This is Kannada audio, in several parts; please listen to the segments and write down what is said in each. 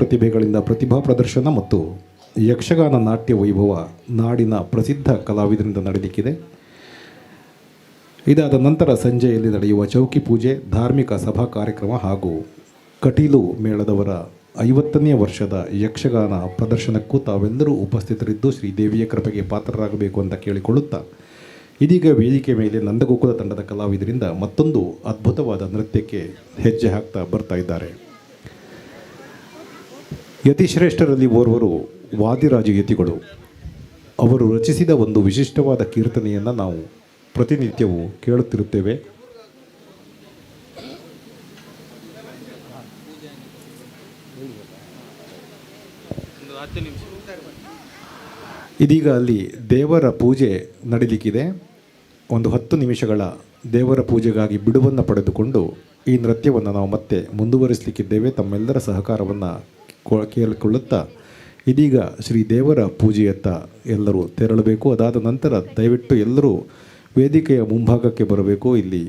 ಪ್ರತಿಭೆಗಳಿಂದ ಪ್ರತಿಭಾ ಪ್ರದರ್ಶನ ಮತ್ತು ಯಕ್ಷಗಾನ ನಾಟ್ಯ ವೈಭವ ನಾಡಿನ ಪ್ರಸಿದ್ಧ ಕಲಾವಿದರಿಂದ ನಡೆಯಲಿಕ್ಕಿದೆ. ಇದಾದ ನಂತರ ಸಂಜೆಯಲ್ಲಿ ನಡೆಯುವ ಚೌಕಿ ಪೂಜೆ, ಧಾರ್ಮಿಕ ಸಭಾ ಕಾರ್ಯಕ್ರಮ ಹಾಗೂ ಕಟೀಲು ಮೇಳದವರ 50ನೇ ವರ್ಷದ ಯಕ್ಷಗಾನ ಪ್ರದರ್ಶನಕ್ಕೂ ತಾವೆಲ್ಲರೂ ಉಪಸ್ಥಿತರಿದ್ದು ಶ್ರೀದೇವಿಯ ಕೃಪೆಗೆ ಪಾತ್ರರಾಗಬೇಕು ಅಂತ ಕೇಳಿಕೊಳ್ಳುತ್ತಾ, ಇದೀಗ ವೇದಿಕೆ ಮೇಲೆ ನಂದಗೋಕುಲ ತಂಡದ ಕಲಾವಿದರಿಂದ ಮತ್ತೊಂದು ಅದ್ಭುತವಾದ ನೃತ್ಯಕ್ಕೆ ಹೆಜ್ಜೆ ಹಾಕ್ತಾ ಬರ್ತಾ ಇದ್ದಾರೆ. ಯತಿಶ್ರೇಷ್ಠರಲ್ಲಿ ಓರ್ವರು ವಾದಿರಾಜ ಯತಿಗಳು. ಅವರು ರಚಿಸಿದ ಒಂದು ವಿಶಿಷ್ಟವಾದ ಕೀರ್ತನೆಯನ್ನು ನಾವು ಪ್ರತಿನಿತ್ಯವೂ ಕೇಳುತ್ತಿರುತ್ತೇವೆ. ಇದೀಗ ಅಲ್ಲಿ ದೇವರ ಪೂಜೆ ನಡೀಲಿಕ್ಕಿದೆ. ಒಂದು 10 ನಿಮಿಷಗಳ ದೇವರ ಪೂಜೆಗಾಗಿ ಬಿಡುವನ್ನು ಪಡೆದುಕೊಂಡು ಈ ನೃತ್ಯವನ್ನು ನಾವು ಮತ್ತೆ ಮುಂದುವರಿಸಲಿಕ್ಕಿದ್ದೇವೆ. ತಮ್ಮೆಲ್ಲರ ಸಹಕಾರವನ್ನು ಕೇಳಿಕೊಳ್ಳುತ್ತಾ ಇದೀಗ ಶ್ರೀ ದೇವರ ಪೂಜೆಯತ್ತ ಎಲ್ಲರೂ ತೆರಳಬೇಕು. ಅದಾದ ನಂತರ ದಯವಿಟ್ಟು ಎಲ್ಲರೂ ವೇದಿಕೆಯ ಮುಂಭಾಗಕ್ಕೆ ಬರಬೇಕು. ಇಲ್ಲಿ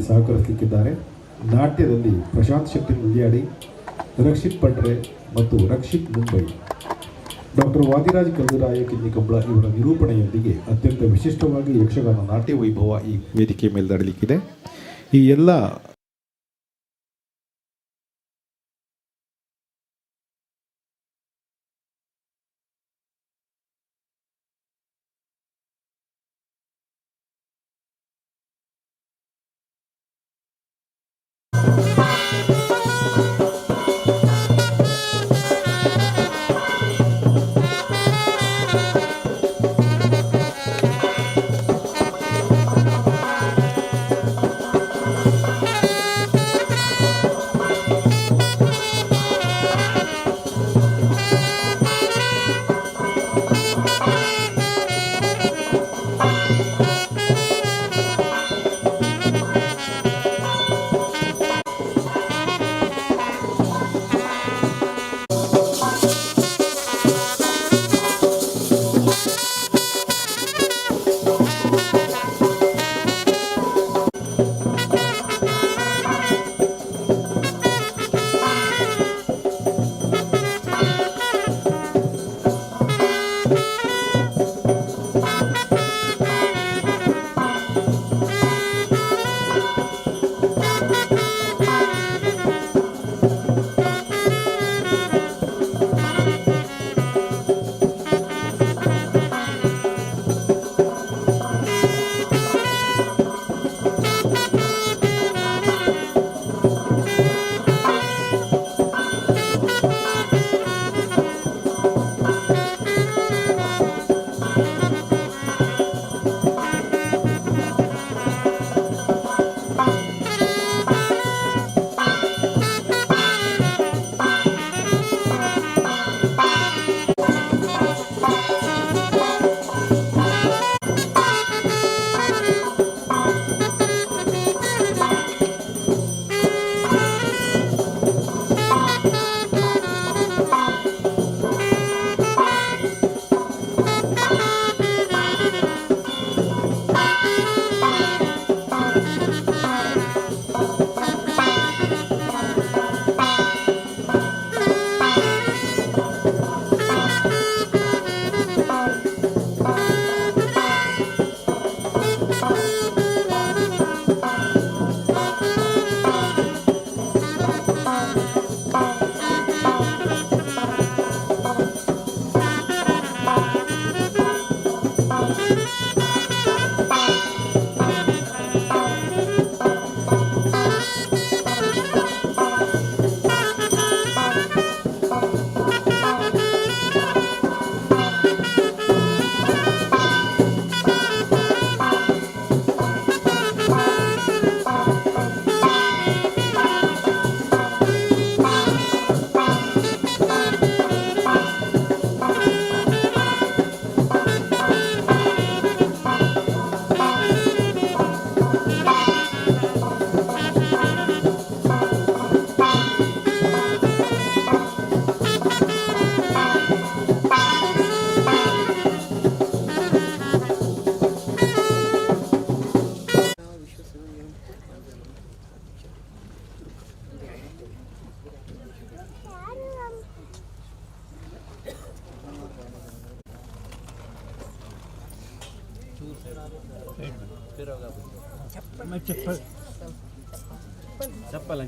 ಸಹಕರಿಸಲಿಕ್ಕಿದ್ದಾರೆ. ನಾಟ್ಯದಲ್ಲಿ ಪ್ರಶಾಂತ್ ಶೆಟ್ಟಿ ನುಲಿಯಾಡಿ, ರಕ್ಷಿತ್ ಪಂಡ್ರೆ ಮತ್ತು ರಕ್ಷಿತ್ ಮುಂಬೈ. ಡಾಕ್ಟರ್ ವಾದಿರಾಜ್ ಕಲ್ದರಾಯ ಕಿನ್ನಿಕಂಬಳ ಇವರ ನಿರೂಪಣೆಯೊಂದಿಗೆ ಅತ್ಯಂತ ವಿಶಿಷ್ಟವಾಗಿ ಯಕ್ಷಗಾನ ನಾಟ್ಯ ವೈಭವ ಈ ವೇದಿಕೆ ಮೇಲೆ ನಡೆಯಲಿಕ್ಕಿದೆ. ಈ ಎಲ್ಲ चप्पल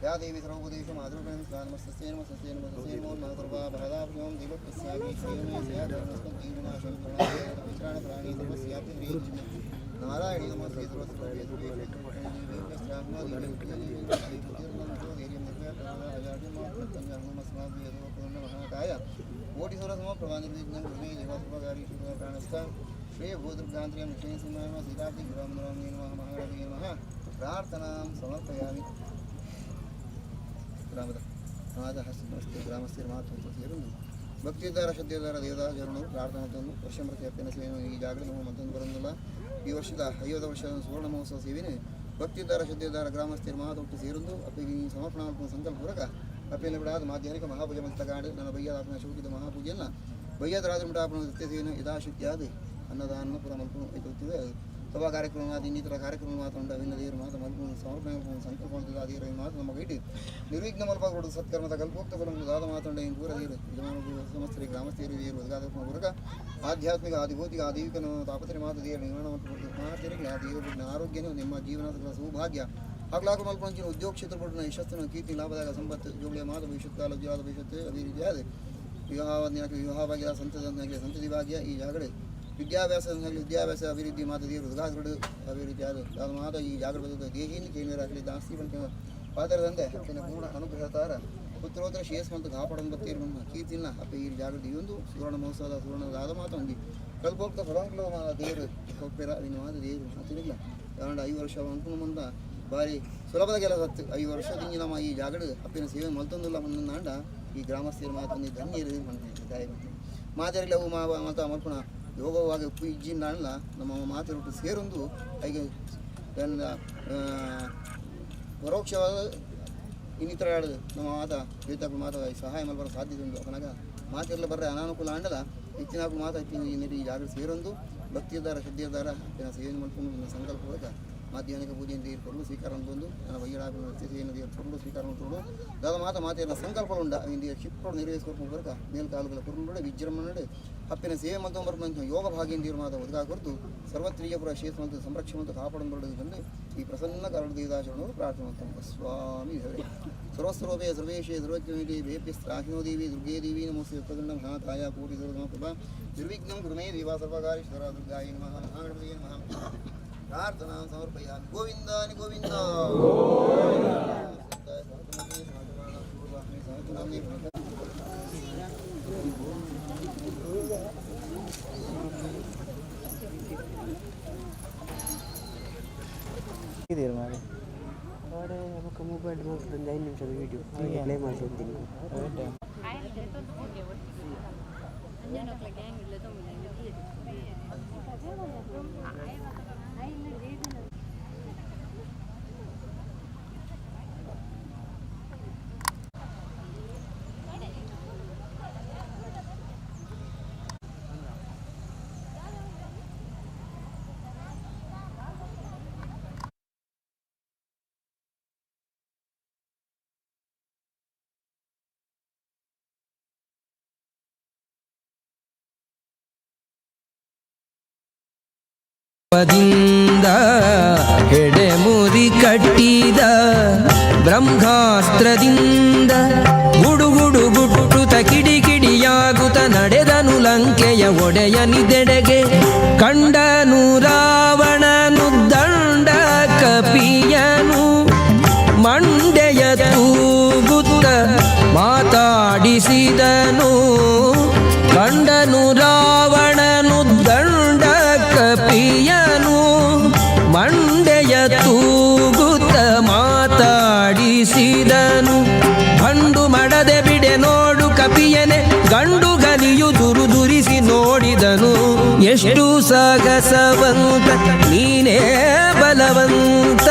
या देवी सर्वोपदेश मातृगण स्वानमस्तस्येन मस्तस्येन मस्तस्येन मोन मातृवा भगदाभ्योम दिवपस्यामि श्रेयोमे स्या धर्मस्तं जीवनाशं प्रणाय विश्राण प्राणी सर्वस्यापि ह्रीं नारायणी नमस्ते सर्वस्वरूपे सर्वेश्वरात्मा महाकाय कोटि सरसम प्रभानिर्विघ्नं गुरुमे देवासुभगारी शुभप्राणस्थ श्री भूदुर्गान्त्र्यं निश्चयं सिंहाय सीताब्दि गुरुरामनवमी नमः महागणपतये नमः प्रार्थनां समर्पयामि ಹಸ್ತಮಸ್ತೆ ಗ್ರಾಮಸ್ಥರ ಮಾತು ಸೇರುವುದು ಭಕ್ತಿದಾರ ಶ್ರದ್ಧೆದಾರ ದೇವದಾರ ಜರುಣು ಪ್ರಾರ್ಥನಾತನ್ನು ವರ್ಷ ಪ್ರತಿ ಅತ್ಯನ ಸೇವೆಯನ್ನು ಈಗಾಗಲೇ ನಾವು ಮತ್ತೊಂದು ಬರೋದಿಲ್ಲ. ಈ ವರ್ಷದ 50 ವರ್ಷದ ಸುವರ್ಣ ಮಹೋತ್ಸವ ಸೇವೆಯನ್ನು ಭಕ್ತಿದಾರ ಶ್ರದ್ಧೆದಾರ ಗ್ರಾಮಸ್ಥರು ಮಾತೊಟ್ಟು ಸೇರೊಂದು ಅಪ್ಪಿಗೆ ಸಮರ್ಪಣಾ ಸಂಕಲ್ಪ ಹೊರಗ ಅಪ್ಪೆಲ್ಲ ಬಿಡಾದ ಮಾಧ್ಯಾಹ್ನಿಕ ಮಹಾಪೂಜೆ ಮಂತಗಾಡು ನನ್ನ ಬಯ್ಯಾದ ಆಪನ ಶೋಕಿದ ಮಹಾಪೂಜೆಯನ್ನ ಬಯ್ಯಾದ ರಾಜ ಬಿಡಾಪನ ಸತ್ಯಸೇನ ಯಥಾಶಕ್ತಿಯಾದ ಅನ್ನದಾನ ಪುರ ಮಲ್ಪು ಇರುತ್ತದೆ ಸಭಾ ಕಾರ್ಯಕ್ರಮ ಇನ್ನಿತರ ಕಾರ್ಯಕ್ರಮ ಮಾತುಂಡ ಅವಿನ ದೇವರು ಮಾತು ಮಲ್ಪು ಸಮರ್ಪಣೆ ಸಂಕಲ್ಪ ಅದೇರ ಮಾತು ನಮಗೆ ಇಟ್ಟು ನಿರ್ವಿಘ್ನ ಮಲ್ಪಗಳು ಸತ್ಕರ್ಮದ ಕಲ್ಪೋಕ್ತ ಬಲಗಳು ದಾದ ಮಾತುಂಡ ಇನ್ನು ಪೂರ ದೇವರು ಯಜಮಾನರು ಸಮಸ್ತರಿಗೆ ಗ್ರಾಮಸ್ಥರು ದೇವರು ಒದಗಾದ ಹೊರಗ ಆಧ್ಯಾತ್ಮಿಕ ಆದಿಭೌತಿಕ ಆದಿವಿಕನ ತಾಪತ್ರೆ ಮಾತು ದೇವರು ನಿರ್ಮಾಣ ಮಾಡ್ತಿರಲಿ ಆ ದೇವರು ಆರೋಗ್ಯನೂ ನಿಮ್ಮ ಜೀವನದ ಸೌಭಾಗ್ಯ ಹಗಲಾಗ ಮಲ್ಪಂಚಿನ ಉದ್ಯೋಗ ಕ್ಷೇತ್ರ ಪಟ್ಟಿನ ಯಶಸ್ಸನ್ನು ಕೀರ್ತಿ ಲಾಭದಾಗ ಸಂಪತ್ತು ಜೋಳಿಯ ಮಾತು ಭವಿಷ್ಯತ್ ಕಾಲ ಉಜ್ವಲದ ಭವಿಷ್ಯತ್ತು ಅದೇ ರೀತಿಯಾದ ವಿವಾಹ ಭಾಗ್ಯ ಸಂತತಿ ಸಂತತಿ ಭಾಗ್ಯ ಈ ಜಾಗಡೆ ವಿದ್ಯಾಭ್ಯಾಸ ಅಭಿವೃದ್ಧಿ ಮಾತು ದೇವರು ಉದ್ಘಾಟಗಳು ಅಭಿವೃದ್ಧಿಯಾದ ಅದು ಮಾತು ಈ ಜಾಗಡ ಬದುಕು ದೇಹಿನ ಕೇಂದ್ರ ಜಾಸ್ತಿ ಬಂದ ಪಾತ್ರದಂತೆ ಪೂರ್ಣ ಅನುಗ್ರಹತಾರ ಪುತ್ರೋತ್ತರ ಶೇಷ ಮತ್ತು ಕಾಪಾಡನ್ನು ಬತ್ತೀರು ಕೀರ್ತಿನ ಅಪ್ಪ ಈ ಜಾಗೃತಿ ಒಂದು ಸುವರ್ಣ ಮಹೋತ್ಸವದ ಸುವರ್ಣದಾದ ಮಾತು ಒಂದು ಕಲ್ಪೋಕ್ತ ಫಲಾಂಕಲ ದೇವರು ಹೋಗ್ಬೇರ ಇನ್ನು ಮಾತು ದೇವರು ಮಾತಿರಲಿಲ್ಲ ಯಾಕಂದ್ರೆ 5 ವರ್ಷ ಅನ್ಕೊಂಡು ಮುಂದ ಭಾರಿ ಸುಲಭದ ಕೆಲಸ 5 ವರ್ಷದಿಂದ ನಮ್ಮ ಈ ಜಾಗಡ ಅಪ್ಪಿನ ಸೇವೆ ಮಲ್ತೊಂದಿಲ್ಲ ಮುಂದಾಂಡ ಈ ಗ್ರಾಮಸ್ಥರು ಮಾತೊಂದು ಧನ್ಯರು ದಾಯ ಮಾತಾಡಲಿ ಅವು ಮಾತ ಮಲ್ಪಣ ಯೋಗವಾಗಿ ಉಪ್ಪು ಇಜ್ಜಿಂಡ ನಮ್ಮ ಮಾತಿರುಟ್ಟು ಸೇರೊಂದು ಹಾಗೆ ಪರೋಕ್ಷವಾದ ಇನ್ನಿತರ ನಮ್ಮ ಮಾತ ವೇತಗಳು ಮಾತ ಸಹಾಯ ಮಲ್ಬರ ಸಾಧ್ಯತೆ ಉಂಟು ಅವನಾಗ ಮಾತಿರಲು ಬರ್ರೆ ಅನಾನುಕೂಲ ಅಂಡಲ್ಲ ಹೆಚ್ಚಿನ ಮಾತು ಈ ಜಾಗೃತಿ ಸೇರೊಂದು ಭಕ್ತಿದಾರ ಶ್ರದ್ಧೆದಾರ ಸೇವೆ ಮಲ್ಕೊಂಡು ಸಂಕಲ್ಪ ಹೋಗ ಮಾಧ್ಯಾಹ್ನಿಕ ಪೂಜೆಯಿಂದ ಏರ್ಪಡು ಸ್ವೀಕಾರ ಬಂದು ನನ್ನ ಬಯ್ಯಡಾಪಿನ ಸ್ಥಿತಿಯನ್ನು ಏರ್ಪಡು ಸ್ವೀಕಾರ ಮಾಡ್ಕೊಂಡು ದಾದ ಮಾತಿನ ಸಂಕಲ್ಪ ಉಂಡ ಇಂದಿಯ ಕ್ಷಿಪ್ರೋಡು ನೆರವೇರಿಸ್ಕೊಂಡು ಬರಕ ಮೇಲ್ಕಾಲುಗಳ ಕುರುಂಡು ವಿಜೃಂಭಣೆ ಅಪ್ಪಿನ ಸೇವೆ ಮತ್ತು ಬರ್ಬಂತ ಯೋಗ ಭಾಗ್ಯದಿಂದ ಮಾತ ಒದಗಾ ಕೊರತು ಸರ್ವತ್ರೀಯಪುರ ಶೇಷ ಮತ್ತು ಸಂರಕ್ಷಣೆ ಮತ್ತು ಕಾಪಾಡು ಬರೋದು ಬಂದು ಈ ಪ್ರಸನ್ನ ಕರಡು ದೇವದಾಚರಣೆಗಳು ಪ್ರಾರ್ಥನೆ ಸ್ವಾಮಿ ಸರ್ವಸ್ವರೂಪೇ ಸರ್ವೇಶೇ ಸರ್ವಜ್ಞ ಬೇಪ್ಯಸ್ತ್ರಾಹಿನೋ ದೇವಿ ದುರ್ಗೇ ದೇವಿ ನಮೋಸ್ತೆ ಉತ್ತಗಂಡ ಮಹಾಕಾಯ ಕೋಟಿ ಸರ್ವಕೃಪಾ ನಿರ್ವಿಘ್ನಂ ಗುರುಮೇ ದೇವಾ ಸರ್ವಕಾರೀಶ್ವರ ದುರ್ಗಾಯ ನಮಃ ಮಹಾಗಣಪತಿಯೇ ನಮಃ ಪ್ರಾರ್ಥನಾ ಸಮರ್ಪಯಾಮಿ ಗೋವಿಂದಾನಿ ಗೋವಿಂದ ಇದೀರ ಮಾರೆ ಅವಡೆ ಅಬಕ ಮೊಬೈಲ್ ಮಾಡ್ತಿದ್ದೆ 5 ನಿಮಿಷದ ವಿಡಿಯೋ ಹಾಗೆ ಪ್ಲೇ ಮಾಡ್ತಿದ್ದೀನಿ ಪದಿಂದ ಎಡೆಮುರಿ ಕಟ್ಟಿದ ಬ್ರಹ್ಮಾಸ್ತ್ರದಿಂದ ಗುಡುಗುಡು ಗುಟ್ಟುತ ಕಿಡಿಕಿಡಿಯಾಗುತ್ತ ನಡೆದನು ಲಂಕೆಯ ಒಡೆಯನಿದೆಡೆಗೆ ಕಂಡನು ರಾವಣನು ದಂಡ ಕಪಿಯನು ಮಂಡೆಯ ತೂಗುತ್ತ ಮಾತಾಡಿಸಿದನು ಕಂಡನು ರಾವಣನು ದಂಡ ಕಪಿಯನು ಮಂಡೆಯ ತೂಗುತ್ತ ಮಾತಾಡಿಸಿದನು ಭಂಡು ಮಡದೆ ಬಿಡೆ ನೋಡು ಕಪಿಯನೆ ಗಂಡು ಗಲಿಯು ದುರುದುರಿಸಿ ನೋಡಿದನು ಎಷ್ಟು ಸಾಗಸವಂತ ನೀನೇ ಬಲವಂತ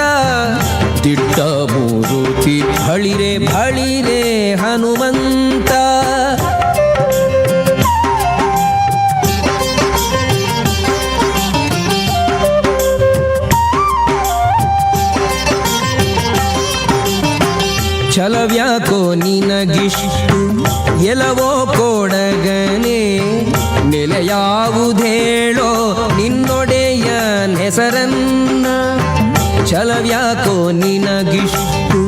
ದಿಟ್ಟ ಮೂರುತಿ ಬಳಿರೆ ಬಳಿರೆ ಹನುಮಂತ ಛಲವ್ಯಾಕೋ ನಿನಗಿಷ್ಟು ಎಲವೋ ಕೊಡಗನೆ ನೆಲೆಯಾವುದೇಳೋ ನಿನ್ನೊಡೆಯ ಹೆಸರನ್ನ ಛಲವ್ಯಾಕೋ ನಿನಗಿಷ್ಟು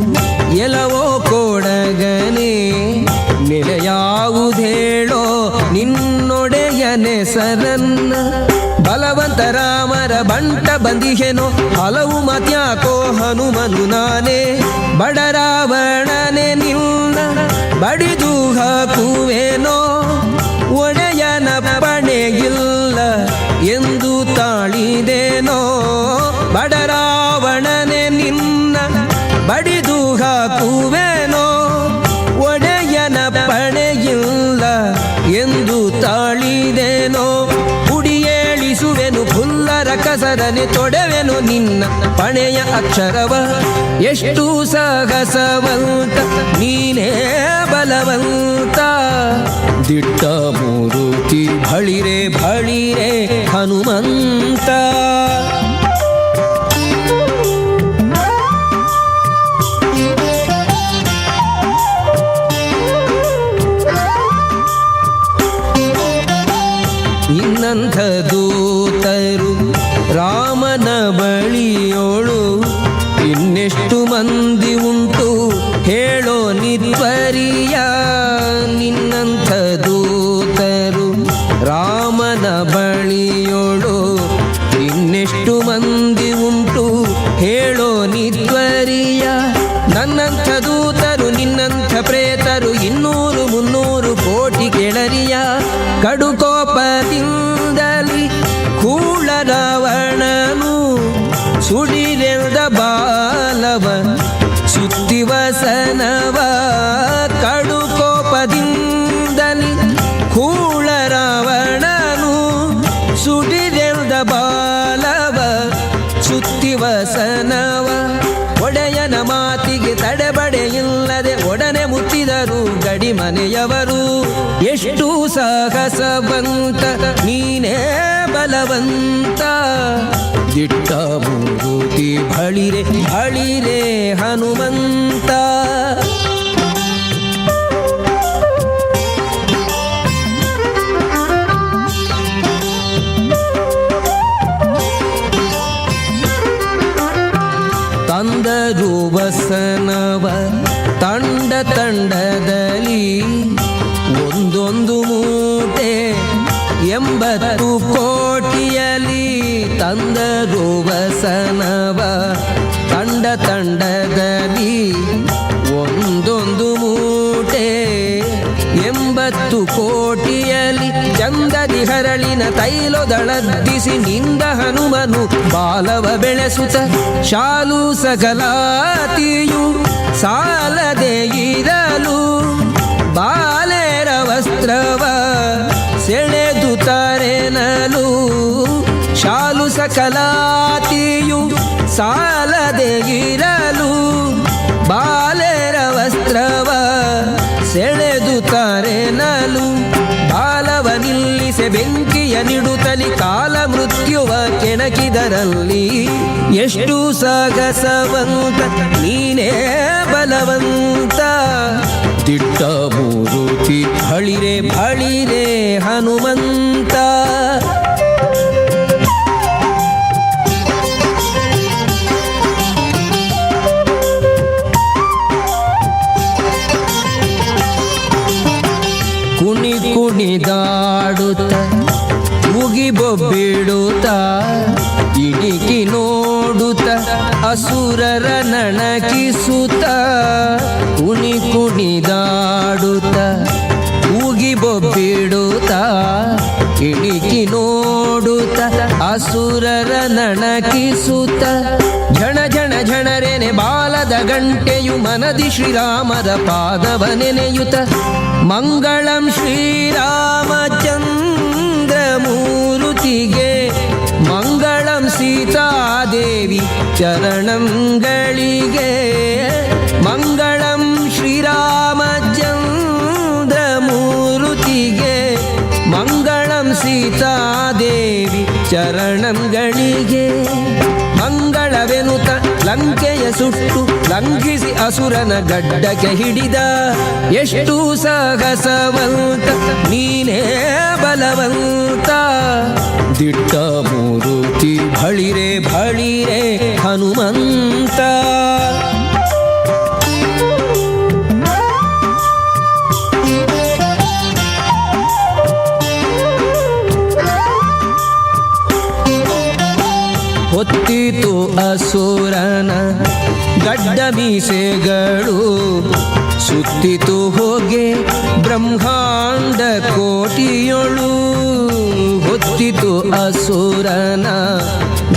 ಎಲವೋ ಕೊಡಗನೆ ನೆಲೆಯಾವುದೇಳೋ ನಿನ್ನೊಡೆಯ ಹೆಸರನ್ನ ಬಲವಂತ ರಾಮರ ಬಂಟ ಬಂದಿಹೆನೋ ಹಲವು ಮತ್ಯಾಕೋ ಹನುಮನು ನಾನೇ ಬಡರಾವಣನೆ ನಿನ್ನ ಬಡಿದು ಹಾಕುವೇನೋ ಒಡೆಯನ ಪಣೆಯಿಲ್ಲ ಎಂದು ತಾಳಿದೇನೋ ಬಡರಾವಣನೆ ನಿನ್ನ ಬಡಿದು ಹಾಕುವೇನೋ ಒಡೆಯನ ಪಣೆಯಿಲ್ಲ ಎಂದು ತಾಳಿದೇನೋ ಉಡಿಯೇಳಿಸುವೆನು ಫುಲ್ಲರ ಕಸರನೆ ತೊಡೆವೆನು ನಿನ್ನ ಪಣೆಯ ಅಕ್ಷರವ. ಎಷ್ಟು ಸಾಹಸವಂತ ನೀನೇ ಬಲವಂತ, ದಿಟ್ಟ ಮೂರುತಿ ಭಳಿರೆ ಭಳಿರೆ ಹನುಮಂತ. ನಿನ್ನಂಥ ದೂತರು ರಾಮನ ಬಳಿಯೋಳು ಇನ್ನೆಷ್ಟು ಮಂದಿ ಉಂಟು ಹೇಳೋ ನಿರ್ವರಿಯ. ನಿನ್ನಂಥ ದೂತರು ರಾಮನ ಬಳಿಯೋಳು ಇನ್ನೆಷ್ಟು ಮಂದಿ ಉಂಟು ಹೇಳೋ ನಿರ್ವರಿಯ. ನನ್ನಂಥ ದೂತರು ನಿನ್ನಂಥ ಪ್ರೇತರು 200-300 ಕೋಟಿ ಕೆಳರಿಯ. ಕಡುಕೋಪದಿಂದಲಿ ಕೂಳ ರಾವಣನು ಸುಡಿರೆದ ಬಾಲವ ಸುತ್ತಿವಸನವ. ಕಡುಕೋಪದಿಂದಲಿ ಕೂಳ ರಾವಣನು ಸುಡಿರೆದ ಬಾಲವ ಸುತ್ತಿವಸನವ. ಒಡೆಯನ ಮಾತಿಗೆ ತಡೆಬಡೆಯಿಲ್ಲದೆ ಒಡನೆ ಮುತ್ತಿದರು ಗಡಿ ಮನೆಯವರು. ಎಷ್ಟು ಸಾಹಸವಂತ ನೀನೇ ಬಲವಂತ, ದಿಟ್ಟ ಮೂರುತಿ ಭಳಿರೆ ಭಳಿರೆ ಹನುಮಂತ. ತಂದರು ವಸನವ ತಂಡ ತಂಡದಲ್ಲಿ ಒಂದೊಂದು ಮೂಟೆ 80 ಕೋಟಿಯಲಿ. ತಂದರು ವಸನವ ತಂಡ ತಂಡದಲ್ಲಿ ಒಂದೊಂದು ಮೂಟೆ 80 ಕೋಟಿಯಲಿ. ಚಂದದಿ ಹರಳಿನ ತೈಲದಳದ್ದಿಸಿ ನಿಂದ ಹನುಮನು ಬಾಲವ ಬೆಳೆಸುತ್ತ. ಶಾಲು ಸಕಲಾತಿಯು ಸಾಲದೆ ಇರಲು ಬಾಲೆರ ವಸ್ತ್ರವ ಸೆಳೆದು ತರೆನಲು. ಶಾಲು ಸಕಲಾತಿಯು ಸಾಲದೆ ಇರಲು ಬಾಲೆರ ವಸ್ತ್ರವ ಸೆಳೆದು ತರೆನಲು. ಬಾಲವ ನಿಲ್ಲಿಸೆ ಬೆಂಕಿಯ ನಿಡುತ್ತಲಿ ಕಾಲ ಮೃತ್ಯುವ ಕೆಣಕಿದರಲ್ಲಿ. ಎಷ್ಟು ಸಾಗಸವಂತ ನೀನೇ ಬಲವಂತ, ದಿಟ್ಟ ಮೂರುತಿ ಭಳಿರೆ ಭಳಿರೆ ಹನುಮಂತ. ಕುಣಿ ಕುಣಿದಾಡುತ್ತ ಮುಗಿಬೊಬ್ಬಿಡುತ್ತ ಇಣಿಕಿ ನೋಡುತ್ತ ಅಸುರರ ನಣಕಿಸುತ್ತ. ಕುಣಿ ಕುಣಿದಾಡುತ್ತ ಮುಗಿಬೊಬ್ಬಿಡುತ್ತ ಇಣಿಕಿ ನೋಡುತ್ತ ಅಸುರರ ನಣಕಿಸುತ್ತ. ಝಣ ಝಣ ಝಣರೆನೆ ಬಾಲದ ಗಂಟೆಯು ಮನದಿ ಶ್ರೀರಾಮರ ಪಾದವ ನೆನೆಯುತ್ತ. ಮಂಗಳಂ ಶ್ರೀರಾಮಚಂದ್ರ ಮೂರುತಿಗೆ ಮಂಗಳಂ ಸೀತಾದೇವಿ ಚರಣಂಗಳಿಗೆ. ಮಂಗಳಂ ಶ್ರೀರಾಮಚಂದ್ರ ಮೂರುತಿಗೆ ಮಂಗಳಂ ಸೀತಾದೇವಿ ಚರಣಂಗಳಿಗೆ. ಮಂಗಳವೆನುತ ಲಂಕೆಯ ಸುಟ್ಟು ಲಂಘಿಸಿ ಅಸುರನ ಗಡ್ಡಕ್ಕೆ ಹಿಡಿದ. ಎಷ್ಟು ಸಾಹಸವಂತ ನೀನೇ ಬಲವಂತ, ದಿಟ್ಟ ಮೂರುತಿ ಭಳಿರೆ ಭಳಿರೆ ಹನುಮಂತ. ಹೊತ್ತಿತು ಅಸುರನ ಗಡ್ಡ ಮೀಸೆಗಳು, ಸುತ್ತಿತು ಹೋಗೆ ಬ್ರಹ್ಮಾಂಡ ಕೋಟಿಯೊಳು. ಹೊತ್ತಿತು ಅಸುರನ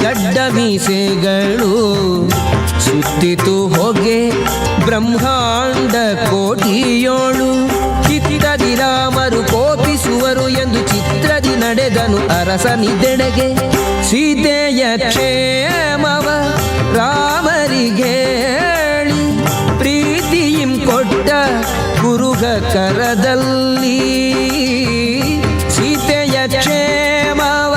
ಗಡ್ಡ ಮೀಸೆಗಳು, ಸುತ್ತಿತು ಹೋಗೆ ಬ್ರಹ್ಮಾಂಡ ಕೋಟಿಯೋಳು. ಚಿತ್ರದಿ ರಾಮರು ಕೋಪಿಸುವರು ಎಂದು ಚಿತ್ರದಿ ನಡೆದ ಹೊರಟನು ಅರಸನಿದೆಡೆಗೆ. ಸೀತೆಯ ಕ್ಷೇಮವ ರಾಮರಿಗೇಳಿ ಪ್ರೀತಿಯಿಂ ಕೊಟ್ಟ ಗುರುಗ ಕರದಲ್ಲಿ. ಸೀತೆಯ ಕ್ಷೇಮವ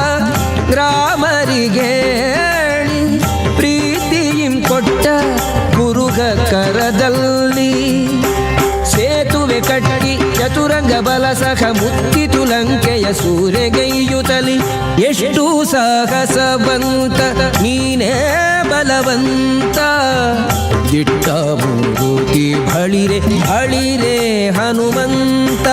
ರಾಮರಿಗೇಳಿ ಪ್ರೀತಿಯಿಂ ಕೊಟ್ಟ ಗುರುಗ ಕರದಲ್ಲಿ. ಸೇತುವೆ ಕಟ್ಟಿ ಚತುರಂಗ ಬಲ ಸಖ ಮುತ್ತಿತು ಲಂಕೆಯ ಸೂರೆಗೈಯುತಲಿ. ಎಷ್ಟು ಸಾಹಸವಂತ ನೀನೇ ಬಲವಂತ. ದಿಟ್ಟ ಮೂಗುತಿ ಬಳಿರೆ ಬಳಿರೆ ಹನುಮಂತ.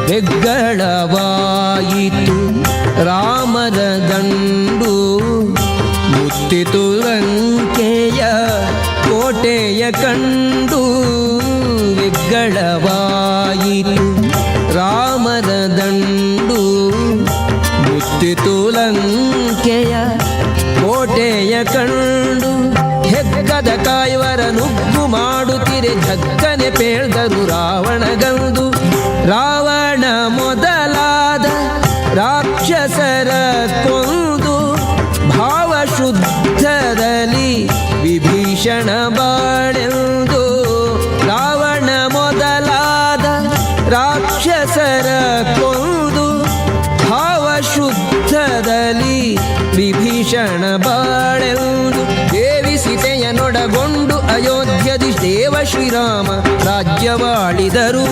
ಬೆಗ್ಗಳವಾಯಿತು ರಾಮರ ದಂಡು, ಮುತ್ತಿತು ಲಂಕೆಯ ಕೋಟೆಯ ಕಂಡು. ಬೆಗ್ಗಳವಾಯಿತು ರಾಮರ ದಂಡು, ಮುತ್ತಿತು ಲಂಕೆಯ ಕೋಟೆಯ ಕಂಡು. ಹೆಗ್ಗದ ಕಾಯುವರ ನುಗ್ಗು ಮಾಡುತ್ತಿರೆ ಧಕ್ಕನೆ ಪೇಳ್ದರು ರಾವಣಗಂದು. ರಾವಣ ಮೊದಲಾದ ರಾಕ್ಷಸರ ಕೊಂದು ಭಾವಶುದ್ಧದಲ್ಲಿ ವಿಭೀಷಣ ಬಾಳೆಂದು. ರಾವಣ ಮೊದಲಾದ ರಾಕ್ಷಸರ ಕೊಂದು ಭಾವಶುದ್ಧದಲ್ಲಿ ವಿಭೀಷಣ ಬಾಳೆಂದು. ದೇವಿ ಸೀತೆಯನ್ನೊಡಗೊಂಡು ಅಯೋಧ್ಯದಿ ದೇವ ಶ್ರೀರಾಮ ರಾಜ್ಯವಾಳಿದರು.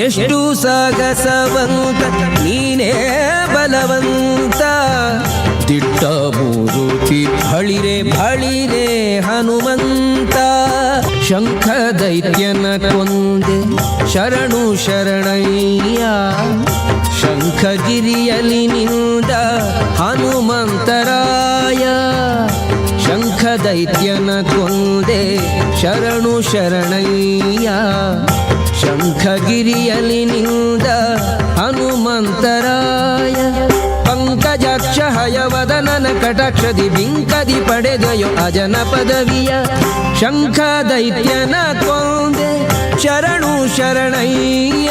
ಎಷ್ಟು ಸಾಗಸವಂತ ನೀನೇ ಬಲವಂತ. ದಿಟ್ಟ ಮೂರುತಿ ಬಳಿರೆ ಬಳಿರೆ ಹನುಮಂತ. ಶಂಖ ದೈತ್ಯನ ಕೊಂದೆ ಶರಣು ಶರಣಯ್ಯ. ಶಂಖಗಿರಿಯಲಿ ನಿಂದ ಹನುಮಂತರಾಯ. ಶಂಖ ದೈತ್ಯನ ಕೊಂದೆ ಶರಣು ಶರಣಯ್ಯ. ಶಂಖಗಿರಿಯಲಿ ನಿಂದ ಹನುಮಂತರಾಯ. ಪಂಕಜಾಕ್ಷ ಹಯವದನನ ಕಟಾಕ್ಷದಿ ಬಿಂಕದಿ ಪಡೆದಯೋ ಅಜನ ಪದವಿಯ. ಶಂಖ ದೈತ್ಯನ ಕೊಂದೆ ಶರಣು ಶರಣಯ್ಯ.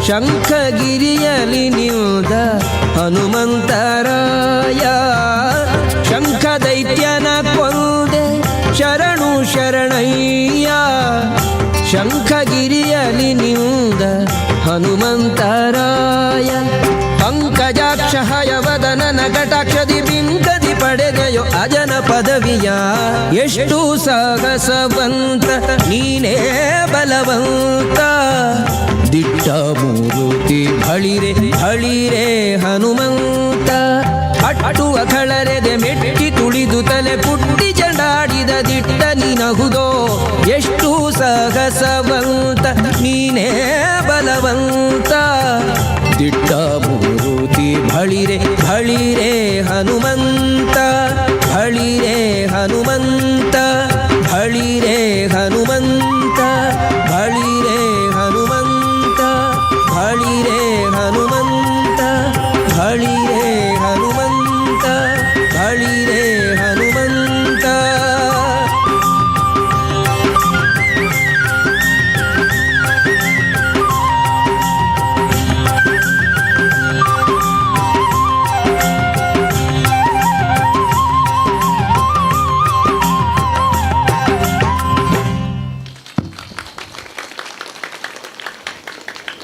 ಶಂಖಗಿರಿಯಲಿ ನಿಂದ ಹನುಮಂತರಾಯ. ಶಂಖ ದೈತ್ಯನ ಕೊಂದೆ ಶರಣು ಶರಣಯ್ಯ. ಶಂಖಗಿರಿಯಲಿ ನಿಂದ ಹನುಮಂತರಾಯ. ಪಂಕಜಾಕ್ಷ ಹಯವದನನ ಕಟಾಕ್ಷದಿ ಬಿಂಕದಿ ಪಡೆದೆಯೋ ಅಜನ ಪದವಿಯ. ಎಷ್ಟು ಸಾಹಸವಂತ ನೀನೇ ಬಲವಂತ. ದಿಟ್ಟ ಮೂರುತಿ ಬಳಿರೆ ಬಳಿರೆ ಹನುಮಂತ. ಅಟ್ಟುವ ಕಳರೆದೆ ಮೆಟ್ಟಿ ತುಳಿದು ತಲೆ ಪುಟ್ಟಿ ಚಂಡಾಡಿದ ದಿಟ್ಟ ನಿನಹುದೋ. ಎಷ್ಟು ಸಾಹಸವಂತ ನೀನೇ ಬಲವಂತ. ದಿಟ್ಟ ಮೂರುತಿ ಬಳಿರೆ ಬಳಿರೆ ಹನುಮಂತ. ಬಳಿರೆ ಹನುಮಂತ ಬಳಿರೆ ಹನುಮಂತ. ಬಳಿರೆ ಹನುಮಂತ ಬಳಿರೆ ಹನುಮಂತ. ಬಳಿರೆ ಹನುಮಂತ ಬಳಿರೆ ಹನುಮಂತ.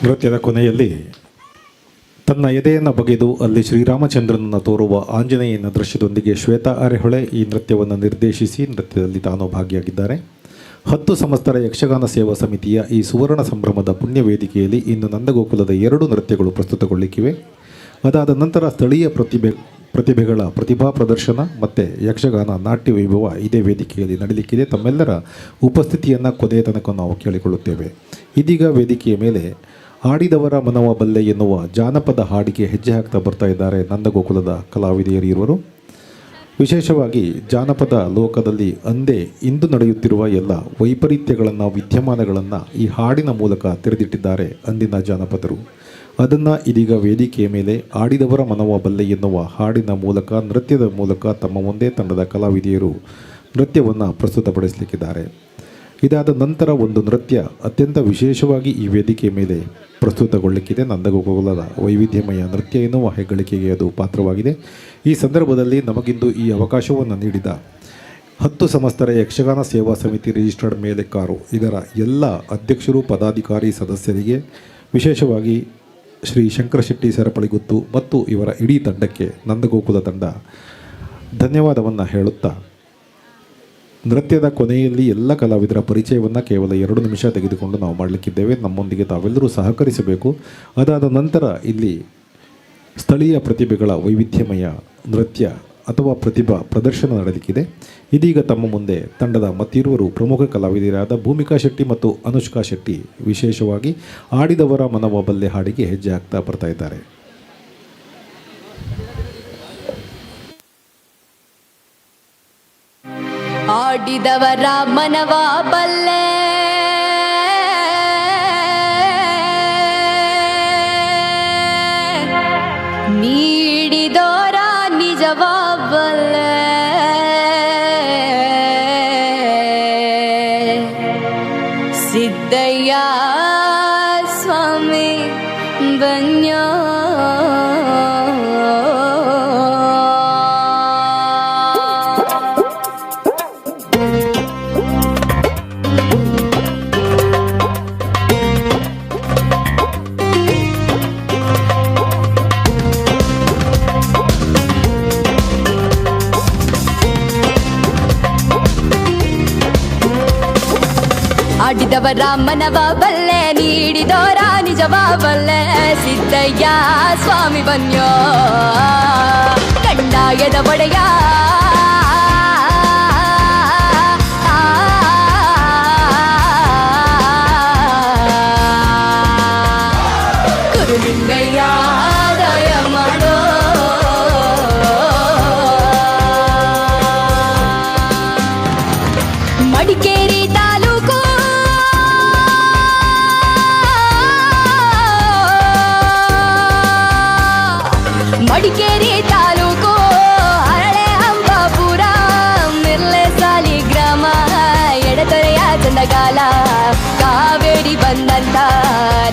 ನೃತ್ಯದ ಕೊನೆಯಲ್ಲಿ ತನ್ನ ಎದೆಯನ್ನು ಬಗೆದು ಅಲ್ಲಿ ಶ್ರೀರಾಮಚಂದ್ರನನ್ನು ತೋರುವ ಆಂಜನೇಯನ ದೃಶ್ಯದೊಂದಿಗೆ ಶ್ವೇತಾ ಅರೆಹೊಳೆ ಈ ನೃತ್ಯವನ್ನು ನಿರ್ದೇಶಿಸಿ ನೃತ್ಯದಲ್ಲಿ ತಾನು ಭಾಗಿಯಾಗಿದ್ದಾರೆ. 10 ಸಂವತ್ಸರ ಯಕ್ಷಗಾನ ಸೇವಾ ಸಮಿತಿಯ ಈ ಸುವರ್ಣ ಸಂಭ್ರಮದ ಪುಣ್ಯ ವೇದಿಕೆಯಲ್ಲಿ ಇನ್ನು ನಂದಗೋಕುಲದ 2 ನೃತ್ಯಗಳು ಪ್ರಸ್ತುತಗೊಳ್ಳಿಕ್ಕಿವೆ. ಅದಾದ ನಂತರ ಸ್ಥಳೀಯ ಪ್ರತಿಭೆಗಳ ಪ್ರತಿಭಾ ಪ್ರದರ್ಶನ ಮತ್ತು ಯಕ್ಷಗಾನ ನಾಟ್ಯ ವೈಭವ ಇದೇ ವೇದಿಕೆಯಲ್ಲಿ ನಡೀಲಿಕ್ಕಿದೆ. ತಮ್ಮೆಲ್ಲರ ಉಪಸ್ಥಿತಿಯನ್ನು ಕೊನೆಯ ತನಕ ನಾವು ಕೇಳಿಕೊಳ್ಳುತ್ತೇವೆ. ಇದೀಗ ವೇದಿಕೆಯ ಮೇಲೆ ಆಡಿದವರ ಮನವ ಬಲ್ಲೆ ಎನ್ನುವ ಜಾನಪದ ಹಾಡಿಗೆ ಹೆಜ್ಜೆ ಹಾಕ್ತಾ ಬರ್ತಾ ಇದ್ದಾರೆ ನಂದಗೋಕುಲದ ಕಲಾವಿದೆಯರಿರುವರು. ವಿಶೇಷವಾಗಿ ಜಾನಪದ ಲೋಕದಲ್ಲಿ ಅಂದೇ ಇಂದು ನಡೆಯುತ್ತಿರುವ ಎಲ್ಲ ವೈಪರೀತ್ಯಗಳನ್ನು ವಿದ್ಯಮಾನಗಳನ್ನು ಈ ಹಾಡಿನ ಮೂಲಕ ತೆರೆದಿಟ್ಟಿದ್ದಾರೆ ಅಂದಿನ ಜಾನಪದರು. ಅದನ್ನು ಇದೀಗ ವೇದಿಕೆಯ ಮೇಲೆ ಆಡಿದವರ ಮನವ ಬಲ್ಲೆ ಎನ್ನುವ ಹಾಡಿನ ಮೂಲಕ, ನೃತ್ಯದ ಮೂಲಕ ತಮ್ಮ ಮುಂದೆ ತಂಡದ ಕಲಾವಿದೆಯರು ನೃತ್ಯವನ್ನು ಪ್ರಸ್ತುತಪಡಿಸಲಿಕ್ಕಿದ್ದಾರೆ. ಇದಾದ ನಂತರ ಒಂದು ನೃತ್ಯ ಅತ್ಯಂತ ವಿಶೇಷವಾಗಿ ಈ ವೇದಿಕೆ ಮೇಲೆ ಪ್ರಸ್ತುತಗೊಳ್ಳಲಿಕ್ಕಿದೆ. ನಂದಗೋಕುಲದ ವೈವಿಧ್ಯಮಯ ನೃತ್ಯ ಎನ್ನುವ ಹೆಗ್ಗಳಿಕೆಗೆ ಅದು ಪಾತ್ರವಾಗಿದೆ. ಈ ಸಂದರ್ಭದಲ್ಲಿ ನಮಗಿಂದು ಈ ಅವಕಾಶವನ್ನು ನೀಡಿದ 10 ಸಂವತ್ಸರ ಯಕ್ಷಗಾನ ಸೇವಾ ಸಮಿತಿ ರಿಜಿಸ್ಟರ್ಡ್ ಮೇಲೆಕ್ಕಾರು ಇದರ ಎಲ್ಲ ಅಧ್ಯಕ್ಷರು, ಪದಾಧಿಕಾರಿ, ಸದಸ್ಯರಿಗೆ, ವಿಶೇಷವಾಗಿ ಶ್ರೀ ಶಂಕರ ಶೆಟ್ಟಿ ಸರಪಳಿಗುತ್ತು ಮತ್ತು ಇವರ ಇಡೀ ತಂಡಕ್ಕೆ, ನಂದಗೋಕುಲ ತಂಡ ಧನ್ಯವಾದವನ್ನು ಹೇಳುತ್ತಾ, ನೃತ್ಯದ ಕೊನೆಯಲ್ಲಿ ಎಲ್ಲ ಕಲಾವಿದರ ಪರಿಚಯವನ್ನು ಕೇವಲ 2 ನಿಮಿಷ ತೆಗೆದುಕೊಂಡು ನಾವು ಮಾಡಲಿಕ್ಕಿದ್ದೇವೆ. ನಮ್ಮೊಂದಿಗೆ ತಾವೆಲ್ಲರೂ ಸಹಕರಿಸಬೇಕು. ಅದಾದ ನಂತರ ಇಲ್ಲಿ ಸ್ಥಳೀಯ ಪ್ರತಿಭೆಗಳ ವೈವಿಧ್ಯಮಯ ನೃತ್ಯ ಅಥವಾ ಪ್ರತಿಭಾ ಪ್ರದರ್ಶನ ನಡೆಯಲಿಕ್ಕಿದೆ. ಇದೀಗ ತಮ್ಮ ಮುಂದೆ ತಂಡದ ಮತ್ತಿರುವರು ಪ್ರಮುಖ ಕಲಾವಿದರಾದ ಭೂಮಿಕಾ ಶೆಟ್ಟಿ ಮತ್ತು ಅನುಷ್ಕಾ ಶೆಟ್ಟಿ ವಿಶೇಷವಾಗಿ ಆಡಿದವರ ಮನವ ಬಲ್ಲೆ ಹಾಡಿಗೆ ಹೆಜ್ಜೆ ಹಾಕ್ತಾ ಬರ್ತಾ ಇದ್ದಾರೆ. ಆಡಿದವರ ಮನವ ಬಲ್ಲೆ ನೀಡಿದೋರ ನಿಜವ ಬಲ್ಲೆ ಸಿದ್ದಯ್ಯ ಸ್ವಾಮಿ ಬನ್ಯೋ ಆಡಿದವರ ಮನವ ಬಲ್ಲೆ ನೀಡಿದೋರ ನಿಜವ ಬಲ್ಲೆ ಸಿದ್ದಯ್ಯ ಸ್ವಾಮಿ ಬನ್ಯೋ ಕಂಡಾಯದ ಒಡೆಯ ಕುರುಲಿಂಗಯ್ಯ ದಯ ಮಾಡೋ ಮಡಿಕೇರಿ ತಾಲೂಕು ಮಡಿಕೇರಿ ತಾಲೂಕು ಹರಳೆ ಅಂಬಾಪುರ ಮಿರ್ಲೆ ಸಾಲಿ ಗ್ರಾಮ ಎಡತೊರೆಯ ಚಂದಗಾಲ ಕಾವೇರಿ ಬಂದಂತ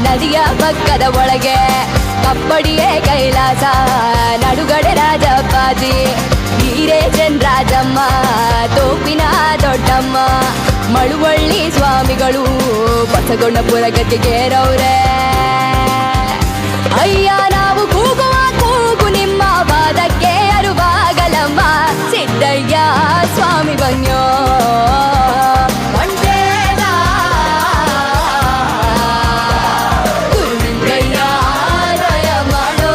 ನದಿಯ ಪಕ್ಕದ ಒಳಗೆ ಕಪ್ಪಡಿಯೇ ಕೈಲಾಸ ನಡುಗಡೆ ರಾಜಪ್ಪಾಜಿ ಹೀರೇಚಂದ್ರಾಜಮ್ಮ ತೋಪಿನ ದೊಡ್ಡಮ್ಮ ಮಳುವಳ್ಳಿ ಸ್ವಾಮಿಗಳು ಬಸಗೊಂಡಪುರ ಗದ್ದಿಗೇರವ್ರೆ ಅಯ್ಯ ನಾವು ಕೂಗುವ ಕೂಗು ನಿಮ್ಮ ವಾದಕ್ಕೆ ಅರುವಾಗಲಮ್ಮ ಸಿದ್ದಯ್ಯ ಸ್ವಾಮಿ ಬನ್ಯೋ ಕುರುಲಿಂಗಯ್ಯ ದಯ ಮಾಡೋ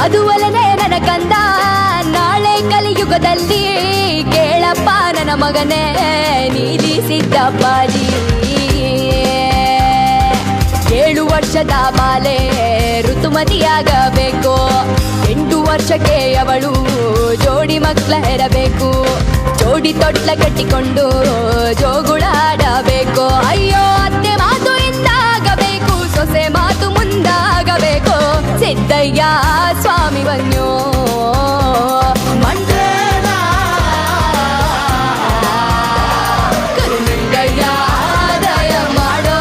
ಅದು ಒಲನೆ ನನ್ನ ಕಂದ ನಾಳೆ ಕಲಿಯುಗದಲ್ಲಿ ಕೇಳಪ್ಪ ನನ್ನ ಮಗನೇ ನೀಲಿ ಸಿದ್ದಪ್ಪಾಜಿ 7 ವರ್ಷದ ಬಾಲೆ ಋತುಮತಿಯಾಗಬೇಕು 8 ವರ್ಷಕ್ಕೆ ಅವಳು ಜೋಡಿ ಮಕ್ಕಳ ಹೆರಬೇಕು ಜೋಡಿ ತೊಟ್ಲ ಕಟ್ಟಿಕೊಂಡು ಜೋಗುಳಾಡಬೇಕು ಅಯ್ಯೋ ಅತ್ತೆ ಮಾತು ಇಂದಾಗಬೇಕು ಸೊಸೆ ಮಾತು ಮುಂದಾಗಬೇಕು ಸಿದ್ದಯ್ಯ ಸ್ವಾಮಿ ಬನ್ಯೋ ಕುರುಲಿಂಗಯ್ಯ ದಯ ಮಾಡೋ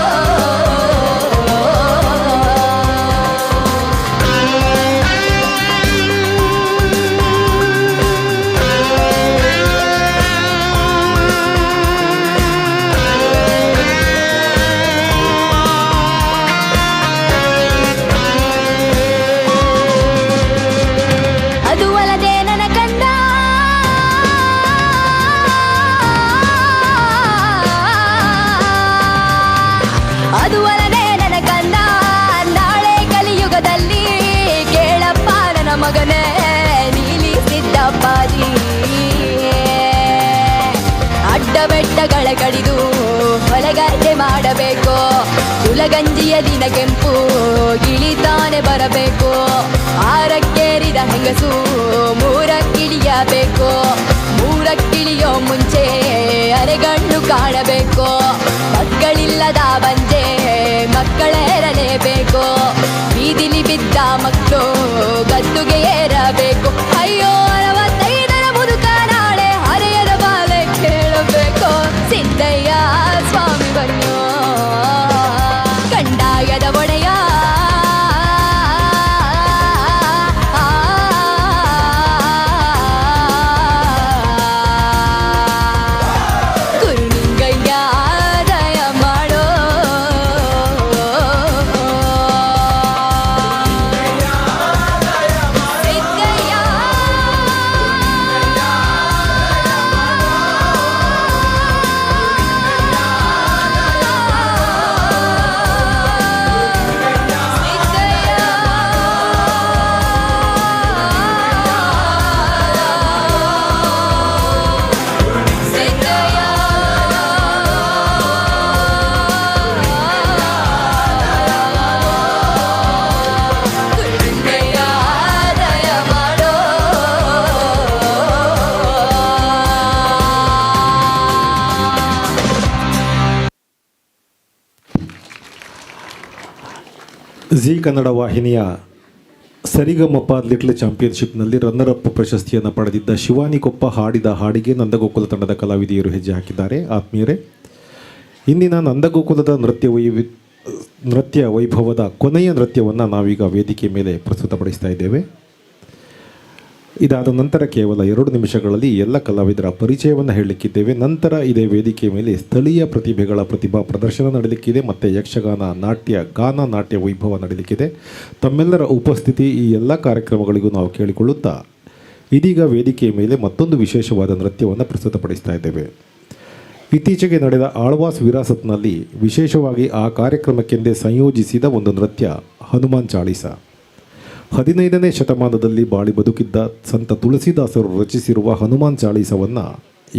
ಗಂಜಿಯ ದಿನ ಕೆಂಪು ಇಳಿತಾನೆ ಬರಬೇಕು. ಆರಕ್ಕೇರಿದ ಹೆಂಗಸು ಮೂರಕ್ಕಿಳಿಯಬೇಕು. ಮೂರಕ್ಕಿಳಿಯೋ ಮುಂಚೆ ಅರೆಗಣ್ಣು ಕಾಣಬೇಕು. ಮಕ್ಕಳಿಲ್ಲದ ಬಂಜೆ ಮಕ್ಕಳೇರಲೇಬೇಕು. ಬೀದಿಲಿ ಬಿದ್ದ ಮಕ್ಕಳು ಗದ್ದುಗೆ ಏರಬೇಕು. ಅಯ್ಯೋ 65ರ ಮುದುಕ ನಾಳೆ ಹರೆಯದ ಬಾಲೆ ಕೇಳಬೇಕು. ಸಿದ್ದಯ್ಯ ಸ್ವಾಮಿ ಬನ್ನು ಕಂಡಾಯದ ಒಡೆಯ ಗುರುಲಿಂಗಯ್ಯ ದಯ ಮಾಡೋ. ಸಿದ್ದಯ್ಯ ಜಿ ಕನ್ನಡ ವಾಹಿನಿಯ ಸರಿಗಮಪ ಲಿಟ್ಲ್ ಚಾಂಪಿಯನ್ಶಿಪ್ನಲ್ಲಿ ರನ್ನರ್ ಅಪ್ ಪ್ರಶಸ್ತಿಯನ್ನು ಪಡೆದಿದ್ದ ಶಿವಾನಿ ಕೊಪ್ಪ ಹಾಡಿದ ಹಾಡಿಗೆ ನಂದಗೋಕುಲ ತಂಡದ ಕಲಾವಿದೆಯರು ಹೆಜ್ಜೆ ಹಾಕಿದ್ದಾರೆ. ಆತ್ಮೀಯರೇ, ಇಂದಿನ ನಂದಗೋಕುಲದ ನೃತ್ಯ ವೈಭವದ ಕೊನೆಯ ನೃತ್ಯವನ್ನು ನಾವೀಗ ವೇದಿಕೆ ಮೇಲೆ ಪ್ರಸ್ತುತಪಡಿಸ್ತಾ ಇದ್ದೇವೆ. ಇದಾದ ನಂತರ ಕೇವಲ 2 ನಿಮಿಷಗಳಲ್ಲಿ ಎಲ್ಲ ಕಲಾವಿದರ ಪರಿಚಯವನ್ನು ಹೇಳಲಿಕ್ಕಿದ್ದೇವೆ. ನಂತರ ಇದೇ ವೇದಿಕೆ ಮೇಲೆ ಸ್ಥಳೀಯ ಪ್ರತಿಭೆಗಳ ಪ್ರತಿಭಾ ಪ್ರದರ್ಶನ ನಡೆಯಲಿಕ್ಕಿದೆ ಮತ್ತು ಯಕ್ಷಗಾನ, ಗಾನ ನಾಟ್ಯ ವೈಭವ ನಡೆಯಲಿಕ್ಕಿದೆ. ತಮ್ಮೆಲ್ಲರ ಉಪಸ್ಥಿತಿ ಈ ಎಲ್ಲ ಕಾರ್ಯಕ್ರಮಗಳಿಗೂ ನಾವು ಕೇಳಿಕೊಳ್ಳುತ್ತಾ ಇದೀಗ ವೇದಿಕೆಯ ಮೇಲೆ ಮತ್ತೊಂದು ವಿಶೇಷವಾದ ನೃತ್ಯವನ್ನು ಪ್ರಸ್ತುತಪಡಿಸ್ತಾ ಇದ್ದೇವೆ. ಇತ್ತೀಚೆಗೆ ನಡೆದ ಆಳ್ವಾಸ್ ವಿರಾಸತ್ನಲ್ಲಿ ವಿಶೇಷವಾಗಿ ಆ ಕಾರ್ಯಕ್ರಮಕ್ಕೆಂದೇ ಸಂಯೋಜಿಸಿದ ಒಂದು ನೃತ್ಯ ಹನುಮಾನ್ ಚಾಳೀಸ. 15ನೇ ಶತಮಾನದಲ್ಲಿ ಬಾಳಿ ಬದುಕಿದ್ದ ಸಂತ ತುಳಸಿದಾಸರು ರಚಿಸಿರುವ ಹನುಮಾನ್ ಚಾಳೀಸವನ್ನು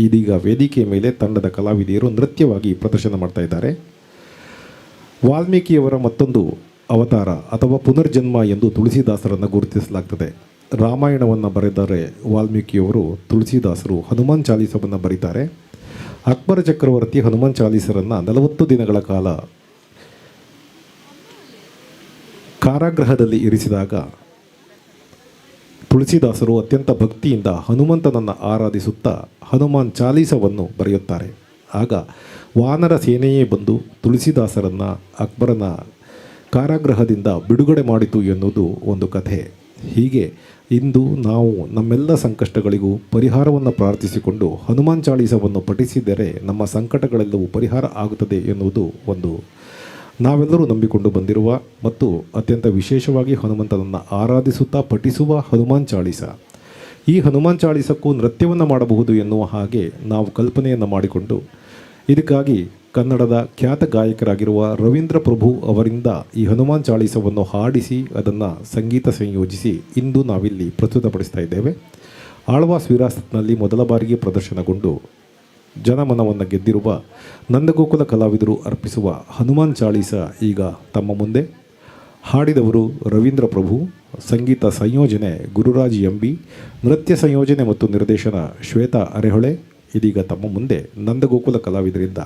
ಇದೀಗ ವೇದಿಕೆಯ ಮೇಲೆ ತಂಡದ ಕಲಾವಿದೆಯರು ನೃತ್ಯವಾಗಿ ಪ್ರದರ್ಶನ ಮಾಡ್ತಾ ಇದ್ದಾರೆ. ವಾಲ್ಮೀಕಿಯವರ ಮತ್ತೊಂದು ಅವತಾರ ಅಥವಾ ಪುನರ್ಜನ್ಮ ಎಂದು ತುಳಸಿದಾಸರನ್ನು ಗುರುತಿಸಲಾಗ್ತದೆ. ರಾಮಾಯಣವನ್ನು ಬರೆದರೆ ವಾಲ್ಮೀಕಿಯವರು, ತುಳಸಿದಾಸರು ಹನುಮಾನ್ ಚಾಲೀಸವನ್ನು ಬರೀತಾರೆ. ಅಕ್ಬರ ಚಕ್ರವರ್ತಿ ಹನುಮಾನ್ ಚಾಲೀಸರನ್ನು 40 ದಿನಗಳ ಕಾಲ ಕಾರಾಗೃಹದಲ್ಲಿ ಇರಿಸಿದಾಗ ತುಳಸಿದಾಸರು ಅತ್ಯಂತ ಭಕ್ತಿಯಿಂದ ಹನುಮಂತನನ್ನು ಆರಾಧಿಸುತ್ತಾ ಹನುಮಾನ್ ಚಾಲೀಸವನ್ನು ಬರೆಯುತ್ತಾರೆ. ಆಗ ವಾನರ ಸೇನೆಯೇ ಬಂದು ತುಳಸಿದಾಸರನ್ನು ಅಕ್ಬರನ ಕಾರಾಗೃಹದಿಂದ ಬಿಡುಗಡೆ ಮಾಡಿತು ಎನ್ನುವುದು ಒಂದು ಕಥೆ. ಹೀಗೆ ಇಂದು ನಾವು ನಮ್ಮೆಲ್ಲ ಸಂಕಷ್ಟಗಳಿಗೂ ಪರಿಹಾರವನ್ನು ಪ್ರಾರ್ಥಿಸಿಕೊಂಡು ಹನುಮಾನ್ ಚಾಲೀಸವನ್ನು ಪಠಿಸಿದರೆ ನಮ್ಮ ಸಂಕಟಗಳೆಲ್ಲವೂ ಪರಿಹಾರ ಆಗುತ್ತದೆ ಎನ್ನುವುದು ಒಂದು ನಾವೆಲ್ಲರೂ ನಂಬಿಕೊಂಡು ಬಂದಿರುವ ಮತ್ತು ಅತ್ಯಂತ ವಿಶೇಷವಾಗಿ ಹನುಮಂತನನ್ನು ಆರಾಧಿಸುತ್ತಾ ಪಠಿಸುವ ಹನುಮಾನ್ ಚಾಳೀಸ. ಈ ಹನುಮಾನ್ ಚಾಳೀಸಕ್ಕೂ ನೃತ್ಯವನ್ನು ಮಾಡಬಹುದು ಎನ್ನುವ ಹಾಗೆ ನಾವು ಕಲ್ಪನೆಯನ್ನು ಮಾಡಿಕೊಂಡು ಇದಕ್ಕಾಗಿ ಕನ್ನಡದ ಖ್ಯಾತ ಗಾಯಕರಾಗಿರುವ ರವೀಂದ್ರ ಪ್ರಭು ಅವರಿಂದ ಈ ಹನುಮಾನ್ ಚಾಳೀಸವನ್ನು ಹಾಡಿಸಿ ಅದನ್ನು ಸಂಗೀತ ಸಂಯೋಜಿಸಿ ಇಂದು ನಾವಿಲ್ಲಿ ಪ್ರಸ್ತುತಪಡಿಸ್ತಾ ಇದ್ದೇವೆ. ಆಳ್ವಾಸ್ ವಿರಾಸತ್ನಲ್ಲಿ ಮೊದಲ ಬಾರಿಗೆ ಪ್ರದರ್ಶನಗೊಂಡು ಜನಮನವನ್ನು ಗೆದ್ದಿರುವ ನಂದಗೋಕುಲ ಕಲಾವಿದರು ಅರ್ಪಿಸುವ ಹನುಮಾನ್ ಚಾಳೀಸ ಈಗ ತಮ್ಮ ಮುಂದೆ. ಹಾಡಿದವರು ರವೀಂದ್ರ ಪ್ರಭು, ಸಂಗೀತ ಸಂಯೋಜನೆ ಗುರುರಾಜ್ ಎಂಬಿ, ನೃತ್ಯ ಸಂಯೋಜನೆ ಮತ್ತು ನಿರ್ದೇಶನ ಶ್ವೇತಾ ಅರೆಹೊಳೆ. ಇದೀಗ ತಮ್ಮ ಮುಂದೆ ನಂದಗೋಕುಲ ಕಲಾವಿದರಿಂದ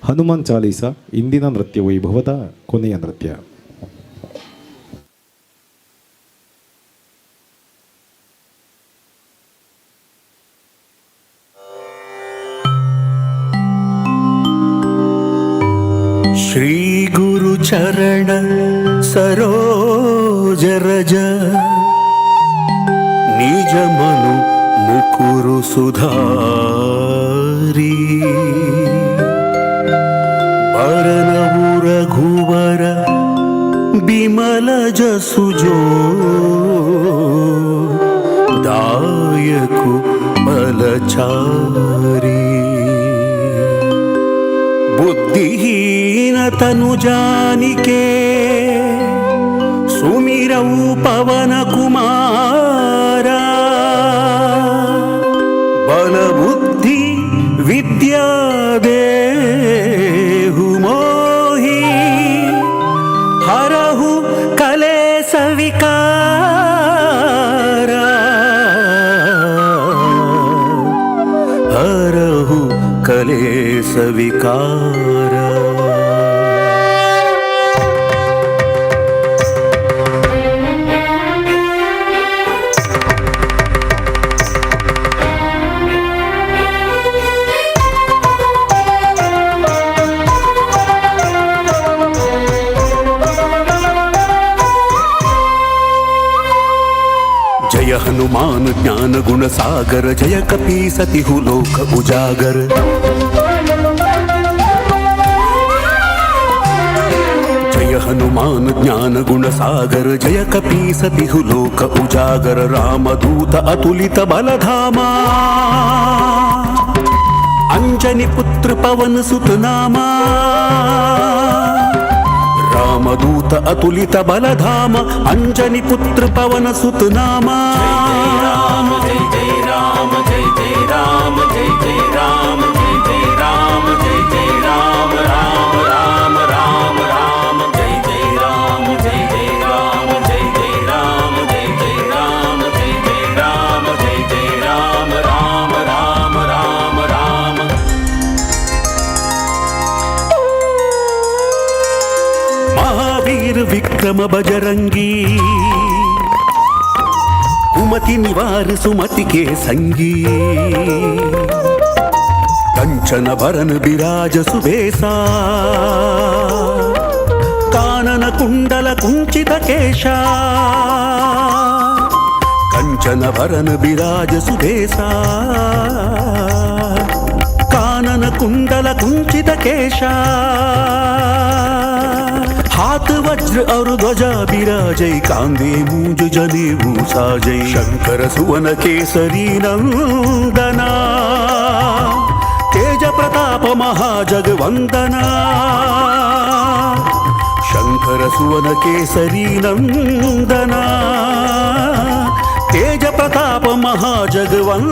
ಹನುಮಾನ್ ಚಾಲೀಸ, ಇಂದಿನ ನೃತ್ಯ ವೈಭವದ ಕೊನೆಯ ನೃತ್ಯ. श्री गुरु चरण सरोज रज निज मनु मुकुरु सुधारी बरनवु रघुवर बिमल जसु जो दायकु बलचारी बुद्धिहीन तनु जानिके सुमिरऊ पवन कुमारा बल बुद्धि विद्या देहु मोहि ಹರಹು ಕಲೇಶ ವಿಕಾರ. जय हनुमान ज्ञान गुण सागर, जय कपी सतिहु लोक उजागर. जय हनुमान ज्ञान गुण सागर, जय कपी सतिहु लोक उजागर. रामदूत अतुलित बलधामा, अंजनी पुत्र पवन सुत नामा. रामदूत अतुलित बलधाम, अंजनी पुत्र पवन सुत नामा. जय राम जय जय राम जय जय राम जय जय राम जय जय राम जय जय राम. राम राम राम राम जय जय राम जय जय राम जय जय राम जय जय राम जय जय राम जय जय राम. राम राम राम राम. महावीर विक्रम बजरंगी, कुमति निवार सुमति के संगी. कंचन बरन बिराज सुबेसा, कानन कुंडल कुंचित केशा. कंचन बरन बिराज सुबेसा, कानन कुंडल कुंचित केशा. हाथ वज्र और ध्वजा बिराजै, कांधे मूंज जनेऊ साजै. शंकर सुवन केसरी नंदना, तेज प्रताप महाजगवंदना. शंकर सुवन केसरी नंदना, तेज प्रताप महाजगवंदना.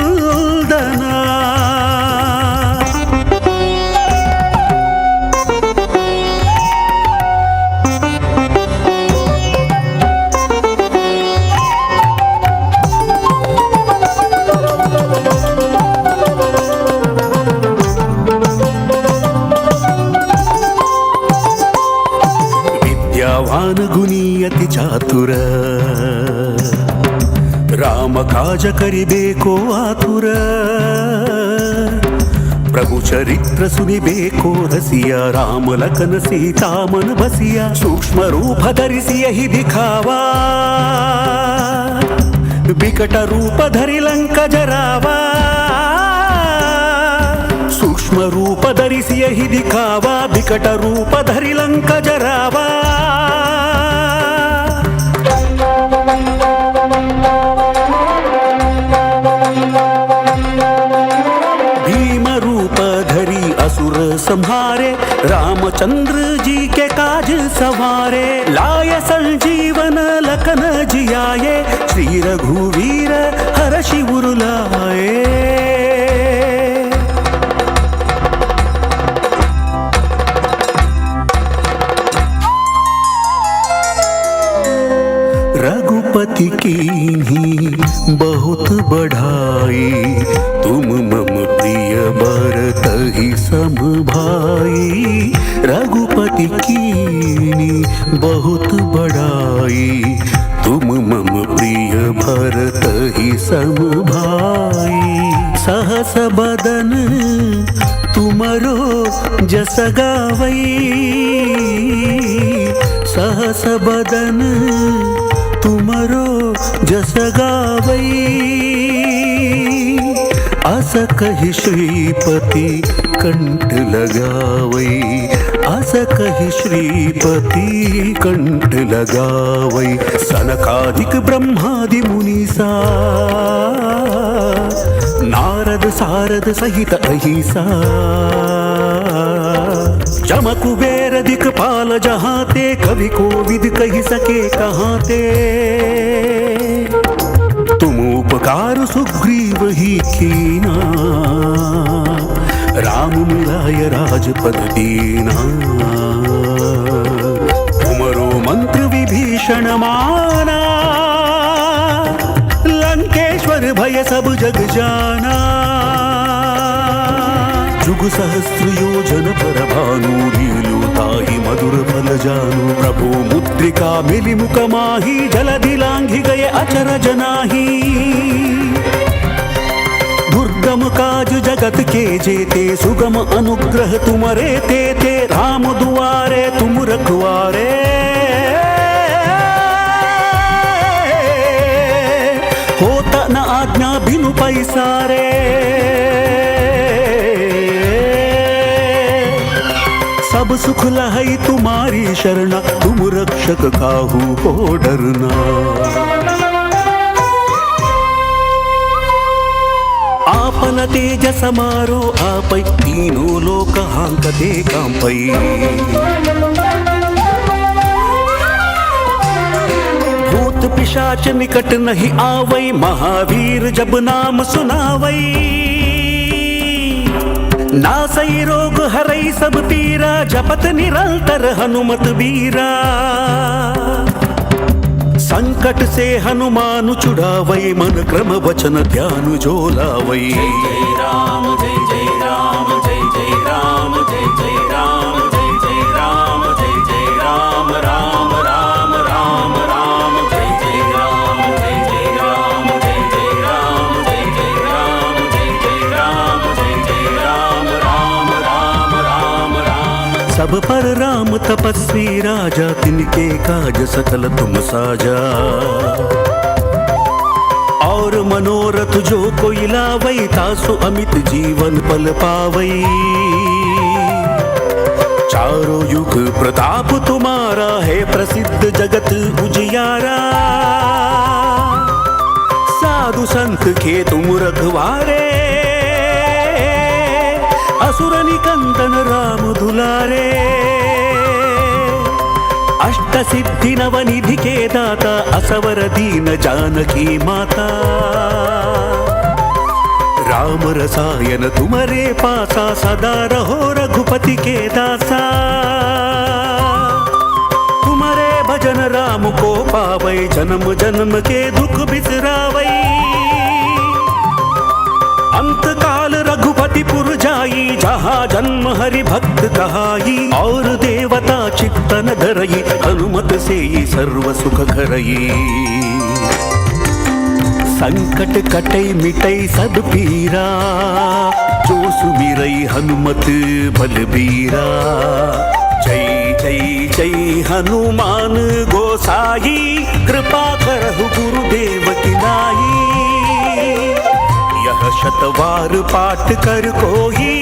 विद्यावान गुणी अति चातुर, राम काज करिबेको आतुर. प्रभु चरित्र सुनिबेको रसिया, राम लखन सीता मन बसिया. सूक्ष्म रूप धरिಸಿ यही दिखावा, विकट रूप धरि लंक जरावा. सूक्ष्म रूप धरिಸಿ यही दिखावा, विकट रूप धरि लंक जरावा. भीम रूप धरि असुर संहारे, रामचंद्र जी के काज सवारे. लाय संजीवन लखन जियाए, श्री रघुवीर हर्षि उर लाए. रघुपति कीन्ही बहुत बढ़ाई, तुम मम प्रिय भरतहि सम भाई. रघुपति कीन्ही बहुत बढ़ाई, तुम मम प्रिय भरतहि सम भाई. सहस बदन तुमरो जस गावई, सहस बदन तुमरो जस गावई. अस कहि श्रीपति कंठ लगावई, अस कहि श्रीपति कंठ लगावई. सनकादिक ब्रह्मादि मुनीसा, नारद सारद सहित अहिसा. जम कुबेर दिक्पाल जहाँ ते, कवि कोविद कहि सके कहाँ ते. तुम उपकार सुग्रीव ही कीना, राम मिलाय राजपद दीना. तुमरो मंत्र विभीषण माना, निर्भय सब जग जाना जुग सहस्र योजन पर भानु लीलो ताहि मधुर फल जानु प्रभु मुद्रिका मिलि मुख माही जलधि लांघि गए अचर जनाही दुर्गम काज जगत के जेते सुगम अनुग्रह तुमरे तेते राम दुआरे तुम रखवारे होता न आज्ञा बिनु पैसारे सब सुख लहई तुम्हारी शरणा तुम रक्षक काहू हो डरना आपन तेज समारो आपै तीनों लोक हांकते कांपै भूत पिशाच निकट नहीं आवै महावीर जब नाम सुनावै नासई रोग हरई सब पीरा जपत निरंतर हनुमत बीरा संकट से हनुमान छुड़ावई मन क्रम वचन ध्यान जो लावई जय राम जय जय राम जय जय राम जय जय राम जय जय राम जय जय राम राम राम राम राम जय जय राम जय जय राम जय जय राम जय जय राम जय जय राम जय जय राम राम राम राम राम सब पर राम तपस्वी राजा तिनके काज सकल तुम साजा और मनोरथ जो कोई लावई तासु अमित जीवन पल पावई चारों युग प्रताप तुम्हारा है प्रसिद्ध जगत उजियारा साधु संत के तुम रखवारे असुर निकंदन राम दुलारे अष्ट सिद्धि नवनिधि के दाता असवर दीन जानकी माता राम रसायन तुम्हारे पासा सदा रहो रघुपति के दासा तुम्हारे भजन राम को पावै जन्म जन्म के दुख बिसरावै अंत काल रघुपति पुर जाई जहाँ जन्म हरि भक्त कहाई और देवता चित्तन धरई हनुमत से ही सर्व सुख करई संकट कटई मिटई सब पीरा जो सुमिरई हनुमत बलबीरा जय जय जय हनुमान गोसाई कृपा करहु गुरुदेव की नाई यह शतवार पाठ कर कोई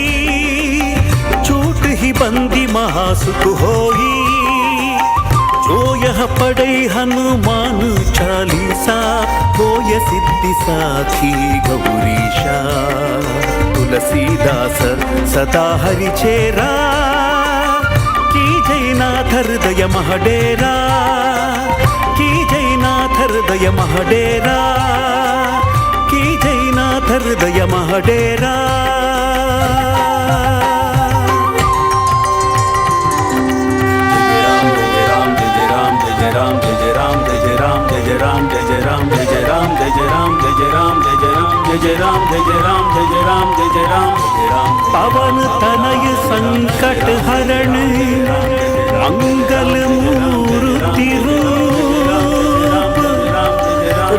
छूट ही बंदी महासुख होई जो यह पढ़े हनुमान चालीसा होय सिद्धि साखी गौरीशा तुलसीदास सदा हरि चेरा की जयनाथ हृदय महडेरा की जयनाथ हृदय महडेरा की जयनाथ हृदय महडेरा पवन तनय संकट हरण मंगल मूर्ति रूप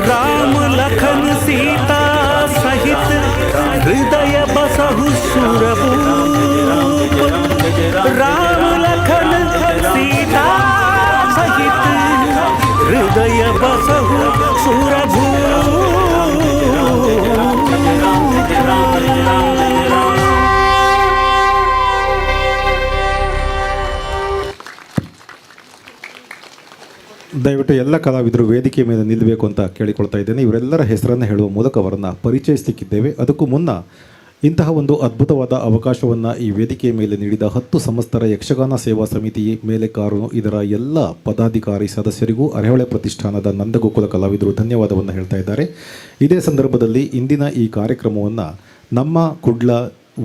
राम लखन सीता सहित हृदय बसहु सुरभूप राम लखन सीता सहित हृदय बसहु सुरभूप ದಯವಿಟ್ಟು ಎಲ್ಲ ಕಲಾವಿದರು ವೇದಿಕೆ ಮೇಲೆ ನಿಲ್ಲಬೇಕು ಅಂತ ಕೇಳಿಕೊಳ್ತಾ ಇದ್ದೇನೆ. ಇವರೆಲ್ಲರ ಹೆಸರನ್ನು ಹೇಳುವ ಮೂಲಕ ಅವರನ್ನು ಪರಿಚಯಿಸಲಿಕ್ಕಿದ್ದೇವೆ. ಅದಕ್ಕೂ ಮುನ್ನ ಇಂತಹ ಒಂದು ಅದ್ಭುತವಾದ ಅವಕಾಶವನ್ನು ಈ ವೇದಿಕೆಯ ಮೇಲೆ ನೀಡಿದ 10 ಸಂವತ್ಸರ ಯಕ್ಷಗಾನ ಸೇವಾ ಸಮಿತಿ ಮೇಲೆಕಾರು ಇದರ ಎಲ್ಲ ಪದಾಧಿಕಾರಿ ಸದಸ್ಯರಿಗೂ ಅರೆಹೊಳೆ ಪ್ರತಿಷ್ಠಾನದ ನಂದಗೋಕುಲ ಕಲಾವಿದರು ಧನ್ಯವಾದವನ್ನು ಹೇಳ್ತಾ ಇದ್ದಾರೆ. ಇದೇ ಸಂದರ್ಭದಲ್ಲಿ ಇಂದಿನ ಈ ಕಾರ್ಯಕ್ರಮವನ್ನು ನಮ್ಮ ಕುಡ್ಲ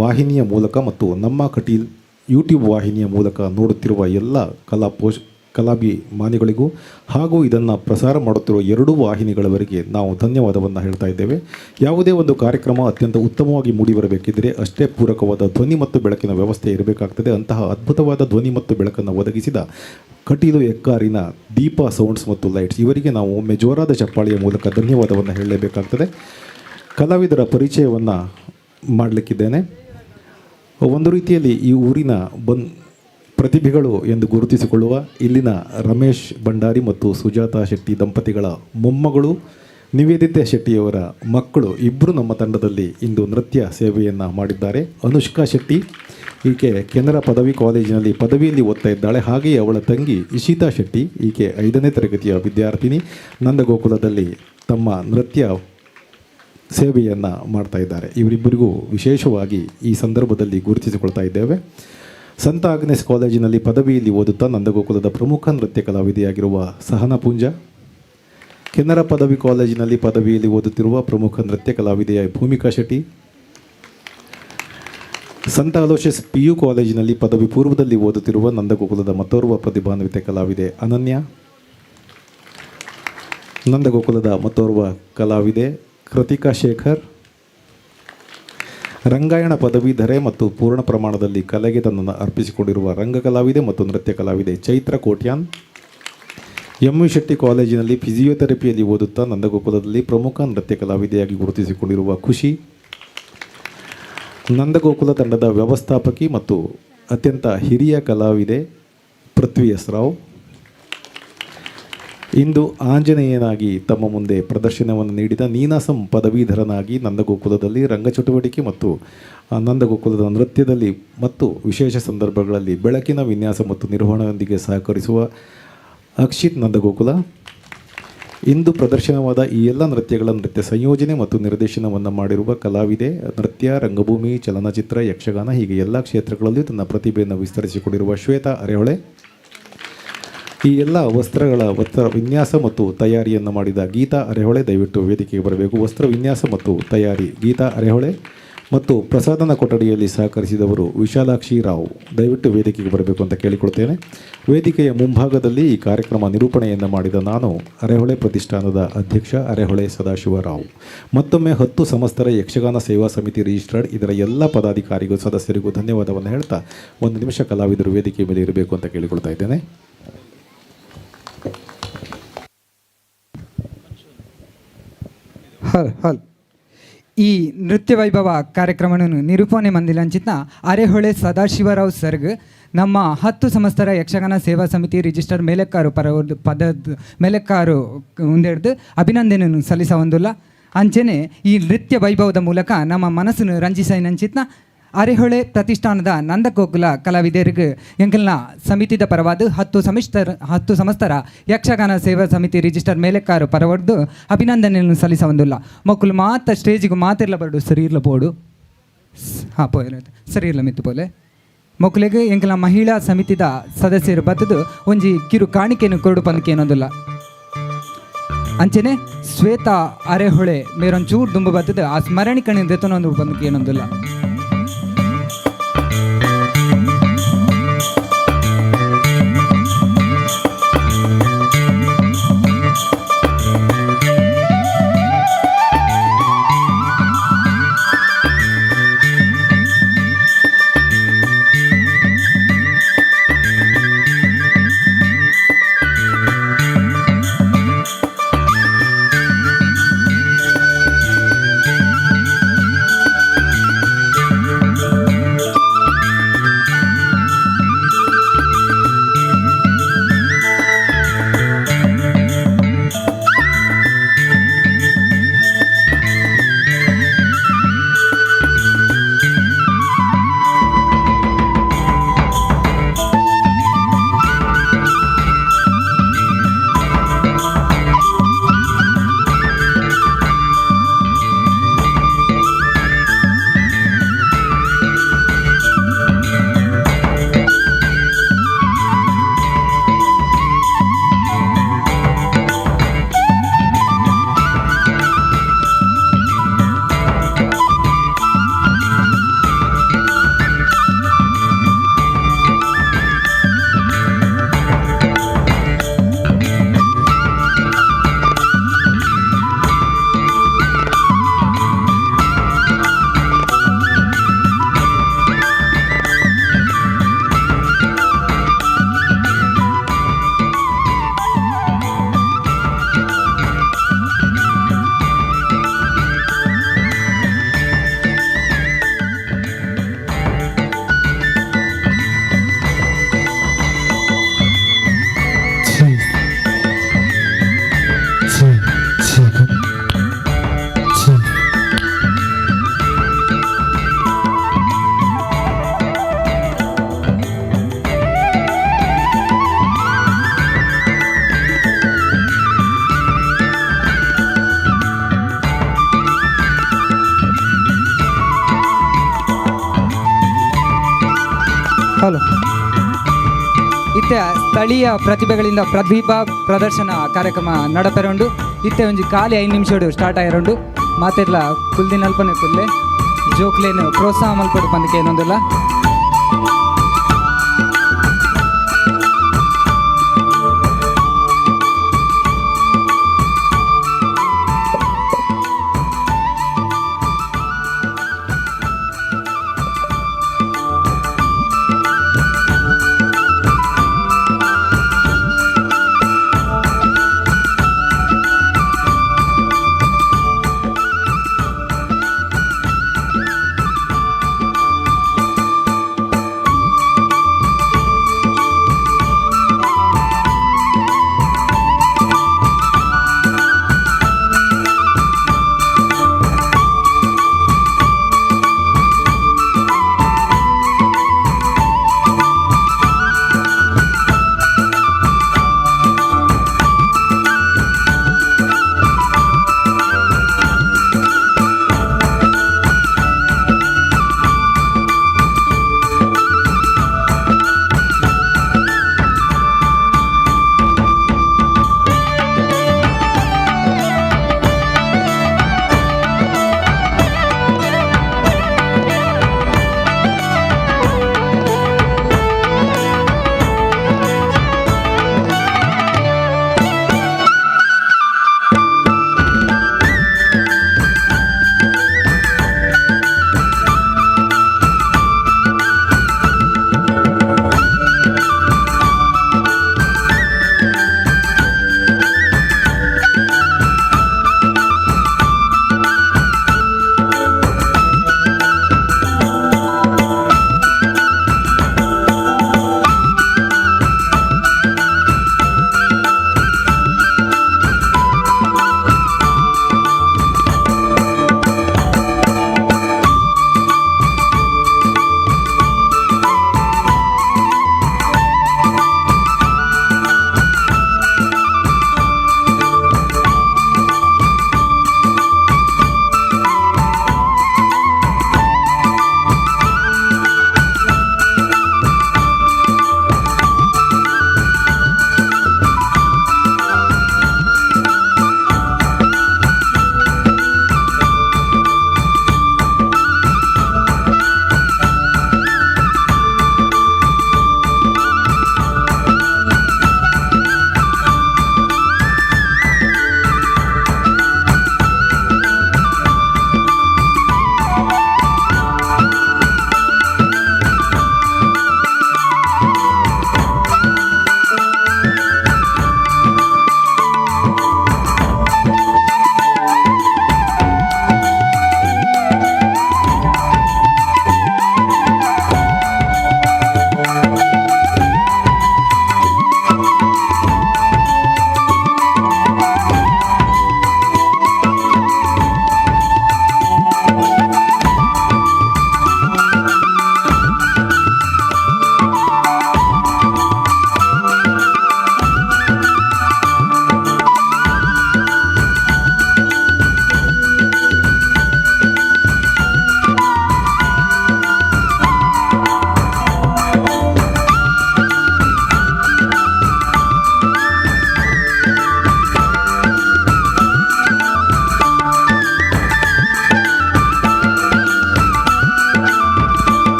ವಾಹಿನಿಯ ಮೂಲಕ ಮತ್ತು ನಮ್ಮ ಕಟೀಲ್ ಯೂಟ್ಯೂಬ್ ವಾಹಿನಿಯ ಮೂಲಕ ನೋಡುತ್ತಿರುವ ಎಲ್ಲ ಕಲಾಭಿಮಾನಿಗಳಿಗೂ ಹಾಗೂ ಇದನ್ನು ಪ್ರಸಾರ ಮಾಡುತ್ತಿರುವ ಎರಡೂ ವಾಹಿನಿಗಳವರೆಗೆ ನಾವು ಧನ್ಯವಾದವನ್ನು ಹೇಳ್ತಾ ಇದ್ದೇವೆ. ಯಾವುದೇ ಒಂದು ಕಾರ್ಯಕ್ರಮ ಅತ್ಯಂತ ಉತ್ತಮವಾಗಿ ಮೂಡಿಬರಬೇಕಿದ್ದರೆ ಅಷ್ಟೇ ಪೂರಕವಾದ ಧ್ವನಿ ಮತ್ತು ಬೆಳಕಿನ ವ್ಯವಸ್ಥೆ ಇರಬೇಕಾಗ್ತದೆ. ಅಂತಹ ಅದ್ಭುತವಾದ ಧ್ವನಿ ಮತ್ತು ಬೆಳಕನ್ನು ಒದಗಿಸಿದ ಕಟೀಲು ಎಕ್ಕಾರಿನ ದೀಪ ಸೌಂಡ್ಸ್ ಮತ್ತು ಲೈಟ್ಸ್ ಇವರಿಗೆ ನಾವು ಒಮ್ಮೆ ಜೋರಾದ ಚಪ್ಪಾಳೆಯ ಮೂಲಕ ಧನ್ಯವಾದವನ್ನು ಹೇಳಲೇಬೇಕಾಗ್ತದೆ. ಕಲಾವಿದರ ಪರಿಚಯವನ್ನು ಮಾಡಲಿಕ್ಕಿದ್ದೇನೆ. ಒಂದು ರೀತಿಯಲ್ಲಿ ಈ ಊರಿನ ಪ್ರತಿಭೆಗಳು ಎಂದು ಗುರುತಿಸಿಕೊಳ್ಳುವ ಇಲ್ಲಿನ ರಮೇಶ್ ಭಂಡಾರಿ ಮತ್ತು ಸುಜಾತಾ ಶೆಟ್ಟಿ ದಂಪತಿಗಳ ಮೊಮ್ಮಗಳು ನಿವೇದಿತಾ ಶೆಟ್ಟಿಯವರ ಮಕ್ಕಳು ಇಬ್ಬರು ನಮ್ಮ ತಂಡದಲ್ಲಿ ಇಂದು ನೃತ್ಯ ಸೇವೆಯನ್ನು ಮಾಡಿದ್ದಾರೆ. ಅನುಷ್ಕಾ ಶೆಟ್ಟಿ ಈಕೆ ಕೆನರಾ ಪದವಿ ಕಾಲೇಜಿನಲ್ಲಿ ಪದವಿಯಲ್ಲಿ ಓದ್ತಾ ಇದ್ದಾಳೆ. ಹಾಗೆಯೇ ಅವಳ ತಂಗಿ ಇಶಿತಾ ಶೆಟ್ಟಿ ಈಕೆ 5ನೇ ತರಗತಿಯ ವಿದ್ಯಾರ್ಥಿನಿ ನಂದಗೋಕುಲದಲ್ಲಿ ತಮ್ಮ ನೃತ್ಯ ಸೇವೆಯನ್ನು ಮಾಡ್ತಾ ಇದ್ದಾರೆ. ಇವರಿಬ್ಬರಿಗೂ ವಿಶೇಷವಾಗಿ ಈ ಸಂದರ್ಭದಲ್ಲಿ ಗುರುತಿಸಿಕೊಳ್ತಾ ಇದ್ದೇವೆ. ಸಂತ ಆಗ್ನೆಸ್ ಕಾಲೇಜಿನಲ್ಲಿ ಪದವಿಯಲ್ಲಿ ಓದುತ್ತಾ ನಂದಗೋಕುಲದ ಪ್ರಮುಖ ನೃತ್ಯ ಕಲಾವಿದೆಯಾಗಿರುವ ಸಹನಾ ಪೂಂಜ, ಕೆನರಾ ಪದವಿ ಕಾಲೇಜಿನಲ್ಲಿ ಪದವಿಯಲ್ಲಿ ಓದುತ್ತಿರುವ ಪ್ರಮುಖ ನೃತ್ಯ ಕಲಾವಿದೆಯ ಭೂಮಿಕಾ ಶೆಟ್ಟಿ, ಸಂತ ಅಲೋಷಿಯಸ್ PU ಕಾಲೇಜಿನಲ್ಲಿ ಪದವಿ ಪೂರ್ವದಲ್ಲಿ ಓದುತ್ತಿರುವ ನಂದಗೋಕುಲದ ಮತ್ತೋರ್ವ ಪ್ರತಿಭಾನ್ವಿತ ಕಲಾವಿದೆ ಅನನ್ಯ, ನಂದಗೋಕುಲದ ಮತ್ತೋರ್ವ ಕಲಾವಿದೆ ಕೃತಿಕಾ ಶೇಖರ್, ರಂಗಾಯಣ ಪದವೀಧರೆ ಮತ್ತು ಪೂರ್ಣ ಪ್ರಮಾಣದಲ್ಲಿ ಕಲೆಗೆ ತನ್ನನ್ನು ಅರ್ಪಿಸಿಕೊಂಡಿರುವ ರಂಗ ಕಲಾವಿದೆ ಮತ್ತು ನೃತ್ಯ ಕಲಾವಿದೆ ಚೈತ್ರ ಕೋಟ್ಯಾನ್, MV ಶೆಟ್ಟಿ ಕಾಲೇಜಿನಲ್ಲಿ ಫಿಸಿಯೋಥೆರಪಿಯಲ್ಲಿ ಓದುತ್ತಾ ನಂದಗೋಕುಲದಲ್ಲಿ ಪ್ರಮುಖ ನೃತ್ಯ ಕಲಾವಿದೆಯಾಗಿ ಗುರುತಿಸಿಕೊಂಡಿರುವ ಖುಷಿ, ನಂದಗೋಕುಲ ತಂಡದ ವ್ಯವಸ್ಥಾಪಕಿ ಮತ್ತು ಅತ್ಯಂತ ಹಿರಿಯ ಕಲಾವಿದೆ ಪೃಥ್ವಿ ಎಸ್ ರಾವ್, ಇಂದು ಆಂಜನೇಯನಾಗಿ ತಮ್ಮ ಮುಂದೆ ಪ್ರದರ್ಶನವನ್ನು ನೀಡಿದ ನೀನಾಸಂ ಪದವೀಧರನಾಗಿ ನಂದಗೋಕುಲದಲ್ಲಿ ರಂಗಚಟುವಟಿಕೆ ಮತ್ತು ನಂದಗೋಕುಲದ ನೃತ್ಯದಲ್ಲಿ ಮತ್ತು ವಿಶೇಷ ಸಂದರ್ಭಗಳಲ್ಲಿ ಬೆಳಕಿನ ವಿನ್ಯಾಸ ಮತ್ತು ನಿರ್ವಹಣೆಯೊಂದಿಗೆ ಸಹಕರಿಸುವ ಅಕ್ಷಿತ್ ನಂದಗೋಕುಲ, ಇಂದು ಪ್ರದರ್ಶನವಾದ ಈ ಎಲ್ಲ ನೃತ್ಯಗಳ ನೃತ್ಯ ಸಂಯೋಜನೆ ಮತ್ತು ನಿರ್ದೇಶನವನ್ನು ಮಾಡಿರುವ ಕಲಾವಿದೆ, ನೃತ್ಯ, ರಂಗಭೂಮಿ, ಚಲನಚಿತ್ರ, ಯಕ್ಷಗಾನ ಹೀಗೆ ಎಲ್ಲ ಕ್ಷೇತ್ರಗಳಲ್ಲಿಯೂ ತನ್ನ ಪ್ರತಿಭೆಯನ್ನು ವಿಸ್ತರಿಸಿಕೊಂಡಿರುವ ಶ್ವೇತಾ ಅರೆಹೊಳೆ, ಈ ಎಲ್ಲ ವಸ್ತ್ರ ವಿನ್ಯಾಸ ಮತ್ತು ತಯಾರಿಯನ್ನು ಮಾಡಿದ ಗೀತಾ ಅರೆಹೊಳೆ ದಯವಿಟ್ಟು ವೇದಿಕೆಗೆ ಬರಬೇಕು. ವಸ್ತ್ರ ವಿನ್ಯಾಸ ಮತ್ತು ತಯಾರಿ ಗೀತಾ ಅರೆಹೊಳೆ ಮತ್ತು ಪ್ರಸಾದನ ಕೊಠಡಿಯಲ್ಲಿ ಸಹಕರಿಸಿದವರು ವಿಶಾಲಾಕ್ಷಿ ರಾವ್ ದಯವಿಟ್ಟು ವೇದಿಕೆಗೆ ಬರಬೇಕು ಅಂತ ಕೇಳಿಕೊಳ್ತೇನೆ. ವೇದಿಕೆಯ ಮುಂಭಾಗದಲ್ಲಿ ಈ ಕಾರ್ಯಕ್ರಮ ನಿರೂಪಣೆಯನ್ನು ಮಾಡಿದ ನಾನು ಅರೆಹೊಳೆ ಪ್ರತಿಷ್ಠಾನದ ಅಧ್ಯಕ್ಷ ಅರೆಹೊಳೆ ಸದಾಶಿವರಾವ್. ಮತ್ತೊಮ್ಮೆ 10 ಸಮಸ್ತರ ಯಕ್ಷಗಾನ ಸೇವಾ ಸಮಿತಿ ರಿಜಿಸ್ಟರ್ಡ್ ಇದರ ಎಲ್ಲ ಪದಾಧಿಕಾರಿಗಳು ಸದಸ್ಯರಿಗೂ ಧನ್ಯವಾದವನ್ನು ಹೇಳ್ತಾ 1 ನಿಮಿಷ ಕಲಾವಿದರು ವೇದಿಕೆ ಮೇಲೆ ಇರಬೇಕು ಅಂತ ಕೇಳಿಕೊಳ್ತಾ ಇದ್ದೇನೆ. ಹಲ್ ಈ ನೃತ್ಯ ವೈಭವ ಕಾರ್ಯಕ್ರಮವನ್ನು ನಿರೂಪಣೆ ಮಂದಿಲಂಚಿತ್ನ ಅರೆಹೊಳೆ ಸದಾಶಿವರಾವ್ ಸರ್ಗ್ ನಮ್ಮ 10 ಸಮಸ್ತರ ಯಕ್ಷಗಾನ ಸೇವಾ ಸಮಿತಿ ರಿಜಿಸ್ಟರ್ ಮೇಲೆಕ್ಕಾರು ಪದದ ಮೇಲೆಕ್ಕಾರು ಮುಂದೆಡ್ದು ಅಭಿನಂದನೆಯನ್ನು ಸಲ್ಲಿಸವಂದುಲ್ಲ. ಅಂಚೆನೆ ಈ ನೃತ್ಯ ವೈಭವದ ಮೂಲಕ ನಮ್ಮ ಮನಸ್ಸನ್ನು ರಂಜಿಸೈನಂಚಿತ್ನ ಅರೆಹೊಳೆ ಪ್ರತಿಷ್ಠಾನದ ನಂದಗೋಕುಲ ಕಲಾವಿದರಿಗೆ ಎಂಕಲ್ನ ಸಮಿತಿದ ಪರವಾದ 10 ಸಮಸ್ತರ ಯಕ್ಷಗಾನ ಸೇವಾ ಸಮಿತಿ ರಿಜಿಸ್ಟರ್ ಮೇಲೆಕ್ಕಾರು ಪರವಡ್ದು ಅಭಿನಂದನೆಯನ್ನು ಸಲ್ಲಿಸವಂದುಲ್ಲ. ಮಕ್ಕಳು ಮಾತ್ರ ಸ್ಟೇಜಿಗೆ ಮಾತಿರ್ಲ ಬರ್ಡು ಸರಿ ಇರ್ಲ ಬೋಡು ಪೋಯ್ ಸರಿ ಇರ್ಲ ಮಿತ್ತು ಪೋಲೆ ಮಕ್ಕಳಿಗೆ ಎಂಕಲ್ನ ಮಹಿಳಾ ಸಮಿತಿದ ಸದಸ್ಯರು ಬತ್ತದು ಒಂಜಿ ಕಿರು ಕಾಣಿಕೆಯನ್ನು ಕೊರಡು ಪಂದಕ್ಕೆ ಏನೊಂದಿಲ್ಲ. ಅಂಚೆನೆ ಶ್ವೇತಾ ಅರೆಹೊಳೆ ಮೇರೊಂಚೂರು ದುಂಬು ಬತ್ತದು ಆ ಸ್ಮರಣಿಕಣಿ ದೆತ್ತನೊಂದು ಪಂದಕ್ಕೆ ಏನೊಂದಿಲ್ಲ. ಹಲೋ ಇತ್ತೆ ಸ್ಥಳೀಯ ಪ್ರತಿಭೆಗಳಿಂದ ಪ್ರತಿಭಾ ಪ್ರದರ್ಶನ ಕಾರ್ಯಕ್ರಮ ನಡಪೆರೊಂಡು ಇತ್ತೆ ಒಂಜಿ ಖಾಲಿ 5 ನಿಮಿಷಡು ಸ್ಟಾರ್ಟ್ ಆಗಿರೋಂಡು ಮಾತೆಲ್ಲ ಕುಲ್ದಿನ ಅಲ್ಪನೆ ಕುಲ್ಲೆ ಜೋಕ್ಲೇನು ಪ್ರೋತ್ಸಾಹ ಮಲ್ಪಡು ಪಂದಕ್ಕೆ ಏನೊಂದಿಲ್ಲ.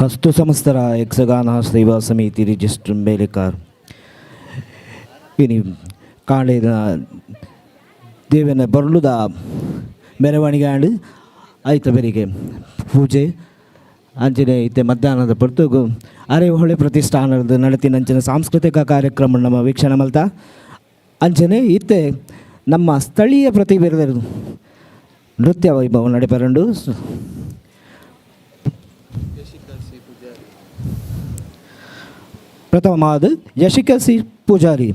ಹಸ್ತು ಸಂಸ್ಥರ ಯಕ್ಷಗಾನ ಸೇವಾ ಸಮಿತಿ ರಿಜಿಸ್ಟರ್ ಮೇಲೆಕಾರ್ ಇನಿ ಕಾಂಡೆದ ದೇವನ ಬರಲುದ ಮೆರವಣಿಗೆ ಆಂಡ್ ಆಯ್ತ ಬೆರಿಗೆ ಪೂಜೆ ಅಂಚನೆ ಇತ್ತೆ ಮಧ್ಯಾಹ್ನದ ಪೊರ್ತುಗು ಅರೆಹೊಳೆ ಪ್ರತಿಷ್ಠಾನದ ನಡತಿನಂಚಿನ ಸಾಂಸ್ಕೃತಿಕ ಕಾರ್ಯಕ್ರಮ ನಮ್ಮ ವೀಕ್ಷಣೆ ಮಲ್ತ ಅಂಚನೆ ಇತ್ತೆ ನಮ್ಮ ಸ್ಥಳೀಯ ಪ್ರತಿಭೆ ನೃತ್ಯ ವೈಭವ ನಡೆಪರಂಡು ಪ್ರಥಮವಾದ ಯಶಿಕಸಿ ಪೂಜಾರಿ.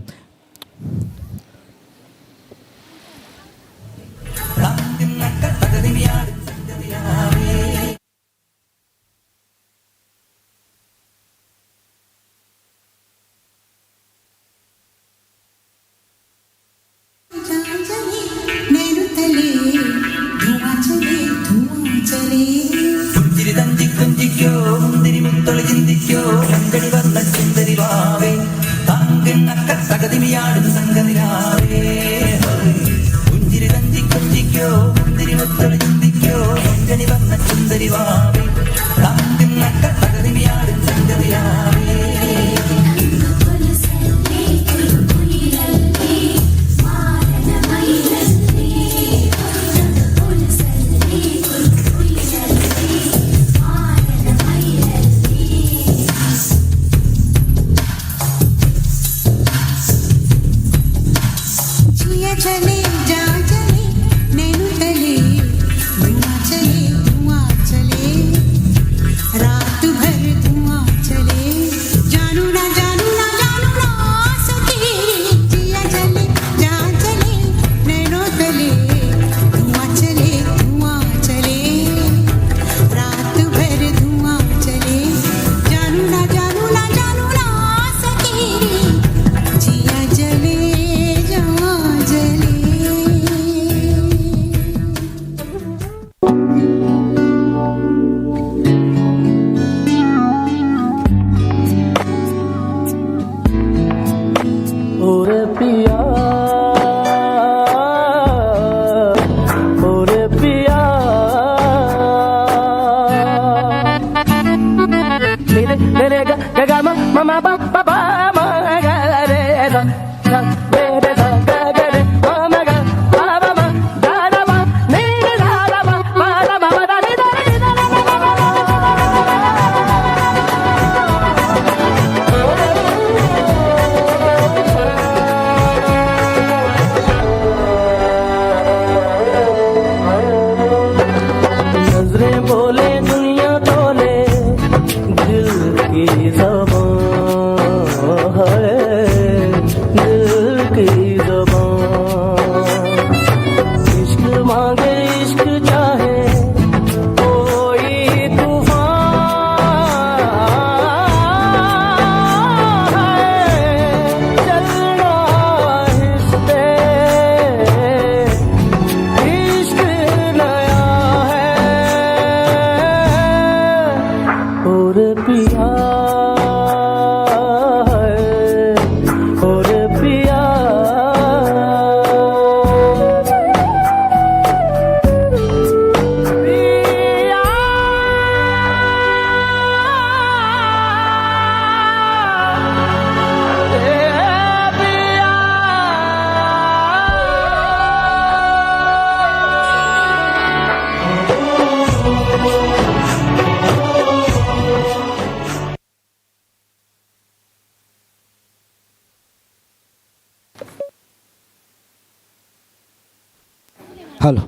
ಹಲೋ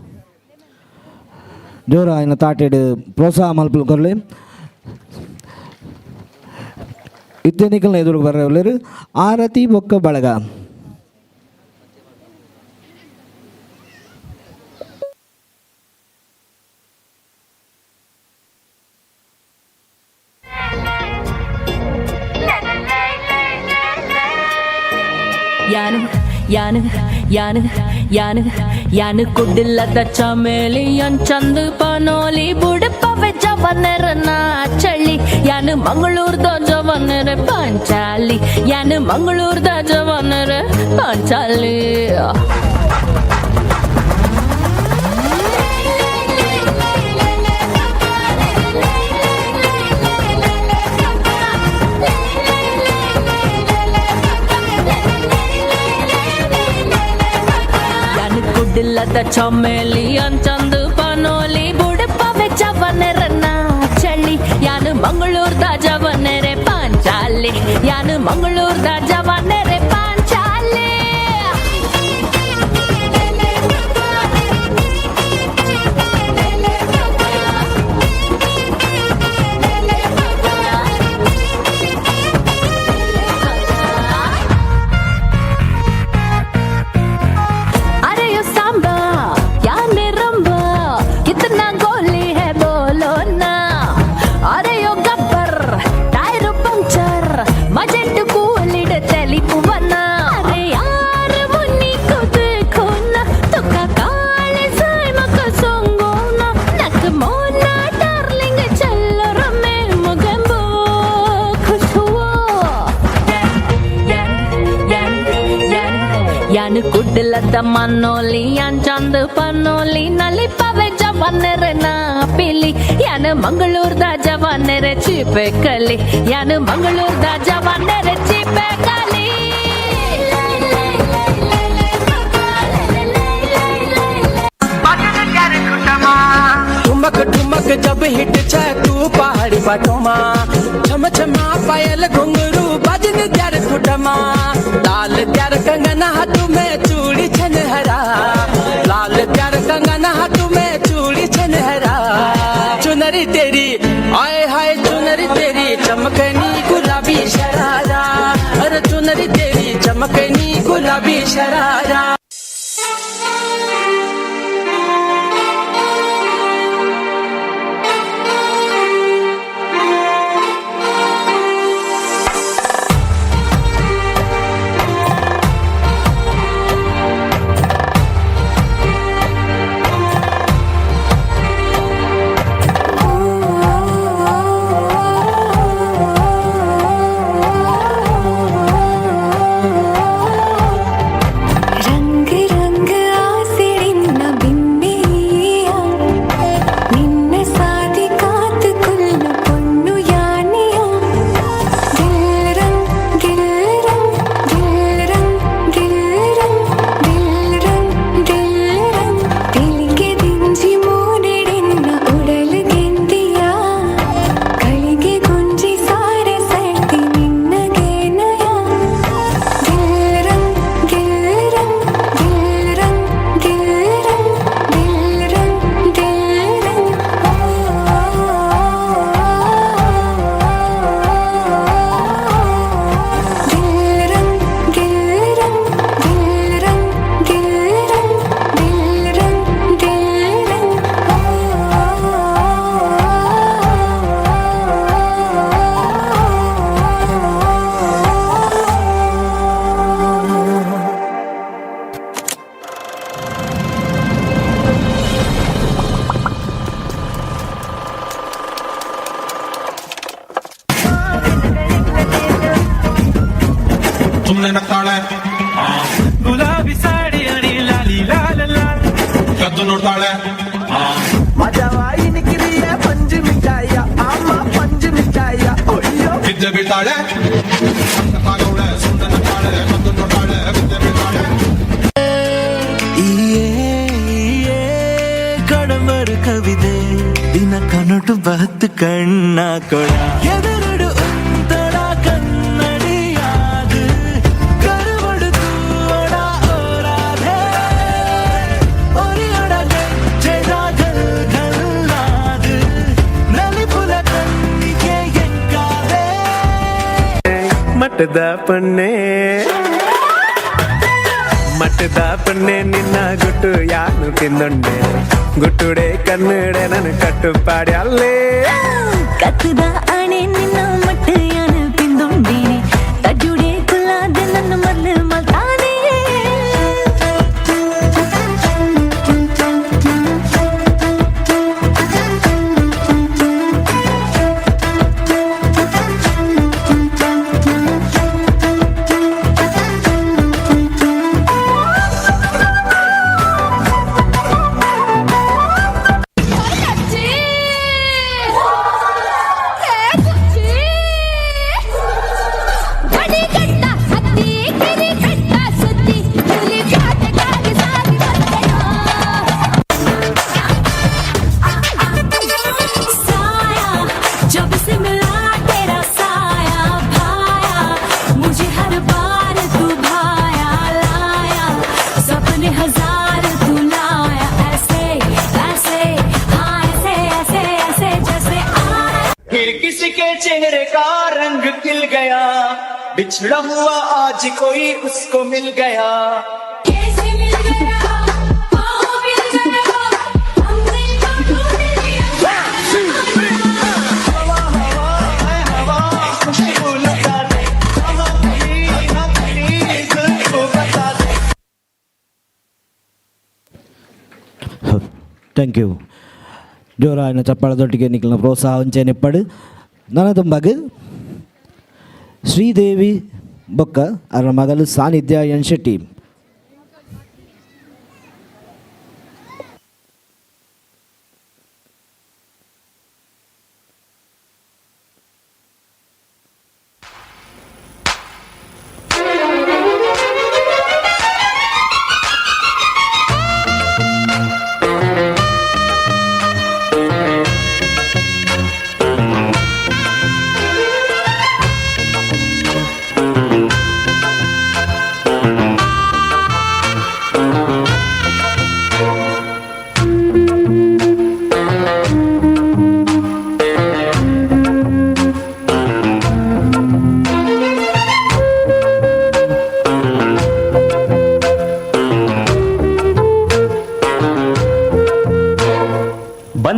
ಜೋರ ಆಯ್ನ ತಾಟೆಡ್ ಪ್ರೋತ್ಸಾಹ ಮಲ್ಪಲು ಕೊರಲೆ ಇತ್ತೆನಿಕಲ್ನ ಎದುರು ಬರ್ರೆ ಆರತಿ ಬೊಕ್ಕ ಬಳಗ. ಯಾನು ಕುಡ್ಡಿಲ್ಲದ ಚಮೇಲಿ ಚಂದ ಪನೋಲಿ ಬುಡಪವೆ ಜವನರನ ಚಳ್ಳಿ ಯಾನು ಮಂಗಳೂರ್ದ ಜವನರ ಪಾಂಚಾಲಿ ಯಾನು ಮಂಗಳೂರ್ದ ಜವನರ ಪಾಂಚಾಲಿ. ಕುಡ್ಡಿಲ್ಲದ ಚಮೇಲಿ ಚಂದ ಪನೋಲಿ ಬುಡಪವೆ ಜವನರನ ಚಳ್ಳಿ ಯಾನು ಮಂಗಳೂರ್ದ ಜವನರೆ ಪಾಂಚಾಲಿ ಯಾನು ಮಂಗಳೂರ್ದ ಜವನರೆ ಪಾಂಚಾಲಿ. ಗುಡ್ಡಲದ ಮನ್ನೋಲಿ ಅಂಚಂದ ಪನ್ನೋಲಿ ನಲಿಪವೆ ಜವನ್ನೆರೆ ನಾ ಪಿಲಿ ಯಾನ ಮಂಗಳೂರ್ದ ಜವನ್ನೆರೆ ಚೀಪೆ ಕಲಿ ಯಾನ ಮಂಗಳೂರ್ದ ಜವನ್ನೆರೆ ಚೀಪೆ ಕಲಿ ठुमक ठुमक जब हिट जाए तू पहाड़ी बाटोमा छम छमा पायल घुंघरू बजन त्यार खुटमा लाल त्यार कंगना हाथ में चूड़ी छनहरा लाल त्यार कंगना हाथ में चूड़ी छनहरा चुनरी तेरी आए हाय चुनरी तेरी चमकनी गुलाबी शरारा अरे चुनरी तेरी चमकनी गुलाबी शरारा ಸುಮ್ಮನೆ ನಗ್ತಾಳೆ ಗುಲಾಬಿ ಸಾಡಿ ಅಣಿ ಲಾಲಿ ಲಾಲ ಲಾಲ್ ಕದ್ದು ನೋಡ್ತಾಳೆ ಮಜವಾಯಿನ ಕಿರಿಯ ಪಂಜು ಮಿಠಾಯ ಅಮ್ಮ ಪಂಜು ಮಿಠಾಯ ಅಯ್ಯೋ ಬಿದ್ದೆ ಬೀಳ್ತಾಳೆ ಸುಮ್ಮನೆ ನಗ್ತಾಳೆ ಕದ್ದು ನೋಡ್ತಾಳೆ ಬಿದ್ದೆ ಬೀಳ್ತಾಳೆ ಕಡಮರ ಕವಿದೆ ದಿನ ಕನಟು ಬಹತ್ ಕಣ್ಣ ಕೊಡ ಎದುರುಡು ಉಂತಡ ಕನ್ನಡಿಯಾದು ಕರುವಡು ತೂಡ ಓರಾಧೆ ಒರಿಯೊಡ ಗೆಜ್ಜೆದ ಗಲ್ ಗಲ್ಲಾದು ನಲಿಪುಲ ಕಣ್ಣಿಗೆ ಎಂಕಾದೆ ಮಟ್ಟದ ಪಣ್ಣೆ ಮಟ್ಟದ ಪಣ್ಣೆ ನಿನ್ನ ಗುಟ್ಟು ಯಾನು ತಿಂದೊಂಡೆ ಗುಟ್ಟುಡೆ ಕನ್ನಡ ನನ್ನ ಕಟ್ಟುಪಾಡಿ ಅಲ್ಲೇ ಕತ್ತದ ಅಣೆ ನಿನ್ನ ಮಟ್ಟೆಯನ್ನು ತಿಂದೊಂಡೇನೆ ತಜ್ಜುಡೆ ಕುಲ್ಲಾದ ನನ್ನ ಮೊದಲು ಮಲ್ತಾನೆ किसी के चेहरे का रंग खिल गया बिछड़ा हुआ आज कोई उसको मिल गया कैसे मिल गया मिल गया हमने हवा हवा है हवा खुशबू लगा दे हवा को बता दे ಥ್ಯಾಂಕ್ ಯು ಜೋರಾಯಿನ ಚಪ್ಪಾಳದೊಟ್ಟಿಗೆ ನಿಖಿಲ್ನ ಪ್ರೋತ್ಸಾಹ ಹಂಚೆನೆಪ್ಪಡು ನನ್ನ ತುಂಬಾಗ ಶ್ರೀದೇವಿ ಬೊಕ್ಕ ಅವರ ಮಗಳು ಸಾನ್ನಿಧ್ಯ ಎನ್ ಶೆಟ್ಟಿ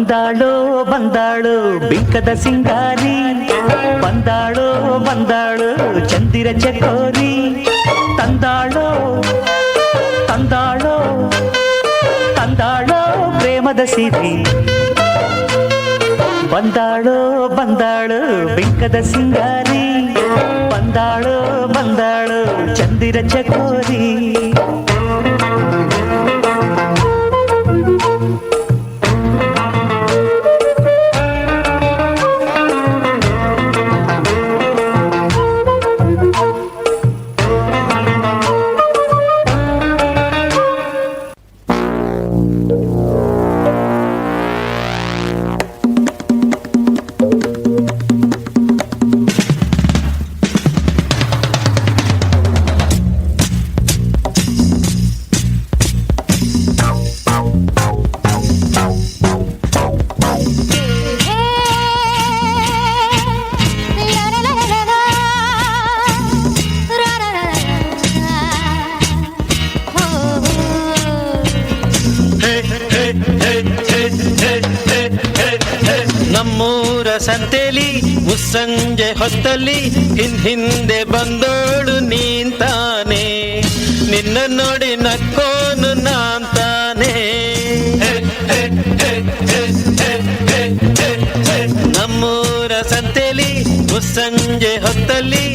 ಬಂದಾಳೋ ಬಂದಾಳು ಬಿಂಕದ ಸಿಂಗಾರಿ, ಬಂದಾಳೋ ಬಂದಾಳು ಚಂದಿರ ಚಕೋರಿ, ತಂದಾಳೋ ತಂದಾಳೋ ತಂದಾಳೋ ಪ್ರೇಮದ ಸಿರಿ. ಬಂದಾಳೋ ಬಂದಾಳು ಬಿಂಕದ ಸಿಂಗಾರಿ, ಬಂದಾಳೋ ಬಂದಾಳು ಚಂದಿರ ಚಕೋರಿ. ನಮ್ಮೂರ ಸಂತೆಲಿ ಮುಸ್ಸಂಜೆ ಹೊತ್ತಲ್ಲಿ ಹಿಂದೆ ಬಂದೋಳು ನೀಂತಾನೆ, ನಿನ್ನ ನೋಡಿ ನಕ್ಕೋನು ನಾಂತಾನೆ. ನಮ್ಮೂರ ಸಂತೆಲಿ ಮುಸ್ಸಂಜೆ ಹೊತ್ತಲ್ಲಿ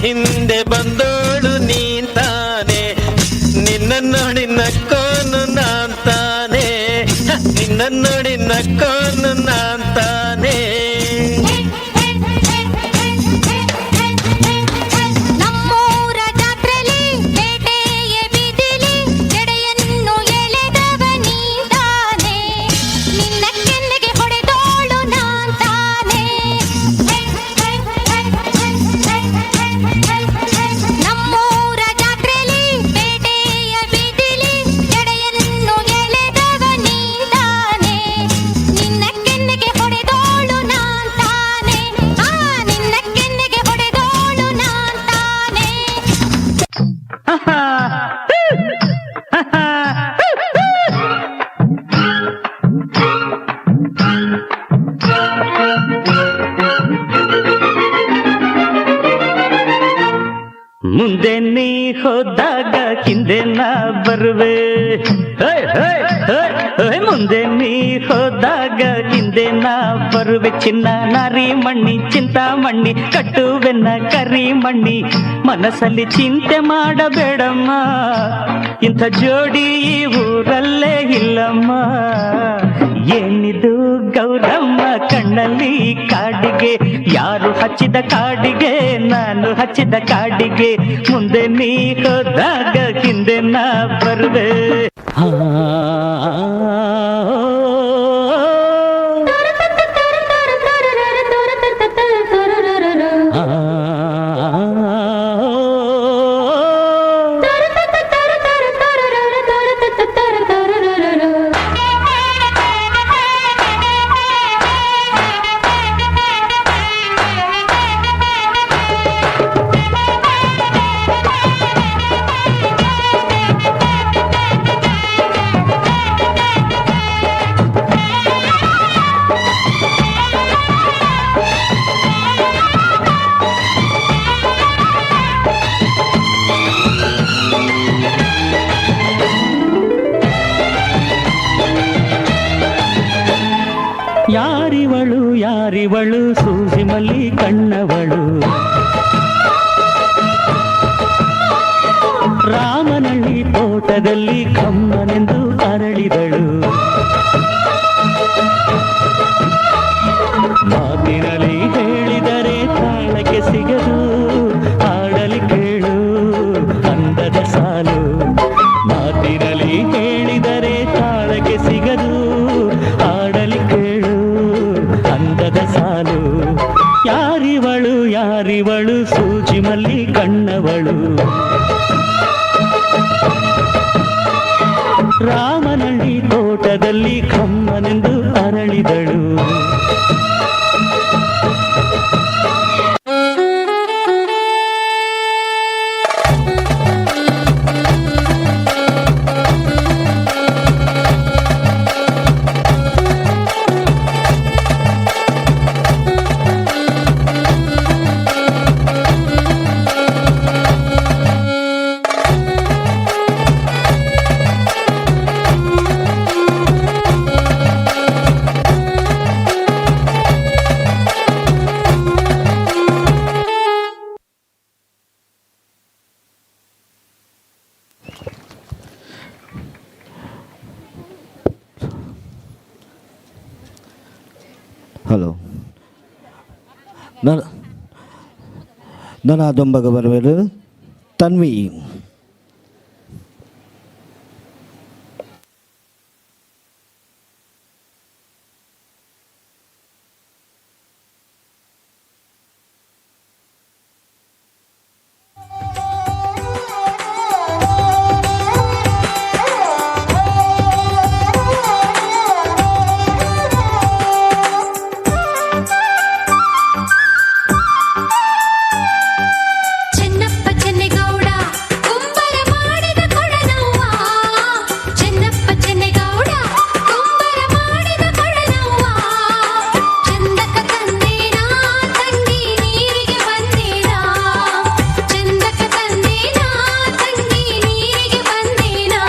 ಹಿಂದೆ ಬಂದೋಳು ನೀಂತಾನೆ, ನಿನ್ನ ನೋಡಿ ನಕ್ಕೋನು ನಾಂತಾನೆ, ನಿನ್ನ ನೋಡಿ ನಕ್ಕೋನು ನಾಂತಾನೆ. ನಮ್ಮೂರ ಜಾತ್ರೆಲಿ ಬೇಟೆಯ ಬೀದಿಲಿ ಜಡೆಯನ್ನು ಎಳೆದವ ನೀತಾನೆ, ನಿನ್ನ ಕೆನ್ನೆಗೆ ಹೊಡೆದೋಳು ನಾಂತಾನೆ. ನಮ್ಮೂರ ಜಾತ್ರೆಲಿ ಬೇಟೆಯ ಬೀದಿಲಿ ಜಡೆಯನ್ನು ಎಳೆದವ ನೀತಾನೆ, ನಿನ್ನ ಕೆನ್ನೆಗೆ ಹೊಡೆದೋಳು ನಾಂತಾನೆ, ನಿನ್ನ ಕೆನ್ನೆಗೆ ಹೊಡೆದೋಳು ನಾಂತಾನೆ. ಮುಂದೆ ನೀ ಹೋದಾಗ ಹಿಂದೆ ನಾ ಬರುವೆ, ಮುಂದೆ ನೀ ಹೋದಾಗ ಹಿಂದೆ ನಾ ಬರುವೆ. ಚಿನ್ನ ನಾರಿ ಮಣ್ಣಿ ಚಿಂತಾಮಣ್ಣಿ ಕಟ್ಟುವೆನ್ನ ಕರಿ ಮಣ್ಣಿ, ಮನಸ್ಸಲ್ಲಿ ಚಿಂತೆ ಮಾಡಬೇಡಮ್ಮ, ಇಂಥ ಜೋಡಿ ಈ ಊರಲ್ಲೇ ಇಲ್ಲಮ್ಮ. ಏನಿದು ಗೌರಮ್ಮ ಕಣ್ಣಲ್ಲಿ ಕಾಡಿಗೆ, ಯಾರು ಹಚ್ಚಿದ ಕಾಡಿಗೆ ನಾನು ಹಚ್ಚಿದ ಕಾಡಿಗೆ, ಮುಂದೆ ನೀ ಹೋದಾಗ ಹಿಂದೆ ನಾ ಬರುವೆ. ಯಾರಿವಳು ಯಾರಿವಳು ಸೂಜಿ ಮಲ್ಲಿ ಕಣ್ಣವಳು, ರಾಮನಳ್ಳಿ ತೋಟದಲ್ಲಿ ಕಮ್ಮನೆಂದು ಅರಳಿದಳು, ಮಾತಿನಲ್ಲಿ ಹೇಳಿದರೆ ತಾಳಕ್ಕೆ ಸಿಗದು, ಹಾಡಲಿ ಕೇಳು ಅಂದದ ಸಾಲು, ಮಾತಿನಲ್ಲಿ ಹೇಳಿದರೆ ತಾಳಕ್ಕೆ ಸಿಗದು, ಹಾಡಲಿ ಕೇಳು ಅಂದದ ಸಾಲು. ಯಾರಿವಳು ಯಾರಿವಳು ಸೂಜಿ ಮಲ್ಲಿ ಕಣ್ಣವಳು, ರಾಮನಳ್ಳಿ ತೋಟದಲ್ಲಿ ಕಮ್ಮನೆಂದು ಅರಳಿದಳು. ಹಲೋ ನನ್ನ ದೊಂಬಗ ಬರಬೇಕು ತನ್ವಿ. ಚೆನ್ನಪ್ಪ ಚೆನ್ನೆಗೌಡ ಕುಂಬರ ಮಾಡಿದ ಕೊಡನವ್ವ, ಚೆನ್ನಪ್ಪ ಚೆನ್ನೆಗೌಡ ಕುಂಬರ ಮಾಡಿದ ಕೊಡನವ್ವ, ಚಂದಕ ತಂದೇನಾ ತಂಗಿ ನೀರಿಗೆ ಬಂದೇನಾ, ಚಂದಕ ತಂದೇನಾ ತಂಗಿ ನೀರಿಗೆ ಬಂದೇನಾ,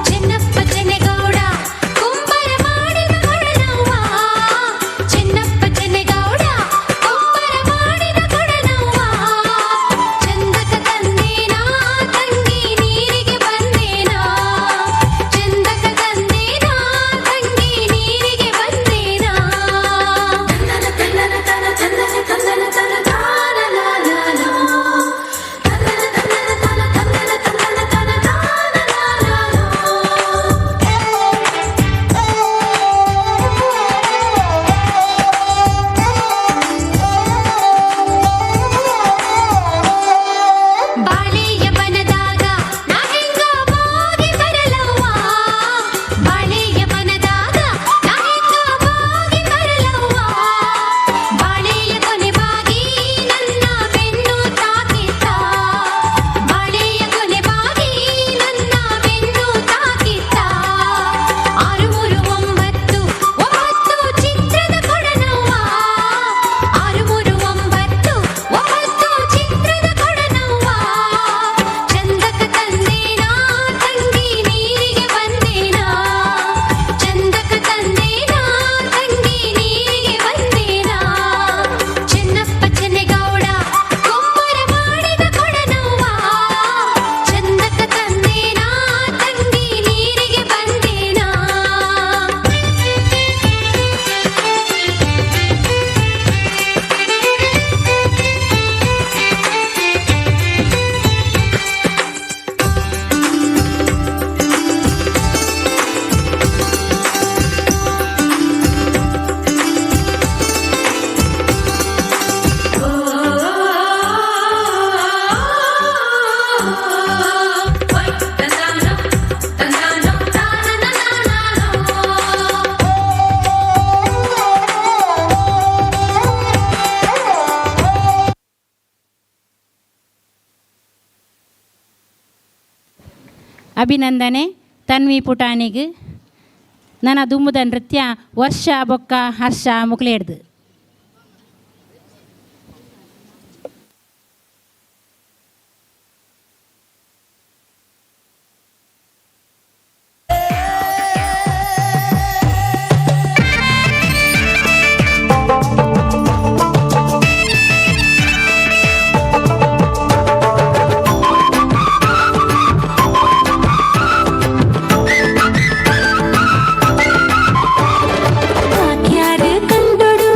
ಚೆನ್ನಪ್ಪ ಚೆನ್ನೆಗೌಡ ಕುಂಬರ ಮಾಡಿದ ಕೊಡನವ್ವ, ಚೆನ್ನಪ್ಪ ಚೆನ್ನೆಗೌಡ ಕುಂಬರ ಮಾಡಿದ ಕೊಡನವ್ವ, ಚಂದಕ ತಂದೇನಾ ತಂಗಿ ನೀರಿಗೆ ಬಂದೇನಾ, ಚಂದಕ ತಂದೇನಾ ತಂಗಿ ನೀರಿಗೆ ಬಂದೇನಾ, ತಂದನ ತಂದನ ತನ ತಂದನ ತಂದನ ತನ ತಾನಲಾಲಾಲೋ, ತಂದನ ತಂದನ ತನ ತಂದನ ತಂದನ ತನ ತಾನಲಾಲಾಲೋ. ಬಾಳೆಯ ಬನದಾಗ ನಾ ಹೆಂಗ ಹೋಗಿ ಬರಲವ್ವ, ಬಾಳೆಯ ಬನದಾಗ ನಾ ಹೆಂಗ ಹೋಗಿ ಬರಲವ್ವ, ಬಾಳೆಯ ಕೊನೆಬಾಗಿ ನನ್ನ ಬೆನ್ನು ತಾಕಿತ್ತ, ಬಾಳೆಯ ಕೊನೆಬಾಗಿ ನನ್ನ ಬೆನ್ನು ತಾಕಿತ್ತ, 639 ಚಿತ್ರದ ಕೊಡನವ್ವ, 639 ಚಿತ್ರದ ಕೊಡನವ್ವ, ಚಂದಕ ತಂದೇನಾ ತಂಗಿ ನೀರಿಗೆ ಬಂದೇನಾ, ಚಂದಕ ತಂದೇನಾ ತಂಗಿ ನೀರಿಗೆ ಬಂದೇನಾ, ಚೆನ್ನಪ್ಪ ಚೆನ್ನೆಗೌಡ ಕುಂಬರ ಮಾಡಿದ ಕೊಡನವ್ವ, ಚಂದಕ ತಂದೇನಾ ತಂಗಿ ನೀರಿಗೆ ಬಂದೇನಾ. ಅಭಿನಂದನೆ ತನ್ವಿ ಪುಟಾಣಿಗೆ. ನನ್ನ ದುಮ್ಮದ ನೃತ್ಯ ವರ್ಷ ಬೊಕ್ಕ ಹರ್ಷ ಮುಕ್ಲೇಡ್ದು. ಯಾರು ಕಂಡೊಡು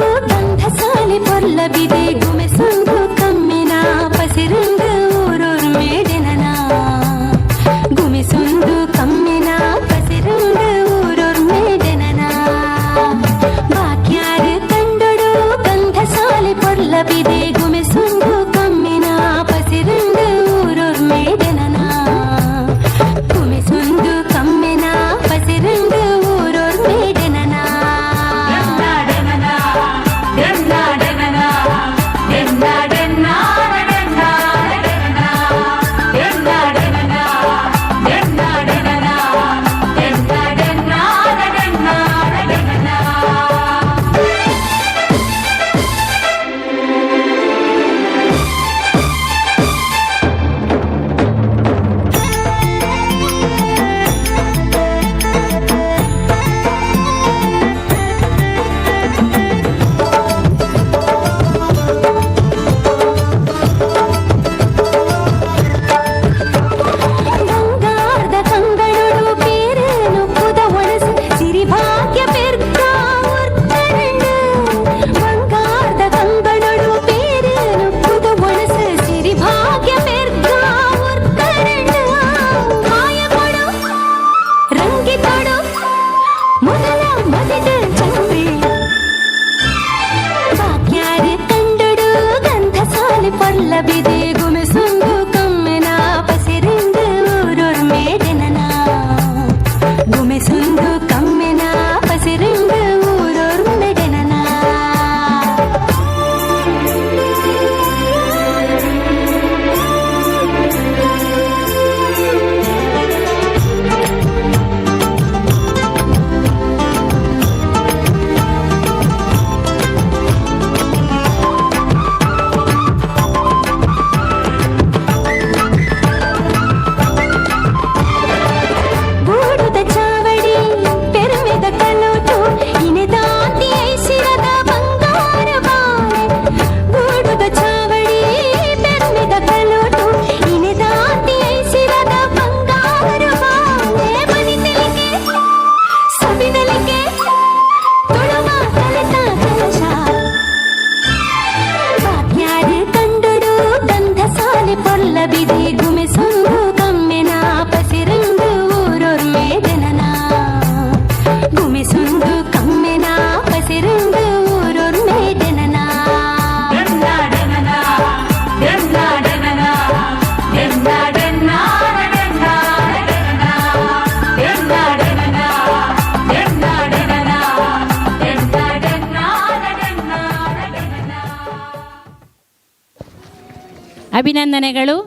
ಅಭಿನಂದನೆಗಳು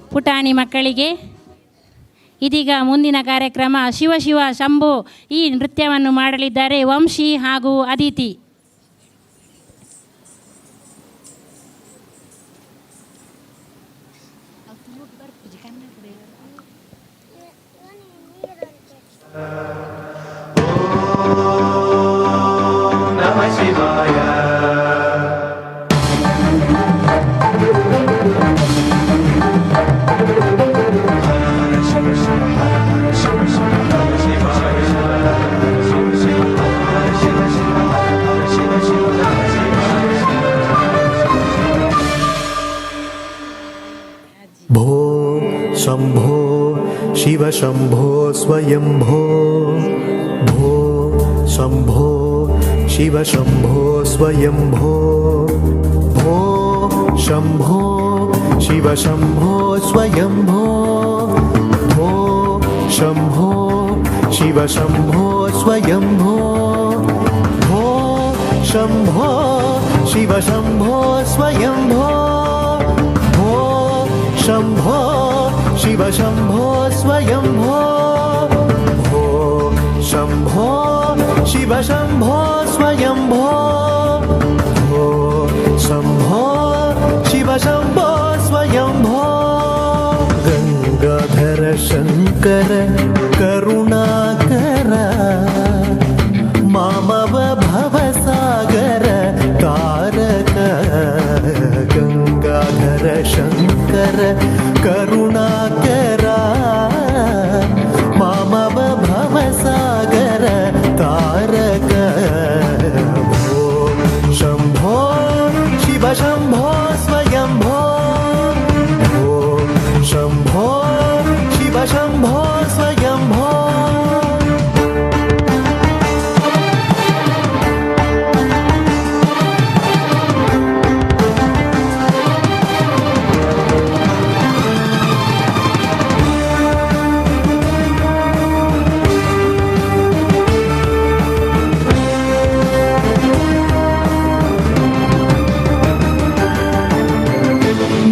ಪುಟಾಣಿ ಮಕ್ಕಳಿಗೆ. ಇದೀಗ ಮುಂದಿನ ಕಾರ್ಯಕ್ರಮ ಶಿವ ಶಿವ ಶಂಭೋ. ಈ ನೃತ್ಯವನ್ನು ಮಾಡಲಿದ್ದಾರೆ ವಂಶಿ ಹಾಗೂ ಅದಿತಿ. ನಮಃ ಶಿವಾಯ. भो शम्भो शिव शम्भो स्वयंभो. भो शम्भो शिव शम्भो स्वयंभो. भो शम्भो शिव शम्भो स्वयंभो. भो शम्भो शिव शम्भो स्वयंभो. भो शम्भो शिव शम्भो स्वयंभो. भो शम्भो शिव शम्भो स्वयंभो. भो शम्भो शिव शम्भो स्वयंभो. भो शम्भो शिव शम्भो स्वयंभो. गंगाधर शंकर करुणाकर मामव भवसागर तारक. गंगाधर शंकर करुणाकर मामव भवसागर तारक. भो शम्भो शिव शम्भो स्वयंभो. भो शम्भो शिव शम्भो स्वयंभो.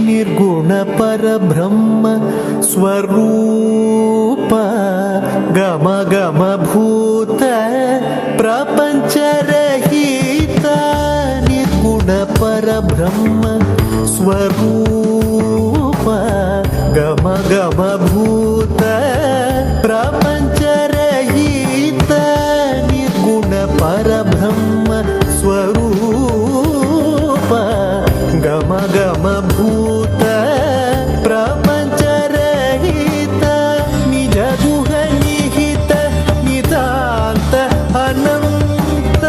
निर्गुण परब्रह्म स्वरूप गम गम भूत प्रपंच रहित. निर्गुण परब्रह्म स्वरूप गम गम भूत प्रपंच रहित. निर्गुण परब्रह्म स्वरूप गम गम भूत प्रपंच रहित. निज गुह निहित नितांत अनंत.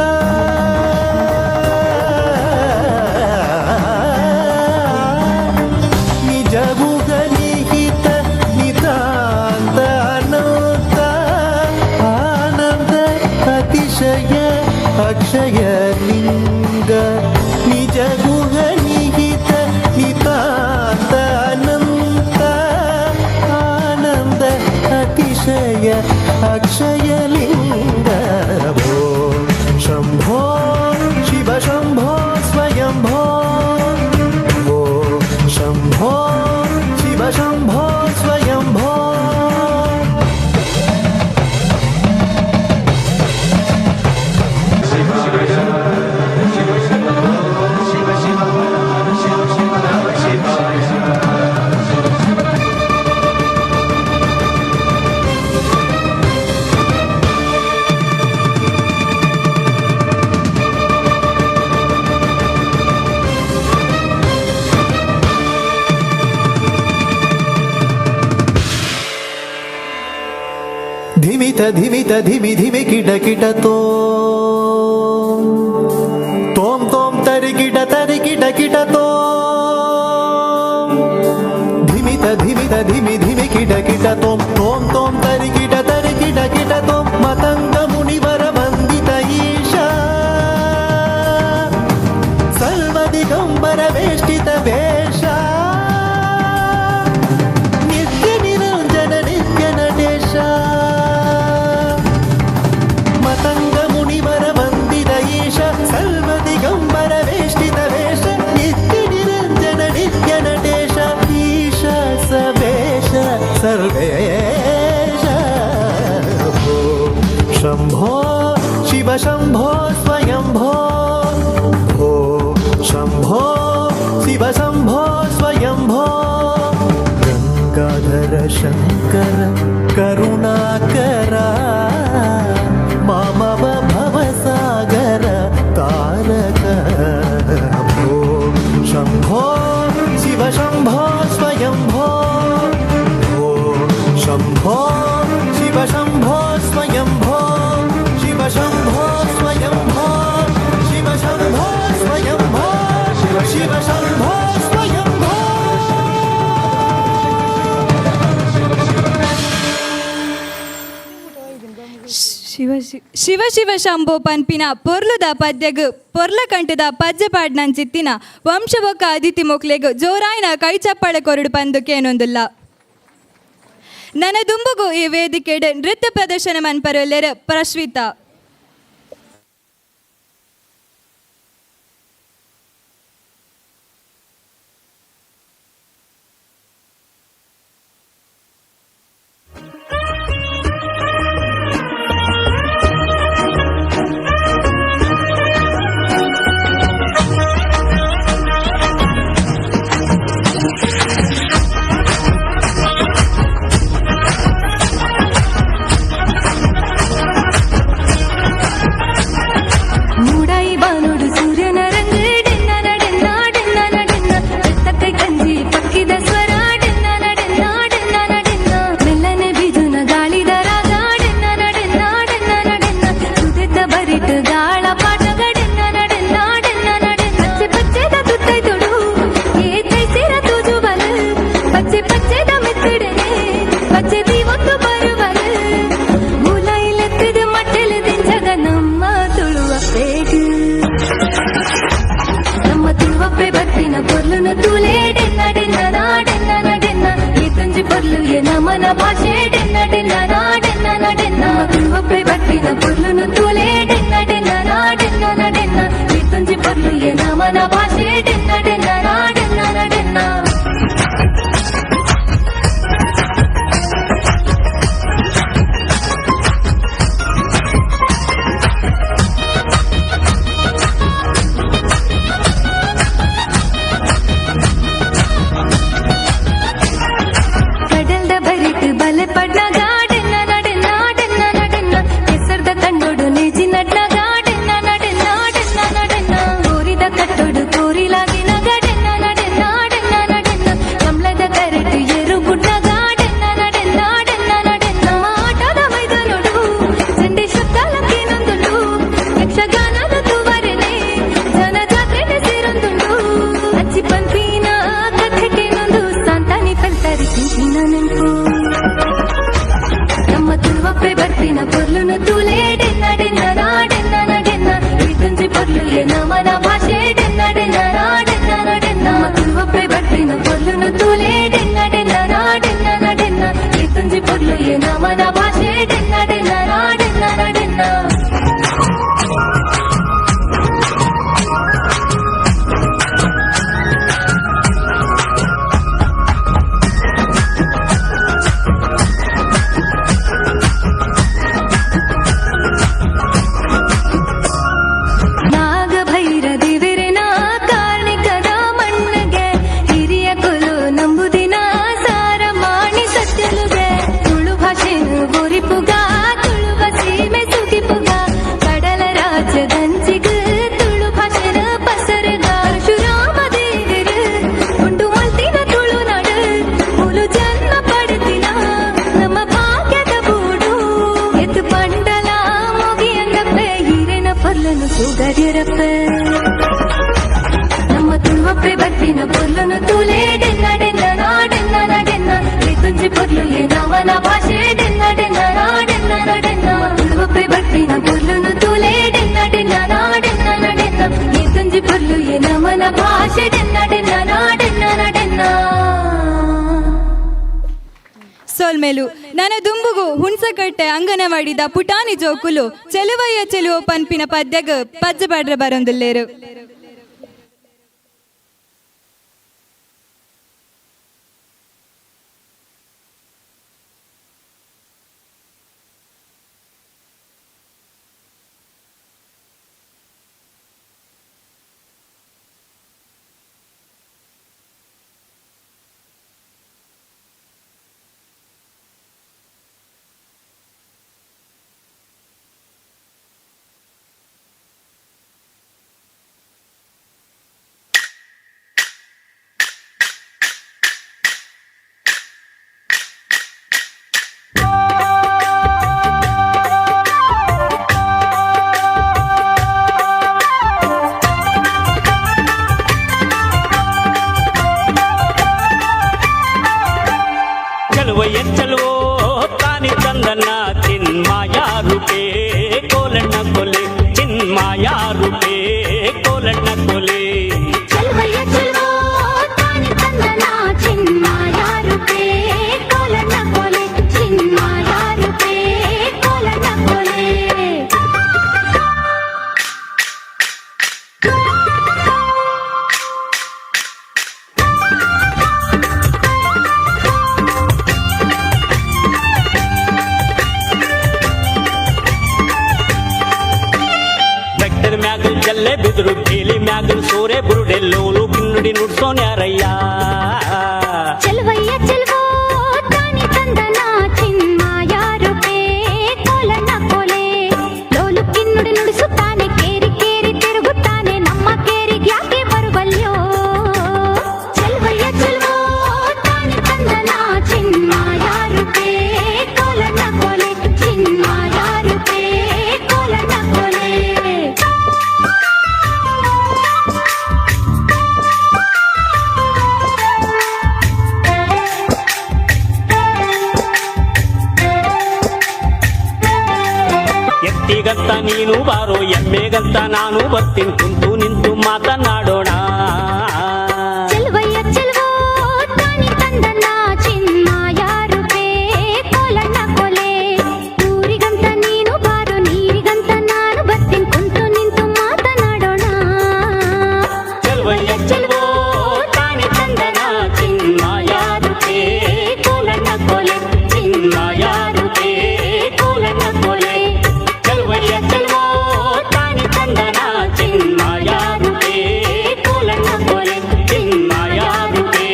निज गुह निहित नितांत अनंत. आनंद अतिशय अक्षय लिंग. निज गुह निहित नितांत अनंत. आनंद अतिशय अक्षय लिंग. भो शम्भो शिव शम्भो स्वयंभो. भो शम्भो शिव शम्भो स्वयंभो. धिमित धिमित धिमि धिमि किट किट तो तोम तोम तरि किट तो. धिमित धिमित धिमि धिमि किट तोम तोम तोम तरि किट तोम. मतंग मुनिवर वंदित ईशा सर्वदिगंबर वेष्टित वेशा. नित्य निरंजन नित्य नटेश. मतंग मुनिवर वंदित ईश सर्वदिगंबर वेष्टित वेश. नित्य निरंजन नित्य नटेश. शम्भो शिव शम्भो स्वयम्भो भो शम्भो शिव शम्भो स्वयम्भो गङ्गाधर शङ्कर करुणाकर मामव भवसागर तारक भो शम्भो शिव शम्भो स्वयम्भो भो शम्भो शिव शम्भो स्वयम्भो शिव शम्भो स्वयम्भो शिव शम्भो स्वयम्भो शिव शम्भो स्वयम्भो ಶಿವ ಶಿವ ಶಂಭೋ ಪನ್ಪಿನ ಪೊರ್ಲುದ ಪದ್ಯಗ್ ಪೊರ್ಲ ಕಂಠದ ಪದ್ಯ ಪಾಡ್ನಂಚಿತ್ತಿನ ವಂಶಬೊಕ್ಕ ಅದಿತಿ ಮೊಕ್ಲೆಗ್ ಜೋರಾಯಿನ ಕೈ ಚಪ್ಪಾಳೆ ಕೊರಡು ಪಂದುಕೇನೊಂದುಲ್ಲ ನನ್ನ ದುಂಬುಗು ಈ ವೇದಿಕೆಡ್ ನೃತ್ಯ ಪ್ರದರ್ಶನ ಮನ್ಪರೊಲ್ಲೆರ ಪ್ರಶ್ವಿತ ನಮನ ಭಾಷೆ ಡೆನ್ನ ಡೆನ್ನ ನಾಡೆನ್ನ ನಡೆನ್ನ ಒಪ್ಪೆ ಬಟ್ಟಿನ ಪೊರ್ಲುನು ತೂಲೆ ಡೆನ್ನ ಡೆನ್ನ ನಾಡೆನ್ನ ನಡೆನ್ನ ತುಂಜಿ ಪೊರ್ಲು ಎ ನಮನ ಭಾಷೆ ಡೆನ್ನ ಡೆನ್ನ ನಾಡೆನ್ನ ನಡೆನ್ನ ಸೋಲ್ಮೇಲು ನನ್ನ ದುಂಬುಗು ಹುಣ್ಸಕಟ್ಟೆ ಅಂಗನವಾಡಿದ ಪುಟಾಣಿ ಜೋಕುಲು ಚೆಲುವಯ್ಯ ಚೆಲುವ ಪನ್ಪಿನ ಪದ್ಯಗ ಪದ್ಯ ಪಾಡ್ರ ಬರೊಂದುಲ್ಲೇರು ಕಲ್ಲೆ ಬಿದ್ರು ಬೇಲಿ ಮ್ಯಾಗಲ್ ಸೋರೆ ಬುರುಡೆಲ್ಲೋಲು ಕಿನ್ನುಡಿ ನುಡ್ಸೋನ್ ಯಾರಯ್ಯ ಚೆಲುವಯ್ಯ ಚೆಲುವೋ ತಾನಿ ತಂದನ ಚಿನ್ಮಾಯ ರೂಪೇ ಕೋಲಣ್ಣ ಕೋಲೆ ಲೋಲು ಕಿನ್ನುಡಿ ನುಡಿಸುತ್ತಾನೆ ಕೇರಿ ಕೇರಿ ತಿರುಗುತ್ತಾನೆ ನಮ್ಮ ಕೇರಿಗೆ ಯಾಕೆ ಬರುವಲ್ಯೋ ಚೆಲುವಯ್ಯ ಚೆಲುವೋ ತಾನಿ ತಂದನ ಚಿನ್ಮಾಯ ರೂಪೇ ಕೋಲಣ್ಣ ಕೋಲೆ ಚಿನ್ಮಾಯ ರೂಪೇ ಕೋಲಣ್ಣ ಕೋಲೆ ಎತ್ತಿಗಂತ ನೀನು ಬಾರೋ ಎಮ್ಮೆಗಂತ ನಾನು ಬರ್ತೀನಿ ಕುಂತು ನಿಂತು ಮಾತನಾಡೋಣ ಚೆಲುವಯ್ಯ ಚೆಲುವೋ ತಾನಿ ತಂದನ ಚಿನ್ಮಾಯ ರೂಪೇ ಕೋಲಣ್ಣ ಕೋಲೆ ಊರಿಗಂತ ನೀನು ಬಾರೋ ನೀರಿಗಂತ ನಾನು ಬರ್ತೀನಿ ಕುಂತು ನಿಂತು ಮಾತನಾಡೋಣ ಚೆಲುವಯ್ಯ ಚೆಲುವೋ ತಾನಿ ತಂದನ ಚಿನ್ಮಾಯ ರೂಪೇ ಕೋಲಣ್ಣ ಕೋಲೆ ಚಿನ್ಮಾಯ ರೂಪೇ ಕೋಲಣ್ಣ ಕೋಲೆ ಚೆಲುವಯ್ಯ ಚೆಲುವೋ ತಾನಿ ತಂದನ ಚಿನ್ಮಾಯ ರೂಪೇ ಕೋಲಣ್ಣ ಕೋಲೆ ಚಿನ್ಮಾಯ ರೂಪೇ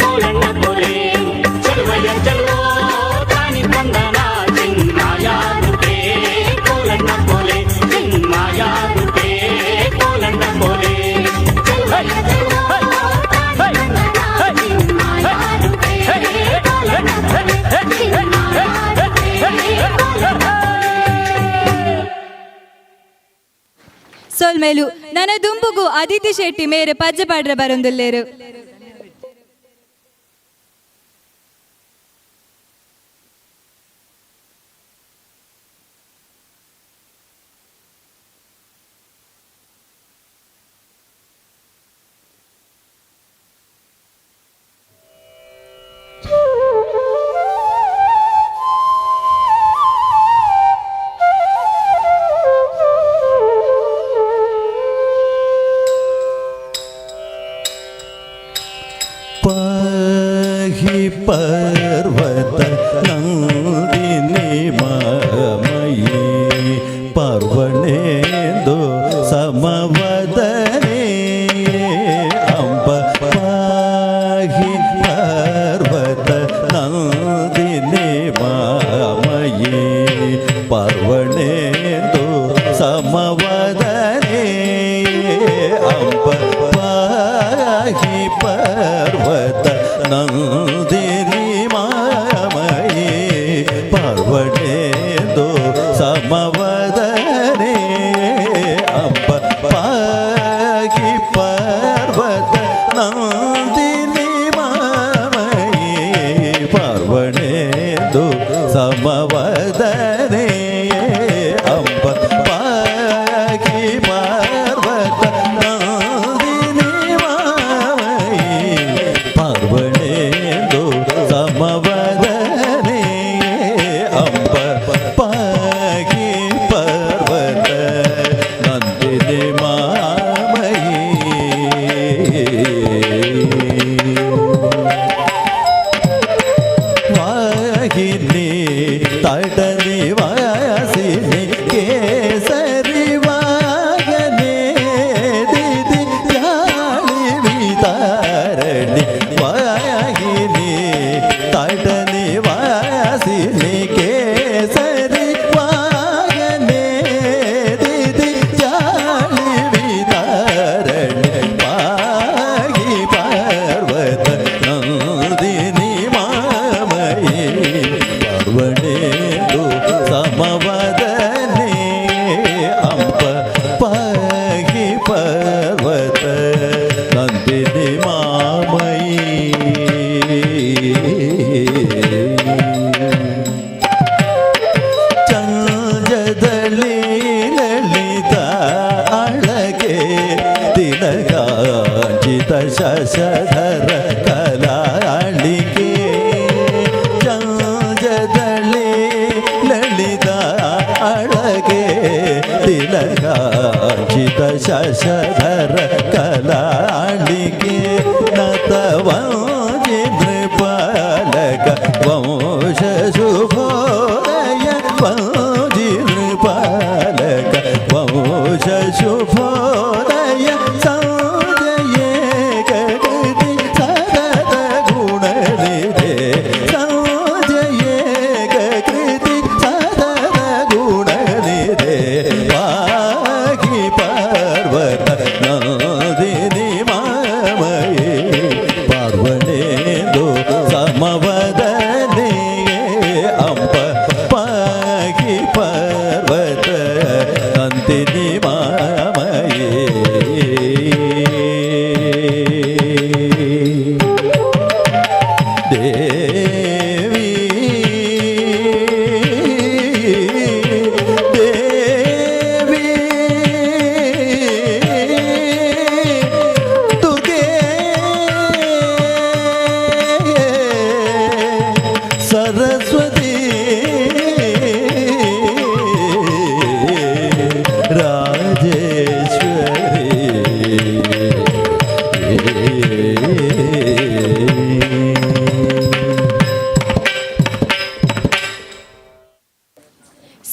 ಕೋಲಣ್ಣ ಕೋಲೆ ಚೆಲುವಯ್ಯ ಚೆಲುವೋ ತಾನಿ ತಂದನ ಚಿನ್ಮಾಯ ರೂಪೇ ಕೋಲಣ್ಣ ಕೋಲೆ ಚಿನ್ಮಾಯ ರೂಪೇ ಕೋಲಣ್ಣ ಕೋಲೆ ಚೆಲುವಯ್ಯ ಚೆಲುವೋ ತಾನಿ ತಂದನ ಚಿನ್ಮಾಯ ರೂಪೇ ಕೋಲಣ್ಣ ಕೋಲೆ ಚಿನ್ಮಾಯ ರೂಪೇ ಕೋಲಣ್ಣ ಸೊಲ್ಮೇಲು ನನ್ನ ದುಂಬುಗು ಅದಿತಿ ಶೆಟ್ಟಿ ಮೇರೆ ಪಜ್ಜೆ ಪಾಡ್ರೆ ಬರೊಂದುಲ್ಲೇರು. पाहि पर्वत नंदिनी ममये पर्वणेन्दु समवदने अम्ब पाहि पर्वत नंदिनी ममये पर्वणेन्दु समवदने अम्ब पाहि पर्वत नंदिनी मामये पर्वणेन्दु समवदने अम्ब पाहि पर्वत नंदिनी मामये पर्वणेन्दु समवदने अम्ब पाहि पर्वत नंदिनी मामये पर्वणेन्दु समवदने अम्ब पाहि पर्वत नंदिनी मामये वाहिनी तटनि वासिनी केसरी वागने दिदि जाळि वितारणि वाहिनी तटनि वासिनी केसरी वागने दिदि जाळि वितारणि पाहि पर्वत नंदिनी मामये पर्वणेन्दु समवदने अम्ब पाहि पर्वत नंदिनी मामये चंजदली ललिता अळगे तिलकांचित शशधर कलाळिके चंजदली ललिता अळगे तिलकांचित शशधर कलाळिके नतवंजि नृपालक वंश शुभोदय वंजि नृपालक वंश शुभोदय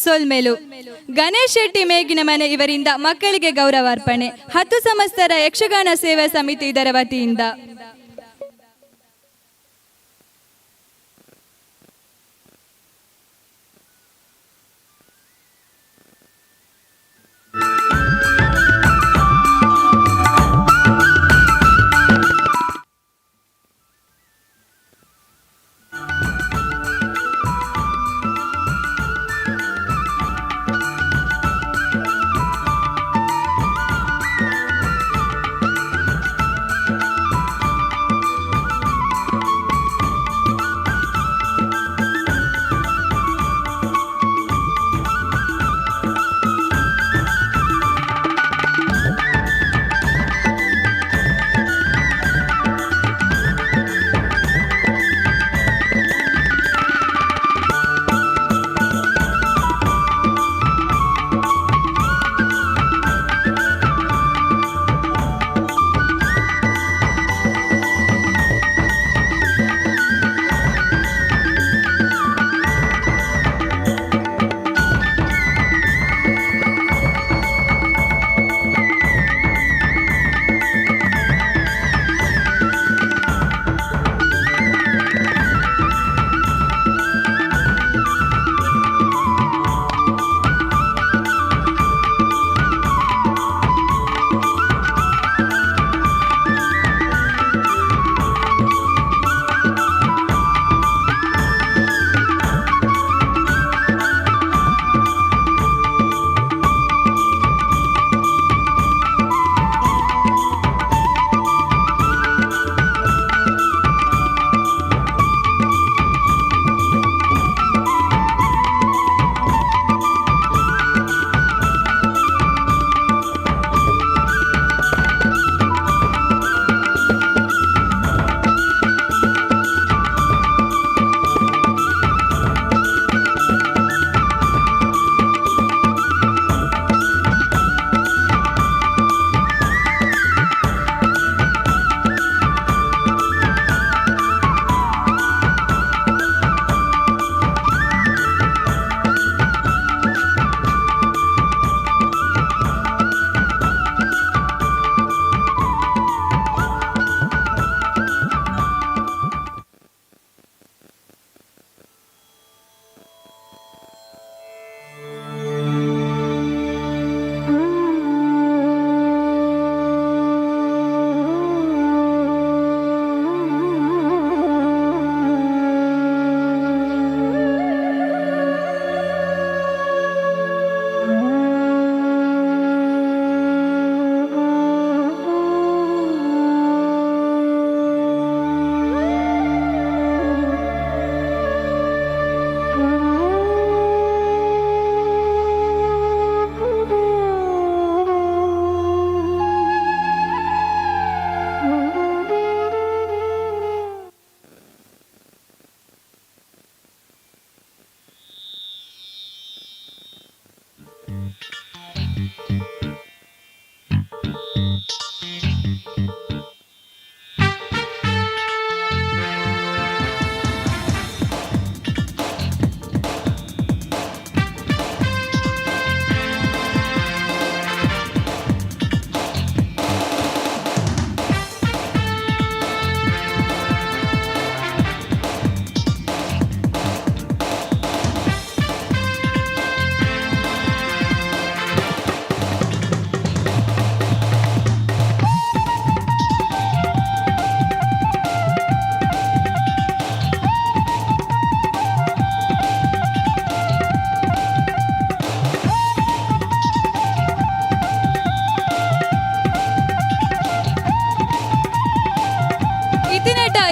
ಸೊಲ್ಮೆಲು. ಗಣೇಶ್ ಶೆಟ್ಟಿ ಮೇಗಿನ ಮನೆ ಇವರಿಂದ ಮಕ್ಕಳಿಗೆ ಗೌರವಾರ್ಪಣೆ. 10 ಸಂವತ್ಸರ ಯಕ್ಷಗಾನ ಸೇವಾ ಸಮಿತಿ ಇದರ ವತಿಯಿಂದ.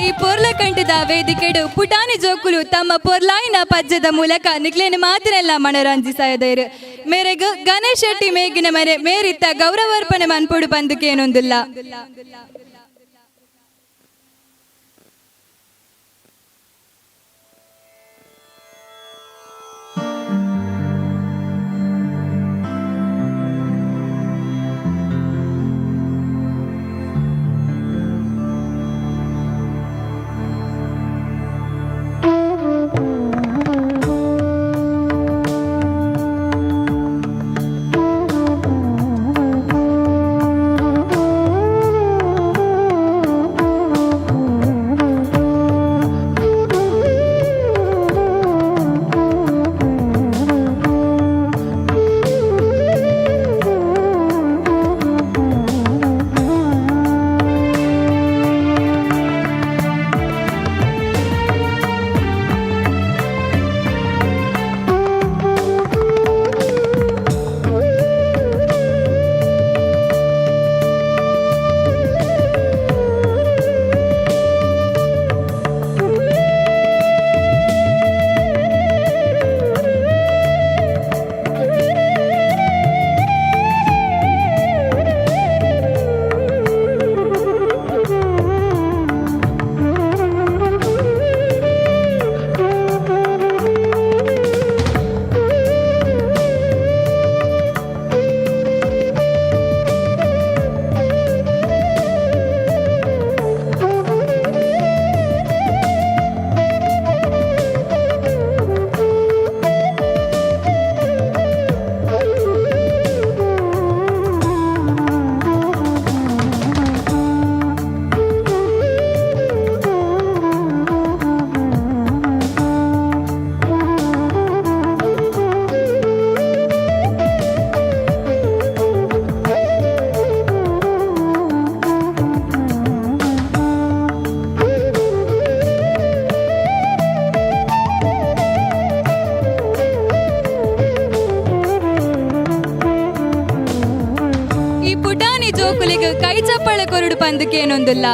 ಈ ಪೊರ್ಲಕಂಠದ ವೇದಿಕೆಡು ಪುಟಾಣಿ ಜೋಕುಲು ತಮ್ಮ ಪೊರ್ಲಾಯಿನ ಪದ್ಯದ ಮೂಲಕ ನಿಕ್ಲೇನು ಮಾತಿನೆಲ್ಲ ಮನರಂಜಿಸಿದರು. ಮೇರೆಗೂ ಗಣೇಶ್ ಶೆಟ್ಟಿ ಮೇಗಿನ ಮನೆ ಮೇರಿತ್ತ ಗೌರವಾರ್ಪಣೆ ಮನ್ಪುಡು ಬಂದುಕೇನೊಂದಿಲ್ಲ. ಜೋಕುಲಿಗೆ ಕೈ ಚಪ್ಪಳೆ ಕೊರಡು ಪಂದಕ್ಕೇನೊಂದಿಲ್ಲ.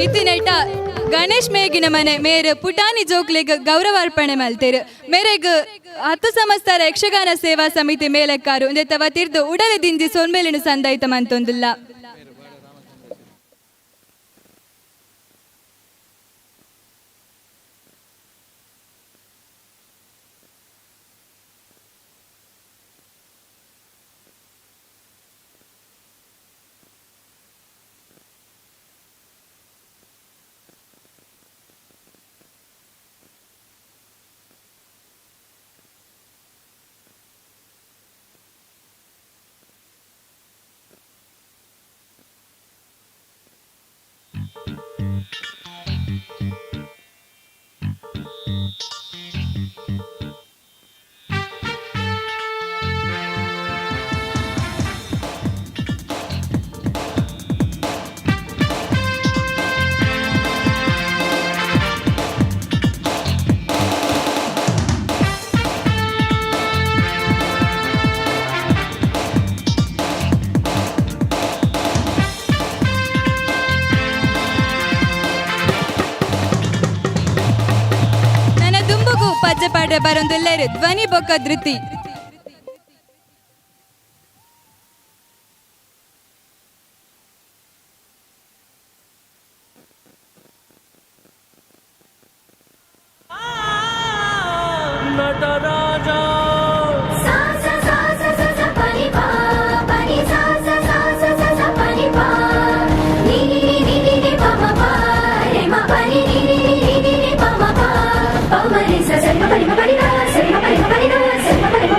ಇತ್ತಿನೈಟ ಗಣೇಶ್ ಮೇಗಿನ ಮನೆ ಮೇರೆ ಪುಟಾಣಿ ಜೋಕ್ಲಿಗೆ ಗೌರವ ಅರ್ಪಣೆ ಮಲ್ತೇರು ಮೇರೆಗ್ 10 ಸಂವತ್ಸರ ಯಕ್ಷಗಾನ ಸೇವಾ ಸಮಿತಿ ಮೇಲೆಕ್ಕಾರು ಇಂದೆತ್ತವ ತಿರ್ದು ಉಡಲೆ ದಿಂಜಿ ಸೊನ್ಮೇಲಿನ ಸಂದಾಯಿತ ಮಂತೊಂದಿಲ್ಲ. ಪಜ್ಜಪಾಡ್ರೆ ಬರೊಂದುಲ್ಲೇರು ಧ್ವನಿ ಬೊಕ್ಕ ಧೃತಿ. ನಟರಾಜ Pari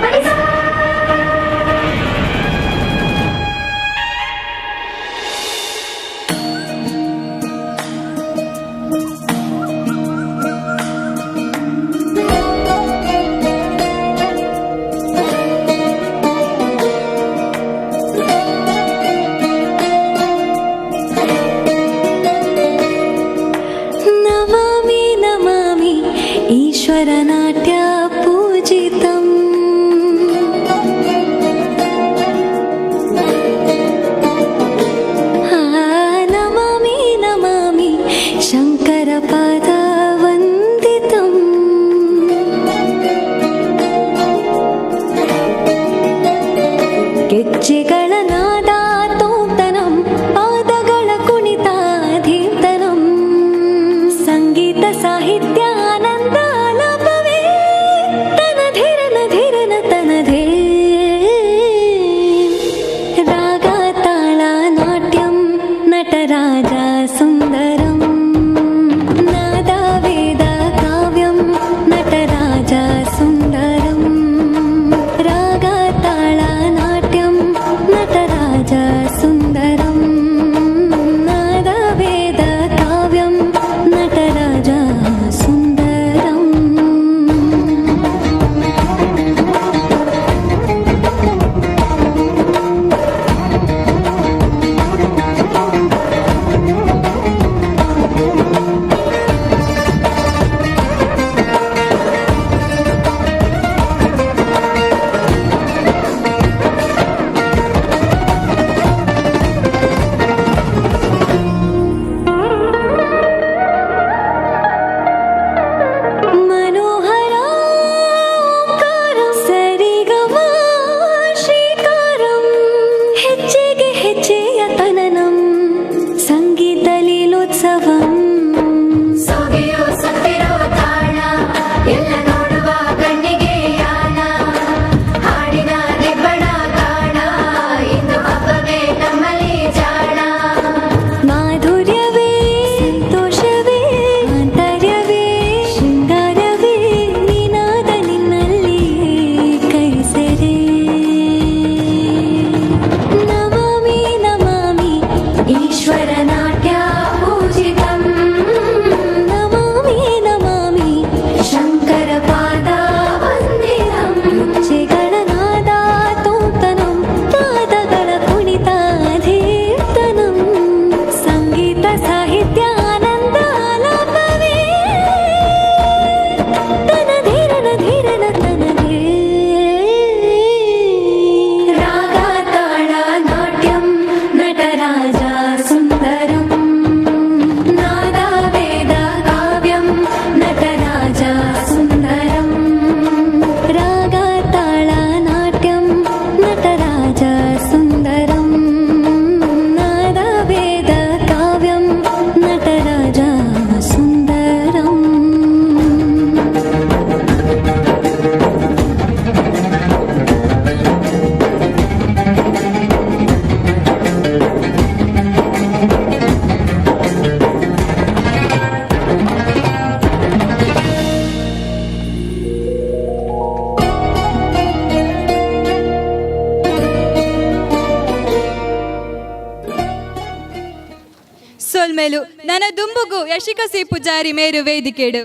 ಮೇಲು ನನ್ನ ದುಂಬುಗು ಯಶಿಕ ಸಿ ಪೂಜಾರಿ ಮೇರು ವೇದಿಕೆಡು.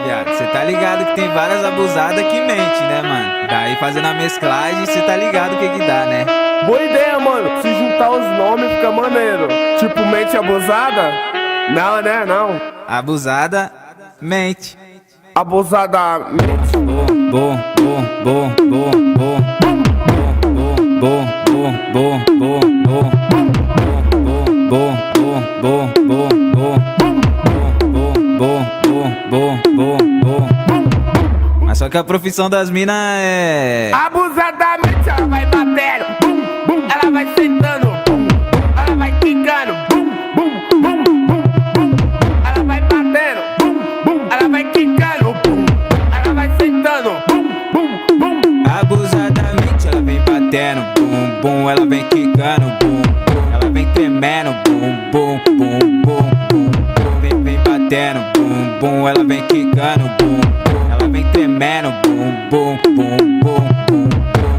Viado, você tá ligado que tem várias abusadas que mente, né, mano? Daí fazendo a mesclagem, você tá ligado o que dá, né? Boa ideia, mano. Se juntar os nomes fica maneiro. Tipo, mente abusada? Não, né? Não. Abusada, mente. Abusada, mente. Bom, bom, bom, bom, bom, bom, bom, bom, bom, bom, bom, bom, bom, bom, bom, bom. Bom. Mas só que a profissão das minas é... Abusadamente ela vai batendo, bum, bum, ela vai sentando, bum, ela vai quicando, bum, bum, bum, bum, bum, ela vai batendo, bum, bum, ela vai quicando, bum, ela vai sentando, bum, bum, bum. Abusadamente ela vem batendo, bum, bum, ela vem quicando, bum, bum, ela vem tremendo, bum, bum, bum, bum, bum, bum, vem batendo, bum, bum, ela vem quicando, bum, bum, ela vem tremendo, bum, bum, bum, bum, bum, bum.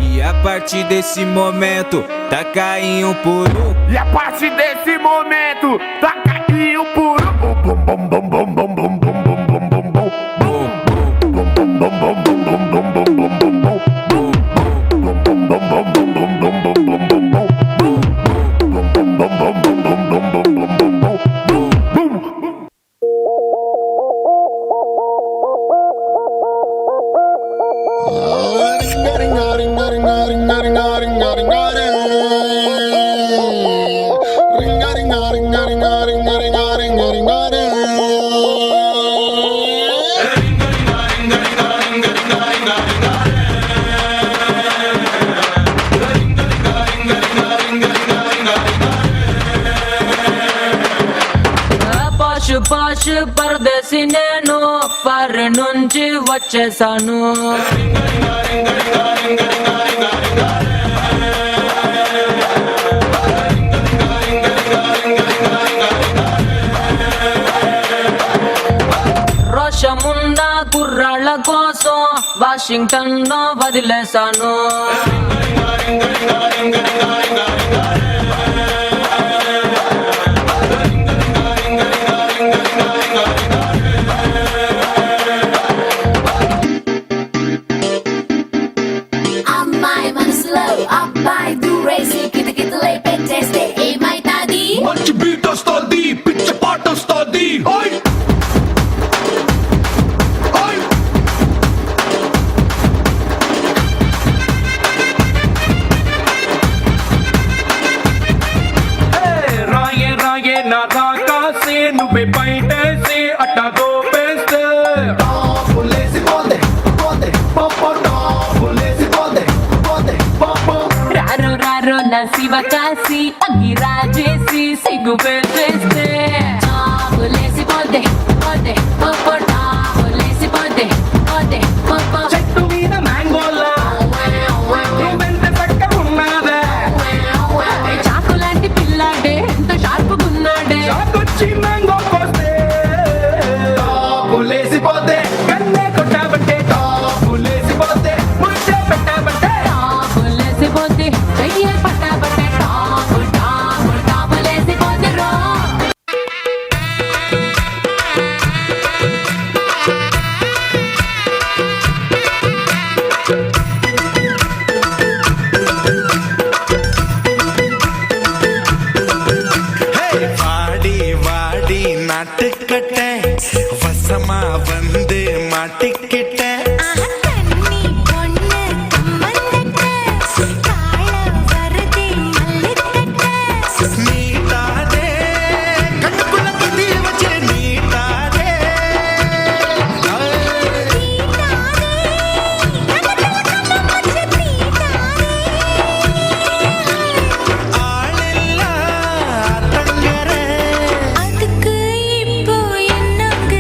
E a partir desse momento, taca em um por um. E a partir desse momento, taca em um por um. Bum, bum, bum, bum, bum, bum, bum, bum, bum, bum, bum. పాష్ పరదేశి నేను ఫర్ నుంచి వచ్చేసాను. రోషమున్న కుర్రాళ్ళ కోసం వాషింగ్టన్ లో వదిలేశాను. అమ్మాయి మనసులో అబ్బాయి దూరేసి కితకితలే పెట్టేస్తే ఏమైతాది? మంచి బీట్ వస్తుంది, పిచ్చ పాట వస్తుంది. రాయే రాయే నా రాకాసే నువ్వే బయటేసి అట్టా దోపేస్తే రారో రారో నా శివ కాసి అగ్గి రాజేసి సిగ్గు పెట్టేస్తే చాబులేసి పోతే పోతే పోపో చాబులేసి పోతే పోతే పోపో చెట్టు మీద మ్యాంగోలా నువ్వెంత చక్కగా ఉన్నావే. చాకు లాంటి పిల్లాడే ఎంత షార్పుగున్నాడే. చాకొచ్చి మ్యాంగో కోస్తే టాపులేసిపోతే కన్నే కొట్టాబంటే టాపులేసిపోతే ముచ్చే పెట్టాబంటే టాపులేసిపోతే చెయ్యే పట్టాబట్టే టాపు టాపు టాపులేసిపోతే రో. வாடி வாடி நாட்டுக்கட்ட வசமா வந்து மாட்டிக்கிட்ட కన్ని పొన్న కమ్మన్నట్ట కాళ వరది మల్లెట్టట్ట నీటాదే కట్టుకుల కింది వచ్చే నీటాదే ஆளெல்லா தங்கரே அதுக்கு இப்போ என்னங்க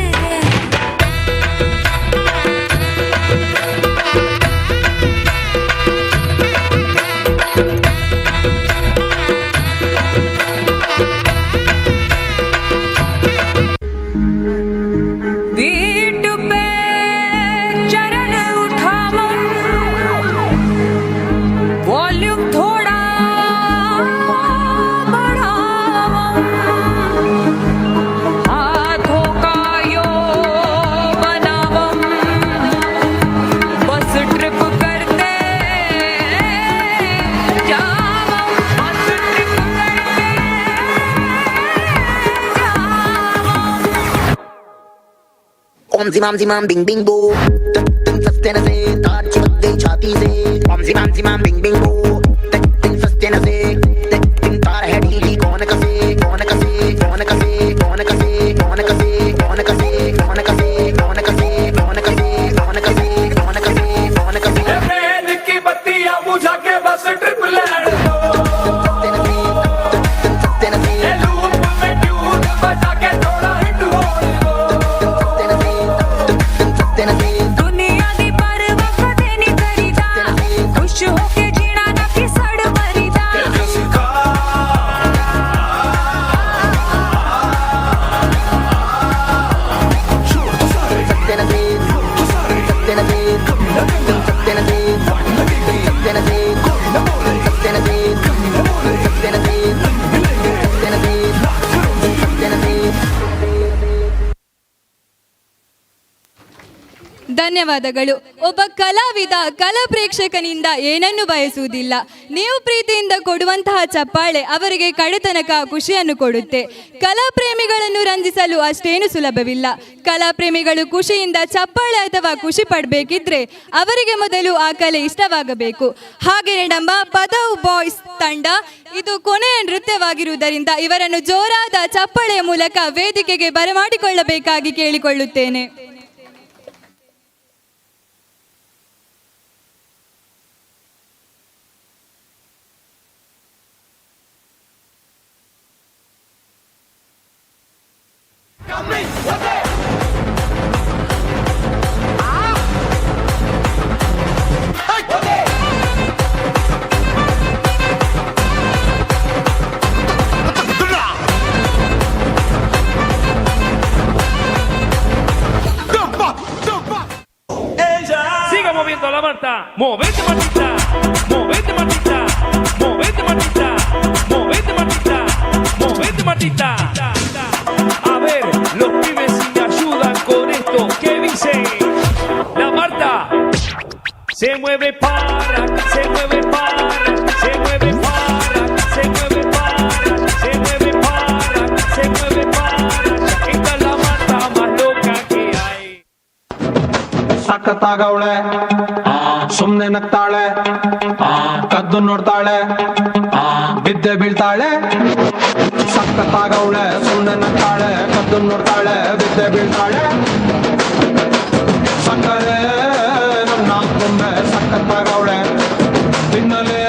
ओम जिमाम बिंग बिंग बो दिन सस्ते न से तार चिपक गई छाती से ओम जिमाम बिंग बिंग बो दिन सस्ते न से दिन तार है ढीली कौन कसे कौन कसे कौन कसे कौन कसे कौन कसे कौन कसे कौन कसे कौन कसे कौन कसे कौन कसे कौन कसे कौन कसे ट्रेन की बत्तियां बुझा के बस ट्रिप लैंड दो लूप में ट्यून बजा के थोड़ा हिट हो दुनिया दी परवाह कदे नहीं करीदा खुश होके जीना ना कि सड़ मरीदा ಧನ್ಯವಾದಗಳು. ಒಬ್ಬ ಕಲಾವಿದ ಕಲಾ ಪ್ರೇಕ್ಷಕನಿಂದ ಏನನ್ನು ಬಯಸುವುದಿಲ್ಲ. ನೀವು ಪ್ರೀತಿಯಿಂದ ಕೊಡುವಂತಹ ಚಪ್ಪಾಳೆ ಅವರಿಗೆ ಕಡೆತನಕ ಖುಷಿಯನ್ನು ಕೊಡುತ್ತೆ. ಕಲಾ ಪ್ರೇಮಿಗಳನ್ನು ರಂಜಿಸಲು ಅಷ್ಟೇನು ಸುಲಭವಿಲ್ಲ. ಕಲಾ ಪ್ರೇಮಿಗಳು ಖುಷಿಯಿಂದ ಚಪ್ಪಾಳೆ ಅಥವಾ ಖುಷಿ ಪಡಬೇಕಿದ್ರೆ ಅವರಿಗೆ ಮೊದಲು ಆ ಕಲೆ ಇಷ್ಟವಾಗಬೇಕು. ಹಾಗೆಯೇ ನಮ್ಮ ಪದವು ಬಾಯ್ಸ್ ತಂಡ ಇದು ಕೊನೆಯ ನೃತ್ಯವಾಗಿರುವುದರಿಂದ ಇವರನ್ನು ಜೋರಾದ ಚಪ್ಪಾಳೆಯ ಮೂಲಕ ವೇದಿಕೆಗೆ ಬರಮಾಡಿಕೊಳ್ಳಬೇಕಾಗಿ ಕೇಳಿಕೊಳ್ಳುತ್ತೇನೆ. Siga moviendo la Marta, movete Martita, movete Martita, movete Martita, movete Martita, movete Martita. A ver, los pibes si me ayudan con esto, ¿qué dice? La Marta se mueve para, se mueve para, se mueve para, se mueve para, se mueve para, se mueve para. Esta es la Marta más loca que hay. ಸಖತ್ತಾಗವಳೆ ಸುಮ್ನೆ ನಗ್ತಾಳೆ ಕದ್ದು ನೋಡ್ತಾಳೆ ಬಿದ್ದೆ ಬೀಳ್ತಾಳೆ ಸಖತ್ತಾಗವಳೆ ಸುಮ್ನೆ ನಗ್ತಾಳೆ ಕದ್ದು ನೋಡ್ತಾಳೆ ಬಿದ್ದೆ ಬೀಳ್ತಾಳೆ ಸಕ್ಕರೆ ನನ್ನ ಕೊಂಬೆ ಸಖತ್ತಾಗವಳೆ ತಿನ್ನಲೇ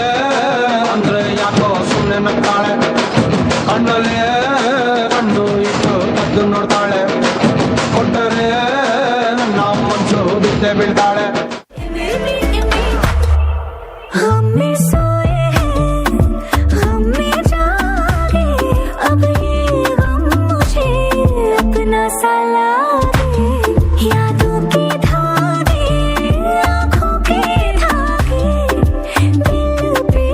ಅಂದ್ರೆ ಯಾಕೋ ಸುಮ್ನೆ ನಗ್ತಾಳೆ ಕಣ್ಣಲ್ಲೇ ಕಣ್ಣು ಇಟ್ಟು ಕದ್ದು ನೋಡ್ತಾಳೆ ಕೊಟ್ಟರೆ ನನ್ನ ಮನ್ಸು ಬಿದ್ದೆ ಬೀಳ್ತಾಳೆ हमने सोए हैं हमने जागे अब ये गम मुझे अपना सा लागे यादों के धागे आँखों के धागे दिल पे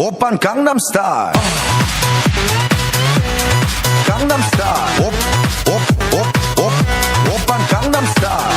Oppan Gangnam Style. Gangnam Style. Oppan Gangnam Style.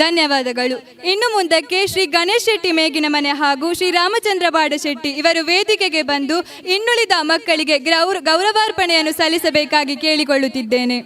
ಧನ್ಯವಾದಗಳು. ಇನ್ನು ಮುಂದಕ್ಕೆ ಶ್ರೀ ಗಣೇಶ್ ಶೆಟ್ಟಿ ಮೇಗಿನ ಮನೆ ಹಾಗೂ ಶ್ರೀ ರಾಮಚಂದ್ರ ಬಾಡಶೆಟ್ಟಿ ಇವರು ವೇದಿಕೆಗೆ ಬಂದು ಇನ್ನುಳಿದ ಮಕ್ಕಳಿಗೆ ಗೌರವಾರ್ಪಣೆಯನ್ನು ಸಲ್ಲಿಸಬೇಕಾಗಿ ಕೇಳಿಕೊಳ್ಳುತ್ತಿದ್ದೇನೆ.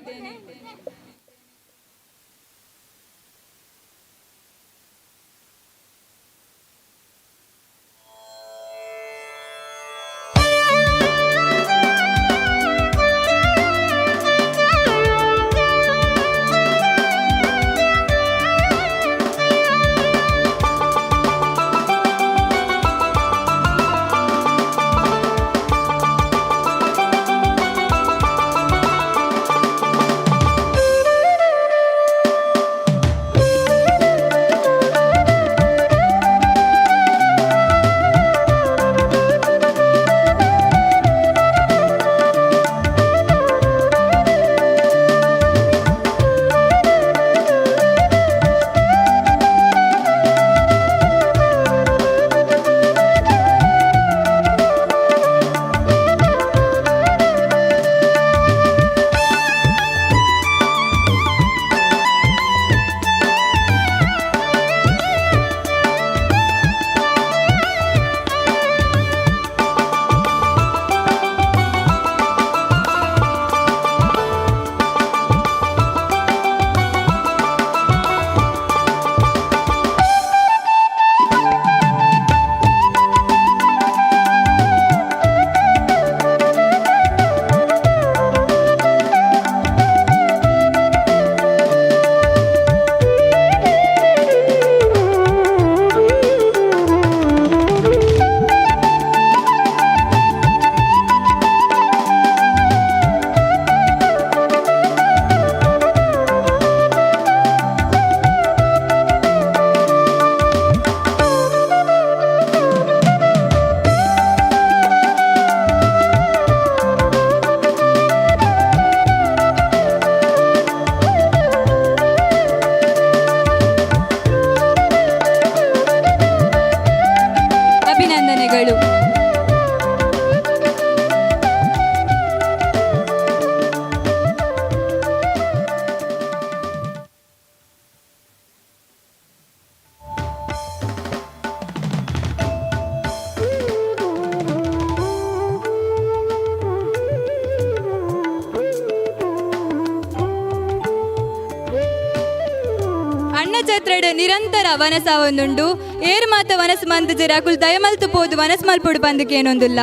ಛತ್ರಡ್ ನಿರಂತರ ವನಸಾವೊಂದುಂಡು ಏರು ಮಾತ ವನಸ್ ಮಂತಜರ ಅಕುಲು ದಯಮಲ್ತು ಪೋದು ವನಸ್ ಮಲ್ಪುಡು ಪಂದಕೇನೊಂದುಲ್ಲ.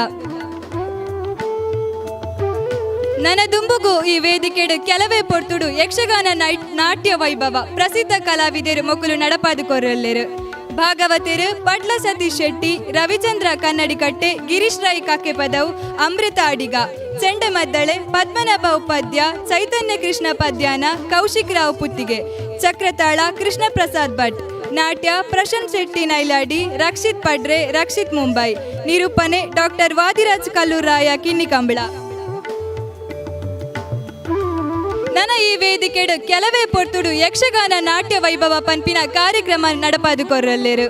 ನನ್ನ ದುಂಬುಗು ಈ ವೇದಿಕೆಡು ಕೆಲವೇ ಪೊರ್ತುಡು ಯಕ್ಷಗಾನ ನಾಟ್ಯ ವೈಭವ ಪ್ರಸಿದ್ಧ ಕಲಾವಿದರು ಮೊಕ್ಕಲು ನಡಪಾದು ಕೊರಲ್ಲೆರು. ಭಾಗವತರು ಪಡ್ಲ ಸತೀಶ್ ಶೆಟ್ಟಿ, ರವಿಚಂದ್ರ ಕನ್ನಡಿಕಟ್ಟೆ, ಗಿರೀಶ್ ರೈ ಕಕ್ಕೆಪದವು, ಅಮೃತ ಅಡಿಗ, ಚೆಂಡಮದ್ದಳೆ, ಪದ್ಮನಾಭ ಉಪಾಧ್ಯ, ಚೈತನ್ಯ ಕೃಷ್ಣ ಪದ್ಯಾನ, ಕೌಶಿಕ್ ರಾವ್ ಪುತ್ತಿಗೆ, ಚಕ್ರತಾಳ ಕೃಷ್ಣ ಪ್ರಸಾದ್ ಭಟ್, ನಾಟ್ಯ ಪ್ರಶಾಂತ್ ಶೆಟ್ಟಿ ನೈಲಾಡಿ, ರಕ್ಷಿತ್ ಪಡ್ರೆ, ರಕ್ಷಿತ್ ಮುಂಬೈ, ನಿರೂಪಣೆ ಡಾಕ್ಟರ್ ವಾದಿರಾಜ್ ಕಲ್ಲೂರಾಯ ಕಿನ್ನಿಕಂಬಳ. ನನ್ನ ಈ ವೇದಿಕೆಡು ಕೆಲವೇ ಪೊರ್ತುಡು ಯಕ್ಷಗಾನ ನಾಟ್ಯ ವೈಭವ ಪಂಪಿನ ಕಾರ್ಯಕ್ರಮ ನಡಪಾದು ಕೊರ್ರಲ್ಲೇರು.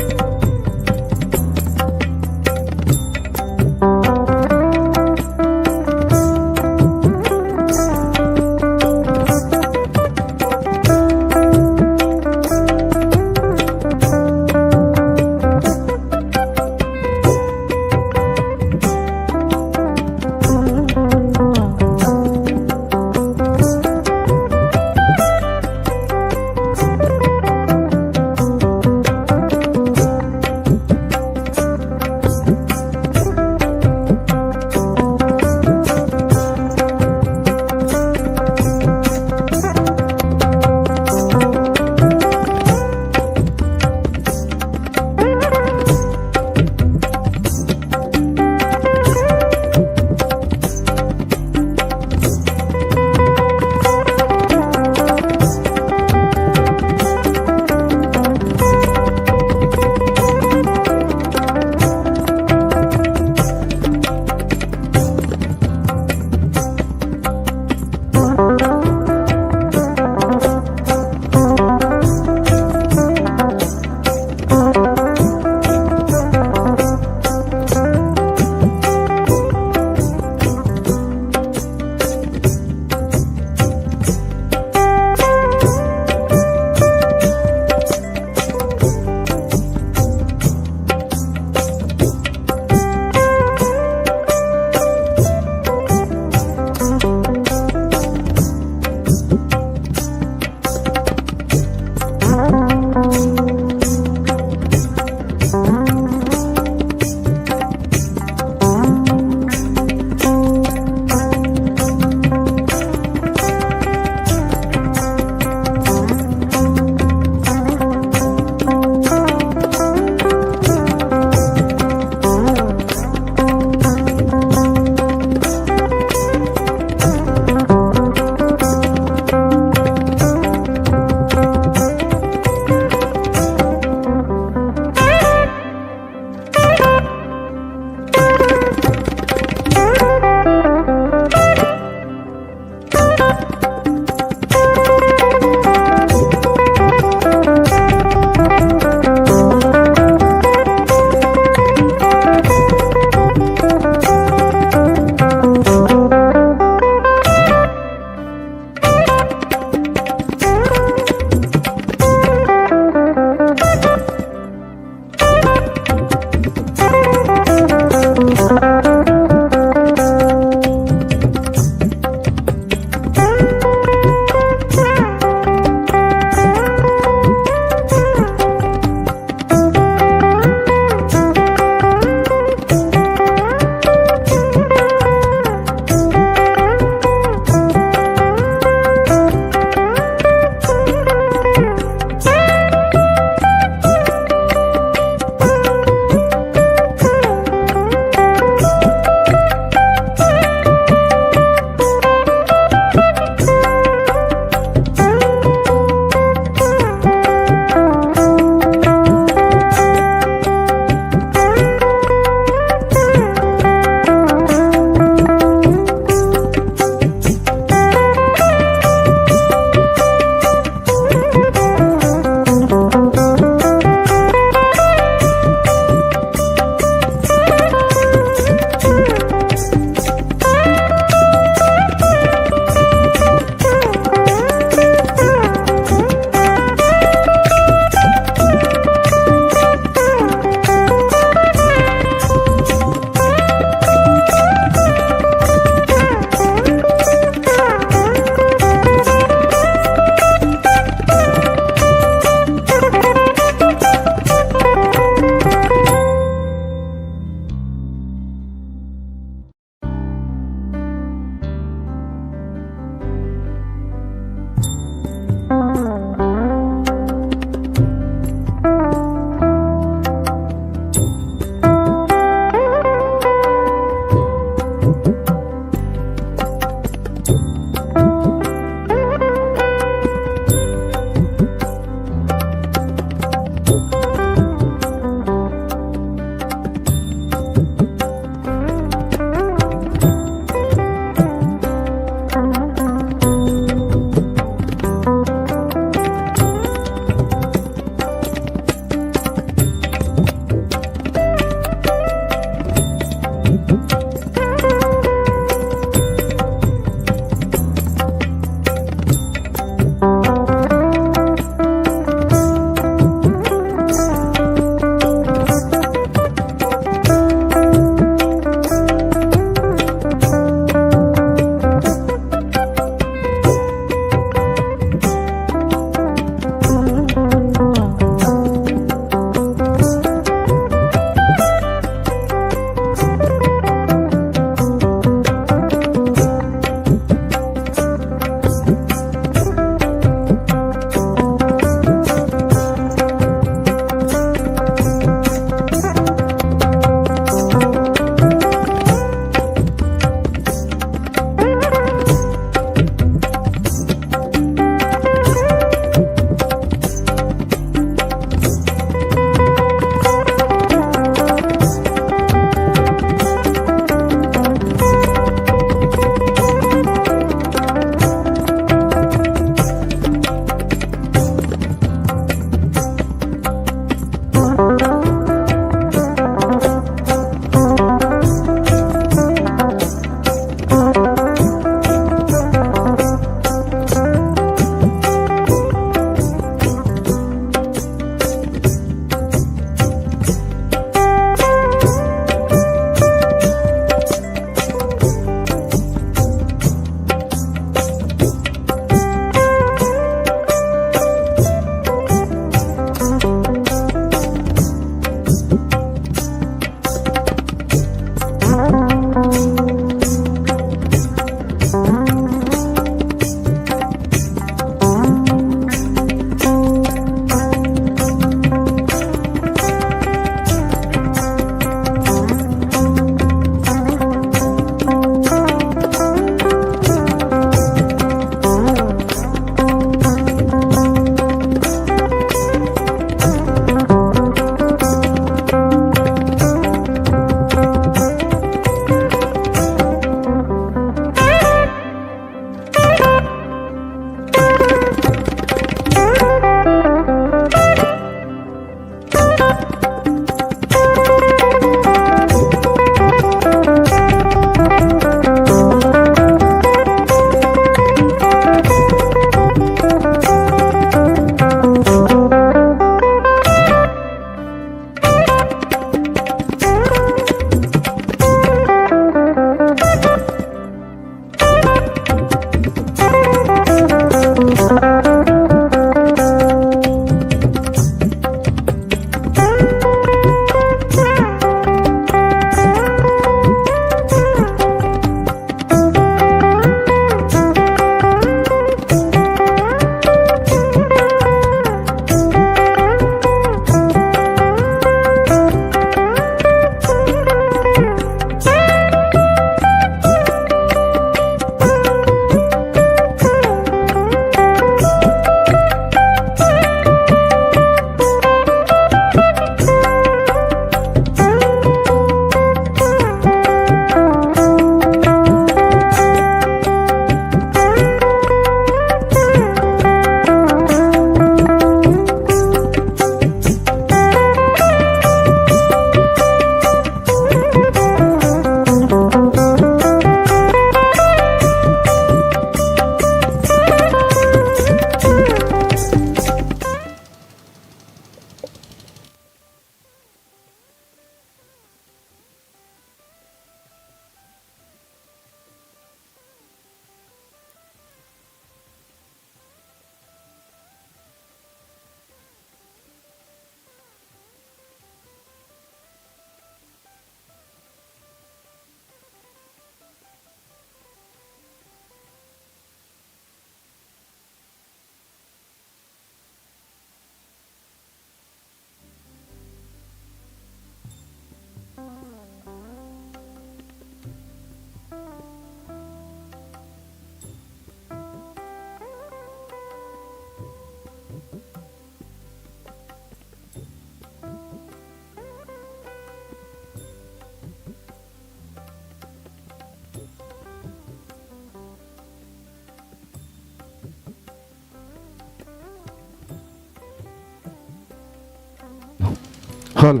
ಹಾಲ್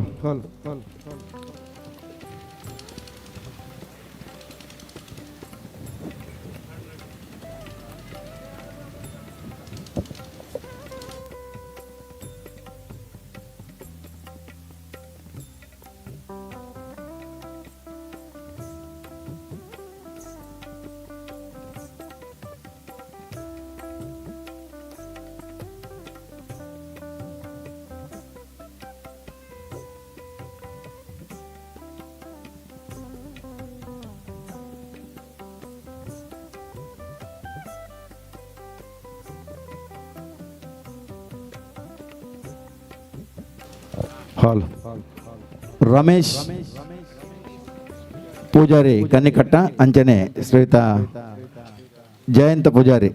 ಹಾಲ್ ರಮೇಶ್ ಪೂಜಾರಿ ಕನ್ನಿಕಟ್ಟ ಅಂಚನೆ ಶ್ರೀಯುತ ಜಯಂತ ಪೂಜಾರಿ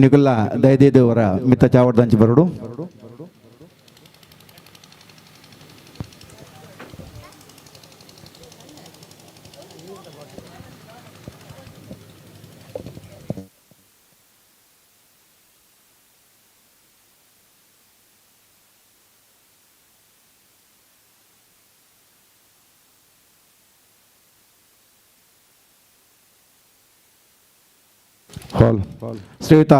ನಿಗುಲ್ಲ ದಯದೇವರ ಮಿತ್ತ ಚಾವಡ್ದಂಚಿ ಬರಡು. ಹಾಲ್ ಶ್ರೀಯುತ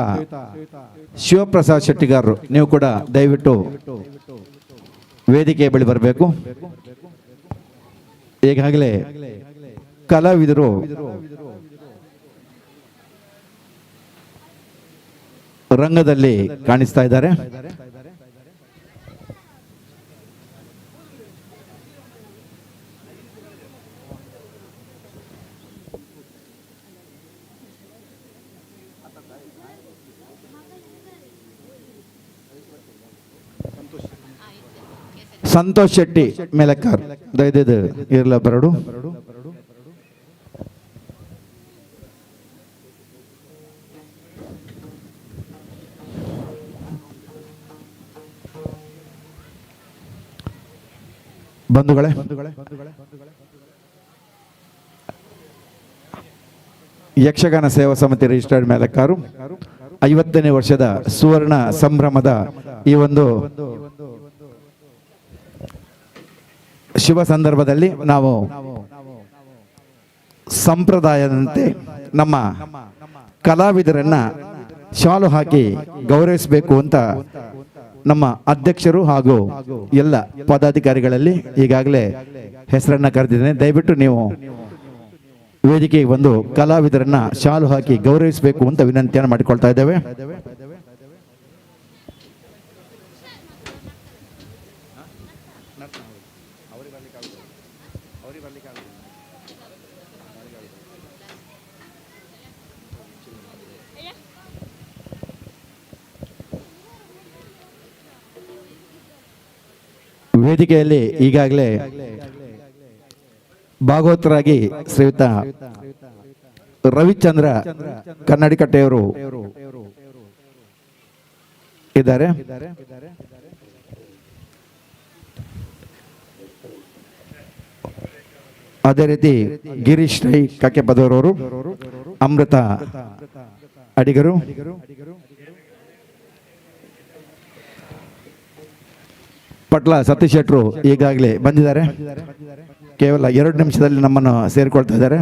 ಶಿವಪ್ರಸಾದ್ ಶೆಟ್ಟಿಗಾರರು ನೀವು ಕೂಡ ದಯವಿಟ್ಟು ವೇದಿಕೆ ಬಳಿ ಬರಬೇಕು. ಈಗಾಗಲೇ ಕಲಾವಿದರು ರಂಗದಲ್ಲಿ ಕಾಣಿಸ್ತಾ ಇದ್ದಾರೆ. ಸಂತೋಷ್ ಶೆಟ್ಟಿ ಮೇಲಕ್ಕಾರ್ ದಯದೇದು ಇರಲ ಬರಡು. ಬಂಧುಗಳೇ, ಯಕ್ಷಗಾನ ಸೇವಾ ಸಮಿತಿ ರಿಜಿಸ್ಟರ್ಡ್ ಮೇಲಕ್ಕಾರು 50ನೇ ವರ್ಷದ ಸುವರ್ಣ ಸಂಭ್ರಮದ ಈ ಒಂದು ಶುಭ ಸಂದರ್ಭದಲ್ಲಿ ನಾವು ಸಂಪ್ರದಾಯದಂತೆ ನಮ್ಮ ಕಲಾವಿದರನ್ನ ಶಾಲು ಹಾಕಿ ಗೌರವಿಸಬೇಕು ಅಂತ ನಮ್ಮ ಅಧ್ಯಕ್ಷರು ಹಾಗೂ ಎಲ್ಲ ಪದಾಧಿಕಾರಿಗಳಲ್ಲಿ ಈಗಾಗಲೇ ಹೆಸರನ್ನ ಕರೆದಿದ್ದೇನೆ. ದಯವಿಟ್ಟು ನೀವು ವೇದಿಕೆಗೆ ಬಂದು ಕಲಾವಿದರನ್ನ ಶಾಲು ಹಾಕಿ ಗೌರವಿಸಬೇಕು ಅಂತ ವಿನಂತಿಯನ್ನು ಮಾಡಿಕೊಳ್ತಾ ಇದ್ದೇವೆ. ವೇದಿಕೆಯಲ್ಲಿ ಈಗಾಗಲೇ ಭಾಗವತರಾಗಿ ಶ್ರೀಯುತ ರವಿಚಂದ್ರ ಕನ್ನಡಿಕಟ್ಟೆಯವರು ಇದ್ದಾರೆ. ಅದೇ ರೀತಿ ಗಿರೀಶ್ ರೈ ಕಾಕೆಪದವರವರು, ಅಮೃತ ಅಡಿಗರು, ಪಟ್ಲ ಸತೀಶ್ ಶೆಟ್ರು ಈಗಾಗಲೇ ಬಂದಿದ್ದಾರೆ. ಕೇವಲ 2 ನಿಮಿಷದಲ್ಲಿ ನಮ್ಮನ್ನು ಸೇರಿಕೊಳ್ತಾ ಇದ್ದಾರೆ.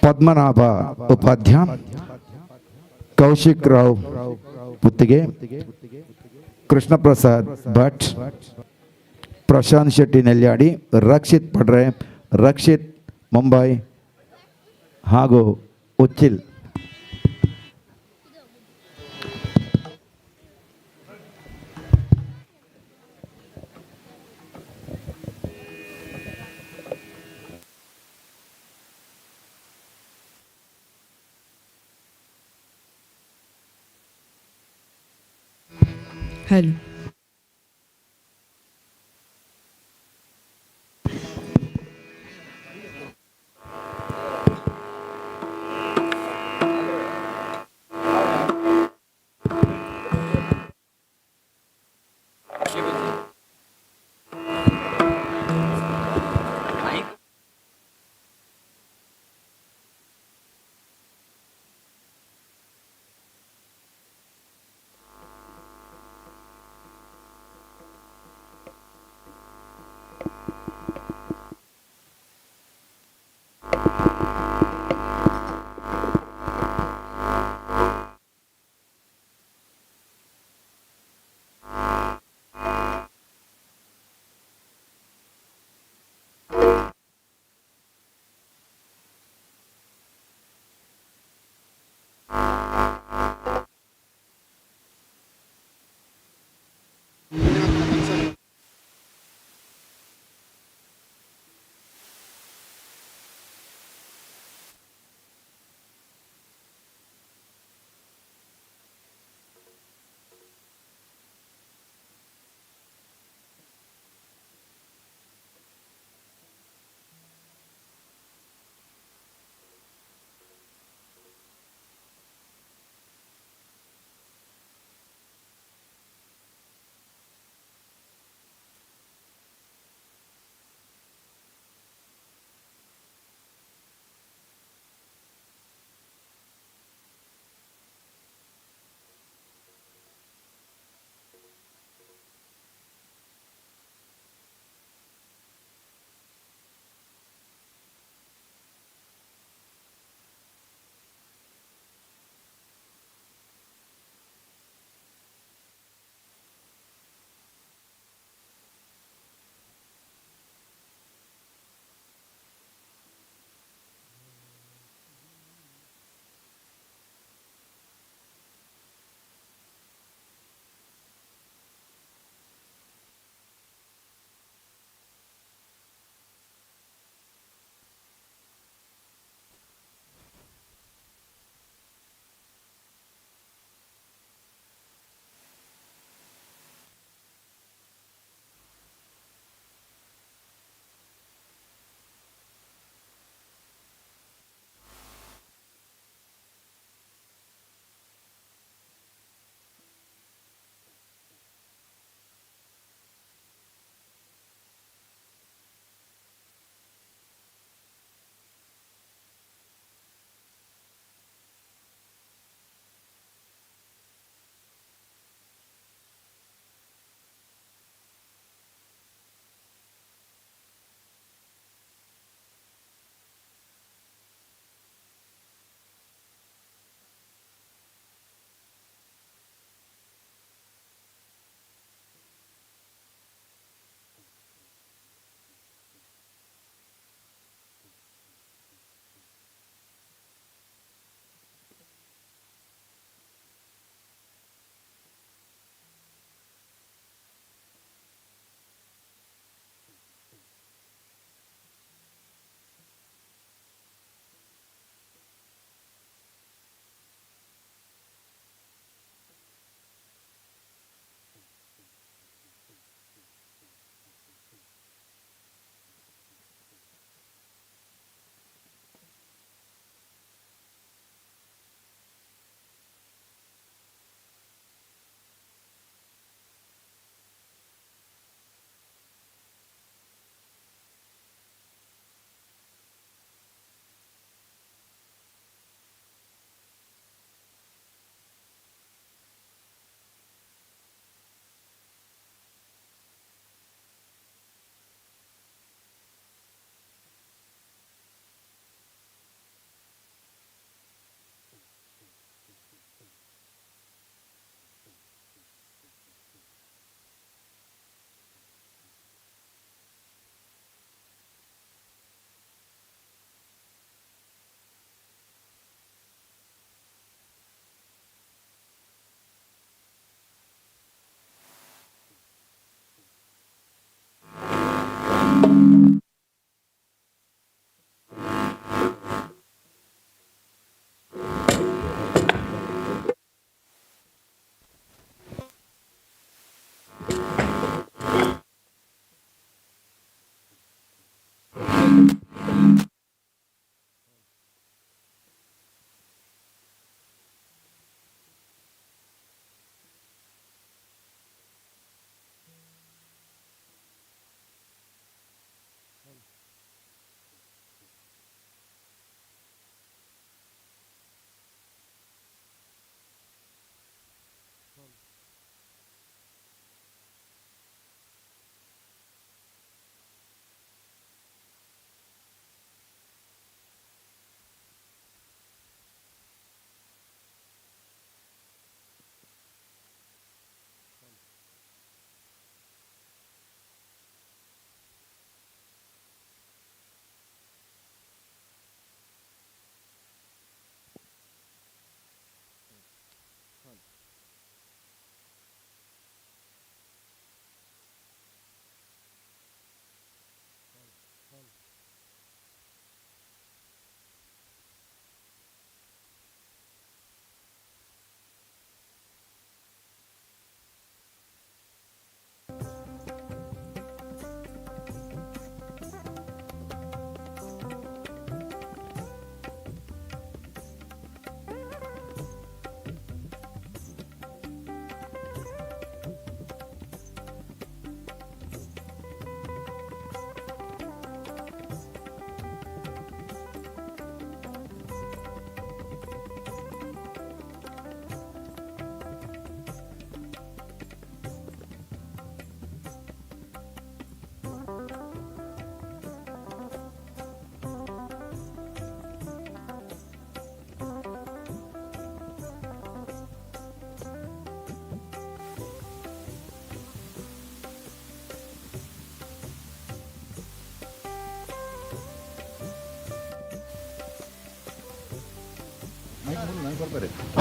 ಪದ್ಮನಾಭ ಉಪಾಧ್ಯ, ಕೌಶಿಕ್ ರಾವ್ ಪುತ್ತಿಗೆ, ಕೃಷ್ಣ ಪ್ರಸಾದ್ ಭಟ್, ಪ್ರಶಾಂತ್ ಶೆಟ್ಟಿ ನೆಲ್ಯಾಡಿ, ರಕ್ಷಿತ್ ಪಡ್ರೆ, ರಕ್ಷಿತ್ ಮುಂಬೈ ಹಾಗೂ ಉಚ್ಚಿಲ್. ಹಲೋ,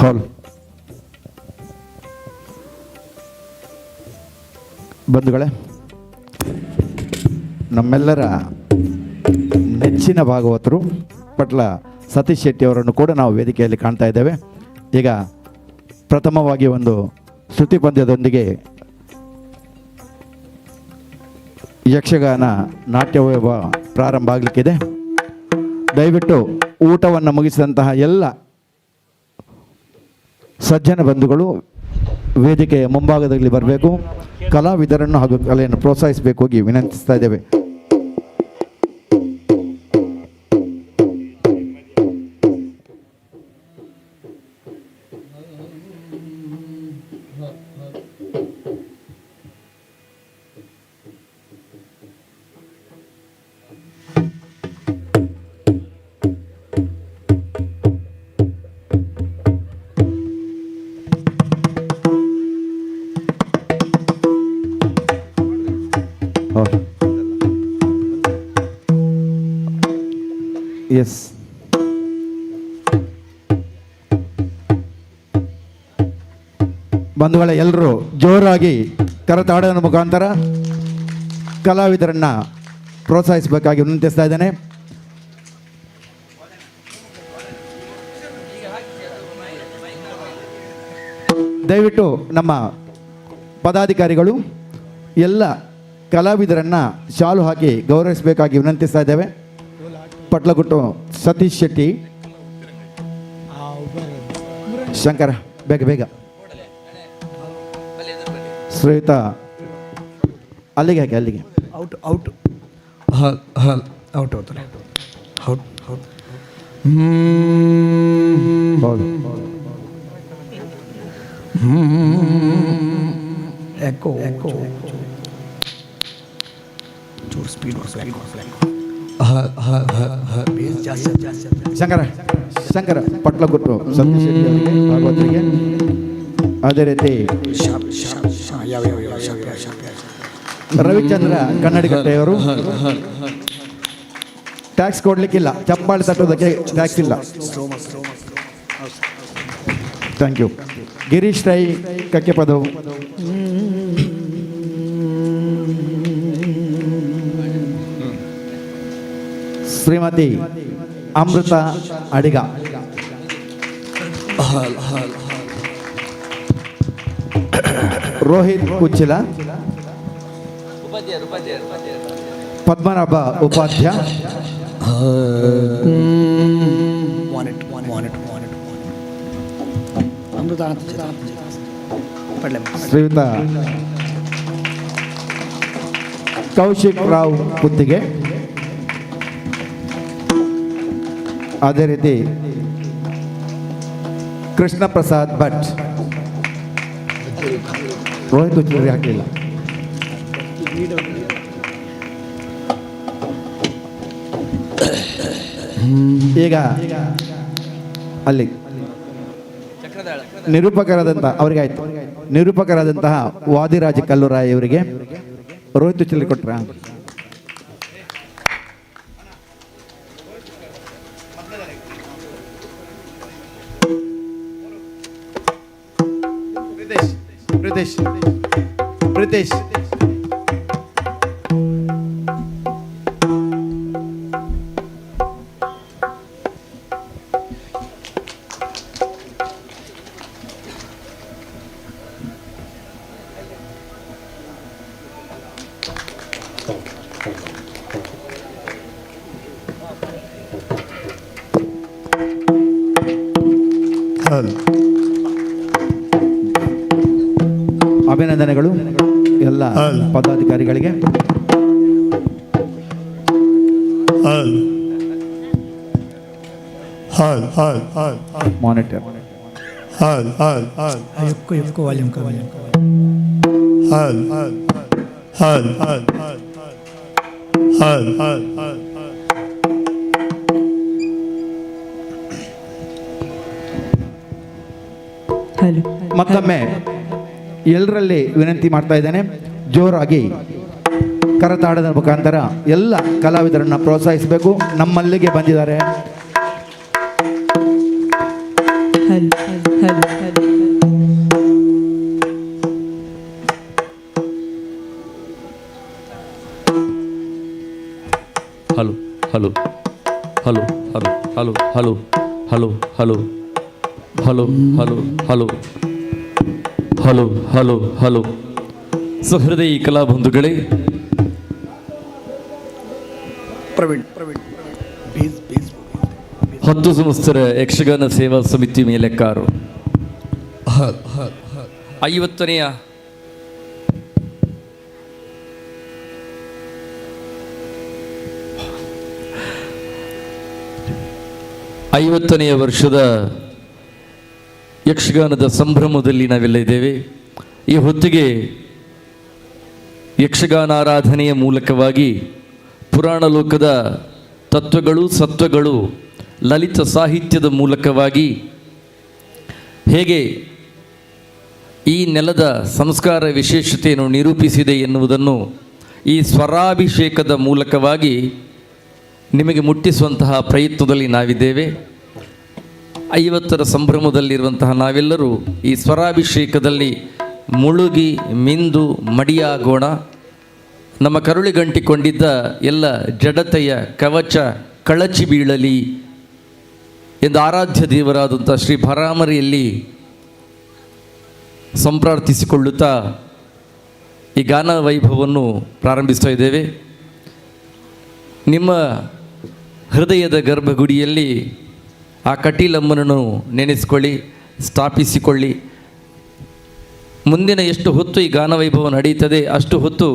ಹಾಲ್ ಬಂಧುಗಳೇ, ನಮ್ಮೆಲ್ಲರ ನೆಚ್ಚಿನ ಭಾಗವತರು ಪಟ್ಲ ಸತೀಶ್ ಶೆಟ್ಟಿ ಅವರನ್ನು ಕೂಡ ನಾವು ವೇದಿಕೆಯಲ್ಲಿ ಕಾಣ್ತಾ ಇದ್ದೇವೆ. ಈಗ ಪ್ರಥಮವಾಗಿ ಒಂದು ಶ್ರುತಿ ಪಂದ್ಯದೊಂದಿಗೆ ಯಕ್ಷಗಾನ ನಾಟ್ಯವೈಭವ ಪ್ರಾರಂಭ ಆಗಲಿಕ್ಕಿದೆ. ದಯವಿಟ್ಟು ಊಟವನ್ನು ಮುಗಿಸಿದಂತಹ ಎಲ್ಲ ಸಜ್ಜನ ಬಂಧುಗಳು ವೇದಿಕೆಯ ಮುಂಭಾಗದಲ್ಲಿ ಬರಬೇಕು. ಕಲಾವಿದರನ್ನು ಹಾಗೂ ಕಲೆಯನ್ನು ಪ್ರೋತ್ಸಾಹಿಸಬೇಕು ಹೋಗಿ ವಿನಂತಿಸ್ತಾ ಇದ್ದೇವೆ. ಎಸ್, ಬಂಧುಗಳೇ, ಎಲ್ಲರೂ ಜೋರಾಗಿ ಕರತಾಡೋದ್ರ ಮುಖಾಂತರ ಕಲಾವಿದರನ್ನು ಪ್ರೋತ್ಸಾಹಿಸಬೇಕಾಗಿ ವಿನಂತಿಸ್ತಾ ಇದ್ದೇನೆ. ದಯವಿಟ್ಟು ನಮ್ಮ ಪದಾಧಿಕಾರಿಗಳು ಎಲ್ಲ ಕಲಾವಿದರನ್ನು ಶಾಲು ಹಾಕಿ ಗೌರವಿಸಬೇಕಾಗಿ ವಿನಂತಿಸ್ತಾ ಇದ್ದೇವೆ. ಪಟ್ಲಗುಟ್ಟು ಸತೀಶ್ ಶೆಟ್ಟಿ, ಶಂಕರ ಬೇಗ ಬೇಗ ಶ್ರೀಯುತ ಅಲ್ಲಿಗೆ ಹಾಕಿ, ಅಲ್ಲಿಗೆ ಔಟ್ ಔಟ್ ಹಲ್ ಹಲ್ ಔಟ್ ಹೋಗ್ತಾರೆ. ಔಟ್ ಔಟ್ ಎಕೋ ಎಕೋ ಚೂರು ಸ್ಪೀಡ್ ಶಂಕರ ಶಂಕರ ಪಟ್ಲಗುಟ್ಟು ಸತೀಶ್ ಶೆಟ್ಟಿ ಅವರಿಗೆ ಭಾಗವತರಿಗೆ, ಅದೇ ರೀತಿ ರವಿಚಂದ್ರ ಕನ್ನಡಿಗಟ್ಟೆಯವರು. ಟ್ಯಾಕ್ಸ್ ಕೊಡ್ಲಿಕ್ಕಿಲ್ಲ, ಚಪ್ಪಾಳೆ ತಟ್ಟೋದಕ್ಕೆ ಟ್ಯಾಕ್ಸ್ ಇಲ್ಲ. Thank you. ಗಿರೀಶ್ ರೈ ಕಕ್ಕೆಪದವು, ಶ್ರೀಮತಿ ಅಮೃತ ಅಡಿಗ, ರೋಹಿತ್ ಕುಚ್ಚಿಲ, ಪದ್ಮನಾಭ ಉಪಾಧ್ಯ, ಶ್ರೀಯುತ ಕೌಶಿಕ್ ರಾವ್ ಪುತ್ತಿಗೆ, ಅದೇ ರೀತಿ ಕೃಷ್ಣ ಪ್ರಸಾದ್ ಭಟ್. ರೋಹಿತ್ ಉಚ್ಚೂರಿ ಹಾಕಲಿಲ್ಲ. ಈಗ ಅಲ್ಲಿ ನಿರೂಪಕರಾದಂತಹ ವಾದಿರಾಜ ಕಲ್ಲುರಾಯ ಇವರಿಗೆ ರೋಹಿತ್ ಉಚ್ಚೂರಿ ಕೊಟ್ರ. ಪ್ರಿತೇಶ್ ಅಭಿನಂದನೆಗಳು ಎಲ್ಲ ಪದಾಧಿಕಾರಿಗಳಿಗೆ. ಮಾನಿಟರ್ ವಾಲ್ಯೂಮ್ ಮತ್ತೊಮ್ಮೆ ಎಲ್ಲರಲ್ಲಿ ವಿನಂತಿ ಮಾಡ್ತಾ ಇದ್ದೇನೆ, ಜೋರಾಗಿ ಕರತಾಡದ ಮುಖಾಂತರ ಎಲ್ಲ ಕಲಾವಿದರನ್ನು ಪ್ರೋತ್ಸಾಹಿಸಬೇಕು. ನಮ್ಮಲ್ಲಿಗೆ ಬಂದಿದ್ದಾರೆ. Hello hello hello hello hello hello hello hello hello hello hello hello hello ಸಹೃದಯಿ ಕಲಾಬಂಧುಗಳೇ, ಹತ್ತು ಸಂವತ್ಸರ ಯಕ್ಷಗಾನ ಸೇವಾ ಸಮಿತಿ ಮೇಲೆಕ್ಕಾರು 50ನೇ ವರ್ಷದ ಯಕ್ಷಗಾನದ ಸಂಭ್ರಮದಲ್ಲಿ ನಾವೆಲ್ಲ ಇದ್ದೇವೆ. ಈ ಹೊತ್ತಿಗೆ ಯಕ್ಷಗಾನ ಆರಾಧನೆಯ ಮೂಲಕವಾಗಿ ಪುರಾಣ ಲೋಕದ ತತ್ವಗಳು ಸತ್ವಗಳು ಲಲಿತ ಸಾಹಿತ್ಯದ ಮೂಲಕವಾಗಿ ಹೇಗೆ ಈ ನೆಲದ ಸಂಸ್ಕಾರ ವಿಶೇಷತೆಯನ್ನು ನಿರೂಪಿಸಿದೆ ಎನ್ನುವುದನ್ನು ಈ ಸ್ವರಾಭಿಷೇಕದ ಮೂಲಕವಾಗಿ ನಿಮಗೆ ಮುಟ್ಟಿಸುವಂತಹ ಪ್ರಯತ್ನದಲ್ಲಿ ನಾವಿದ್ದೇವೆ. 50ರ ಸಂಭ್ರಮದಲ್ಲಿರುವಂತಹ ನಾವೆಲ್ಲರೂ ಈ ಸ್ವರಾಭಿಷೇಕದಲ್ಲಿ ಮುಳುಗಿ ಮಿಂದು ಮಡಿಯಾಗೋಣ. ನಮ್ಮ ಕರುಳಿಗಂಟಿಕೊಂಡಿದ್ದ ಎಲ್ಲ ಜಡತೆಯ ಕವಚ ಕಳಚಿ ಬೀಳಲಿ ಎಂದು ಆರಾಧ್ಯ ದೇವರಾದಂಥ ಶ್ರೀ ಭರಾಮರಿಯಲ್ಲಿ ಸಂಪ್ರಾರ್ಥಿಸಿಕೊಳ್ಳುತ್ತಾ ಈ ಗಾನ ವೈಭವವನ್ನು ಪ್ರಾರಂಭಿಸ್ತಾ ಇದ್ದೇವೆ. ನಿಮ್ಮ ಹೃದಯದ ಗರ್ಭಗುಡಿಯಲ್ಲಿ ಆ ಕಟೀಲಮ್ಮನನ್ನು ನೆನೆಸಿಕೊಳ್ಳಿ, ಸ್ಥಾಪಿಸಿಕೊಳ್ಳಿ. ಮುಂದಿನ ಎಷ್ಟು ಹೊತ್ತು ಈ ಗಾನವೈಭವ ನಡೆಯುತ್ತದೆ ಅಷ್ಟು ಹೊತ್ತು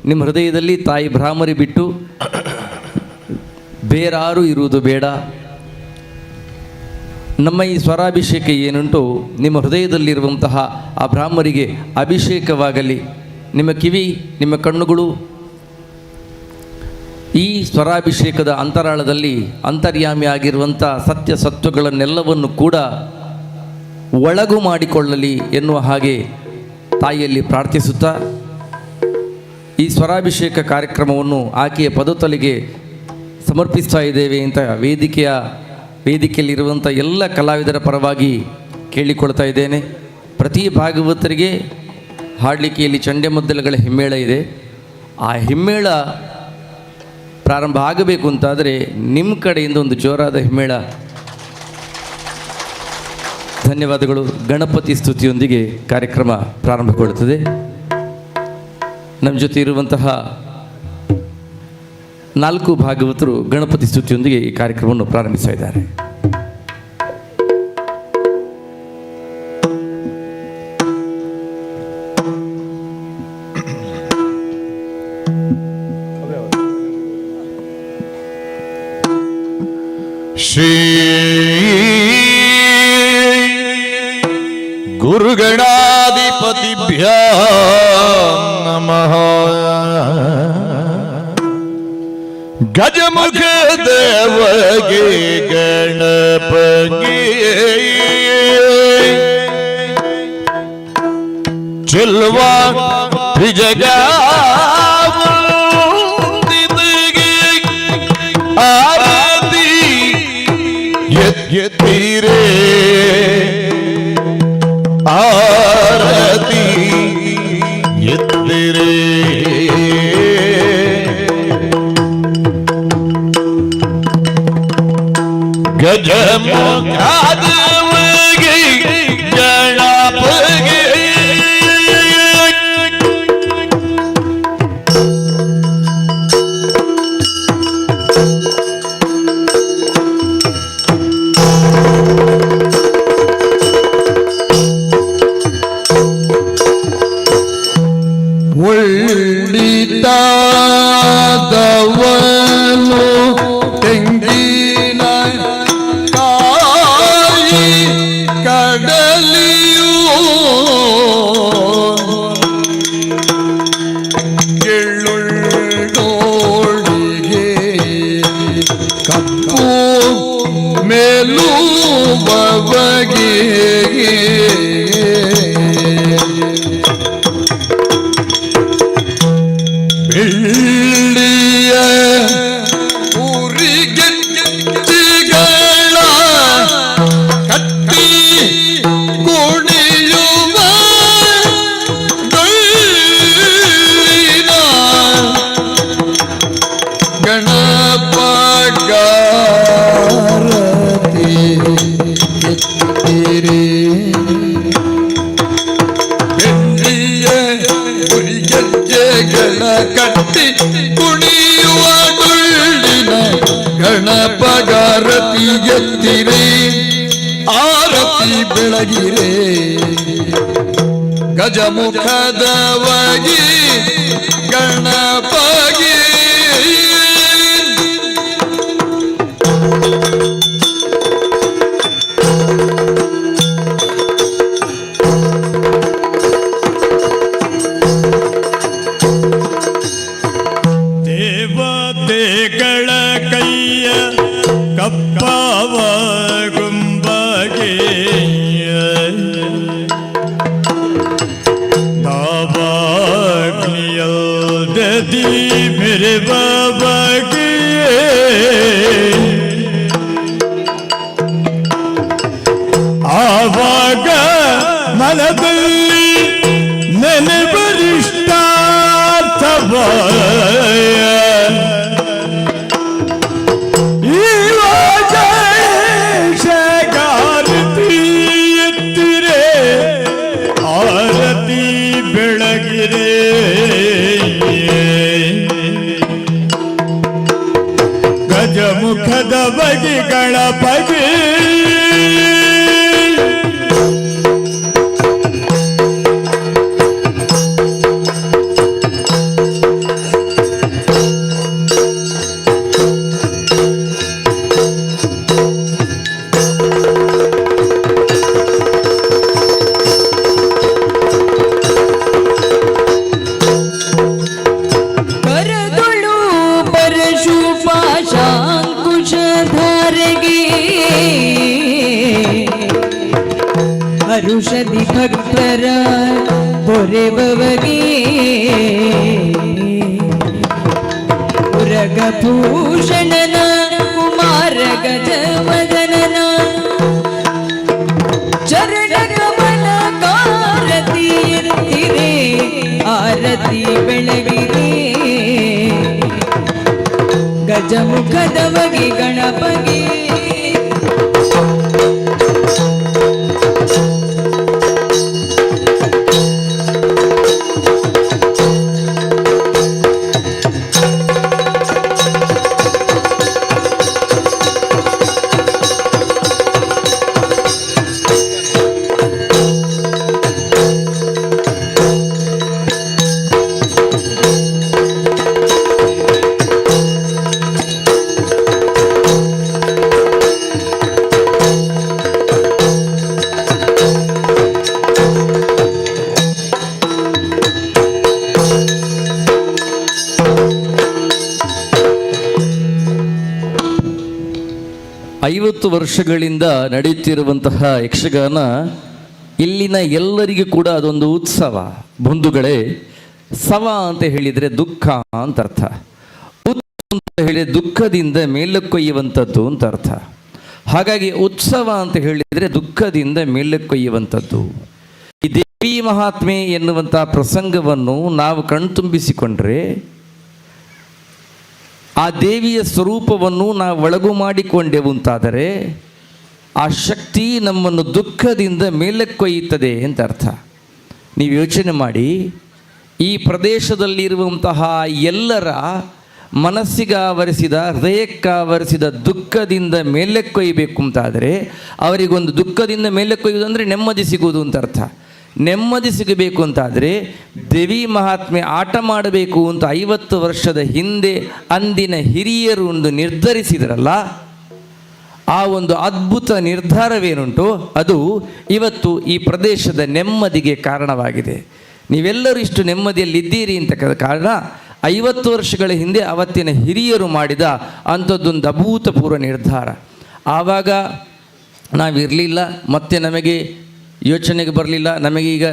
ನಿಮ್ಮ ಹೃದಯದಲ್ಲಿ ತಾಯಿ ಭ್ರಾಮರಿ ಬಿಟ್ಟು ಬೇರಾರು ಇರುವುದು ಬೇಡ. ನಮ್ಮ ಈ ಸ್ವರಾಭಿಷೇಕ ಏನುಂಟು ನಿಮ್ಮ ಹೃದಯದಲ್ಲಿರುವಂತಹ ಆ ಭ್ರಾಮರಿಗೆ ಅಭಿಷೇಕವಾಗಲಿ. ನಿಮ್ಮ ಕಿವಿ, ನಿಮ್ಮ ಕಣ್ಣುಗಳು ಈ ಸ್ವರಾಭಿಷೇಕದ ಅಂತರಾಳದಲ್ಲಿ ಅಂತರ್ಯಾಮಿ ಆಗಿರುವಂಥ ಸತ್ಯ ಸತ್ವಗಳನ್ನೆಲ್ಲವನ್ನು ಕೂಡ ಒಳಗು ಮಾಡಿಕೊಳ್ಳಲಿ ಎನ್ನುವ ಹಾಗೆ ತಾಯಿಯಲ್ಲಿ ಪ್ರಾರ್ಥಿಸುತ್ತಾ ಈ ಸ್ವರಾಭಿಷೇಕ ಕಾರ್ಯಕ್ರಮವನ್ನು ಆಕೆಯ ಪದತಲೆಗೆ ಸಮರ್ಪಿಸ್ತಾ ಇದ್ದೇವೆ ಅಂತ ವೇದಿಕೆಯಲ್ಲಿರುವಂಥ ಎಲ್ಲ ಕಲಾವಿದರ ಪರವಾಗಿ ಕೇಳಿಕೊಳ್ತಾ ಇದ್ದೇನೆ. ಪ್ರತಿ ಭಾಗವತರಿಗೆ ಹಾಡಲಿಕ್ಕೆ ಇಲ್ಲಿ ಚಂಡೆಮದ್ದಲೆಗಳ ಹಿಮ್ಮೇಳ ಇದೆ. ಆ ಹಿಮ್ಮೇಳ ಪ್ರಾರಂಭ ಆಗಬೇಕು ಅಂತಾದರೆ ನಿಮ್ಮ ಕಡೆಯಿಂದ ಒಂದು ಜೋರಾದ ಹಿಮ್ಮೇಳ. ಧನ್ಯವಾದಗಳು. ಗಣಪತಿ ಸ್ತುತಿಯೊಂದಿಗೆ ಕಾರ್ಯಕ್ರಮ ಪ್ರಾರಂಭಗೊಳ್ಳುತ್ತದೆ. ನಮ್ಮ ಜೊತೆ ಇರುವಂತಹ 4 ಭಾಗವತರು ಗಣಪತಿ ಸ್ತುತಿಯೊಂದಿಗೆ ಈ ಕಾರ್ಯಕ್ರಮವನ್ನು ಪ್ರಾರಂಭಿಸಿದ್ದಾರೆ. ಶ್ರೀ ಗುರುಗಣಾಧಿಪತಿಭ್ಯೋ ನಮಃ. ಗಜಮುಖ ದೇವಗೆ ಗಣಪಗೆ ಚೆಲ್ವಾ ತ್ರಿಜಗ ಆರತಿ ಎತ್ತಿರೆ ಆರತಿ ಎತ್ತಿರೆ ಗಜಮುಖಾದವಗೆ ಗಣಪಗೆ ಒಳ್ಳಿತಾದವನು ತೆಂಗಿನ ಕಾಯಿ ಕಡಲಿಯೂ ಎಳ್ಳುಳ್ಳೋಳಿಗೆ ಕಪ್ಪು ಮೇಲುವವಗೆ ಬೆಳ್ಳಿಯ ಉರಿಗೆತ್ತಿಗಳ ಕಟ್ಟಿ ಕುಣಿಯುವ ಡೊಳ್ಳಿನ ಗಣಪಗಾರತಿ ಎತ್ತಿರಿ. ಬೆಳ್ಳಿಯ ಉರಿಗೆಜ್ಜೆಗಳ ಕಟ್ಟಿ ಕುಣಿಯುವ ಡೊಳ್ಳಿನ ಗಣಪಗಾರತಿ ಎತ್ತಿರೆ ಆರತಿ ಬೆಳಗಿರೆ. ಗಜಮುಖದವಗಿ ಗಣಪಗೆ ದೇವತೆಗಳ ಕೈಯ ಕಪ್ಪವ ಗುಂಬಗೆ ದಾವಾಗ್ನಿಯಲ್ದದಿ ಮೆರೆಬಗೆ ಆವಾಗ ಮನದಲ್ಲಿ ನೆನಬರಿಷ್ಟಾರ್ಥವ ಗಾರತಿ ಎತ್ತಿರೆ ಆರತಿ ಬೆಳಗಿರೆ. ಗಜಮುಖದ ಬಗೆ ಗಣಪಗೆ ಕರದೊಳು ಪರಶುಪಾಶಾಂಕುಶಧಾರೆಗೆ ಹರುಷದಿ ಭಕ್ತರ ಪೊರೆಬವಗೆ ಉರಗಭೂಷಣನ ಕುಮಾರ ಗಜ ಮದನನ ಚರಣ ಕಮಲ ಕಾರತಿ ಎತ್ತಿರೆ ಆರತಿ ಬೆಳಗಿರೆ. ಗಜಮುಖದವಗೆ ಗಣಪಗೆ 50 ವರ್ಷಗಳಿಂದ ನಡೆಯುತ್ತಿರುವಂತಹ ಯಕ್ಷಗಾನ ಇಲ್ಲಿನ ಎಲ್ಲರಿಗೂ ಕೂಡ ಅದೊಂದು ಉತ್ಸವ. ಬಂಧುಗಳೇ, ಸವ ಅಂತ ಹೇಳಿದರೆ ದುಃಖ ಅಂತ ಅರ್ಥ, ಅಂತ ಹೇಳಿದರೆ ದುಃಖದಿಂದ ಮೇಲಕ್ಕೊಯ್ಯುವಂಥದ್ದು ಅಂತ ಅರ್ಥ. ಹಾಗಾಗಿ ಉತ್ಸವ ಅಂತ ಹೇಳಿದರೆ ದುಃಖದಿಂದ ಮೇಲಕ್ಕೊಯ್ಯುವಂಥದ್ದು. ಈ ದೇವಿ ಮಹಾತ್ಮೆ ಎನ್ನುವಂಥ ಪ್ರಸಂಗವನ್ನು ನಾವು ಕಣ್ತುಂಬಿಸಿಕೊಂಡ್ರೆ, ಆ ದೇವಿಯ ಸ್ವರೂಪವನ್ನು ನಾವು ಒಳಗು ಮಾಡಿಕೊಂಡೆವು ಅಂತಾದರೆ ಆ ಶಕ್ತಿ ನಮ್ಮನ್ನು ದುಃಖದಿಂದ ಮೇಲಕ್ಕೊಯ್ಯುತ್ತದೆ ಅಂತ ಅರ್ಥ. ನೀವು ಯೋಚನೆ ಮಾಡಿ, ಈ ಪ್ರದೇಶದಲ್ಲಿರುವಂತಹ ಎಲ್ಲರ ಮನಸ್ಸಿಗಾವರಿಸಿದ, ಹೃದಯಕ್ಕಾವರಿಸಿದ ದುಃಖದಿಂದ ಮೇಲಕ್ಕೊಯ್ಯಬೇಕು ಅಂತಾದರೆ, ಅವರಿಗೊಂದು ದುಃಖದಿಂದ ಮೇಲಕ್ಕೊಯ್ಯುವುದು ಅಂದರೆ ನೆಮ್ಮದಿ ಸಿಗುವುದು ಅಂತ ಅರ್ಥ. ನೆಮ್ಮದಿ ಸಿಗಬೇಕು ಅಂತಾದರೆ ದೇವಿ ಮಹಾತ್ಮೆ ಆಟ ಮಾಡಬೇಕು ಅಂತ 50 ವರ್ಷದ ಹಿಂದೆ ಅಂದಿನ ಹಿರಿಯರು ಒಂದು ನಿರ್ಧರಿಸಿದರಲ್ಲ, ಆ ಒಂದು ಅದ್ಭುತ ನಿರ್ಧಾರವೇನುಂಟು ಅದು ಇವತ್ತು ಈ ಪ್ರದೇಶದ ನೆಮ್ಮದಿಗೆ ಕಾರಣವಾಗಿದೆ. ನೀವೆಲ್ಲರೂ ಇಷ್ಟು ನೆಮ್ಮದಿಯಲ್ಲಿದ್ದೀರಿ ಅಂತ ಕಾರಣ 50 ವರ್ಷಗಳ ಹಿಂದೆ ಅವತ್ತಿನ ಹಿರಿಯರು ಮಾಡಿದ ಅಂಥದ್ದೊಂದು ಅಭೂತಪೂರ್ವ ನಿರ್ಧಾರ. ಆವಾಗ ನಾವಿರಲಿಲ್ಲ, ಮತ್ತೆ ನಮಗೆ ಯೋಚನೆಗೆ ಬರಲಿಲ್ಲ. ನಮಗೀಗ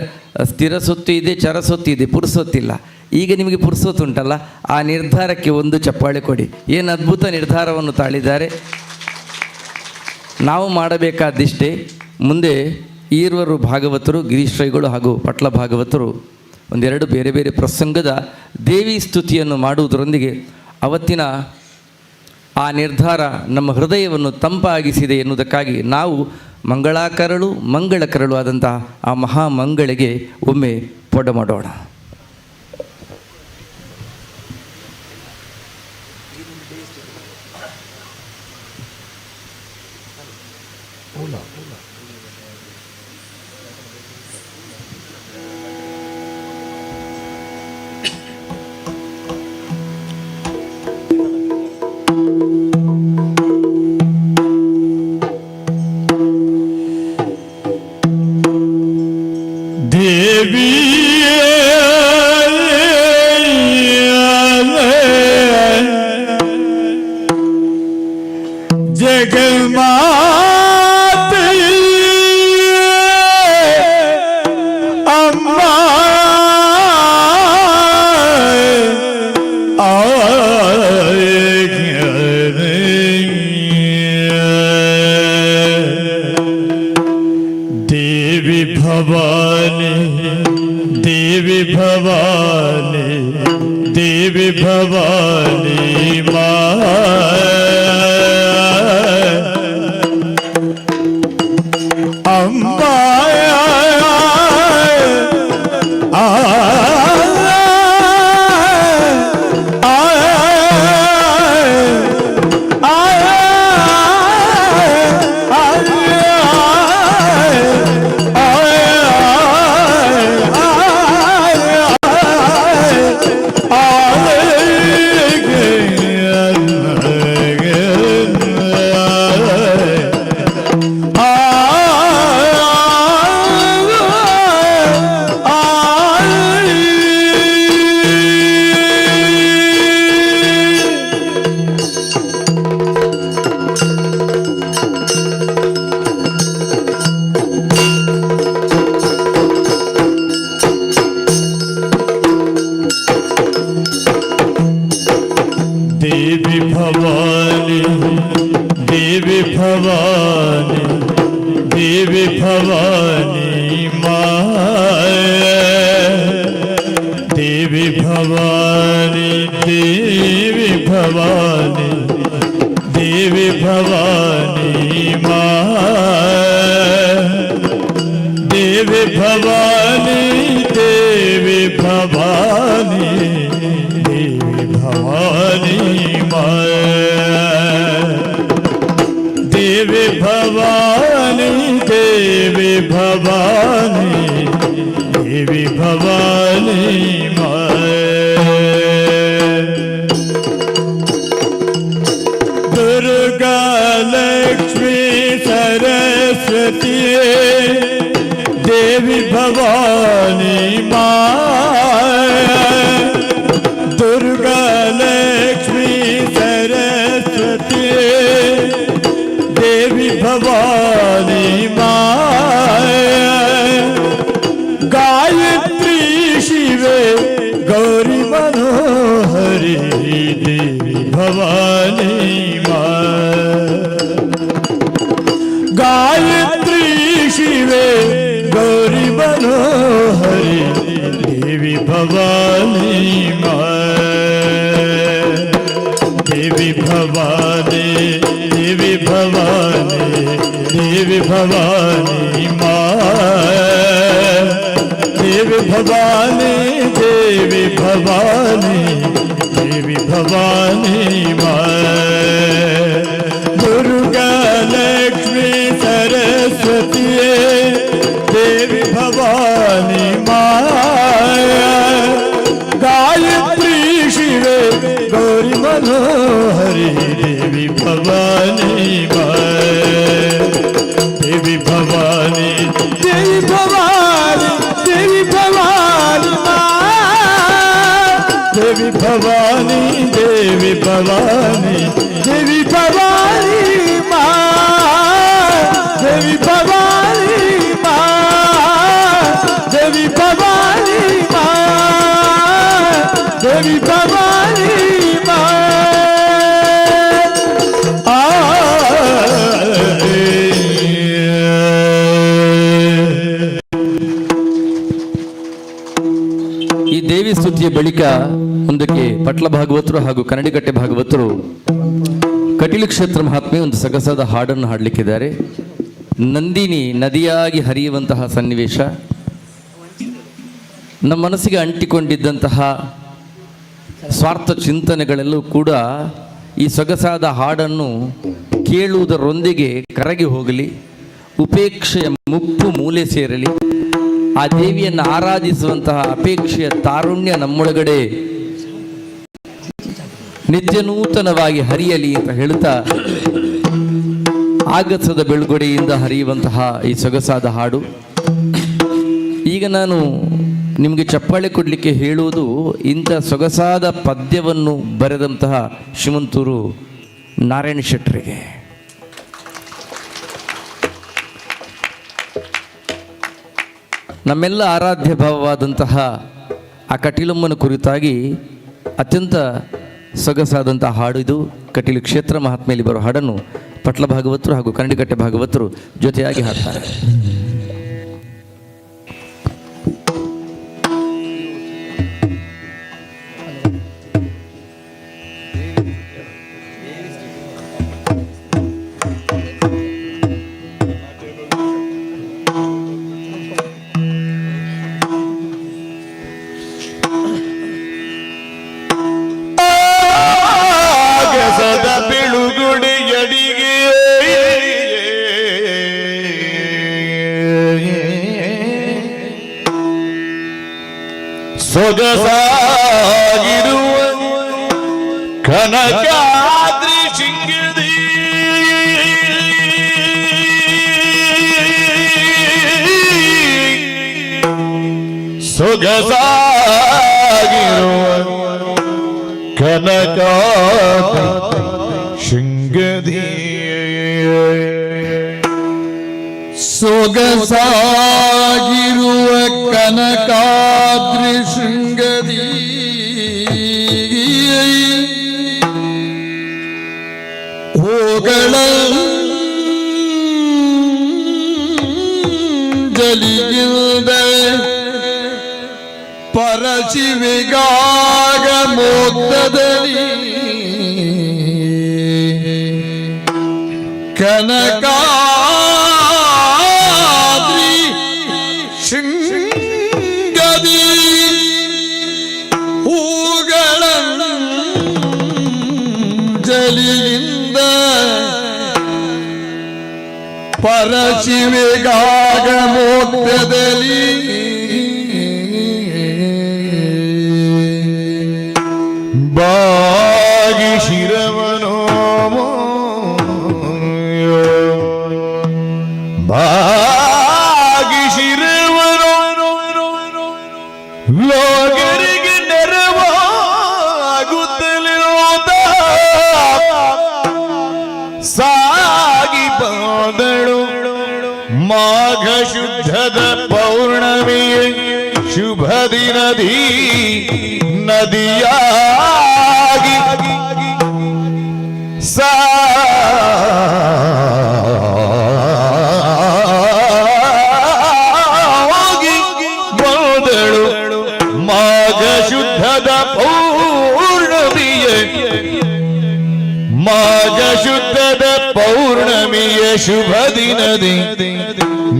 ಸ್ಥಿರ ಸೊತ್ತು ಇದೆ, ಚರ ಸೊತ್ತು ಇದೆ, ಪುರ್ಸೊತ್ತಿಲ್ಲ. ಈಗ ನಿಮಗೆ ಪುರ್ಸೊತ್ತುಂಟಲ್ಲ, ಆ ನಿರ್ಧಾರಕ್ಕೆ ಒಂದು ಚಪ್ಪಾಳೆ ಕೊಡಿ. ಏನು ಅದ್ಭುತ ನಿರ್ಧಾರವನ್ನು ತಾಳಿದ್ದಾರೆ. ನಾವು ಮಾಡಬೇಕಾದಿಷ್ಟೇ. ಮುಂದೆ ಈರ್ವರು ಭಾಗವತರು, ಗಿರೀಶ್ರೈಗಳು ಹಾಗೂ ಪಟ್ಲ ಭಾಗವತರು ಒಂದೆರಡು ಬೇರೆ ಬೇರೆ ಪ್ರಸಂಗದ ದೇವಿ ಸ್ತುತಿಯನ್ನು ಮಾಡುವುದರೊಂದಿಗೆ ಅವತ್ತಿನ ಆ ನಿರ್ಧಾರ ನಮ್ಮ ಹೃದಯವನ್ನು ತಂಪಾಗಿಸಿದೆ ಎನ್ನುವುದಕ್ಕಾಗಿ ನಾವು ಮಂಗಳಕರಳು ಆದಂತಹ ಆ ಮಹಾಮಂಗಳಿಗೆ ಒಮ್ಮೆ ಪೊಡ ಮಾಡೋಣ. देवी भवानी अम्बा देवी भवानी देवी भवानी देवी भवानी देवी भवानी देवी भवानी देवी भवानी देवी भवानी देवी भवानी देवी भवानी देवी भवानी देवी भवानी देवी भवानी दुर्गा लक्ष्मी सरस्वती देवी भवानी दुर्गा लक्ष्मी सरस्वती ಭವಾನಿ ಗಾಯತ್ರಿ ಶಿವೆ ಗೌರಿ ಮನೋಹರಿ ದೇವಿ ಭವಾನಿ ಗಾಯತ್ರಿ ಶಿವೆ ಗೌರಿ ಮನೋಹರಿ ದೇವಿ ಭವಾನಿ ದೇವಿ ಭವಾನಿ ದೇವಿ ಭವಾನಿ ದೇವಿ ಭವಾನಿ ದೇವಿ ಭವಾನಿ ದೇವಿ ಭವಾನಿ ದೇವಿ ಭವಾನಿ ದುರ್ಗಾ ಲಕ್ಷ್ಮೀ ಸರಸ್ವತಿಯೇ ದೇವಿ ಭವಾನಿ ಗಾಯತ್ರಿ ಶಿವೆ ಗೌರಿ ಮನೋಹರಿ ದೇವಿ ಭವಾನಿ ದೇವಿ ಭವಾನಿ ದೇವಿ ಭವಾನಿ ದೇವಿ ಭವಾನಿ ದೇವಿ ಭವಾನಿ ದೇವಿ ಭವಾನಿ ದೇವಿ ಭವಾನಿ ದೇವಿ ಭವಾನಿ ದೇವಿ ಭವಾನಿ ದೇವಿ ಭವಾನಿ ಈ ದೇವಿ ಸ್ತುತಿಯ ಬಳಿಕ ಮುಂದಕ್ಕೆ ಪಟ್ಲ ಭಾಗವತರು ಹಾಗೂ ಕನ್ನಡಿಗಟ್ಟೆ ಭಾಗವತರು ಕಟೀಲು ಕ್ಷೇತ್ರ ಮಹಾತ್ಮೆ ಒಂದು ಸೊಗಸಾದ ಹಾಡನ್ನು ಹಾಡಲಿಕ್ಕಿದ್ದಾರೆ. ನಂದಿನಿ ನದಿಯಾಗಿ ಹರಿಯುವಂತಹ ಸನ್ನಿವೇಶ, ನಮ್ಮ ಮನಸ್ಸಿಗೆ ಅಂಟಿಕೊಂಡಿದ್ದಂತಹ ಸ್ವಾರ್ಥ ಚಿಂತನೆಗಳೆಲ್ಲವೂ ಕೂಡ ಈ ಸೊಗಸಾದ ಹಾಡನ್ನು ಕೇಳುವುದರೊಂದಿಗೆ ಕರಗಿ ಹೋಗಲಿ, ಉಪೇಕ್ಷೆಯ ಮುಪ್ಪು ಮೂಲೆ ಸೇರಲಿ, ಆ ದೇವಿಯನ್ನು ಆರಾಧಿಸುವಂತಹ ಅಪೇಕ್ಷೆಯ ತಾರುಣ್ಯ ನಮ್ಮೊಳಗಡೆ ನಿತ್ಯ ನೂತನವಾಗಿ ಹರಿಯಲಿ ಅಂತ ಹೇಳುತ್ತಾ ಆಗಸದ ಬೆಳಗೊಡೆಯಿಂದ ಹರಿಯುವಂತಹ ಈ ಸೊಗಸಾದ ಹಾಡು. ಈಗ ನಾನು ನಿಮಗೆ ಚಪ್ಪಾಳೆ ಕೊಡಲಿಕ್ಕೆ ಹೇಳುವುದು ಇಂಥ ಸೊಗಸಾದ ಪದ್ಯವನ್ನು ಬರೆದಂತಹ ಶ್ರೀಮಂತೂರು ನಾರಾಯಣ ಶೆಟ್ಟರಿಗೆ. ನಮ್ಮೆಲ್ಲ ಆರಾಧ್ಯ ಭಾವವಾದಂತಹ ಆ ಕಟೀಲಮ್ಮನ ಕುರಿತಾಗಿ ಅತ್ಯಂತ ಸೊಗಸಾದಂತಹ ಹಾಡು ಇದು. ಕಟೀಲು ಕ್ಷೇತ್ರ ಮಹಾತ್ಮೆಯಲ್ಲಿ ಬರೋ ಹಾಡನ್ನು ಪಟ್ಲ ಭಾಗವತರು ಹಾಗೂ ಕನ್ನಡಿಗಟ್ಟೆ ಭಾಗವತರು ಜೊತೆಯಾಗಿ ಹಾಡ್ತಾರೆ. ಸೊಗಸಾಗಿರುವ ಕನಕಾದ್ರಿ ಶೃಂಗದಿ ಸೊಗಸಾಗಿರುವ ಕನಕಾದ್ರಿ ಶೃಂಗದಿ ಸೊಗಸಾಗಿರುವ ಕನಕಾದ್ರಿ ಶೃಂಗದಿ ಹೋಗಳ ಜಲಿಗಿಲ್ದ ಪರಶಿವಿಗಾಗ ಮೋದದಲ್ಲಿ ಕನಕಾದ್ರಿ ಶೃಂಗದಿ ಹೂಗಳ ಜಲಿಯಿಂದ ಪರಶಿವಿಗಾಗ ಮೋಕ್ಷದಲ್ಲಿ ಬಾಗಿ ಶಿರವನೋ ಬಾಗಿ ಶಿರವನೋ ಲೋಕರಿಗೆ ನೆರವಾಗುತ್ತಲಿರುವುದ ಸಾಗಿ ಬಂದ ಮಾಘ ಶುದ್ಧದ ಪೌರ್ಣಮಿಯ ಶುಭ ದಿನದಿ ನದಿಯಾಗಿ ಸಾಗಿ ಬಂದಳು ಮಾಘ ಶುದ್ಧದ ಪೌರ್ಣಮಿಯ ಮಾಘ ಶುದ್ಧದ ಪೌರ್ಣಮಿಯ ಶುಭ ದಿನದಿ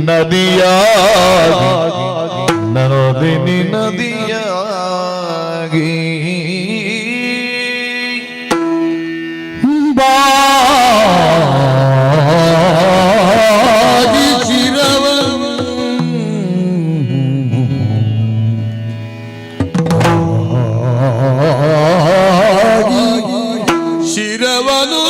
ನದಿಯಾಗಿ ನದಿನಿ ನದಿಯಾಗಿ ಬಾಗಿ ಶಿರವ ಶಿರವನು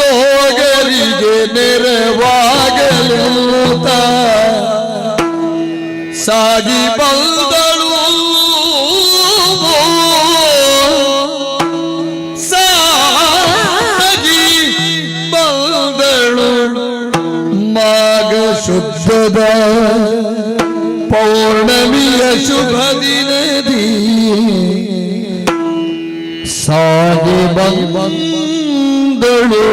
ಲೋಗರಿಗೆ ನೆರವಾಗಲು ಸಾಗಿ ಬಂದಳು ಸಾಗಿ ಬಂದಳು ಮಾಘ ಶುದ್ಧದ ಪೌರ್ಣಮಿಯ ಶುಭ ದಿನದಿ ಸಾಗಿ ಬಂದಳು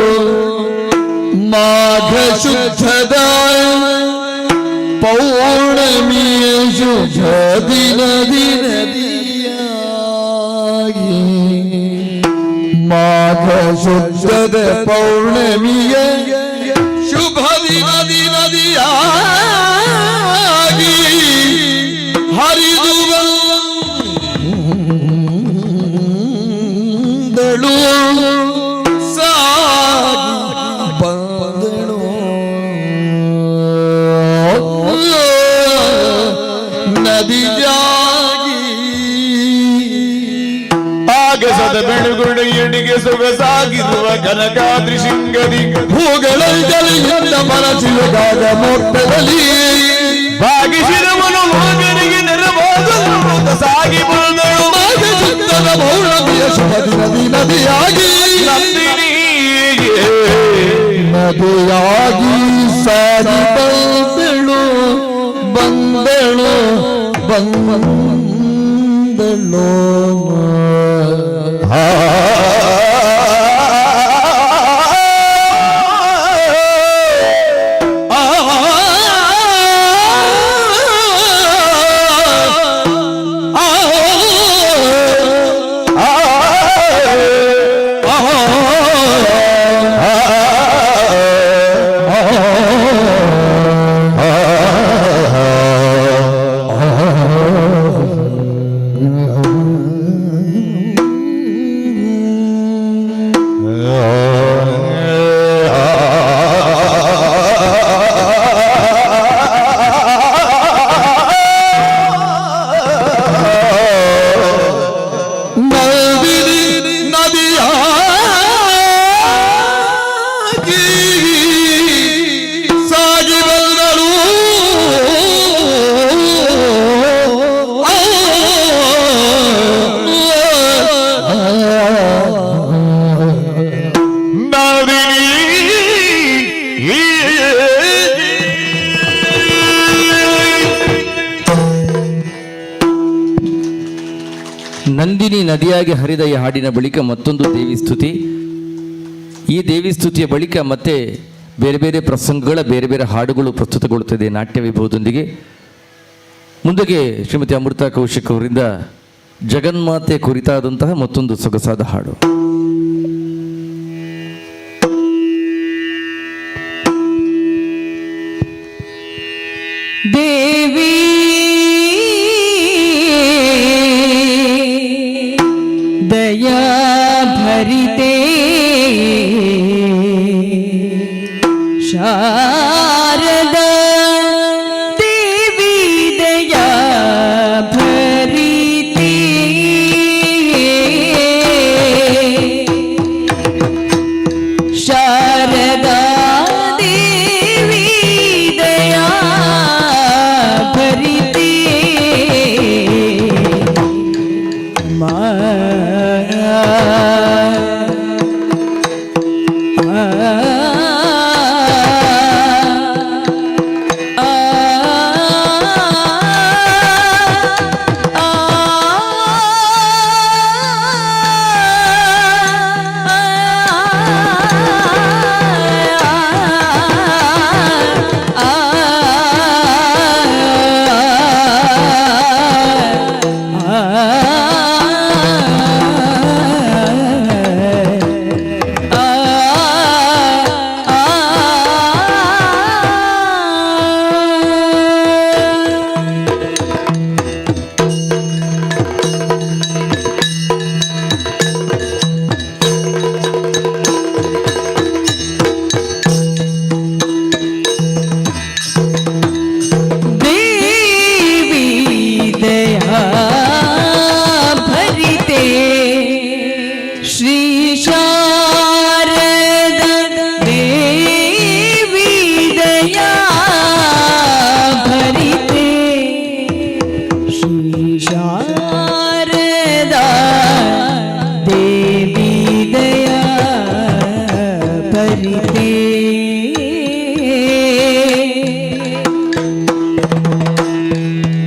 ಮಾಘ ಶುದ್ಧದ ಪೌರ್ಣಮಿಯ ಶುಭ ದಿನದಿ ನದಿಯಾಗಿ ಮಾಘ ಶುದ್ಧದ ಪೌರ್ಣಮಿಯ ಶುಭ ದಿನದಿ ನದಿಯಾಗಿ ಹರಿದು ಬಂದಳು ಸಾಗಿ ಬಂದಳು ನದಿಯಾಗಿ ಆಗಸದ ಬೆಳುಗುಡು ಎಣಿಗೆ ಸೊಗಸಾಗಿರುವ ಕನಕಾದ್ರಿ ಶೃಂಗದಿ ಹೂಗಳಿಂದ ಮನಸಿಲುಗಾದ ಮೋಕ್ಷದಲ್ಲಿ ಭಾಗಿಸಿರುವನು ಮಗನಿಗೆ ನೆರವಾಗಲು ಸಾಗಿ ಬಂದಳು ಮಾಘ ಶುದ್ಧದ ಪೌರ್ಣಮಿಯ ಶುಭ ದಿನದಿ ನದಿಯಾಗಿ ನದಿಯಾಗಿ ಸಾಗಿ ಬಂದಳು ಬಂದಳು ಬಂದಳು ನಂದಿನಿ ನದಿಯಾಗಿ ಹರಿದ ಈ ಹಾಡಿನ ಬಳಿಕ ಮತ್ತೊಂದು ದೇವಿ ಸ್ತುತಿ. ಈ ದೇವಿ ಸ್ತುತಿಯ ಬಳಿಕ ಮತ್ತೆ ಬೇರೆ ಬೇರೆ ಪ್ರಸಂಗಗಳ ಬೇರೆ ಬೇರೆ ಹಾಡುಗಳು ಪ್ರಸ್ತುತಗೊಳ್ಳುತ್ತದೆ ನಾಟ್ಯ ವೈಭವದೊಂದಿಗೆ. ಮುಂದಕ್ಕೆ ಶ್ರೀಮತಿ ಅಮೃತ ಕೌಶಿಕ್ ಅವರಿಂದ ಜಗನ್ಮಾತೆ ಕುರಿತಾದಂತಹ ಮತ್ತೊಂದು ಸೊಗಸಾದ ಹಾಡು. ದೇವಿ ದಯಾ ಭರಿತೆ ಶಾರದ ದೇವಿ ದಯಾ ಭರಿತೆ ಶಾರದಾ ದೇವಿ ದಯಾ ಭರಿತೆ ಶಾರದಾ ದೇವಿ ದಯಾ ಪರಿತೆ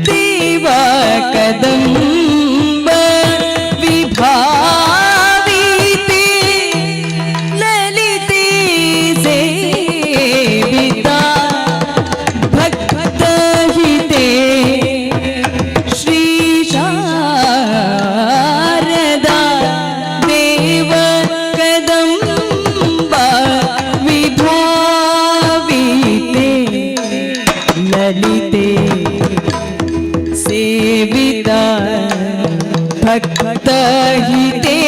ದೇವ ಕದಂಬ ವಿಭಾವಿತೆ ಲಲಿತೆ ಸೇವಿತಾ ಭಕ್ತಹಿತೆ ಶ್ರೀ ಶಾರದಾ ದೇವ ಕದಂಬ ವಿಭಾವಿತೆ ಲಲಿತೆ ಸೇವಿತಾ ಭಕ್ತಹಿತೆ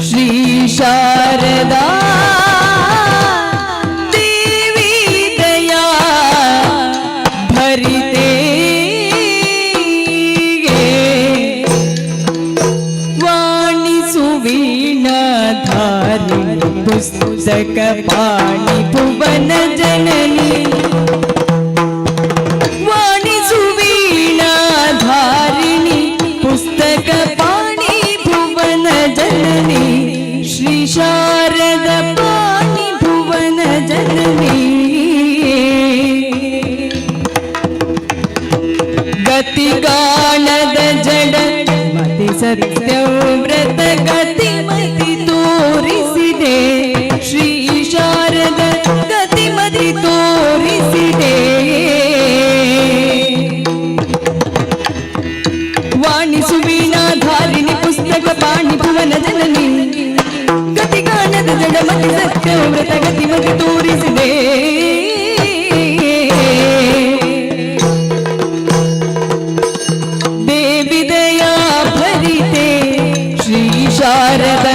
ಶ್ರೀ ಶಾರದಾ ದೇವಿ ದಯಾ ಭರಿತೆ ವಾಣಿಸು ವೀಣಾಧಾರಿಣಿ ಪುಸ್ತಕ ಪಾಣಿ ಭುವನ ಜನನಿ ವಾಣಿಸು ವೀಣಾಧಾರಿಣಿ ಪುಸ್ತಕ ಪಾಣಿ ಭುವನ ಜನನಿ ಶ್ರೀ ಶಾರದ ಪಾಣಿ ಭುವನ ಜನನಿ ಗತಿಗಾಣದ ಜಡ ಮತಿ ಸತ್ಯವ್ರತ ಗತಿಮತಿ ತೋರಿಸಿದೆ ಶ್ರೀ ಶಾರದ ಗತಿಮತಿ ತೋರಿಸಿದೆ ವಾಣಿಸು ವೀಣಾಧಾರಿಣಿ ಪುಸ್ತಕ ಪಾಣಿ ಭುವನ ಜನನಿ ಗತಿಗಾನದ ಜಡ ಮತಿ ಸತ್ಯವ್ರತ ಗತಿಮತಿ ತೋರಿಸಿದೆ ದೇವಿ ದಯಾ ಭರಿತೆ ಶ್ರೀ ಶಾರದ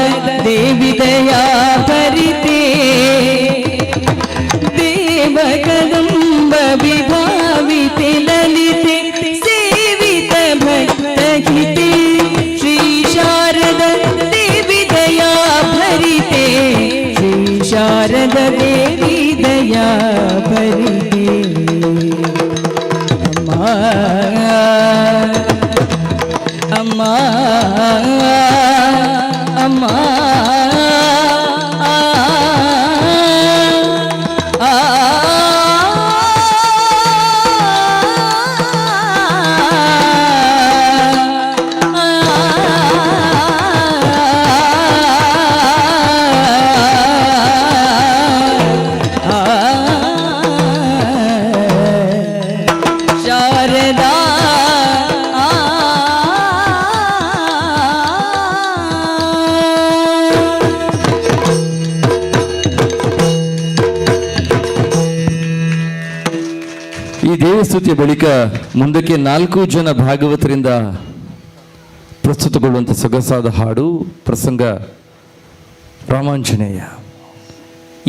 ದೇವಿ ದಯಾ ಭರಿತೆ ದೇವ ಕದಂಬ ವಿಭಾವಿತೆ ಲಲಿತೆ ಸೇವಿತ ಭಕ್ತಹಿತೆ ಶ್ರೀ ಶಾರದ ದೇವಿ ದಯಾ ಭರಿತೆ ಶ್ರೀ ಶಾರದ ದೇವಿ ದಯಾ ಭರಿತೆ ಅಮ್ಮ ಅಮ್ಮ ಶಾರದಾ ಈ ದೇವಸ್ತುತಿಯ ಬಳಿಕ ಮುಂದಕ್ಕೆ 4 ಜನ ಭಾಗವತರಿಂದ ಪ್ರಸ್ತುತಗೊಳ್ಳುವಂಥ ಸೊಗಸಾದ ಹಾಡು ಪ್ರಸಂಗ ರಾಮಾಂಜನೇಯ.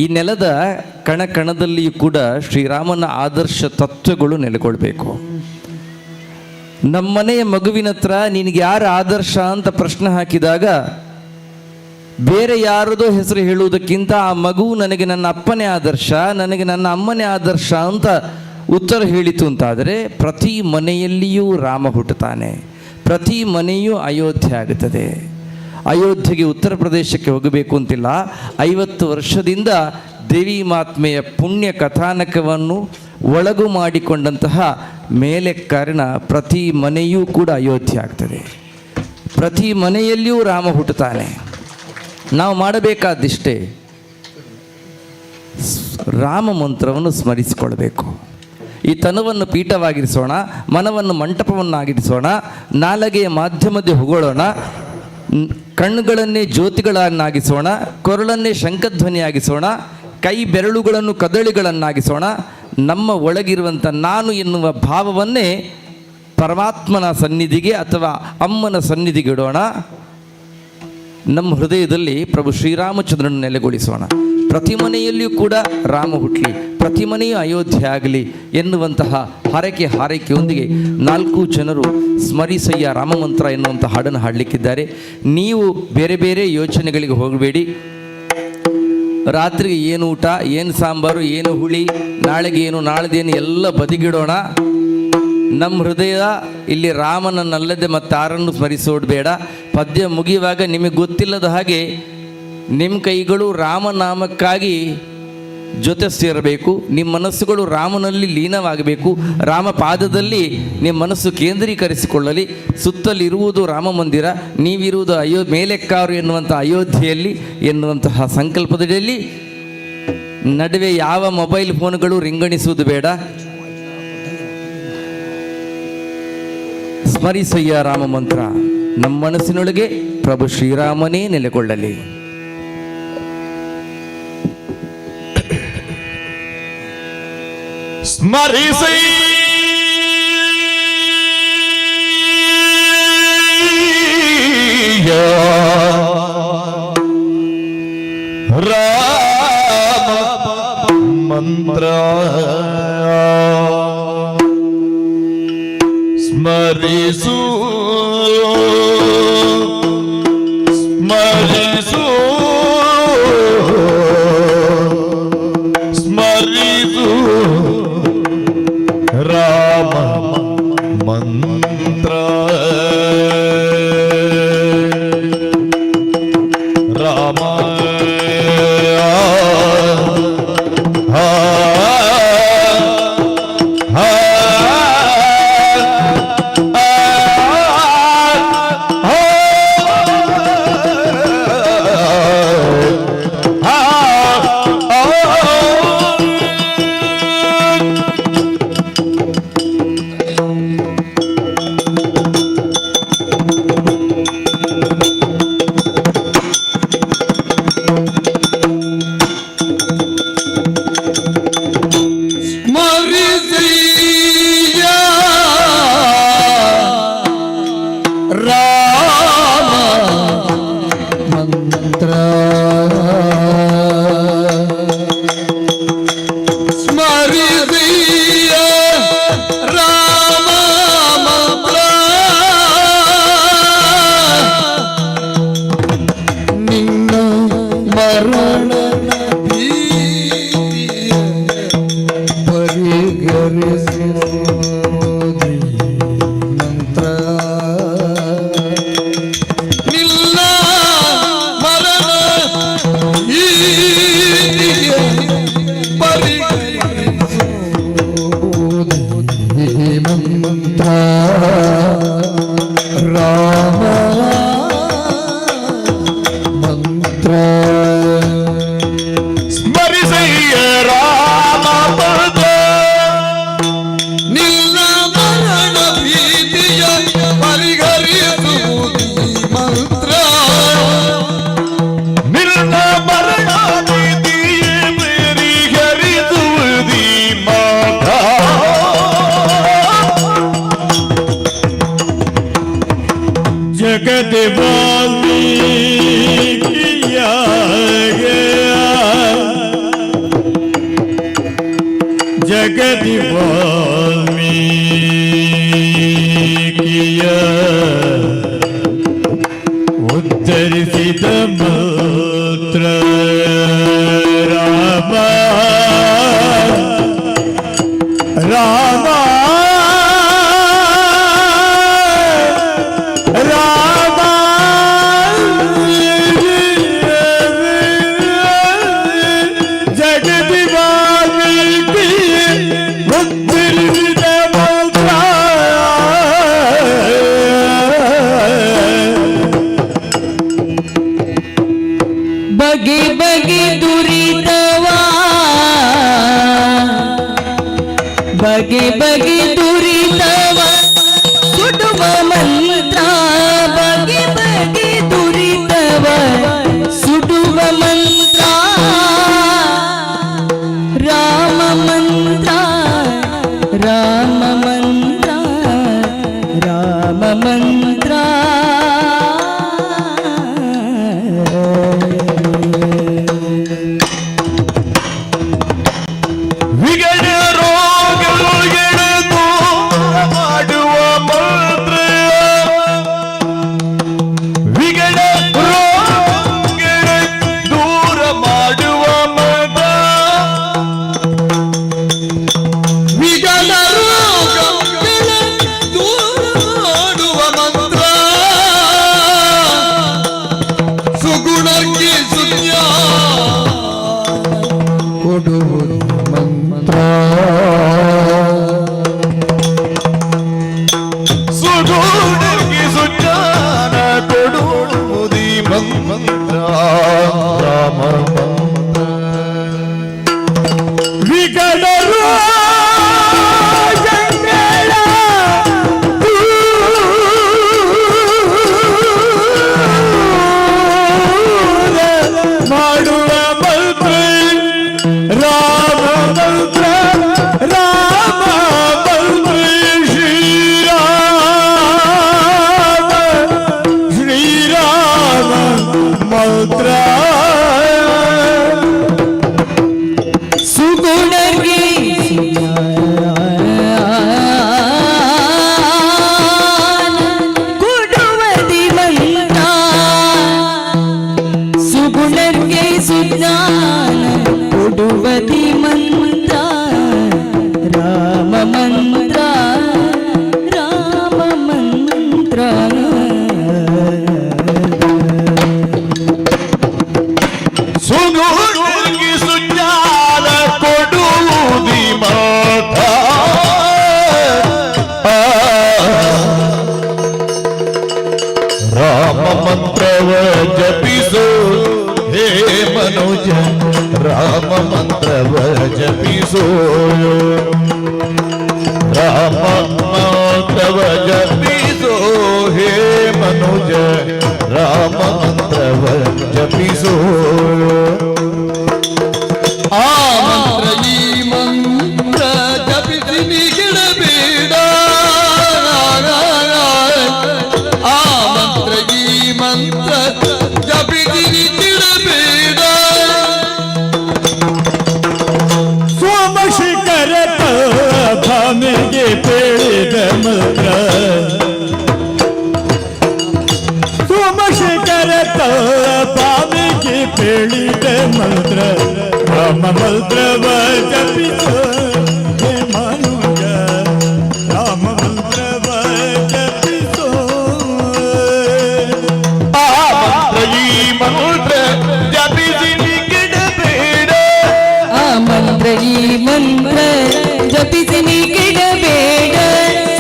ಈ ನೆಲದ ಕಣ ಕಣದಲ್ಲಿಯೂ ಕೂಡ ಶ್ರೀರಾಮನ ಆದರ್ಶ ತತ್ವಗಳು ನೆಲೆಗೊಳ್ಬೇಕು. ನಮ್ಮನೆಯ ಮಗುವಿನ ಹತ್ರ ನಿನಗೆ ಯಾರು ಆದರ್ಶ ಅಂತ ಪ್ರಶ್ನೆ ಹಾಕಿದಾಗ ಬೇರೆ ಯಾರದೋ ಹೆಸರು ಹೇಳುವುದಕ್ಕಿಂತ ಆ ಮಗು ನನಗೆ ನನ್ನ ಅಪ್ಪನೇ ಆದರ್ಶ, ನನಗೆ ನನ್ನ ಅಮ್ಮನೇ ಆದರ್ಶ ಅಂತ ಉತ್ತರ ಹೇಳಿತು ಅಂತಾದರೆ ಪ್ರತಿ ಮನೆಯಲ್ಲಿಯೂ ರಾಮ ಹುಟ್ಟುತ್ತಾನೆ, ಪ್ರತಿ ಮನೆಯೂ ಅಯೋಧ್ಯೆ ಆಗುತ್ತದೆ. ಅಯೋಧ್ಯೆಗೆ ಉತ್ತರ ಪ್ರದೇಶಕ್ಕೆ ಹೋಗಬೇಕು ಅಂತಿಲ್ಲ. 50 ವರ್ಷದಿಂದ ದೇವಿ ಮಾತ್ಮೆಯ ಪುಣ್ಯ ಕಥಾನಕವನ್ನು ಒಳಗು ಮಾಡಿಕೊಂಡಂತಹ ಮೇಲೆ ಕಾರಣ ಪ್ರತಿ ಮನೆಯೂ ಕೂಡ ಅಯೋಧ್ಯೆ ಆಗ್ತದೆ, ಪ್ರತಿ ಮನೆಯಲ್ಲಿಯೂ ರಾಮ ಹುಟ್ಟುತ್ತಾನೆ. ನಾವು ಮಾಡಬೇಕಾದಿಷ್ಟೇ, ರಾಮ ಮಂತ್ರವನ್ನು ಸ್ಮರಿಸಿಕೊಳ್ಬೇಕು. ಈ ತನುವನ್ನು ಪೀಠವಾಗಿರಿಸೋಣ, ಮನವನ್ನು ಮಂಟಪವನ್ನಾಗಿರಿಸೋಣ, ನಾಲಗೆಯ ಮಾಧ್ಯಮದ ಹೊಗಳೋಣ, ಕಣ್ಣುಗಳನ್ನೇ ಜ್ಯೋತಿಗಳನ್ನಾಗಿಸೋಣ, ಕೊರಳನ್ನೇ ಶಂಖಧ್ವನಿಯಾಗಿಸೋಣ, ಕೈ ಬೆರಳುಗಳನ್ನು ಕದಳಿಗಳನ್ನಾಗಿಸೋಣ. ನಮ್ಮ ಒಳಗಿರುವಂಥ ನಾನು ಎನ್ನುವ ಭಾವವನ್ನೇ ಪರಮಾತ್ಮನ ಸನ್ನಿಧಿಗೆ ಅಥವಾ ಅಮ್ಮನ ಸನ್ನಿಧಿಗೆ ಇಡೋಣ. ನಮ್ಮ ಹೃದಯದಲ್ಲಿ ಪ್ರಭು ಶ್ರೀರಾಮಚಂದ್ರನ ನೆಲೆಗೊಳಿಸೋಣ. ಪ್ರತಿ ಮನೆಯಲ್ಲಿಯೂ ಕೂಡ ರಾಮ ಹುಟ್ಟಲಿ, ಪ್ರತಿ ಮನೆಯೂ ಅಯೋಧ್ಯೆ ಆಗಲಿ ಎನ್ನುವಂತಹ ಹಾರೈಕೆಯೊಂದಿಗೆ 4 ಜನರು ಸ್ಮರಿಸಯ್ಯ ರಾಮಮಂತ್ರ ಎನ್ನುವಂಥ ಹಾಡನ್ನು ಹಾಡಲಿಕ್ಕಿದ್ದಾರೆ. ನೀವು ಬೇರೆ ಬೇರೆ ಯೋಚನೆಗಳಿಗೆ ಹೋಗಬೇಡಿ. ರಾತ್ರಿಗೆ ಏನು ಊಟ, ಏನು ಸಾಂಬಾರು, ಏನು ಹುಳಿ, ನಾಳೆಗೆ ಏನು, ನಾಳೆದೇನು ಎಲ್ಲ ಬದಿಗಿಡೋಣ. ನಮ್ಮ ಹೃದಯ ಇಲ್ಲಿ ರಾಮನನ್ನಲ್ಲದೆ ಮತ್ತಾರನ್ನು ಸ್ಮರಿಸೋದು ಬೇಡ. ಪದ್ಯ ಮುಗಿಯುವಾಗ ನಿಮಗೆ ಗೊತ್ತಿಲ್ಲದ ಹಾಗೆ ನಿಮ್ಮ ಕೈಗಳು ರಾಮನಾಮಕ್ಕಾಗಿ ಜೊತೆ ಸೇರಬೇಕು. ನಿಮ್ಮ ಮನಸ್ಸುಗಳು ರಾಮನಲ್ಲಿ ಲೀನವಾಗಬೇಕು. ರಾಮ ಪಾದದಲ್ಲಿ ನಿಮ್ಮ ಮನಸ್ಸು ಕೇಂದ್ರೀಕರಿಸಿಕೊಳ್ಳಲಿ. ಸುತ್ತಲಿರುವುದು ರಾಮ ಮಂದಿರ, ನೀವಿರುವುದು ಮೇಲೆಕ್ಕಾರು ಎನ್ನುವಂಥ ಅಯೋಧ್ಯೆಯಲ್ಲಿ ಎನ್ನುವಂತಹ ಸಂಕಲ್ಪದಲ್ಲಿ ನಡುವೆ ಯಾವ ಮೊಬೈಲ್ ಫೋನ್ಗಳು ರಿಂಗಣಿಸುವುದು ಬೇಡ. ಸ್ಮರಿಸಯ್ಯ ರಾಮ ಮಂತ್ರ. ನಮ್ಮ ಮನಸ್ಸಿನೊಳಗೆ ಪ್ರಭು ಶ್ರೀರಾಮನೇ ನೆಲೆಗೊಳ್ಳಲಿ. ಸ್ಮರಿಸಯ್ಯ ರಾಮ ಮಂತ್ರ ಸ್ಮರಿಸು ಸ್ಮರಿಸು ಸ್ಮರಿಸು ರಾಮ ಮಂತ್ರ ರಾಮ ಜಗದಿ ವಾಲ್ಮೀಕಿಯ ಉತ್ತರಿಸಿದ ಮಂತ್ರ ರಾಮ ರಾಮ ರಾಮ ಜಗದಿ ವಾಲ್ಮೀಕಿ ಉತ್ತರಿಸಿದ ಮಂತ್ರ ಬಗೆ ಬಗೆ ದುರಿತವಾ ಬಗೆ ಬಗೆ ದುರಿತವ ಸುಡುವ ಮಂತ್ರ ಬಗೆ ಬಗೆ ದುರಿತವ ಸುಡುವ ಮಂತ್ರ ರಾಮ ಮಂತ್ರ ರಾಮ ಮಂತ್ರ ರಾಮ ಮಂತ್ರ ವಿಗಡ ರೋಗಗಳು ಎಳೆದು ಮಂತ್ರವ ಜಪಿಸೋ ರಾಮ ಮಂತ್ರವ ಜಪಿಸೋ ಹೇ ಮನುಜ ರಾಮ ಮಂತ್ರವ ಜಪಿಸೋ ಆ ಮಂತ್ರ ಈ ಮಂತ್ರ ಜಪಿಸಿ ನೀಗಿಡಬೇಡ ಆ ಮಂತ್ರ ಈ ಮಂತ್ರ ಜಪಿಸಿ ನೀಗಿಡಬೇಡ ಸೋಮಶೇಖರ ಭಾಮಿಗೆ ಪೇಳಿದ ಮಂತ್ರ ಸೋಮಶೇಖರ ಭಾಮಿಗೆ ಪೇಳಿದ ಮಂತ್ರ ರಾಮ ಮಂತ್ರವ ಜಪಿಸೋ ಹೇ ಮನುಜ ರಾಮ ಮಂತ್ರವ ಜಪಿಸೋ ಆ ಮಂತ್ರ ಈ ಮಂತ್ರ ಜಪಿಸಿ ನೀಗಿಡಬೇಡ ಆ ಮಂತ್ರ ಈ ಮಂತ್ರ ಜಪಿಸಿ ನೀ ಕೆಡಬೇಡ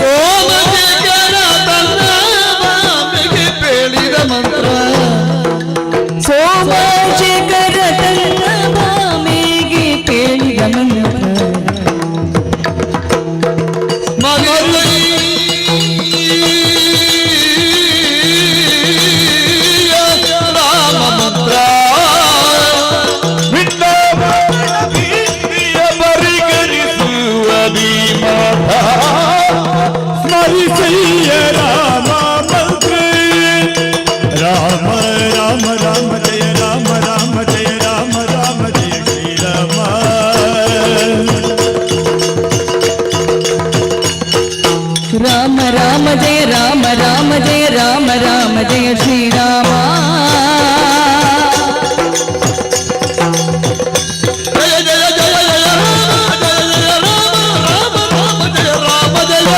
ಸೋಮಶೇಖರ ತನ್ನ ಭಾಮಿಗೆ ಪೇಳಿದ ಮಂತ್ರ ಸೋಮಶೇಖರ ತನ್ನ ಭಾಮಿಗೆ ಪೇಳಿದ ಮಂತ್ರ ರಾಮ ಮಂತ್ರ ಪರಿಗಣಿಸುವ ಭೀಮಠ ಸ್ಮರಿಸಯ್ಯ ರಾಮ ಮಂತ್ರ ರಾಮ ರಾಮ ರಾಮ ಜಯ ರಾಮ ರಾಮ ಜಯ ರಾಮ ರಾಮ ಜಯ ಶ್ರೀರಾಮ ರಾಮ ರಾಮ ಜಯ ರಾಮ ರಾಮ ಜಯ ರಾಮ ರಾಮ ಜಯ ಶ್ರೀರಾಮ ಜಯ ಜಯ ಜಯ ಜಯ ರಾಮ ಜಯ ಜಯ ರಾಮ ರಾಮ ರಾಮ ಜಯ ರಾಮ ಜಯ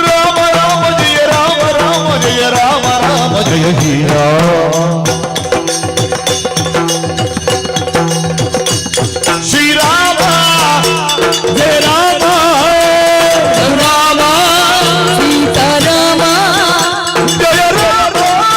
ರಾಮ ರಾಮ ಜಯ ರಾಮ ರಾಮ ಜಯ ರಾಮ ರಾಮ ಜಯ ಶ್ರೀರಾಮ ಜಯ ರಾಮ ರಾಮ ಸೀತಾರಾಮ ಜಯ ರಾಮ ರಾಮ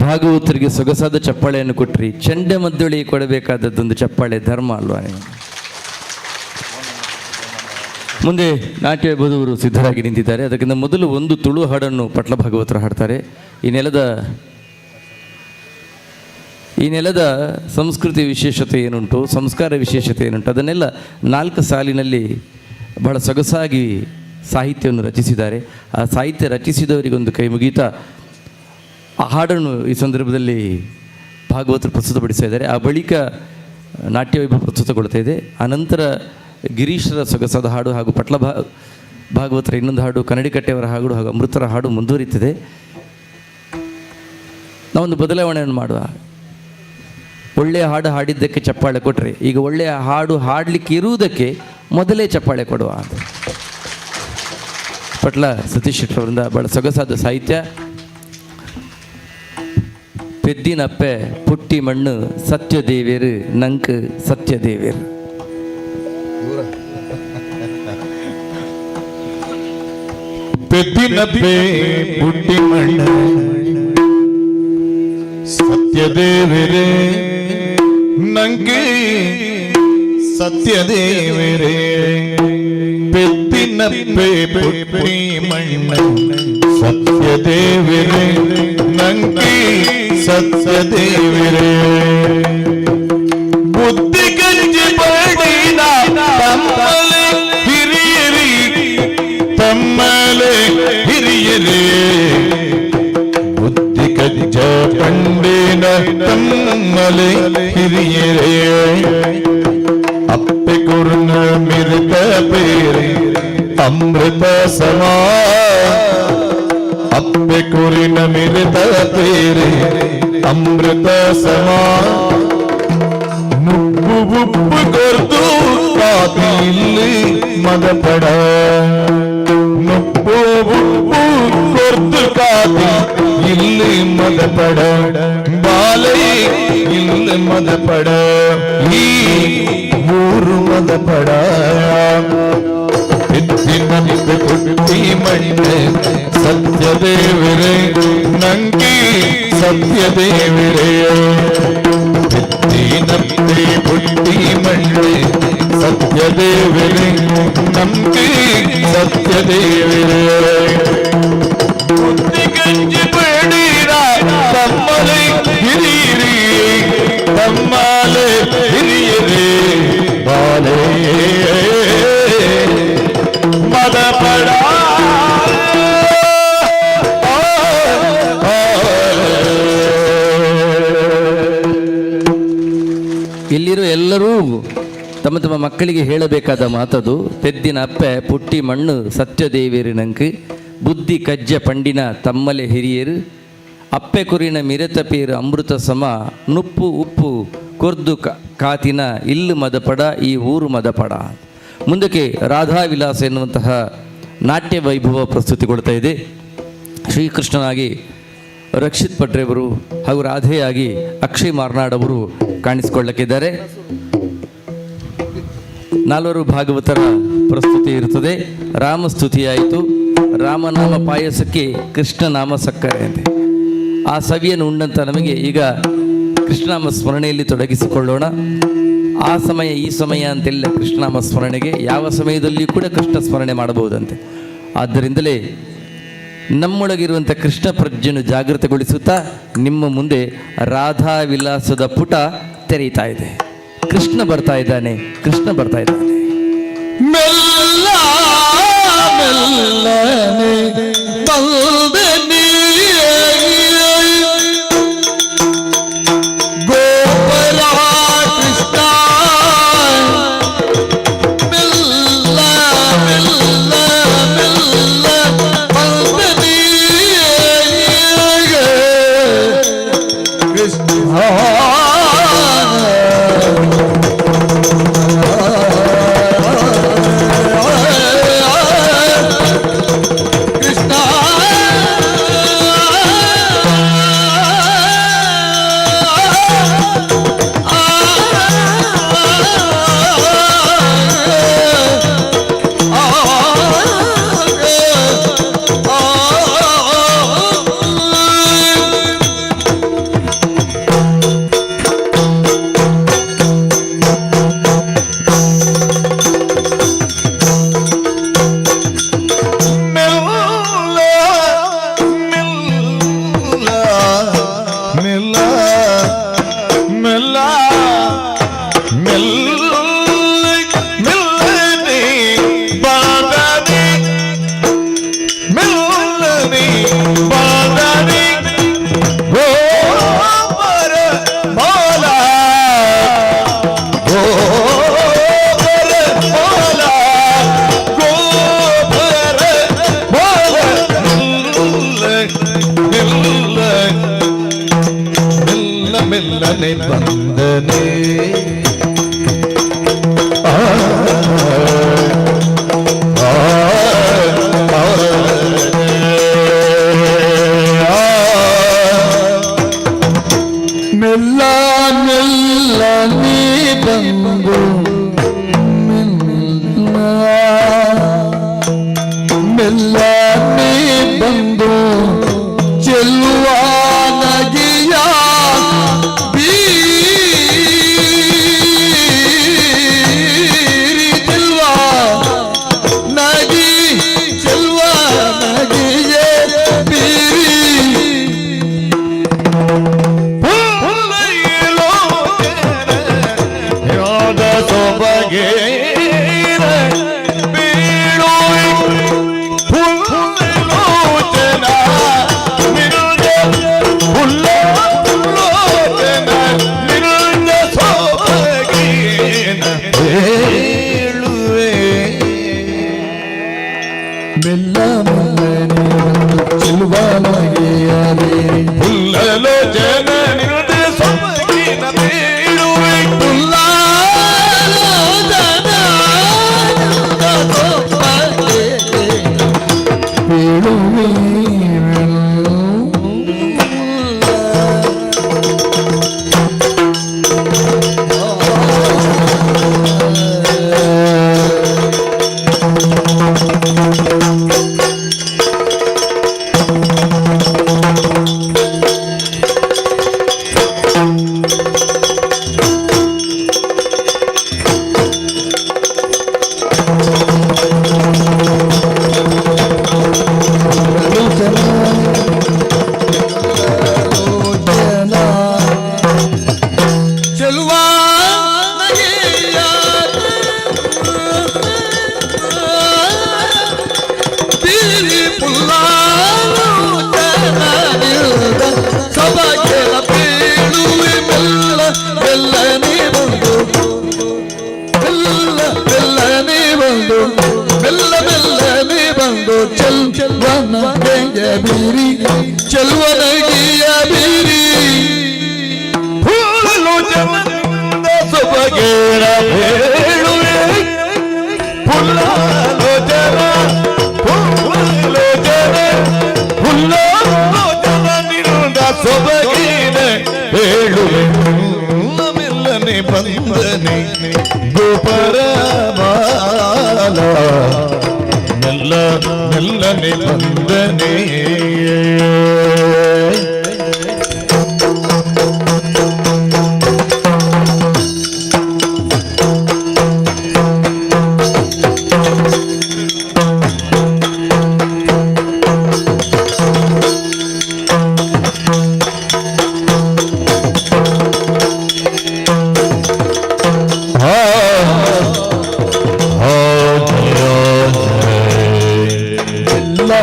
ಭಾಗವತರಿಗೆ ಸೊಗಸಾದ ಚಪ್ಪಾಳೆಯನ್ನು ಕೊಟ್ರಿ. ಚಂಡೆ ಮದ್ದಳಿಗೆ ಕೊಡಬೇಕಾದದ್ದೊಂದು ಚಪ್ಪಾಳೆ ಧರ್ಮ ಅಲ್ವಾ ನೀವು? ಮುಂದೆ ನಾಟ್ಯ ವೈಭವದವರು ಸಿದ್ಧರಾಗಿ ನಿಂತಿದ್ದಾರೆ. ಅದಕ್ಕಿಂತ ಮೊದಲು ಒಂದು ತುಳು ಹಾಡನ್ನು ಪಟ್ಲ ಭಾಗವತರು ಹಾಡ್ತಾರೆ. ಈ ನೆಲದ ಸಂಸ್ಕೃತಿ ವಿಶೇಷತೆ ಏನುಂಟು, ಸಂಸ್ಕಾರ ವಿಶೇಷತೆ ಏನುಂಟು, ಅದನ್ನೆಲ್ಲ 4 ಸಾಲಿನಲ್ಲಿ ಬಹಳ ಸೊಗಸಾಗಿ ಸಾಹಿತ್ಯವನ್ನು ರಚಿಸಿದ್ದಾರೆ. ಆ ಸಾಹಿತ್ಯ ರಚಿಸಿದವರಿಗೊಂದು ಕೈ ಮುಗೀತಾ ಆ ಹಾಡನ್ನು ಈ ಸಂದರ್ಭದಲ್ಲಿ ಭಾಗವತರು ಪ್ರಸ್ತುತಪಡಿಸ್ತಾ ಇದ್ದಾರೆ. ಆ ಬಳಿಕ ನಾಟ್ಯ ವೈಭವ ಪ್ರಸ್ತುತಗೊಳ್ತಾ ಇದೆ. ಆನಂತರ ಗಿರೀಶ್ವರ ಸೊಗಸಾದ ಹಾಡು ಹಾಗೂ ಪಟ್ಲ ಭಾಗವತರ ಇನ್ನೊಂದು ಹಾಡು, ಕನ್ನಡಿಕಟ್ಟೆಯವರ ಹಾಡು ಹಾಗೂ ಅಮೃತರ ಹಾಡು ಮುಂದುವರಿಯುತ್ತದೆ. ನಾವೊಂದು ಬದಲಾವಣೆಯನ್ನು ಮಾಡುವ. ಒಳ್ಳೆಯ ಹಾಡು ಹಾಡಿದ್ದಕ್ಕೆ ಚಪ್ಪಾಳೆ ಕೊಟ್ಟರೆ ಈಗ ಒಳ್ಳೆಯ ಹಾಡು ಹಾಡಲಿಕ್ಕೆ ಇರುವುದಕ್ಕೆ ಮೊದಲೇ ಚಪ್ಪಾಳೆ ಕೊಡುವ. ಪಟ್ಲ ಸತೀಶ್ ಶೆಟ್ಟರವರಿಂದ ಭಾಳ ಸೊಗಸಾದ ಸಾಹಿತ್ಯ. ಪೆದ್ದಿನಪ್ಪೆ ಪುಟ್ಟಿ ಮಣ್ಣು ಸತ್ಯದೇವೇರು ನಂಕ್ ಸತ್ಯದೇವೇರು. ಪೆದ್ದಿನಪ್ಪೆ ಪುಟ್ಟಿ ಮಣ್ಣು ಸತ್ಯದೇವರೇ ನಂಗೆ ಸತ್ಯದೇವರೇ ಪೆತ್ತಿನಪ್ಪೆ ಪುಟ್ಟಿ ಮಣ್ಣ ಸತ್ಯದೇವರೇ ನಂಗೆ ಸತ್ಯದೇವರೇ ಬುದ್ಧಿ ಗಂಜಿ ಪಡಿನ ತಮ್ಮಲೆ ಹಿರಿಯರಿ ತಮ್ಮಲೆ ಹಿರಿಯರೇ ಬುದ್ಧಿ ಗಂಜ ಪಂಡಿನ ತಮ್ಮಲೆ ಹಿರಿಯರೇ ಅಪ್ಪೆ ಕುರ್ನ ಮಿರ್ತ ಪೇರೆ ಅಮೃತ ಸಮಾ ಅಪ್ಪೆ ಕುರಿನ ಮಿರ್ತ ಪೇರೆ ಅಮೃತ ಸಮಾ ನುಪ್ಪು ಉಪ್ಪು ಕೊರ್ದು ಕಾಪಿ ಇಲ್ಲಿ ಮದಪಡ ನುಪ್ಪು ಉಪ್ಪು ಕೊರ್ದು ಕಾಪಿ ಇಲ್ಲಿ ಮದಪಡ ಬಾಲೈ ಇಲ್ಲಿ ಮದಪಡ ಈ ಮೂರು ಮದಪಡ ಎತ್ತಿನಂತೆ ಪುಟ್ಟಿ ಮಣ್ಣೆ ಸತ್ಯದೇವರೇ ನಂಗೆ ಸತ್ಯದೇವರೇ ಎತ್ತಿನಂತೆ ಪುಟ್ಟಿ ಮಣ್ಣೆ ಸತ್ಯದೇವರೇ ನಂಗೆ ಸತ್ಯದೇವರೇ ಬುದ್ಧಿ ಗಂಜಿ ಬೇಡೀರ ತಮ್ಮಲೆ ಹಿರಿಯಿರಿ ತಮ್ಮಲೆ ಹಿರಿಯರೇ ಬಾಲೇ ಮದಪಡ ಇಲ್ಲಿರೋ ಎಲ್ಲರೂ ತಮ್ಮ ತಮ್ಮ ಮಕ್ಕಳಿಗೆ ಹೇಳಬೇಕಾದ ಮಾತದು ಪೆದ್ದಿನ ಅಪ್ಪೆ ಪುಟ್ಟಿ ಮಣ್ಣು ಸತ್ಯದೇವಿರಿನಂಕು ಬುದ್ಧಿ ಕಜ್ಜ ಪಂಡಿನ ತಮ್ಮಲೆ ಹಿರಿಯರು ಅಪ್ಪೆ ಕುರಿನ ಮಿರೆತ ಪೇರು ಅಮೃತ ಸಮ ನುಪ್ಪು ಉಪ್ಪು ಕೊರ್ದು ಕಾತಿನ ಇಲ್ಲು ಮದಪಡ ಈ ಊರು ಮದಪಡ. ಮುಂದಕ್ಕೆ ರಾಧಾ ವಿಲಾಸ ಎನ್ನುವಂತಹ ನಾಟ್ಯ ವೈಭವ ಪ್ರಸ್ತುತಿಗೊಳ್ತಾ ಇದೆ. ಶ್ರೀಕೃಷ್ಣನಾಗಿ ರಕ್ಷಿತ್ ಪಟ್ರೆಯವರು ಹಾಗೂ ರಾಧೆಯಾಗಿ ಅಕ್ಷಯ್ ಮಾರ್ನಾಡ್ ಅವರು ಕಾಣಿಸಿಕೊಳ್ಳಕ್ಕಿದ್ದಾರೆ. 4 ಭಾಗವತರ ಪ್ರಸ್ತುತಿ ಇರುತ್ತದೆ. ರಾಮಸ್ತುತಿ ಆಯಿತು. ರಾಮನಾಮ ಪಾಯಸಕ್ಕೆ ಕೃಷ್ಣನಾಮ ಸಕ್ಕರೆ ಅಂತೆ. ಆ ಸವಿಯನ್ನು ಉಂಡಂಥ ನಮಗೆ ಈಗ ಕೃಷ್ಣನಾಮ ಸ್ಮರಣೆಯಲ್ಲಿ ತೊಡಗಿಸಿಕೊಳ್ಳೋಣ. ಆ ಸಮಯ ಈ ಸಮಯ ಅಂತೆಲ್ಲ ಕೃಷ್ಣನಾಮ ಸ್ಮರಣೆಗೆ ಯಾವ ಸಮಯದಲ್ಲಿಯೂ ಕೂಡ ಕೃಷ್ಣ ಸ್ಮರಣೆ ಮಾಡಬಹುದಂತೆ. ಆದ್ದರಿಂದಲೇ ನಮ್ಮೊಳಗಿರುವಂಥ ಕೃಷ್ಣ ಪ್ರಜ್ಞೆಯನ್ನು ಜಾಗೃತಗೊಳಿಸುತ್ತಾ ನಿಮ್ಮ ಮುಂದೆ ರಾಧಾ ವಿಲಾಸದ ಪುಟ ತೆರೀತಾ ಇದೆ. ಕೃಷ್ಣ ಬರ್ತಾ ಇದ್ದಾನೆ, ಕೃಷ್ಣ ಬರ್ತಾ ಇದ್ದಾನೆ. ಮೆಲ್ಲ ಮೆಲ್ಲನೆ ಬಂದೆ ನೀಯೇ ಗೋಪಾಲ ಕೃಷ್ಣ ಮೆಲ್ಲ ಮೆಲ್ಲ ಮೆಲ್ಲ ಬಂದೆ ನೀಯೇ ಕೃಷ್ಣ ಮೆಲ್ಲನೆ ಬಂದನೆ ಮೆಲ್ಲ ಮೆಲ್ಲನೆ ಬಂದು ಮೆಲ್ಲನೆ ಬಂದು ಚೆಲ್ಲುವ ನಗಿಯ ಮೆಲ್ಲ ಮೆಲ್ಲನೆ ಬಂದು ಚೆಲುವ ನಗೆಯ ಬೀರಿ ಹುಲ್ಲಲು ಜನ ನಿರುದೆ ಸೊಬಗಿನ ಬೀಳುವೆ ಹುಲ್ಲಲು ಜನ ಬೀಳುವೆ ಚೆಲುವನಗಿಯ ಬೀರಿ ಹುಲ್ಲಲು ಜನ ಸೊಬಗೇರ ಹೇಳುವೆ ಹುಲ್ಲಲು ಜನ ಹುಲ್ಲಲು ಜನ ಹುಲ್ಲಲು ಜನ ನಿರುದ ಸೊಬಗೇರ ಹೇಳುವೆ ಮೆಲ್ಲನೆ ಬಂದನೆ ಗೋಪರ ಬಾಲ ಮೆಲ್ಲ ಮೆಲ್ಲನೆ ಬಂದನೆ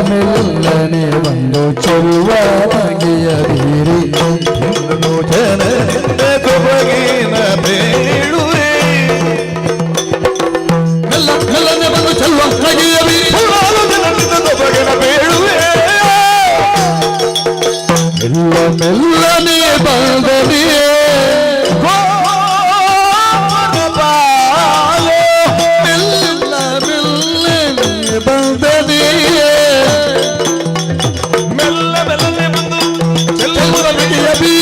ಮೆಲ್ಲನೆ ಬಂದು ಚೆಲುವ ಬಗೆಯ ಬೀರಿ ಜನ ಬಗೆನ ಬೇಡುವೆ ಮೆಲ್ಲ ಮೆಲ್ಲನೆ ಬಂದು ಚೆಲುವ ಬಗೆಯ ಬೀರಿ ಬಗೆನ ಬೇಡುವೆ ಮೆಲ್ಲ ಮೆಲ್ಲನೆ ಬಂದನಿಯೇ ಮೆಲ್ಲ ಮೆಲ್ಲನೆ ಬಂದನಿಯೇ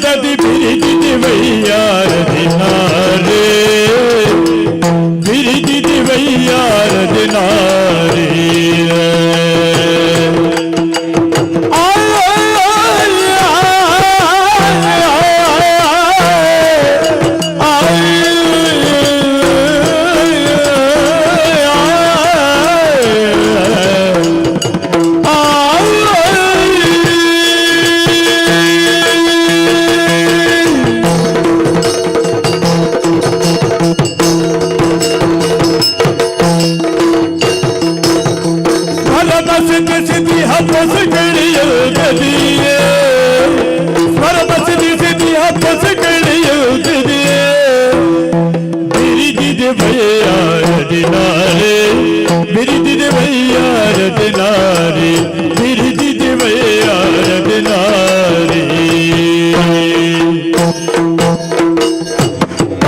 ದದಿ ಬಿರಿದಿದಿ ವೈಯಾರ ದಿನಾರೇ ಬಿರಿದಿದಿ ವೈಯಾರ ದಿನಾರೇ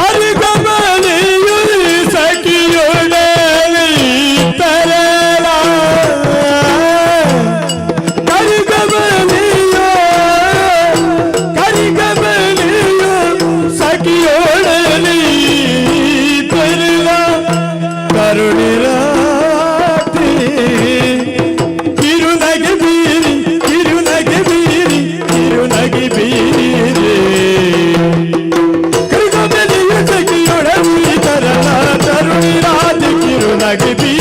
ಅರಿಗಮನೆಯು ಸಖಿಯೊಡನೆ ತರಲ ಕರಿಗಮನೆಯು ಸಖಿಯೊಡನೆ ತರಲ ಕರುಣಿರಾತ್ರಿ ಕಿರುನಗೆ ಬೀರಿ ಕಿರುನಗೆ ಬೀರಿ ಕಿರುನಗೆ ಬೀರಿ ಕರಿಗಮನೆಯು ಸಖಿಯೊಡನೆ ತರಲ ಕರುಣಿರಾತ್ರಿ ಕಿರುನಗೆ ಬೀರಿ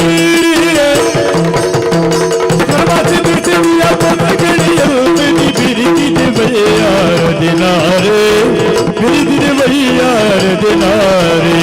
ದುರ್ಸಿಯ ಪದಗಳಿಯಲ್ಲಿ ಬಿರಿದಿದೆ ಬಯ್ಯಾರ ದಿನಾರೇ ಬಿರಿದಿದೆ ಬಯ್ಯಾರ ದಿನಾರೇ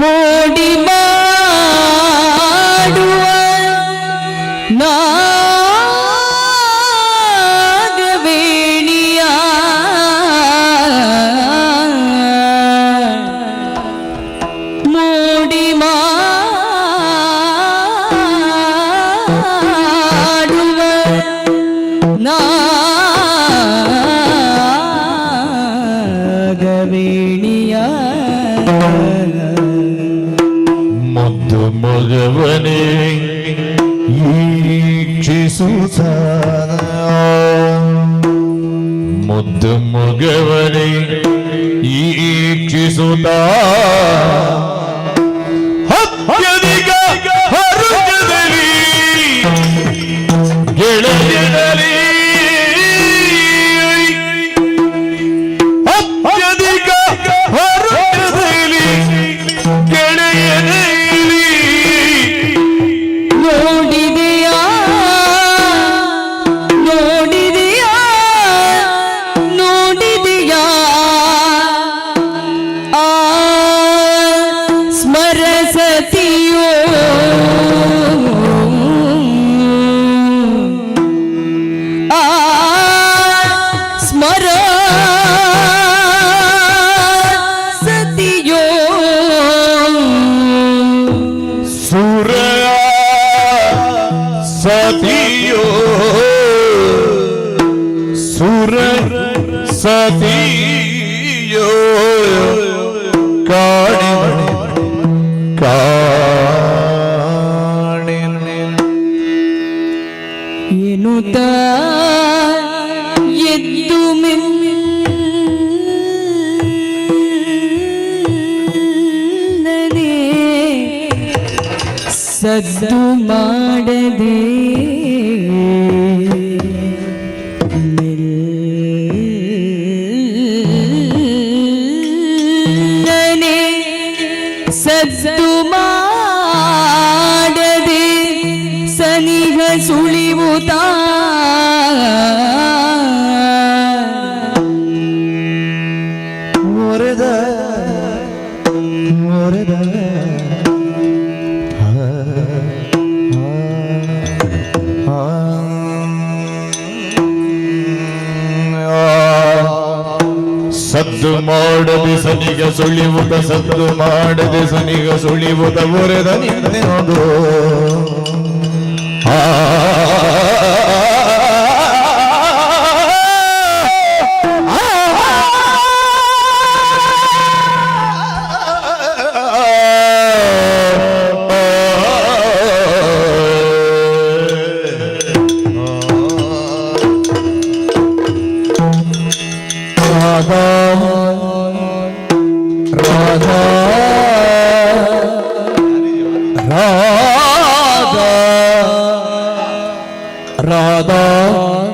ಮೋಡಿ ಮಾಡುವ ನಾಗವೇಣಿಯ ಮೋಡಿ ಮಾಡುವ ನಾಗವೇಣಿಯ ಮುದ್ದು ಮಗವನೇ ಈಕ್ಷಿಸುತ್ತ ಮುದ್ದು ಮಗವನೇ ಈಕ್ಷಿಸುತ್ತ ಹತ್ಯದಿಗ ಹರುಗದಲ್ಲಿ ಗೆಳೆಯರಲ್ಲಿ ಹತ್ಯದಿಗ ಹರುಗದಲ್ಲಿ ಗೆಳೆಯರಲ್ಲಿ ನೋಡಿದೆಯಾ ನೋಡಿದೆಯಾ ನೋಡಿದೆಯಾ ಆ ಸ್ಮರಸತಿಯೋ ಆ ಸ್ಮರಸತಿಯೋ ಸುರ ಸತಿಯೋ ಸುರ ಸತಿಯೋ ಕಾಣಿ ಕಾಣಿ ಎನ್ನುತ್ತ ಎದ್ದು ಮೆಲ್ಲನೆ ಸದ್ದು ಮಾಡದೆ ಮೆಲ್ಲನೆ ಸದ್ದು ಮಾಡದೆ ಸನಿಹ ಸುಳಿವುತ್ತಾ ಮೊರೆದ ಮೊರೆದ ಸದ್ದು ಮಾಡದೆ ಸನಿಗ ಸುಳಿವುದ ಸದ್ದು ಮಾಡದೆ ಸನಿಗ ಸುಳಿವುದ ಮೊರೆದ ನಿನ್ನೆನದು ರಾಧಾ ರಾಧಾ ರಾಧಾ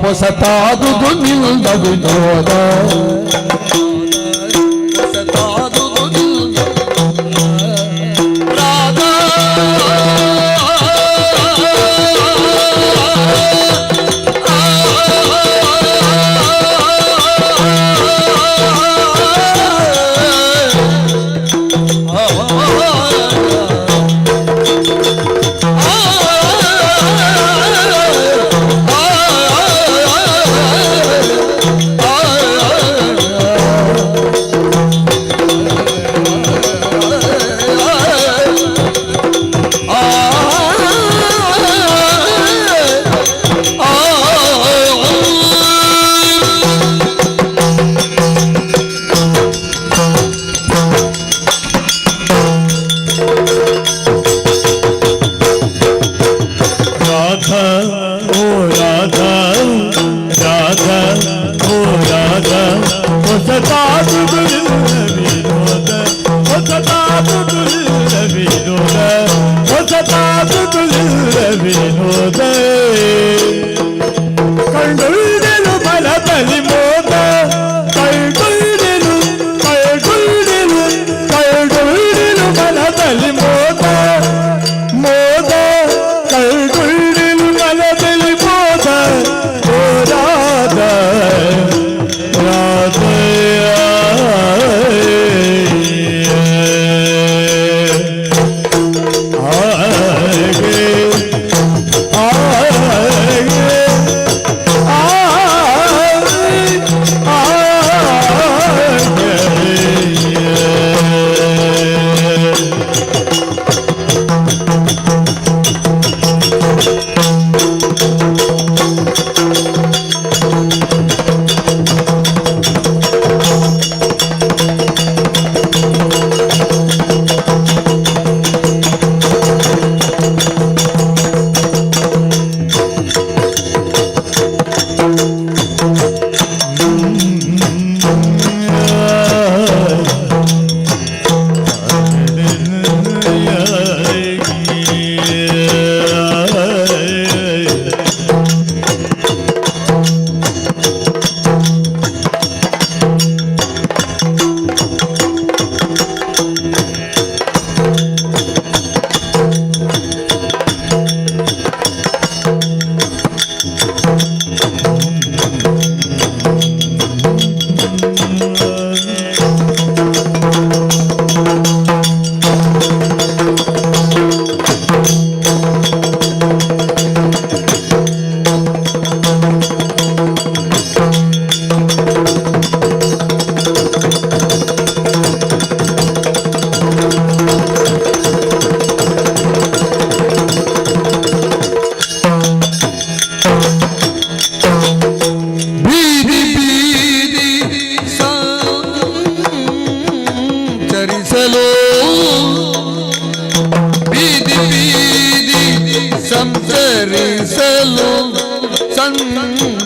ಹೊಸತಾದುದು ನಿಲ್ದ ವಿನೋದ ಹೊಸತಾದುದು ನಿಲ್ದ ರಾಧಾ ಕಂಡುಹಿಡಿದು ಬಲದಲ್ಲಿ ಮೋದ ಕೈಗುಳ್ಳಿರು ಬಲದಲ್ಲಿ ಮೋದ ಮೋದ ಕೈಗುಳ್ಳಿರು ಬಲದಲ್ಲಿ ಮೋದ ಓ ರಾಧ ರಾಧೆಯ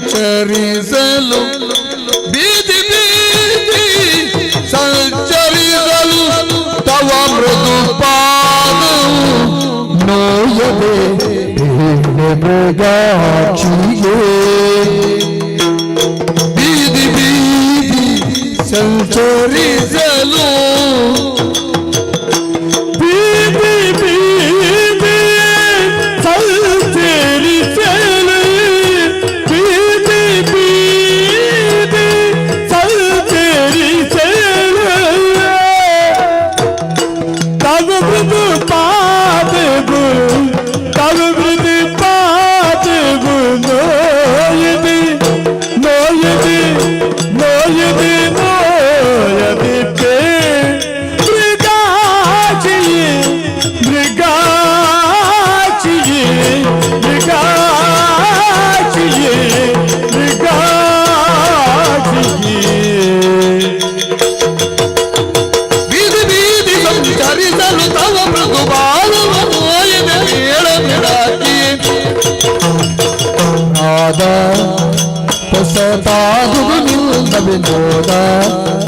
ಸಂಚರಿಸಲು ಬೀದಿ ಬೀದಿ ಸಂಚರಿಸಲು ತವ ಮೃದು ಪಾದವು ನೋಯದೆ ಮೃಗಾಕ್ಷಿಗೆ ಬೀದಿ ಬೀದಿ ಸಂಚರಿಸಲು ಬೀದಿ ಬೀದಿ ಸಂಚರಿಸಲು ಬೀದಿ ಬೀದಿ ಸಂಚರಿಸಲು ತವ ಮೃದು ಪಾದವು ತವ ಮೃದು ಪಾದವು ನೋಯದೆ ನೋಯದೆ ನೋಯದೆ ನೋಯದೆ ಮೃಗ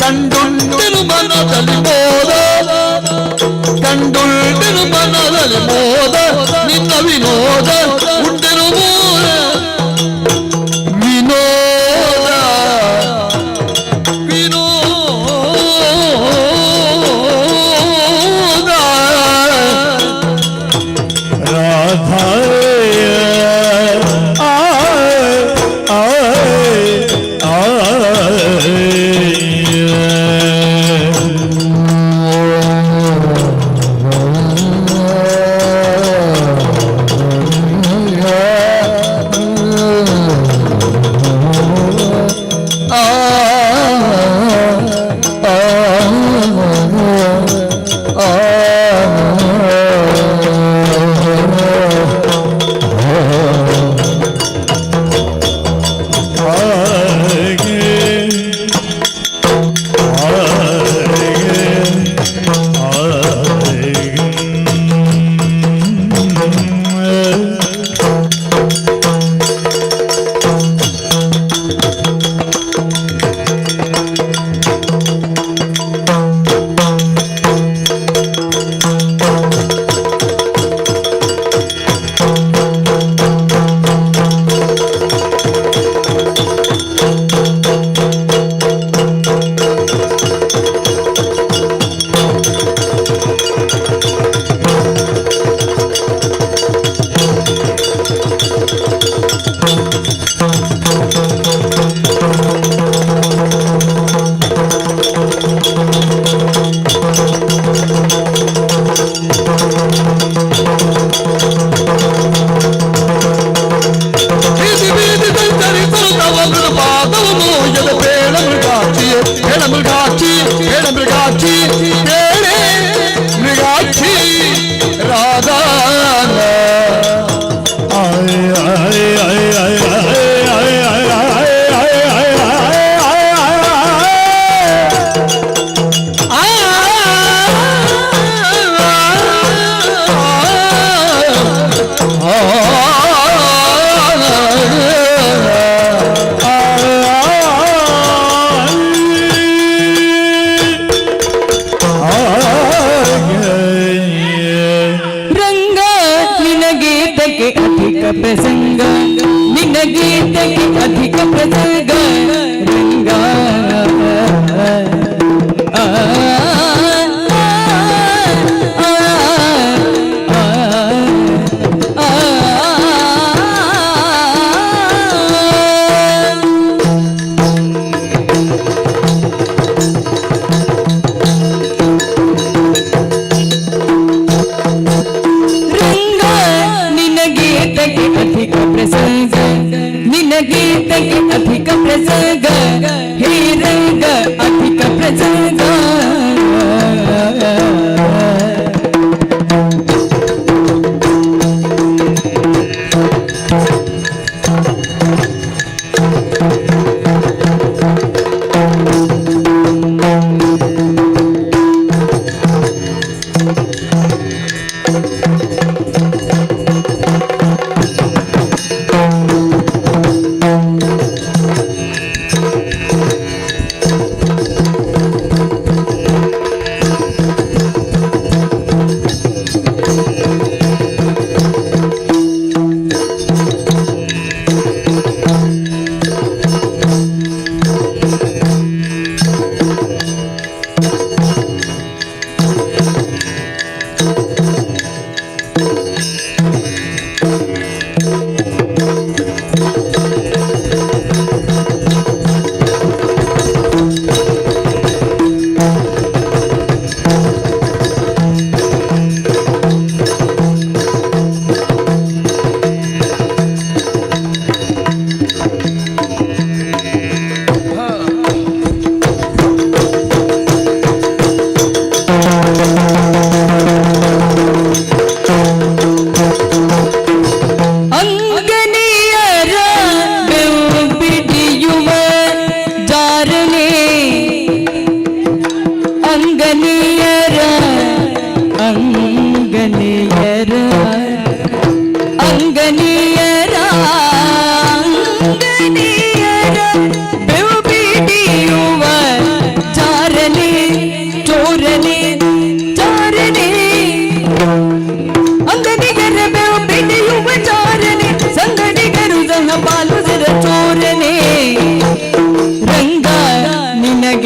ಕಂಡುಂಟಿರು ಮನದಲ್ಲಿ ಮೋದ ಕಂಡುಂಟಿರು ಮನದಲ್ಲಿ ಮೋದ ನಿನ್ನ ವಿನೋದ ಉಂಟಿರು ಮೂಲ ವಿನೋದ ವಿನೋದ ರಾಧಾ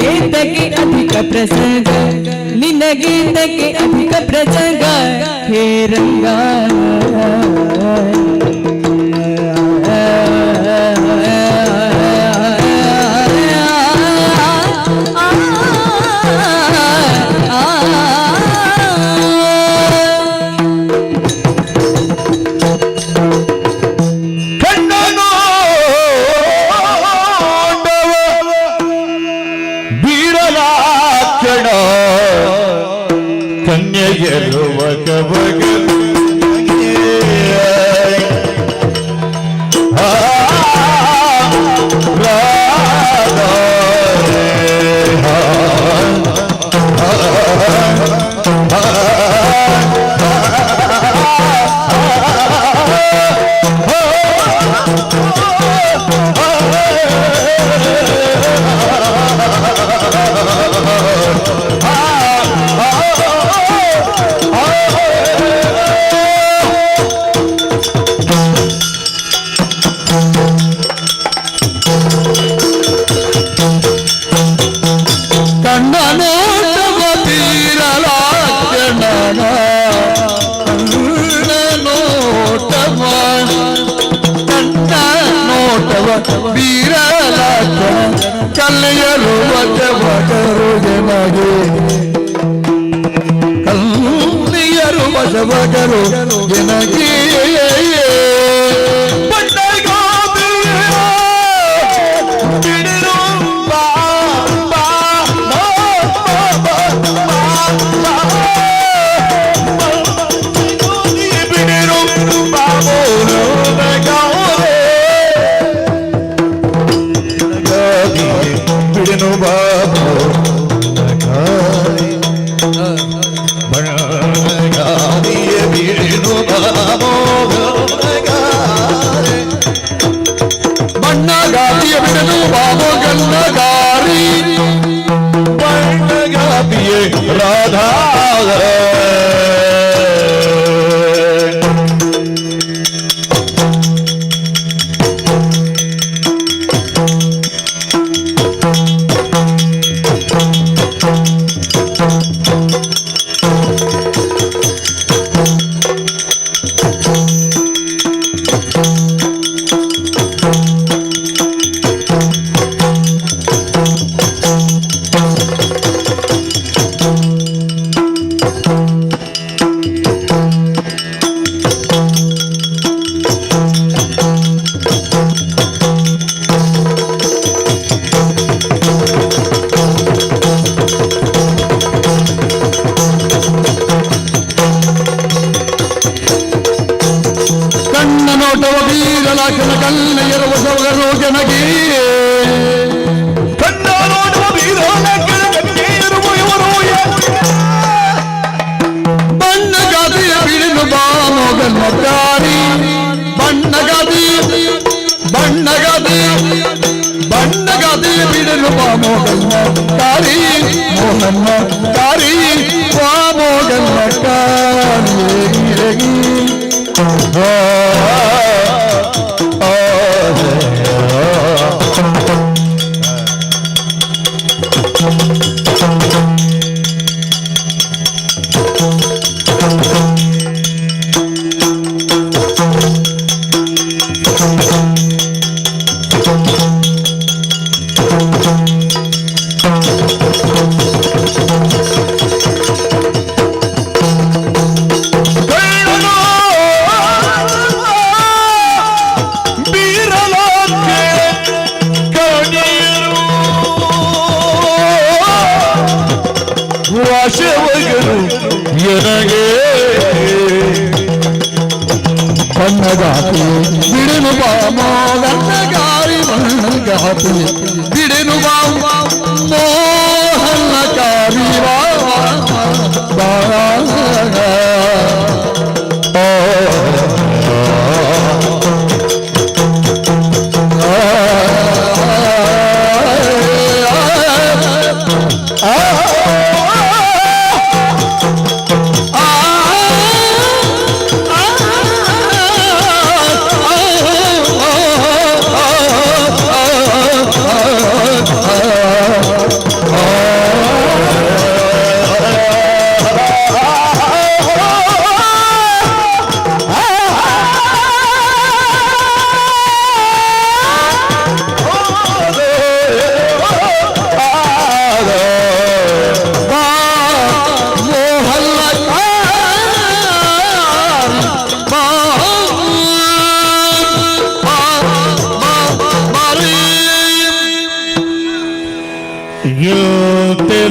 ನಿನಗೇತಕ್ಕೆ ಅಧಿಕ ಪ್ರಸಂಗ ನಿನಗೇತಕ್ಕೆ ಅಧಿಕ ಪ್ರಸಂಗ ಹೇ ರಂಗ ಕನ್ಯೆಗೆರುವ ಕಬಗ ಕಲ್ಲೆಯರು ವಶವಗರು ಜನಗೆ ಕಲ್ಲೆಯರು ವಶವಗರು ಜನಗೆ ಬಣ್ಣಗಾತಿಯ ಬಿಡಲು ಬಾಬು ಗನ್ನಗಾರಿ ಬಣ್ಣಗಾತಿಯೇ ರಾಧಾ ಕಲ್ಲೆಯರು ವಶವಗರು ಜನಗೆ ಬಣ್ಣಗಾದಿಯ ಬಿಡಿನು ಬಾಮೋಗನ್ನಕಾರಿ ಬಣ್ಣಗಾದಿಯ ಬಿಡಿನು ಬಾಮೋಗನ್ನಕಾರಿ ಮೋಹನ್ನಕಾರಿ ಬಾಮೋಗನ್ನಕಾರಿ ಬಣ್ಣಗಾತಿ ಬಿಡಿನು ಬಾಮೋಗನ್ನಗಾರಿ ಬಣ್ಣಗಾತಿ ಬಿಡಿನು ಮೋಹನ್ನಕಾರಿ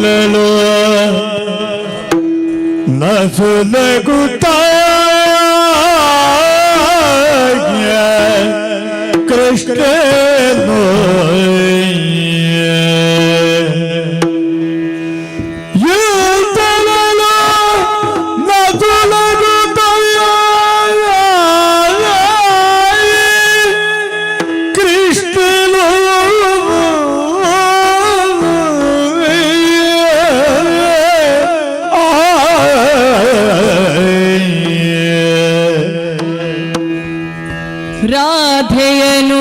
ನಸುಲಲು ನಸುಲಗುತ್ತ ಕೃಷ್ಣನು ಯುತಲಲು ನಸುಲಗುತ್ತ ಕೃಷ್ಣನು ರಾಧೆಯನು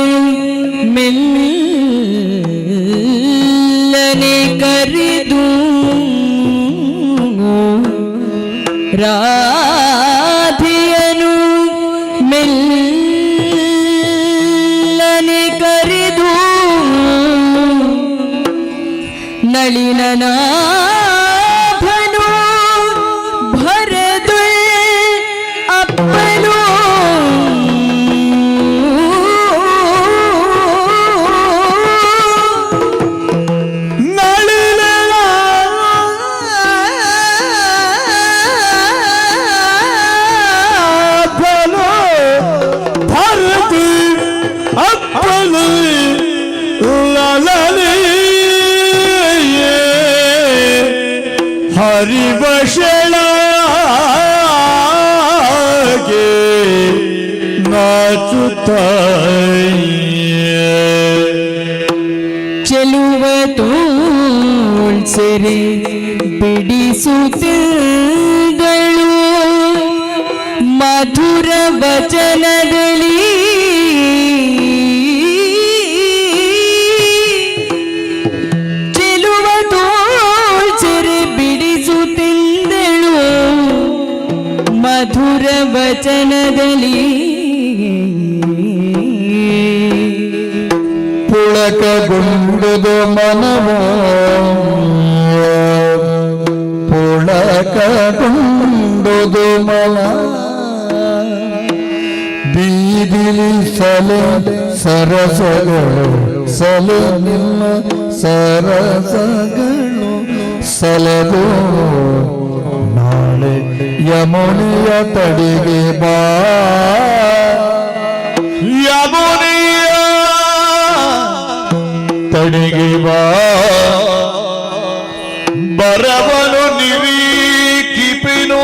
ಮೆಲ್ಲನೆ ಕರೆದು ರಾಧೆಯನು ಮೆಲ್ಲನೆ ಕರೆದು ನಳಿನನಾಭನು ಭರದು ಅಪ್ಪನು ಹರಿವಶಳಗೆ ನಾಚುತ್ತ ಚೆಲುವ ತೋಳ್ ಸೆರೆ ಬಿಡಿಸುತ್ತಿದ್ದಳು ಮಧುರ ವಚನದಲ್ಲಿ ಚೆಲುವ ತೋಳ್ ಸೆರೆ ಬಿಡಿಸುತ್ತಿದ್ದಳು ಮಧುರ ವಚನದಲ್ಲಿ ಪುಳಕಗೊಂಡುದು ಮನವ ಪುಳಕಗೊಂಡುದು ಮನ ಬೀದಿಲಿ ಸಲೆ ಸರಸಗಳು ಸಲೆ ನಿನ್ನ ಸರಸಗಳು ಸಲದು ನಾಳೆ ಯಮುನೆಯ ತಡಿಗೆ ಬಾ ಯಮುನೆಯ ತಡಿಗೆ ಬಾ ಬರವನು ನಿರೀಕ್ಷಿಪೆನು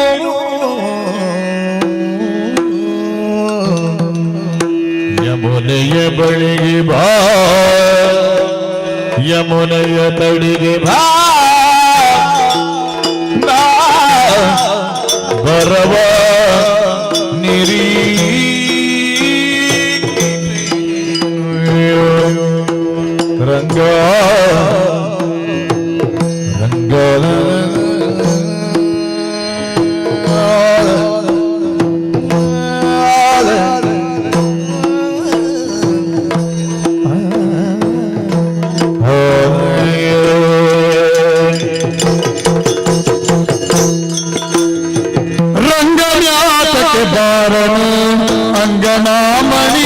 ಯಮುನೆಯ ಬಳಿಗೆ ಬಾ ಯಮುನೆಯ ತಡಿಗೆ ಬಾ ಬರವ ರಂಗ ರಂಗ ರಂಗನಾಥಕ್ಕೆ ಬಾರನು ಅಂಗನಾಮಣಿ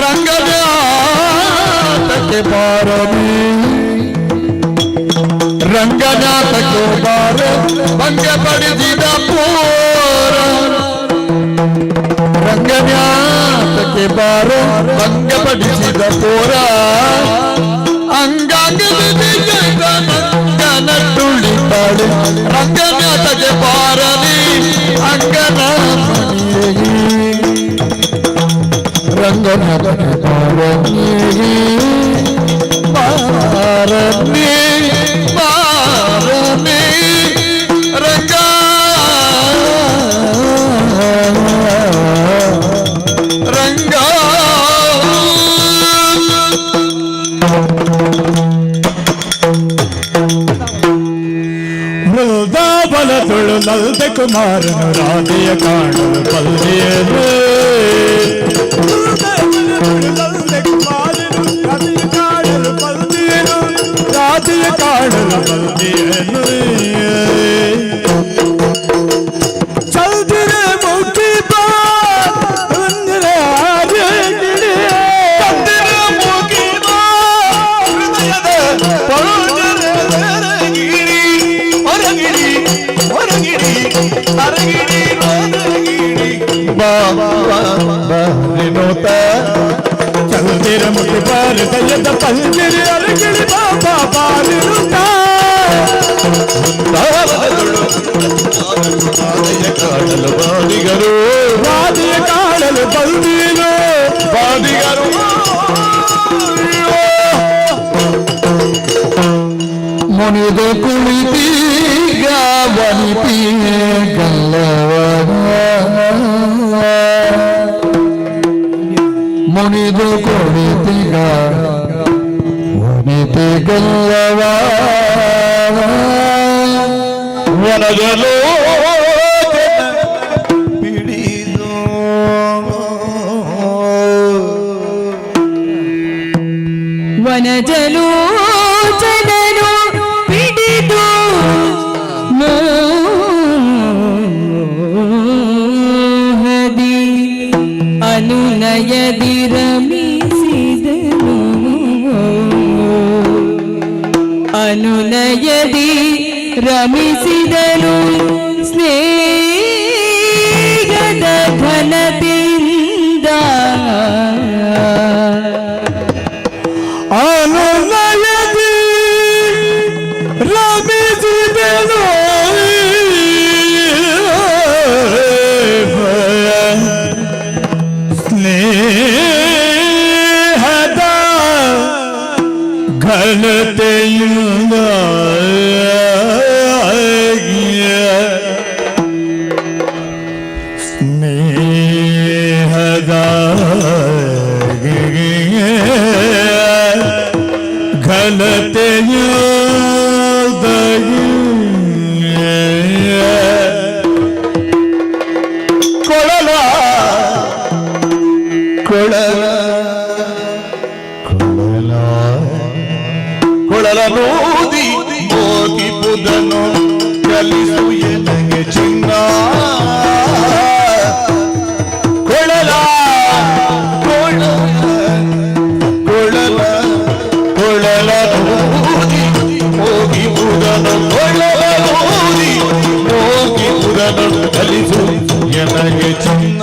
ರಂಗನಾಥಕ್ಕೆ ಬಾರನು ರಂಗನಾಥಕ್ಕೆ ಬಾರ ಭಂಗಪಡಿಸಿದ ಪೋರ ರಂಗನಾಥಕ್ಕೆ ಬಾರ ಭಂಗಪಡಿಸಿದ ಪೋರ ಅಂಗಾಂಗನ ತುಳಿತಾಳೆ ರಂಗನಾಥಕ್ಕೆ ಬಾರನಿ ಅಂಗನ ರಂಗನಾಥಕ್ಕೆ ಬಾರನಿ ಬಾರನಿ ಬಾರನಿ ರಂಗ ರಂಗ ವೃಂದಾವನ ತುಳು ನಲ್ದ ಕುಮಾರನು ರಾಧೆಯ ಕಾಣಲು ಬಲ್ಲೆಯರು ರಾಧೆಯ ಕಾಣಲು ಬಲ್ಲೆಯನು ಚಲ್ದಿರ ಮುಖಿ ಬಾ ಮುಖಿ ಬಾ ಹೃದಯದ ರೋದಗಿರಿ ಅರಗಿರಿ ರೋದಗಿರಿ ಬಾ ಬಾ ಬಾ ವಿನೋತ ಚಲ್ तेरे मुझे पर तयद पंजरी अरगिरी बाबा बालिरुता ಕಾಡಲು ಬಾದಿಗರು ಬಾದಿಯ ಕಾಡಲು ಬಂದೀನು ಬಾದಿಗರು ಮುನಿದ ಕುಳಿತೀಗ ವನಿತಿ ಗಲ್ಲವ ಮುನಿದ ಕುಳಿತೀಗ ವನಿತಿ ಗಲ್ಲವ ವನಗಲೋ ಬಿಡಿದು ವನಜಲು ಜನರು ಬಿಡಿದು ಮೋಹದಿ ಅನುನಯದಿ ರಮಿಸಿದನು ಅನುನಯದಿ ರಮಿಸಿದನು ಸ್ನೇಹದ ಘನತೆಯಿಂದ ಅನುನಯದಿ ರಮಿಸಿದನು ಸ್ನೇಹದ ಘನತೆಯಿಂದ ಸ್ನೇಹದ ಘನತೆಯ ಕೊಳಲ ಕೊಳಲ ಕೊಳಲ ಕೊಳಲ ನೋದಿ ಹೋಗಿ ಬುಧನು ಕಲಿಸು ಎನಗೆ ಚಿನ್ನ ಕೊಳಲ ಕೊಳಲ ಕೊಳಲ ಕೊಳಲ ನೋದಿ ಹೋಗಿ ಬುಧನು ಕೊಳಲ ನೋದಿ ಹೋಗಿ ಬುಧನು ಕಲಿಸು ಎನಗೆ ಚಿನ್ನ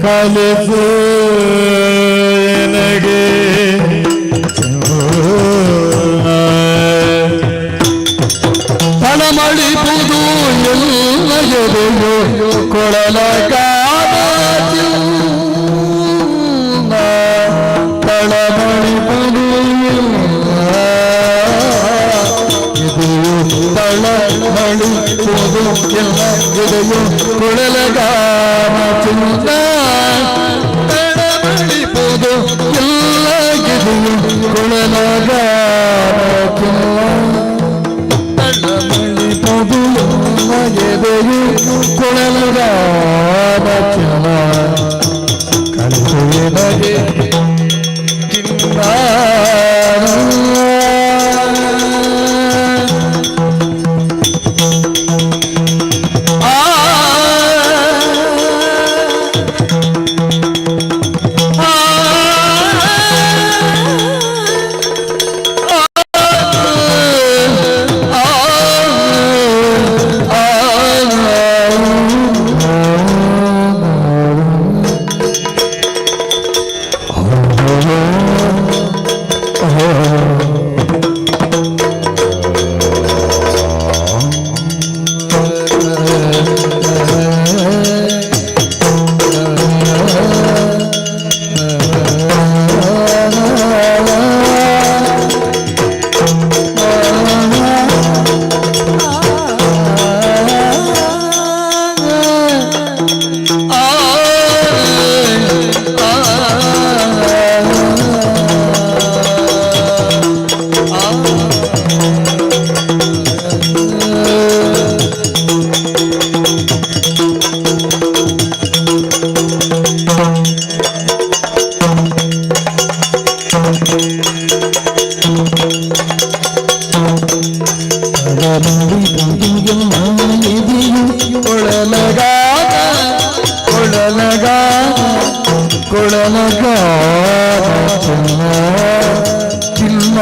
ಕಲಿಸು ನನಗೆ ತಳಮಳಿಪುದು ಎಲ್ಲ ಎದೆಯೋ ಕೊಳಲ ತಳಮಳಿಪುದು ತಳಮಳಿಪುದು ಎಲ್ಲ ಎದೆಯೋ ಕೊಳಲಗಾನ ಚಿನ್ನ ತಳಮಳಿಪುದು ಎಲ್ಲ ಎದೆಯೋ ಕೊಳಲಗಾನ ಚಿನ್ನ ತಳಮಳಿಪುದು ಎದೆಯೋ ಕೊಳಲಗಾನ ಚಿನ್ನ ಕಲಿಸು ನನಗೆ ಚಿನ್ನ ಮಾತನಾಡಿದರು ಎಲ್ಲ ಎದೆಯು ಕೊಳಲಗಾದ ಕೊಳಲಗಾದ ಕೊಳಲಗಾದ ಚಿನ್ನ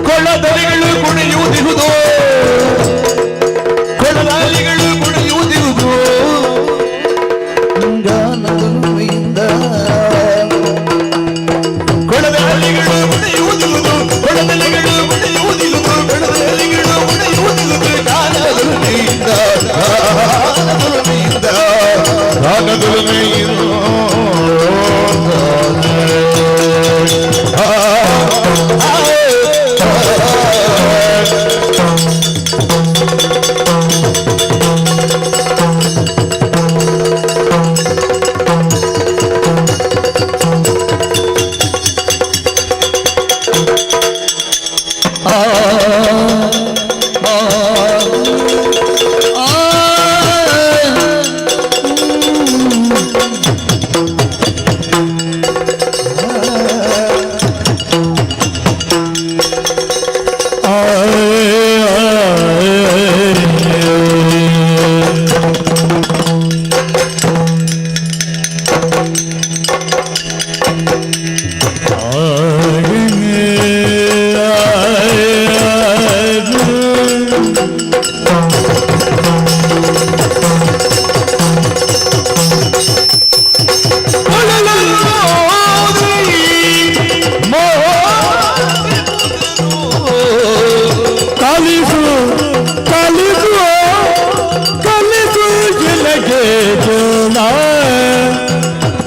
ಕೊಳದಲಿಗಳು ಕುಣಿಯುವುದಿರುವುದು ಕೊಳಲಾಲಿಗಳು ಕುಣಿಯುವುದಿರುವುದು ಕೊಳದಾಲಿಗಳು ಕುಣಿಯುವುದಿರುವುದು ಕೊಳದಲಿಗಳು ಕುಣಿಯುವುದಿರುವುದು ಕೊಳದಾಲಿಗಳು ಕುಣಿಯುವುದಿರುವುದು ಗಾನದುಲಮೆಯಿಂದ ಗಾನದುಲಮೆಯಿಂದ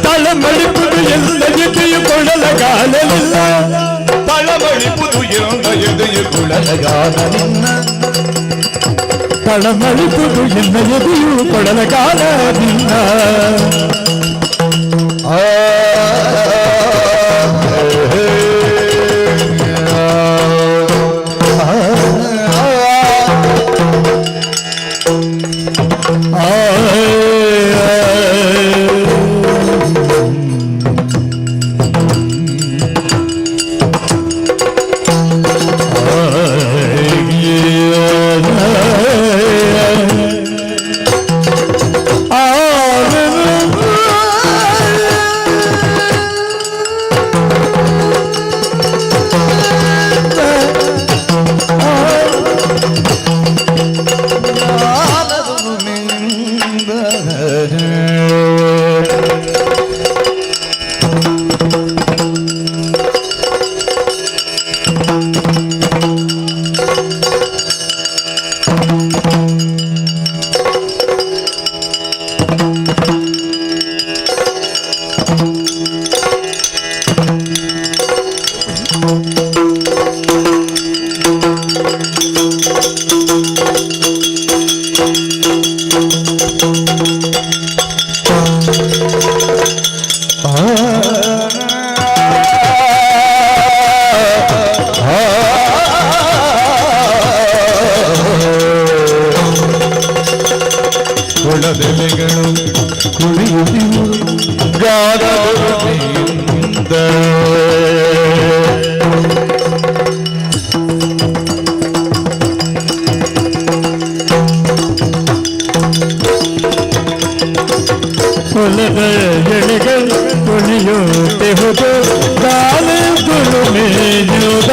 ತಳಮಳಿಪುದು ಎಲ್ಲ ಎದೆಯು ಕೊಡಲಗಾಲಲಿಲ್ಲ ತಳಮಳಿಪುದು ಎಲ್ಲ ಎದೆಯು ಕೊಡಲಗಾಲಲಿಲ್ಲ ತಳಮಳಿಪುದು ಎಲ್ಲ ಎದೆಯು ಕೊಡಲಗಾಲಲಿಲ್ಲ ಗಾನದೆಲೆಗಳು ಕುಣಿಯುತ್ತಿರು ಗಾನದಿಂದ ಹೊಲದ ಎಳೆಗಳು ಕುಣಿಯುತ್ತೆ ಹೋದ ಗಾನಗಳು ಮೇಯುದ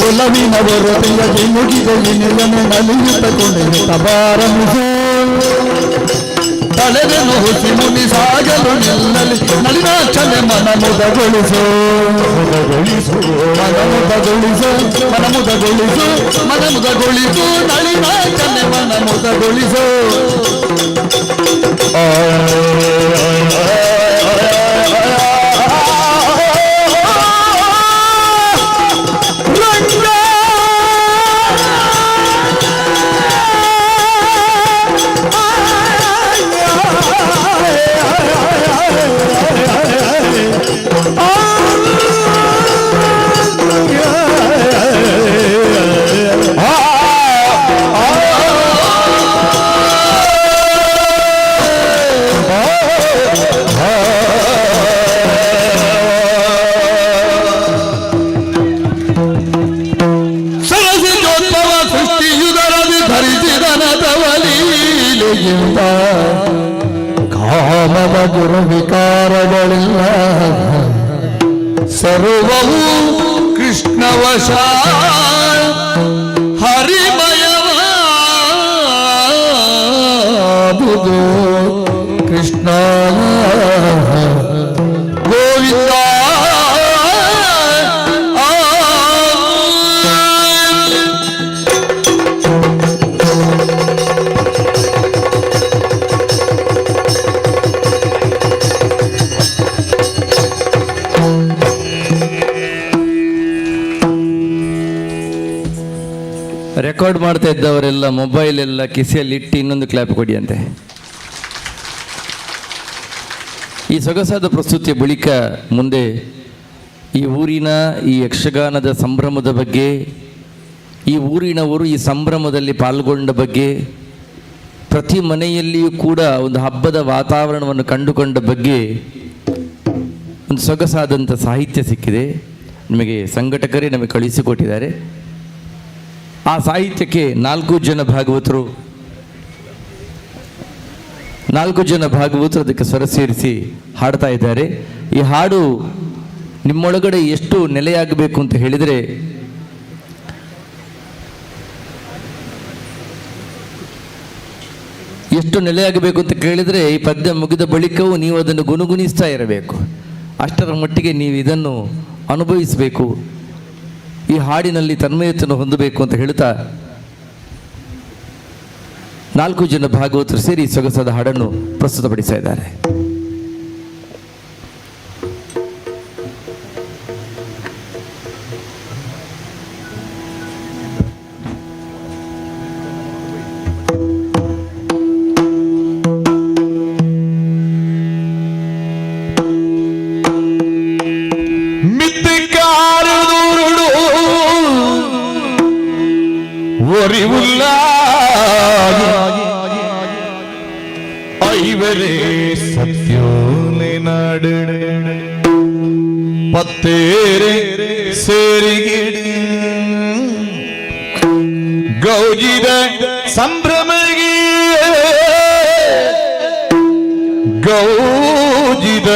ಒಲವಿನವರು ತೆಗೆದು ಮುಗಿದಲ್ಲಿ ನೆಲನೆ ನಲಿಯುತ್ತಕೊಂಡೆ ತಬಾರಮಿಸು ತಲೆದೆನು ಹುಸಿ ಮುನಿ ಸಾಗಲು ನಿಲ್ಲಲಿ ನಳಿನಾಚಲೆ ಮನ ಮುದಗೊಳಿಸು ಮನ ಮುದಗೊಳಿಸು ಮನ ಮುದಗೊಳಿಸು ಮನ ಮುದಗೊಳಿಸು ನಳಿನಾಚಲೆ ಮನ ಮುದಗೊಳಿಸು ಕಾಮದ ಗುರುವಿಕಾರಗಳಿಲ್ಲ ಸರ್ವವು ಕೃಷ್ಣವಶ ಹರಿಮಯವಾದುದು ಕೃಷ್ಣ ಗೋವಿಂದ ರೆಕಾರ್ಡ್ ಮಾಡ್ತಾ ಇದ್ದವರೆಲ್ಲ ಮೊಬೈಲ್ ಎಲ್ಲ ಕಿಸೆಯಲ್ಲಿ ಇಟ್ಟು ಇನ್ನೊಂದು ಕ್ಲಾಪ್ ಕೊಡಿ ಅಂತೆ. ಈ ಸೊಗಸಾದ ಪ್ರಸ್ತುತಿಯ ಬಳಿಕ ಮುಂದೆ ಈ ಊರಿನ ಈ ಯಕ್ಷಗಾನದ ಸಂಭ್ರಮದ ಬಗ್ಗೆ, ಈ ಊರಿನವರು ಈ ಸಂಭ್ರಮದಲ್ಲಿ ಪಾಲ್ಗೊಂಡ ಬಗ್ಗೆ, ಪ್ರತಿ ಮನೆಯಲ್ಲಿಯೂ ಕೂಡ ಒಂದು ಹಬ್ಬದ ವಾತಾವರಣವನ್ನು ಕಂಡುಕೊಂಡ ಬಗ್ಗೆ ಒಂದು ಸೊಗಸಾದಂಥ ಸಾಹಿತ್ಯ ಸಿಕ್ಕಿದೆ. ನಿಮಗೆ ಸಂಘಟಕರೇ ನಮಗೆ ಕಳಿಸಿಕೊಟ್ಟಿದ್ದಾರೆ. ಆ ಸಾಹಿತ್ಯಕ್ಕೆ 4 ಜನ ಭಾಗವತರು ಅದಕ್ಕೆ ಸ್ವರ ಸೇರಿಸಿ ಹಾಡ್ತಾ ಇದ್ದಾರೆ. ಈ ಹಾಡು ನಿಮ್ಮೊಳಗಡೆ ಎಷ್ಟು ನೆಲೆಯಾಗಬೇಕು ಅಂತ ಹೇಳಿದರೆ, ಎಷ್ಟು ನೆಲೆಯಾಗಬೇಕು ಅಂತ ಕೇಳಿದರೆ, ಈ ಪದ್ಯ ಮುಗಿದ ಬಳಿಕವೂ ನೀವು ಅದನ್ನು ಗುನುಗುಣಿಸ್ತಾ ಇರಬೇಕು. ಅಷ್ಟರ ಮಟ್ಟಿಗೆ ನೀವು ಇದನ್ನು ಅನುಭವಿಸಬೇಕು, ಈ ಹಾಡಿನಲ್ಲಿ ತನ್ಮಯತೆಯನ್ನು ಹೊಂದಬೇಕು ಅಂತ ಹೇಳ್ತಾ 4 ಜನ ಭಾಗವತರು ಸೇರಿ ಸೊಗಸಾದ ಹಾಡನ್ನು ಪ್ರಸ್ತುತಪಡಿಸ್ತಾ ಇದ್ದಾರೆ. ಐವರೇ ಸತ್ಯೋನೆ ನಾಡು ಪತ್ತೇರೆ ಸೇರಿಗಿಡಿ ಗೌಜಿದ ಸಂಭ್ರಮಗೆ ಗೌಜಿದ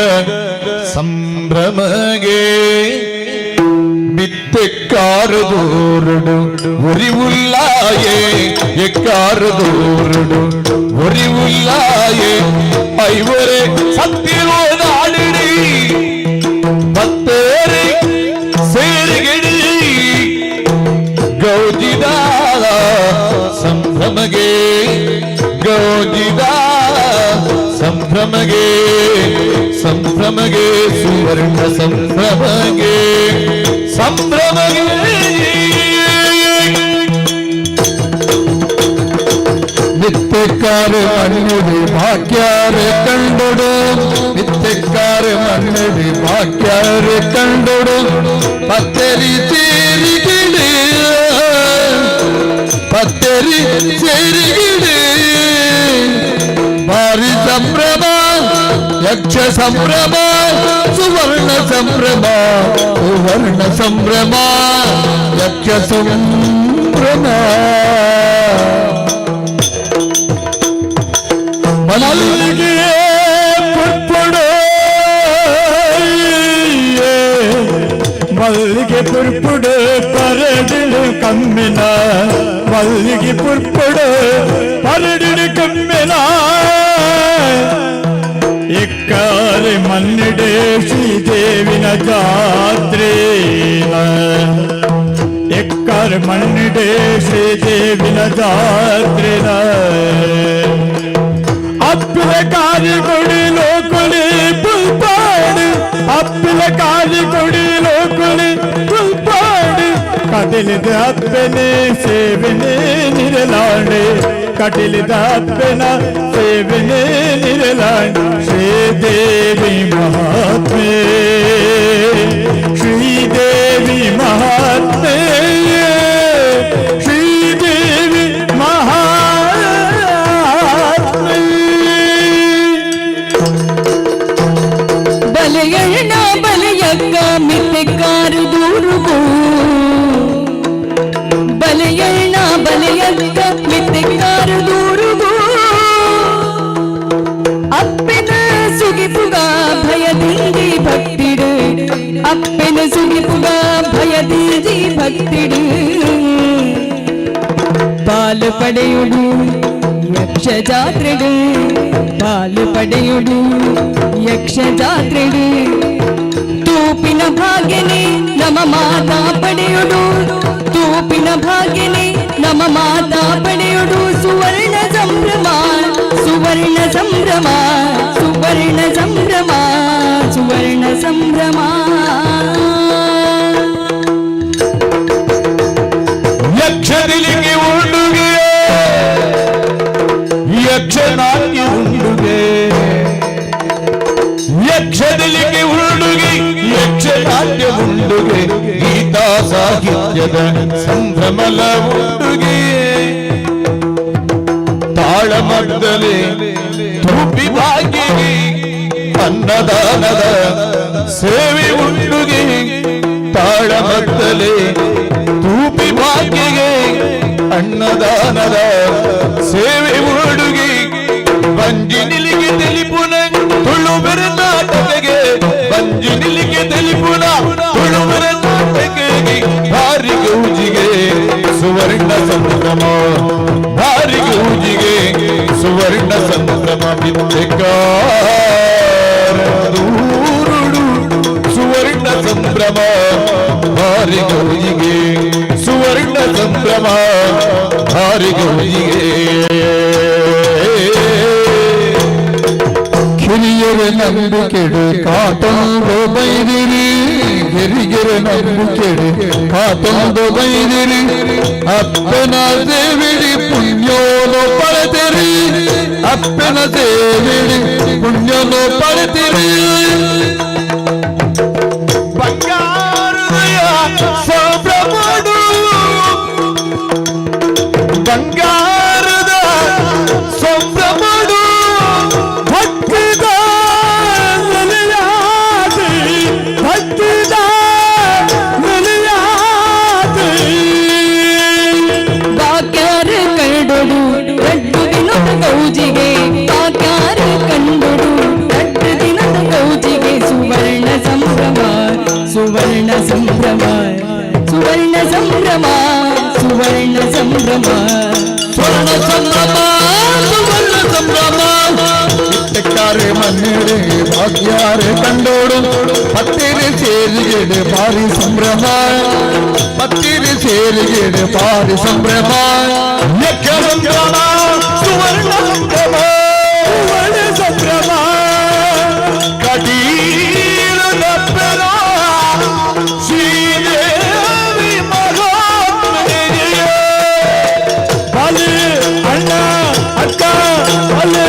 ಸಂಭ್ರಮಗೆ ಬಿತ್ತೆಕ್ಕಾರದೋರಡು ಒರಿವುಲ್ಲಾಯೇ ಎಕ್ಕಾರದೋರಡು ಒರಿವುಲ್ಲಾಯೇ ಐವರೆ ಸತ್ತಿರೋದಾಡಿಡಿ ಪತ್ತೇರೆ ಸೇರಿಗಿಡಿ ಗೌಜಿದ ಸಂಭ್ರಮಗೆ ಗೌಜಿದ ಸಂಭ್ರಮಗೆ ಸಂಭ್ರಮಗೆ ಸುವರ್ಣ ಸಂಭ್ರಮಗೆ ಸಂಭ್ರಮಗೆ ನಿತ್ಯಕಾರ ಮಣ್ಣುಡಿ ಭಾಗ್ಯಾರೆ ಕಂಡುಡು ನಿತ್ಯಕಾರ ಮಣ್ಣುಡಿ ಭಾಗ್ಯಾರೆ ಕಂಡುಡು ಪತ್ತರಿ ಸೇರಿಗಿಡಿ ಪತ್ತರಿ ಸೇರಿಗಿಡಿ ಭಾರಿ ಸಂಭ್ರಮ ಯಕ್ಷ ಸಂಭ್ರಮ ಸುವರ್ಣ ಸಂಭ್ರಮ ಸುವರ್ಣ ಸಂಭ್ರಮ ಯಕ್ಷ ಸಂಭ್ರಮ ಮಲ್ಲಿಗೆ ಪುರ್ಪುಡು ಮಲ್ಲಿಗೆ ಪುರ್ಪುಡು ಪರಡಿಡು ಕಮ್ಮಿನ ಮಲ್ಲಿಗೆ ಪುರ್ಪುಡು ಪರಡಿಡು ಕಮ್ಮಿನ ಎಕ್ಕಾರೆ ಮನ್ನಿಡೆ ಶ್ರೀದೇವಿನ ಜಾತ್ರೆ ಎಕ್ಕಾರೆ ಮನ್ನಿಡೆ ಶ್ರೀದೇವಿನ ಜಾತ್ರೆನ ಅಪ್ಪಿಲ ಕಾಲಿ ಕೊಡಿ ಲೋಕುಲಿ ಪುಲ್ಪಾಡು ಅಪ್ಪಿಲ ಕಾಲಿ ಕೊಡಿ ಲೋಕುಲಿ ಪುಲ್ಪಾಡು ಕದಿಲಿದ ಅಪ್ಪನೆ ಸೇವನೆ ನಿರಲಾಡೆ ಕಟಿಲಿದ ಅಪ್ಪನ ಸೇವನೆ ನಿರಲಾಡೆ ಶ್ರೀದೇವಿ ಮಹಾತ್ಮೆ ಶ್ರೀದೇವಿ ಮಹಾತ್ಮೆ ಶ್ರೀದೇವಿ ಮಹಾತ್ಮೆ ಬಲೆಯಣ್ಣ ಬಲೆಯಕ್ಕ ಮಿತ್ತೆಕ್ಕಾರು ದೂರುಗೋ ಬಲೆಯಣ್ಣ ಬಲೆಯಕ್ಕ ಮಿತ್ತೆಕ್ಕಾರು ದೂರುಗೋ ಅಪ್ಪನ ಸುಗಿಪುಗ ಭಯದಿಂದಿ ಭಕ್ತಿಡು ಅಪ್ಪನ ಸುಗಿಪುಗ ಭಯದಿಂದಿ ಭಕ್ತಿಡು ಪಾಲು ಪಡೆಯುಡು ಯಕ್ಷ ಜಾತ್ರೆಡು ಪಾಲು ಪಡೆಯುಡು ಯಕ್ಷ ಜಾತ್ರೆಡು ತೂಪಿನ ಭಾಗ್ಯನೆ ನಮ ಮಾತಾ ಪಡೆಯುಡು ತೂಪಿನ ಭಾಗ್ಯನೆ ನಮ ಮಾತಾ ಪಡೆಯುಡು ಸುವರ್ಣ ಸಂಭ್ರಮ ಸುವರ್ಣ ಸಂಭ್ರಮ ಸುವರ್ಣ ಸಂಭ್ರಮ ಸುವರ್ಣ ಸಂಭ್ರಮ ಯಕ್ಷದಿಲಿಗೆ ಉಂಡುಗೆ ಯಕ್ಷನಾಗಿ ಉಂಡುಗೆ ಯಕ್ಷದಿಲಿಗೆ ಉಂಡುಗೆ ಯಕ್ಷನಾಟ್ಯ ಉಂಡುಗೆ ಗೀತಾ ಸಾಹಿತ್ಯದ ಸಂಭ್ರಮಲ ಉಂಡುಗೆ ತಾಳಮದ್ದಲೆ ತೂಪಿ ಭಾಗ್ಯಗೆ ಅನ್ನದಾನದ ಸೇವೆ ಉಂಡುಗೆ ತಾಳಮದ್ದಲೆ ತೂಪಿ ಭಾಗ್ಯಗೆ ಅನ್ನದಾನದ ಸೇವೆ ಉಡುಗೆ ಬಂಜಿ ನಿಲಿಗೆ ತೆಲಿಪುನ ತುಳು ನಾಟಕಗೆ ಬಂಜಿ ನಿಲಿಗೆ ತೆಲಿಪುನ ತುಳು ನಾಟಕಗೆ ಭಾರಿ ಗೌಜಿಗೆ ಸುವರ್ಣ ಸಂಭ್ರಮ ಭಾರಿ ಗೌಜಿಗೆ ಸುವರ್ಣ ಸಂಭ್ರಮ ದೂರುಡು ಸುವರ್ಣ ಸಂಭ್ರಮ ಭಾರಿ ಗೌಜಿಗೆ ಸುವರ್ಣ ಸಂಭ್ರಮ ಭಾರಿ ಗೌಜಿಗೆ ಹಿರಿಯರ ನಂಬಿಕೆಡು ಕಾತೊಂದು ಬೈದಿರಿ ಹಿರಿಯರ ನಂಬಿಕೆಡು ಕಾತೊಂದು ಬೈದಿರಿ ಅಪ್ಪನ ಸೇವಿಡಿ ಪುಣ್ಯೋನು ಪಡೆದಿರಿ ಅಪ್ಪನ ಸೇವಿಡಿ ಪುಣ್ಯೋನು ಪಡೆದಿರಿ ಬಂಗಾರದಯ ಸಂಭ್ರಮಡು ಬಂಗಾರದ ಸಂಭ್ರಮಡು ಭಕ್ತಿದ ನೆಲೆಯಾದಿ ಭಕ್ತಿದ ಸಂಭ್ರಮ ಸ್ವರ್ಣ ಸಂಭ್ರಮ ಸುವರ್ಣ ಸಂಭ್ರಮ ಇಟ್ಟಕ್ಕಾರೆ ಮನ್ನೆಡೆ ಭಾಗ್ಯಾರೆ ಕಂಡೋಡು ಪತ್ತಿರಿ ಸೇರಿಗೆಡೆ ಭಾರಿ ಸಂಭ್ರಮ ಪತ್ತಿರಿ ಸೇರಿಗೆಡೆ ಭಾರಿ ಸಂಭ್ರಮ ಯಕ್ಷ ಸಂಭ್ರಮ ಸುವರ್ಣ ಸಂಭ್ರಮ ಸುವರ್ಣ ಸಂಭ್ರಮ ಕಟೀಲದ ಪೆರ ಶ್ರೀದೇವಿ ಮಹಾತ್ಮೆಗೆ ಬಾಲೆ ಅಣ್ಣ ಅಕ್ಕ ಬಾಲೆ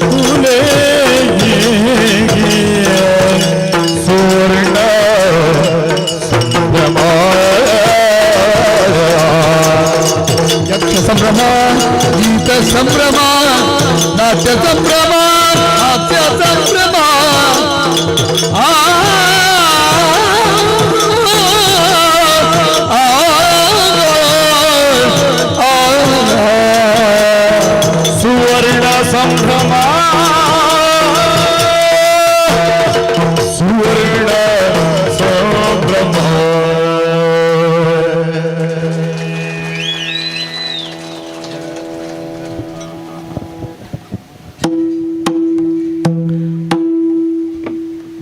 ಕೂಲೆ ಸುವರ್ಣ ಸಂಭ್ರಮ ಯಕ್ಷ ಸಂಭ್ರಮ ಗೀತ ಸಂಭ್ರಮ ನಾಟ್ಯ ಸಂಭ್ರಮ ಹಾಸ್ಯ ಸಂಭ್ರಮ ಸುವರ್ಣ ಸಂಭ್ರಮ ಸುವರ್ಣ ಸಂಭ್ರಮ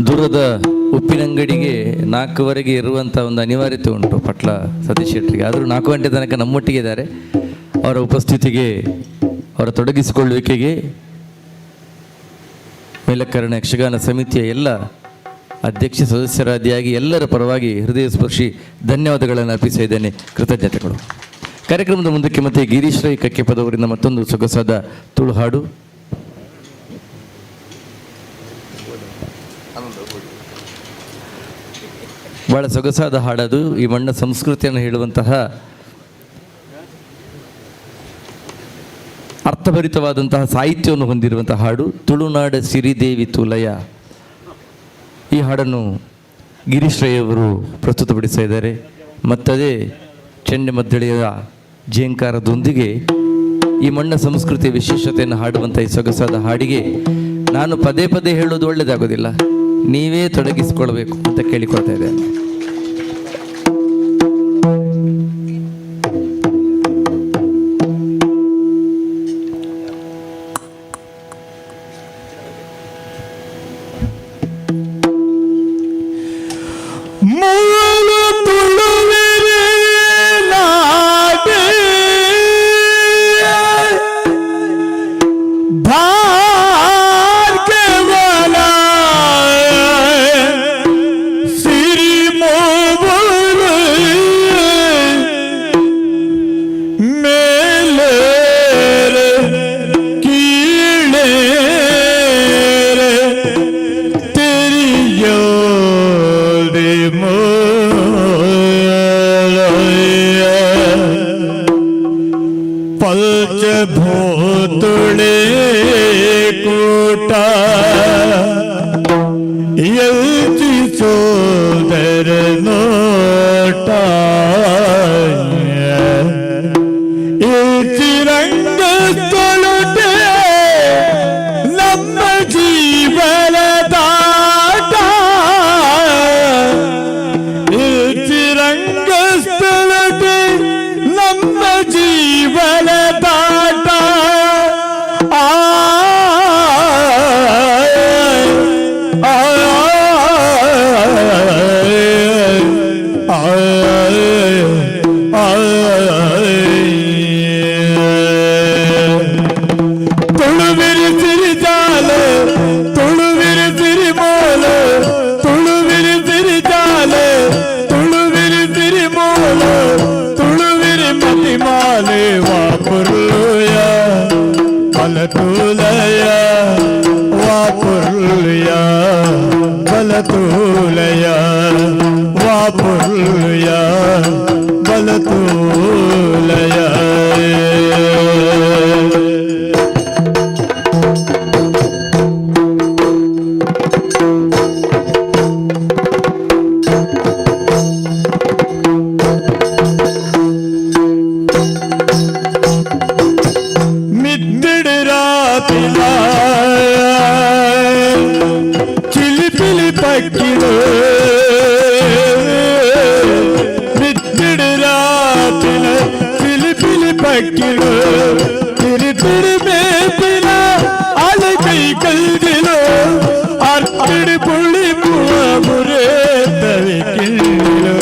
ದೂರದ ಉಪ್ಪಿನಂಗಡಿಗೆ 4:00ವರೆಗೆ ಇರುವಂಥ ಒಂದು ಅನಿವಾರ್ಯತೆ ಉಂಟು ಪಟ್ಲ ಸತೀಶ್ ಶೆಟ್ಟರಿಗೆ. ಆದರೂ 4 ಗಂಟೆ ತನಕ ನಮ್ಮೊಟ್ಟಿಗೆ ಇದ್ದಾರೆ. ಅವರ ಉಪಸ್ಥಿತಿಗೆ, ಅವರ ತೊಡಗಿಸಿಕೊಳ್ಳುವಿಕೆಗೆ ಮೇಲಕ್ಕರಣ ಯಕ್ಷಗಾನ ಸಮಿತಿಯ ಎಲ್ಲ ಅಧ್ಯಕ್ಷ ಸದಸ್ಯರಾದಿಯಾಗಿ ಎಲ್ಲರ ಪರವಾಗಿ ಹೃದಯ ಸ್ಪರ್ಶಿ ಧನ್ಯವಾದಗಳನ್ನು ಅರ್ಪಿಸ್ತಾ ಇದ್ದೇನೆ. ಕೃತಜ್ಞತೆಗಳು. ಕಾರ್ಯಕ್ರಮದ ಮುಂದಕ್ಕೆ ಮತ್ತೆ ಗಿರೀಶ್ ರೈ ಕಕ್ಕೆಪದವರಿಂದ ಮತ್ತೊಂದು ಸೊಗಸಾದ ತುಳು ಹಾಡು. ಭಾಳ ಸೊಗಸಾದ ಹಾಡದು. ಈ ಮಣ್ಣ ಸಂಸ್ಕೃತಿಯನ್ನು ಹೇಳುವಂತಹ ಅರ್ಥಭರಿತವಾದಂತಹ ಸಾಹಿತ್ಯವನ್ನು ಹೊಂದಿರುವಂತಹ ಹಾಡು ತುಳುನಾಡ ಸಿರಿದೇವಿ ತುಲಯ. ಈ ಹಾಡನ್ನು ಗಿರೀಶ್ ರೈ ಅವರು ಪ್ರಸ್ತುತಪಡಿಸ್ತಾ ಇದ್ದಾರೆ. ಮತ್ತದೇ ಚೆಂಡೆ ಮದ್ದಳೆಯ ಜೇಂಕಾರದೊಂದಿಗೆ ಈ ಮಣ್ಣ ಸಂಸ್ಕೃತಿಯ ವಿಶೇಷತೆಯನ್ನು ಹಾಡುವಂಥ ಈ ಸೊಗಸಾದ ಹಾಡಿಗೆ ನಾನು ಪದೇ ಪದೇ ಹೇಳೋದು ಒಳ್ಳೆಯದಾಗೋದಿಲ್ಲ, ನೀವೇ ತೊಡಗಿಸಿಕೊಳ್ಬೇಕು ಅಂತ ಕೇಳಿಕೊಳ್ತಾ ಇದ್ದೇನೆ. ಭೂತುಳೆ ಕೂಟ ಎಲ್ಚಿ ಸೋದರ ನೋಟ ಎಲ್ಚಿ ರಂಗಸ್ಥಳತೆ ನಮ್ಮ ಜೀವನ ದಾಟ ಎಲ್ಚಿ ರಂಗಸ್ಥಳತೆ ನಮ್ಮ ಜೀವನ ದಾಟ ತುಳುವಿರಿ ಸಿರಿಜಾಲ ತುಳುವಿರಿ ಸಿರಿಮೋಲ ತುಳುವಿರಿ ಸಿರಿಜಾಲ ತುಳುವಿರಿ ಸಿರಿಮೋಲ ತುಳುವಿರಿ ಮತಿಮಾಲೆ ವಾಪುರ್ಲುಯ ಬಲತೂಲಯ ವಾಪುರ್ಲುಯ ಬಲತೂಲಯ ವಾಪುರ್ಲುಯ ಬಲತೂಲಯ ಚಿಲಿಪಿಲಿ ಪಕ್ಕಿಡು ಮಿತ್ತಿಡು ರಾತಿನ गिलो तिरी तिरी में पिला आले कई कल गिलो अर्पिड़ पुली पुआ बुरे तवे किलो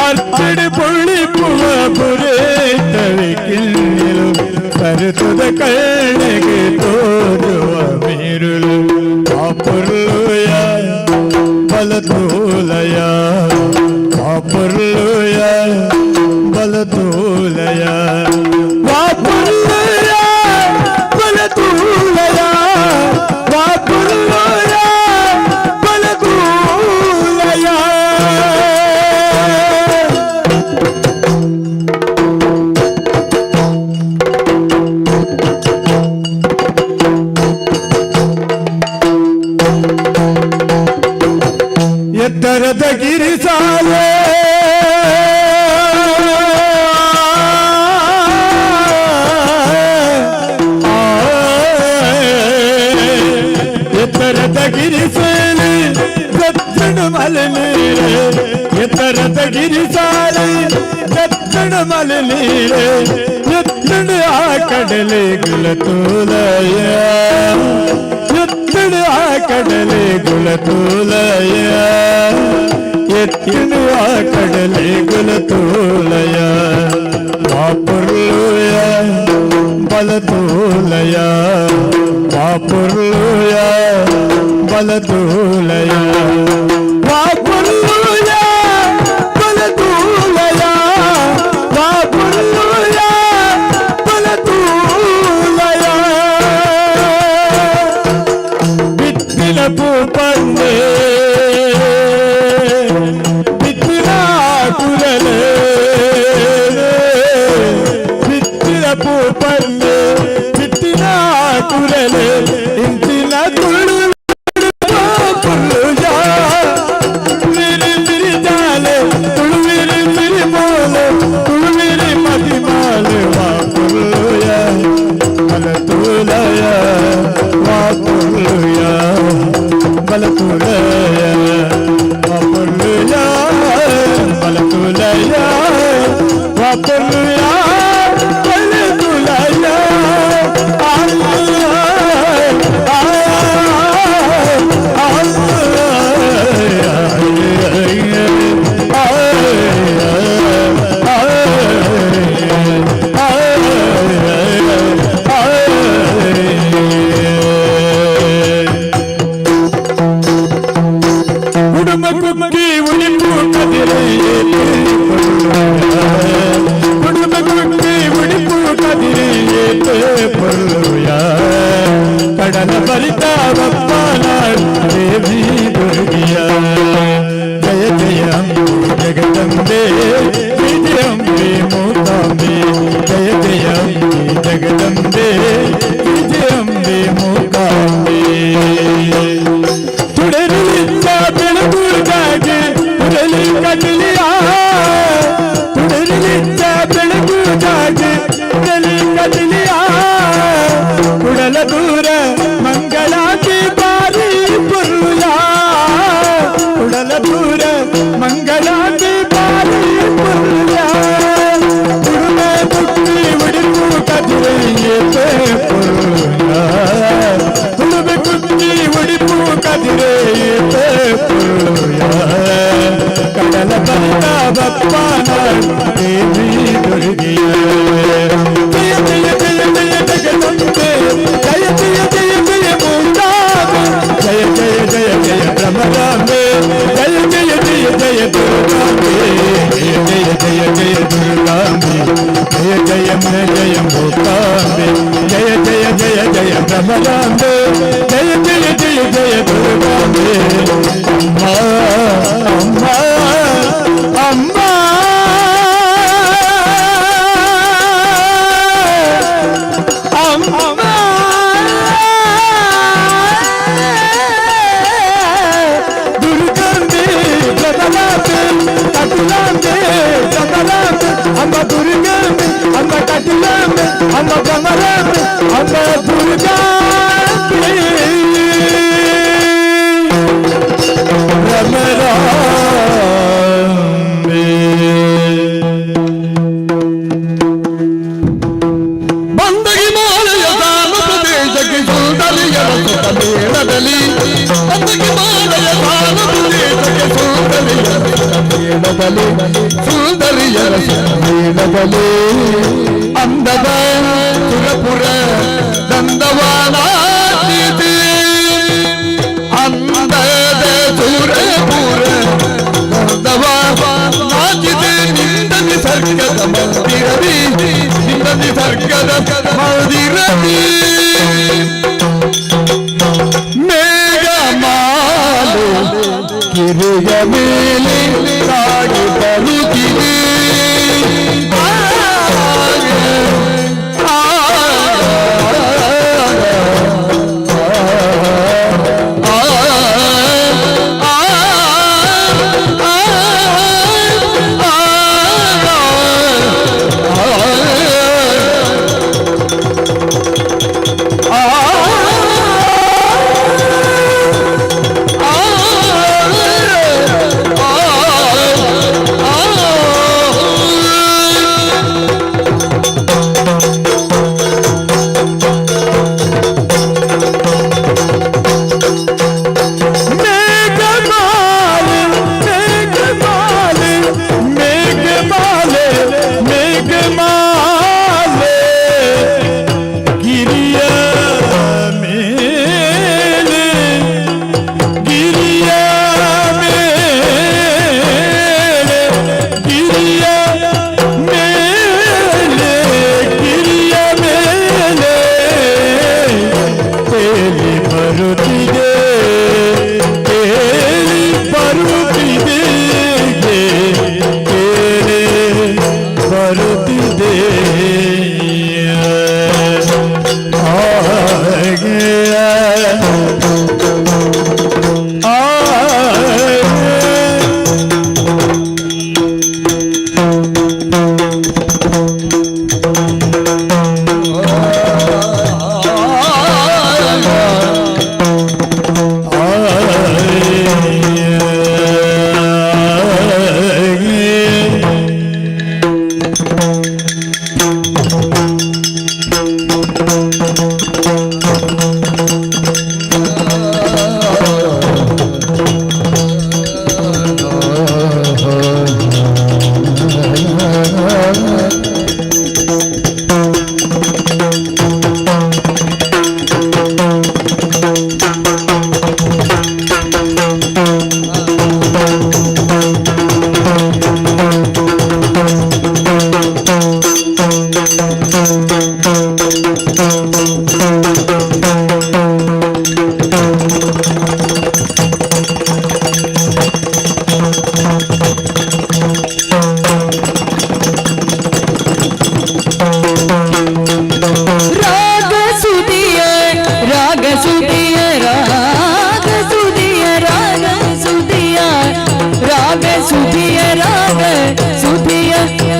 अर्पिड़ पुली पुआ बुरे तवे किलो ಕರುತದ ಕಣ್ಣಗೆ ತೋರುವ ಮೀರುಳು ಕಾಪುರ್ಲುಯ ಬಲತೋಲಯ ಕಾಪುರ್ಲುಯ ಬಲತೋಲಯ ಕಾಪುರ್ಲುಯ ಬಲತೋಲಯ ಕಾಪುರ್ಲುಯ ಬಲತೋಲಯ ಎತ್ತರದ ಗಿರಿಸಾಲೆ ಎತ್ತರದ ಗಿರಿಸಾಲೆ ದಕ್ಷಿಣ ಮಲೆ ನೀರೆ ಎತ್ತರದ ಗಿರಿಸಾಲೆ ದಕ್ಷಿಣ ಮಲೆ ನೀರೆ ಎತ್ತಡ ಆ ಕಡಲೆ ಗುಲತೋಲಯ ಎತ್ತಡ ಆ ಕಡಲೆ ಗುಲತೋಲಯ ಎತ್ತಿನ ಆ ಕಡಲೆ ಗುಲತೋಲಯ ಕಾಪುರ್ಲುಯ ಬಲತೋಲಯ ಕಾಪುರ್ಲುಯ ಬಲತೋಲಯ ಕಾಪುರ್ಲುಯ ಬಲತೋಲಯ ಕಾಪುರ್ಲುಯ ಬಲತೋಲಯ ಬಿತ್ತಿನ ಪೂಪನ್ನೆ ಬಿತ್ತಿನ ಕುರಲೆ ಬಿತ್ತಿನ ಪೂಪನ್ನೆ ಬಿತ್ತಿನ ಕುರಲೆ ಇಂಚಿನ ತುಳು ಪುಲ್ಲುಜ ಮಿರಿ ಮಿರಿ ಜಾಲೆ ತುಳುವಿರಿ ಮಿರಿ ಮೋಲೆ ತುಳುವಿರಿ ಮದಿ ಮಾಲೆ ವಾ ಪುಲ್ಲುಯ ಬಲತೋಲಯ ವಾ ಪುಲ್ಲುಯ ಬಲತೋಲಯ ವಾ ಪುಲ್ಲುಯ ಬಲತೋಲಯ ವಾ ಪುಲ್ಲುಯ ಬಲತೋಲಯ ಕುಡುಂಬ ಕುಕ್ಕಿ ಉಳಿಪು ಕದಿರೆ ಕುಡುಂಬ ಕುಕ್ಕಿ ಉಳಿಪು ಕದಿರೆ ಪೊರ್ಲುಯ ಕಡಲ ಬರಿತ ಬಪ್ಪನ ದೇವಿ ದುರ್ಗಿಯ ಜಯ ಜಯ ಜಗದಂಬೆ ವಿಜಯ ಅಂಬೆ ಮೂಕಾಂಬೆ ಜಯ ಜಯ ಜಗದಂಬೆ ವಿಜಯ ಅಂಬೆ ಮೂಕಾಂಬೆ ತುಡರಿಲಿದ್ದ ಬೆಳಗುಗಾಗಿ ತುಡಲಿ ಕಡಲಿಯ ತುಡರಿಲಿದ್ದ ಬೆಳಗುಗಾಗಿ ತುಡಲಿ ಕಡಲಿಯ ಕುಡಲ ದೂರ ಮಂಗಳಾಗಿ ಬಾರಿ ಪುರ್ಲುಯ ಕುಡಲ ದೂರ ಮಂಗಳಾಗಿ ಬಾರಿ ಪುರ್ಲುಯ ಕುಡುಮೆ ಬುಟ್ಟಿ ಉಡಿಪು ಕದಿರೆಯೇ ಪುರ್ಲುಯ ಕುಡುಮೆ ಕುಟ್ಟಿ ಉಡಿಪು ಕದಿರೆಯೇ ಪುರ್ಲುಯ ಕಡಲ ಬರಿತ ಬಪ್ಪನ ದೇವಿ ದುರ್ಗಿಯ ಜಯ ಜಯ ಜಯ ಜಯ ಜಗದಂಬೆ ಜಯ ಜಯ ಜಯ ಜಯ ಮೂಕಾಂಬೆ ಜಯ ಜಯ ಜಯ ಜಯ ಭ್ರಮರಾಂಬೆ ಜಯ ಜಯ ಜಯ ಜಯ ದುರ್ಗಾಂಬೆ ಜಯ ಜಯ ಜಯ ಜಯ ದುರ್ಗಾಂಬೆ ಜಯ ಜಯ ಜಯ ಮೂಕಾಂಬೆ ಜಯ ಜಯ ಜಯ ಜಯ ಭ್ರಮರಾಂಬೆ ಜಯ ಜಯ ಜಯ ಜಯ ದುರ್ಗಾಂಬೆ ಅಮ್ಮ ಅಮ್ಮ ಅಮ್ಮ ಅಮ್ಮ ದುರ್ಗಂಬೆ ಪ್ರಬಲಾಂಬೆ ಕಟುಲಾಂಬೆ ಪ್ರಬಲಾಂಬೆ ಅಮ್ಮ ದುರ್ಗಂಬೆ ಅಮ್ಮ ಕಟುಲಾಂಬೆ ಅಮ್ಮ ಭ್ರಮರಾಂಬೆ ಅಮ್ಮ ದುರ್ಗಾಂಬೆ ಭ್ರಮರಾಂಬೆ ಮೇಳದಲ್ಲಿ ಸುಂದರಿಯರ ಮೇಳದಲ್ಲಿ ಅಂದದ ಸುರಪುರ ದಂದವಾನ ಅಂದದ ಸುರಪುರ ನಾಚಿದೆ ನಿಂದ ನಿಸರ್ಗದ ಮಂದಿರದಿ ನಿಂದ ನಿಸರ್ಗದ ಮಂದಿರದಿ ಮೇಘಮಾಲೆ ಕಿರಿಯ ಮೇಲೆ ಸಾಗಿ ಬರುತ್ತಿದೆ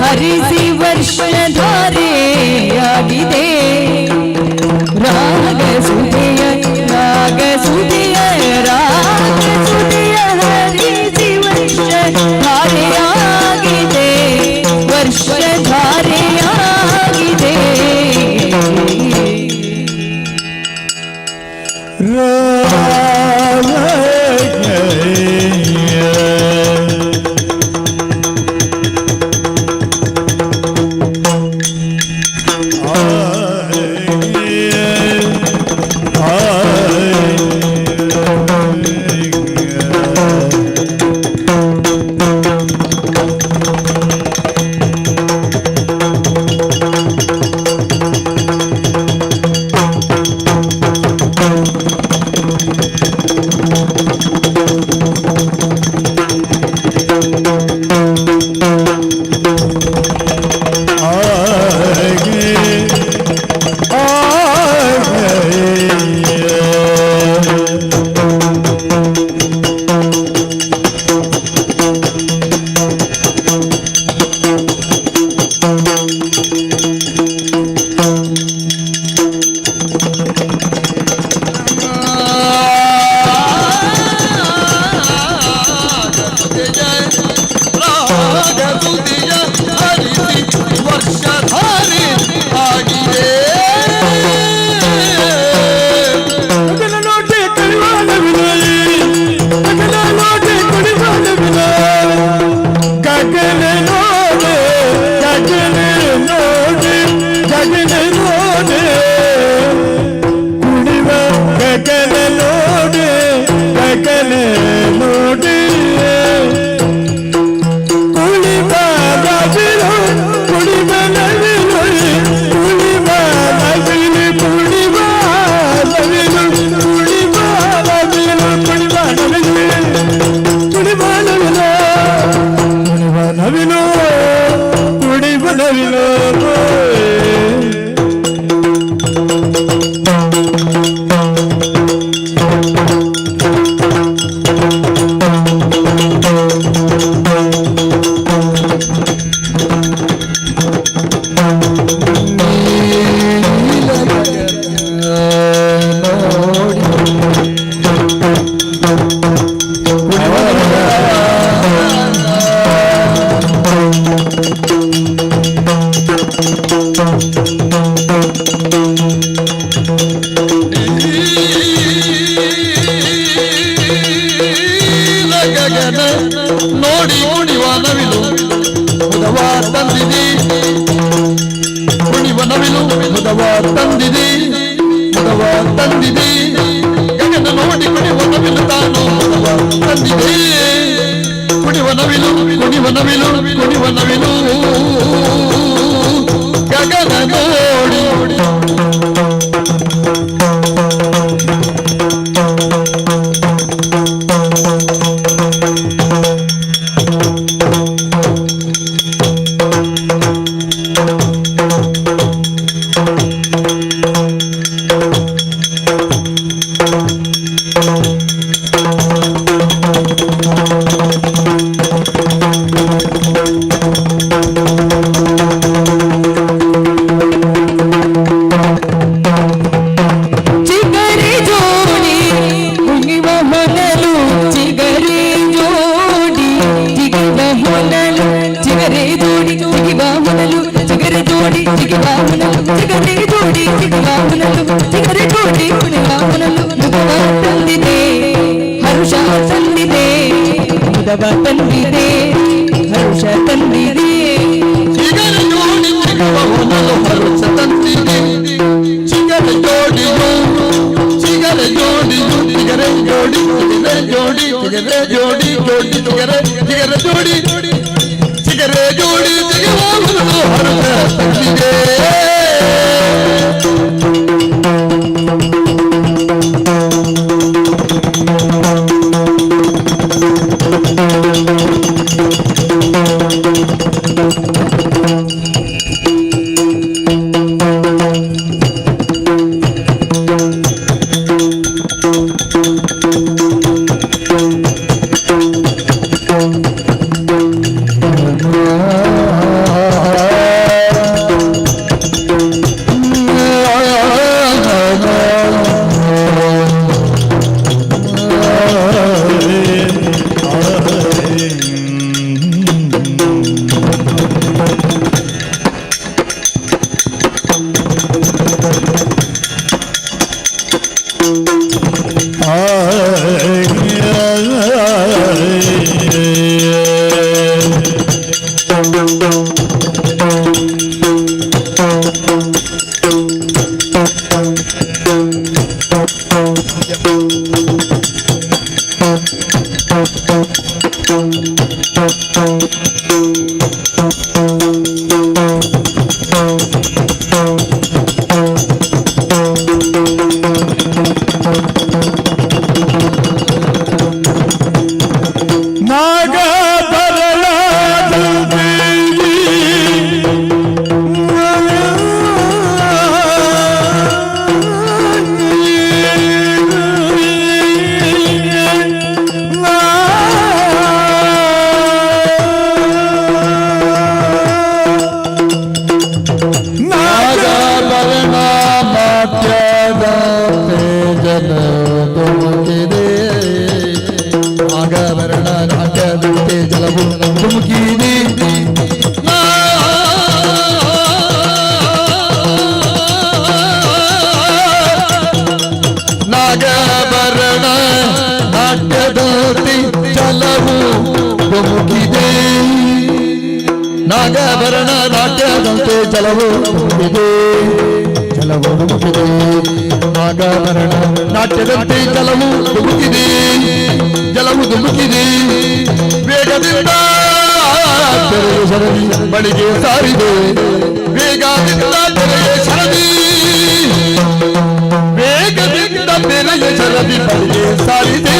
ಹರಿಸಿ ವರ್ಷಧಾರೆ ಆಗಿದೆ ರಾಗ ಸುಧಿಯ ಹರಿಸಿ ವರ್ಷಧಾರೆಯಾಗಿದೆ ವರ್ಷಧಾರೆಯಾಗಿದೆ ನೋಡಿ ಕುಣಿವ ನವಿಲು ಮುದವ ತಂದಿದೆ, ಕುಣಿವ ನವಿಲು ಮುದವ ತಂದಿದೆ, ಮುದವ ತಂದಿದೆ, ಗಗನ ನೋಡಿ ಕುಣಿವ ನವಿಲು ತಾನು ಮುದವ ತಂದಿದೆ, ಕುಣಿವ ನವಿಲು ಕುಣಿವ ನವಿಲು ಕುಣಿವ ನವಿಲು ಗಗನ ನೋಡಿ. ಹರುಷ ತಂದಿದೆ, ಮುದವ ತಂದಿದೆ, ಹರುಷ ತಂದಿದೆ. ಚಿಗರ ಜೋಡಿ ಚಿಗುವ ಹೊನಲು ಹರುಷ ತಂದಿದೆ, ಚಿಗರ ಜೋಡಿಯು ಚಿಗರ ಜೋಡಿಯು ಚಿಗರ ಜೋಡಿ ಚಿಗರ ಜೋಡಿ ಚಿಗರ ಜೋಡಿ ಜೋಡಿ ಚಿಗರ ಚಿಗರ ಜೋಡಿ ಚಿಗರ ಜೋಡಿ ಚಿಗುವ ಹೊನಲು ಹರುಷ ತಂದಿದೆ. ನಾಗಭರಣ ನಾಟ್ಯದಂತೆ ಜಲವು ಧುಮುಕಿದೆ, ನಾಗಭರಣ ನಾಟ್ಯದಂತೆ ಜಲವು ಧುಮುಕಿದೆ, ಜಲವು ಧುಮುಕಿದೆ, ನಾಗಭರಣ ನಾಟ್ಯದಂತೆ ಜಲವು ಧುಮುಕಿದೆ, ಜಲವು ಧುಮುಕಿದೆ, ವೇಗದಿಂದ ತೆರೆಯ ಸರದಿ ಬಳಿಗೆ ಸಾರಿದೆ, ವೇಗದಿಂದ ತೆರೆಯ ಸರದಿ, ವೇಗದಿಂದ ತೆರೆಯ ಸರದಿ ಬಳಿಗೆ ಸಾರಿದೆ,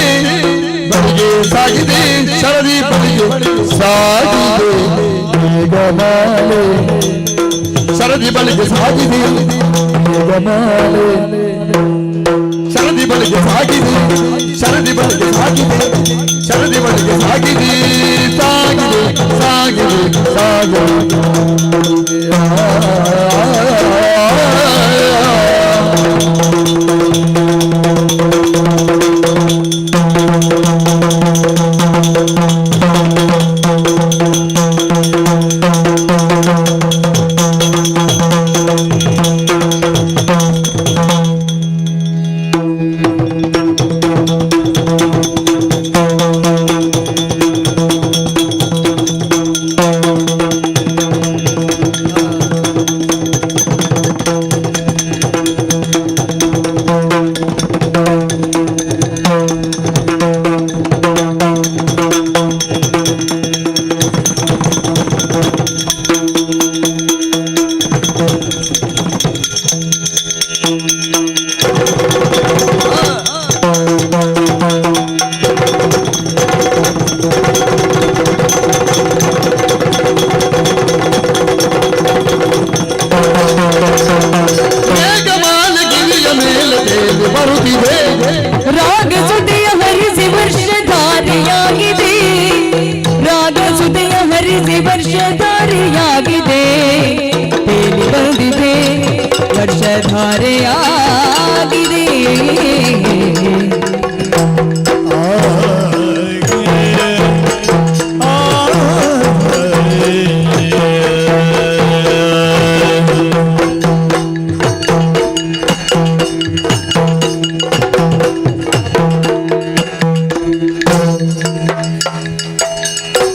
ಬಳಿಗೆ ಸಾಗಿದೆ, ಸರದಿ ಬಳಿಗೆ ಸಾಗಿದೆ, ವೇಗಮಾಲೆ ಸರದಿ ಬಳಿಗೆ ಸಾಗಿದೆ, ವೇಗಮಾಲೆ ಬರುತ್ತಿದೆ ರಾಗ ಸುದೆಯ ಹರಿಸಿ ವರ್ಷಧಾರಿಯಾಗಿದೆ ರಾಗ ಸುದೆಯ ಹರಿಸಿ ವರ್ಷಧಾರಿಯಾಗಿದೆ ತೇಲಿ ಬಂದಿದೆ ವರ್ಷಧಾರೆಯಾಗಿದೆ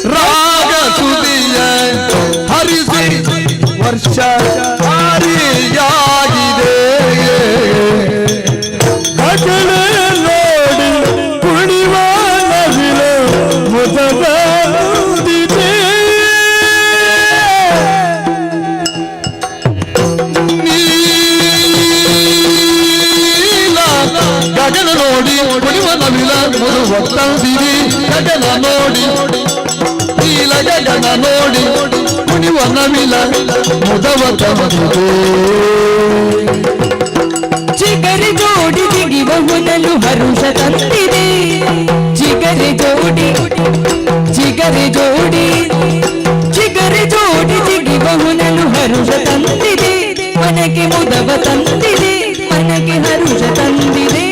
ರಾಗ ಸುದಿಯ ಹರಿಸಿ ವರ್ಷ ಹಾರಿಯಾಗಿದೆ ಮಕ್ಕಳೇ ನೋಡಿ ಕುಣಿವ ನವಿಲು ಮುದದಿದೆ ನೀಲ ಗಗನ ನೋಡಿ ಕುಣಿವ ನವಿಲ ಮುದುವ ತಂದಿರಿ ಗಗನ ನೋಡಿ ನೀಲ ಗಗನ ನೋಡಿ ಕುಣಿವ ನವಿಲ ಮುದವ ತಂದಿದೆ ಚಿಗರಿ ಜೋಡಿ ಜಿಗಿವ ಹೊನಲು ಹರುಷ ತಂದಿದೆ ಚಿಗರಿ ಜೋಡಿ ಚಿಗರಿ ಜೋಡಿ ಚಿಗರಿ ಜೋಡಿ ಜಿಗಿವ ಹೊನಲು ಹರುಷ ತಂದಿದೆ ಮನಕ್ಕೆ ಮುದವ ತಂದಿದೆ ಮನಕ್ಕೆ ಹರುಷ ತಂದಿದೆ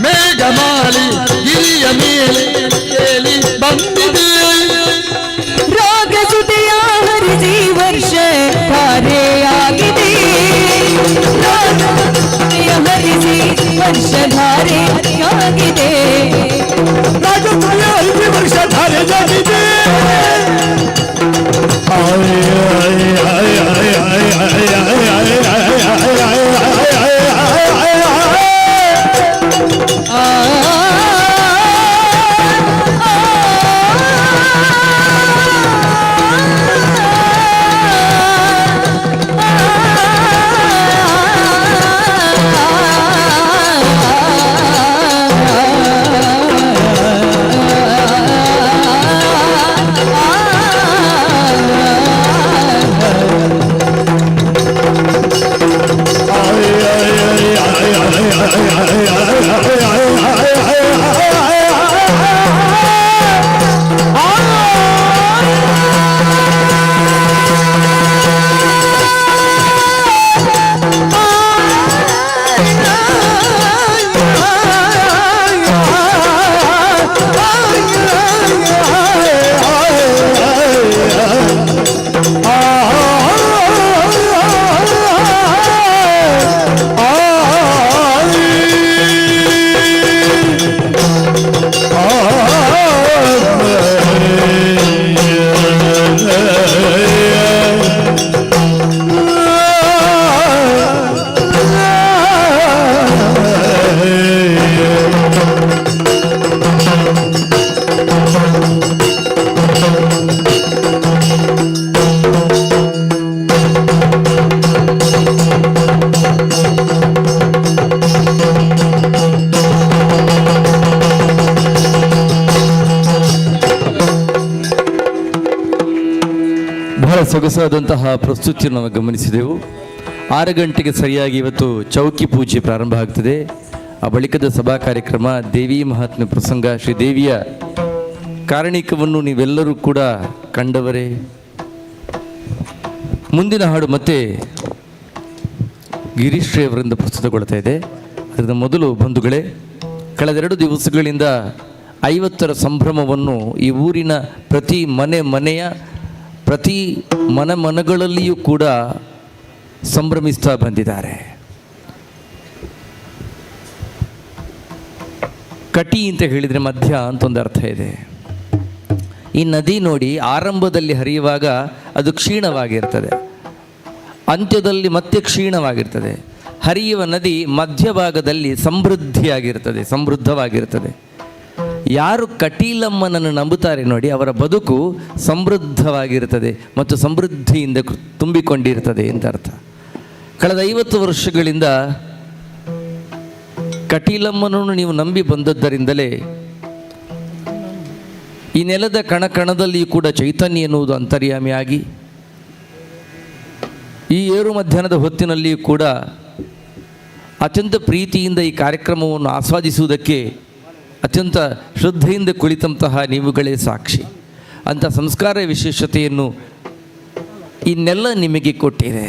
ಮೇಘಮಾಲಿ ಗಿರಿಯ ಮೇಲೆ ಕೇಳಿ ಬಂದಿದೆ ರಾಗ ಸುದೆಯ ಹರಿಸಿ ವರ್ಷ ಧಾರೆಯಾಗಿದೆ ರಾಗ ಸುದೆಯ ಹರಿಸಿ ವರ್ಷಧಾರೆಯಾಗಿದೆ ರಾಗ ಸುದೆಯ ಹರಿಸಿ ವರ್ಷಧಾರೆಯಾಗಿದೆ ಸೊಗಸಾದಂತಹ ಪ್ರಸ್ತುತಿಯನ್ನು ನಾವು ಗಮನಿಸಿದೆವು. 6 ಗಂಟೆಗೆ ಸರಿಯಾಗಿ ಇವತ್ತು ಚೌಕಿ ಪೂಜೆ ಪ್ರಾರಂಭ ಆಗ್ತದೆ. ಆ ಬಳಿಕದ ಸಭಾ ಕಾರ್ಯಕ್ರಮ ದೇವಿ ಮಹಾತ್ಮೆ ಪ್ರಸಂಗ. ಶ್ರೀ ದೇವಿಯ ಕಾರಣಿಕವನ್ನು ನೀವೆಲ್ಲರೂ ಕೂಡ ಕಂಡವರೇ. ಮುಂದಿನ ಹಾಡು ಮತ್ತೆ ಗಿರೀಶ್ ರೇ ಅವರಿಂದ ಪ್ರಸ್ತುತಗೊಳ್ತಾ ಇದೆ. ಅದರ ಮೊದಲು ಬಂಧುಗಳೇ, ಕಳೆದ 2 ದಿವಸಗಳಿಂದ 50ರ ಸಂಭ್ರಮವನ್ನು ಈ ಊರಿನ ಪ್ರತಿ ಮನೆಯ ಪ್ರತಿ ಮನಗಳಲ್ಲಿಯೂ ಕೂಡ ಸಂಭ್ರಮಿಸ್ತಾ ಬಂದಿದ್ದಾರೆ. ಕಟಿ ಅಂತ ಹೇಳಿದರೆ ಮಧ್ಯ ಅಂತ ಒಂದು ಅರ್ಥ ಇದೆ. ಈ ನದಿ ನೋಡಿ, ಆರಂಭದಲ್ಲಿ ಹರಿಯುವಾಗ ಅದು ಕ್ಷೀಣವಾಗಿರ್ತದೆ, ಅಂತ್ಯದಲ್ಲಿ ಮತ್ತೆ ಕ್ಷೀಣವಾಗಿರ್ತದೆ. ಹರಿಯುವ ನದಿ ಮಧ್ಯಭಾಗದಲ್ಲಿ ಸಮೃದ್ಧವಾಗಿರ್ತದೆ. ಯಾರು ಕಟೀಲಮ್ಮನನ್ನು ನಂಬುತ್ತಾರೆ ನೋಡಿ, ಅವರ ಬದುಕು ಸಮೃದ್ಧವಾಗಿರ್ತದೆ ಮತ್ತು ಸಮೃದ್ಧಿಯಿಂದ ತುಂಬಿಕೊಂಡಿರ್ತದೆ ಅಂತ ಅರ್ಥ. ಕಳೆದ 50 ವರ್ಷಗಳಿಂದ ಕಟೀಲಮ್ಮನನ್ನು ನೀವು ನಂಬಿ ಬಂದದ್ದರಿಂದಲೇ ಈ ನೆಲದ ಕಣಕಣದಲ್ಲಿಯೂ ಕೂಡ ಚೈತನ್ಯ ಎನ್ನುವುದು ಅಂತರ್ಯಾಮಿಯಾಗಿ, ಈ ಏರು ಮಧ್ಯಾಹ್ನದ ಹೊತ್ತಿನಲ್ಲಿಯೂ ಕೂಡ ಅತ್ಯಂತ ಪ್ರೀತಿಯಿಂದ ಈ ಕಾರ್ಯಕ್ರಮವನ್ನು ಆಸ್ವಾದಿಸುವುದಕ್ಕೆ ಅತ್ಯಂತ ಶ್ರದ್ಧೆಯಿಂದ ಕುಳಿತಂತಹ ನೀವುಗಳೇ ಸಾಕ್ಷಿ. ಅಂಥ ಸಂಸ್ಕಾರ ವಿಶೇಷತೆಯನ್ನು ಈ ನೆಲ ನಿಮಗೆ ಕೊಟ್ಟಿದೆ.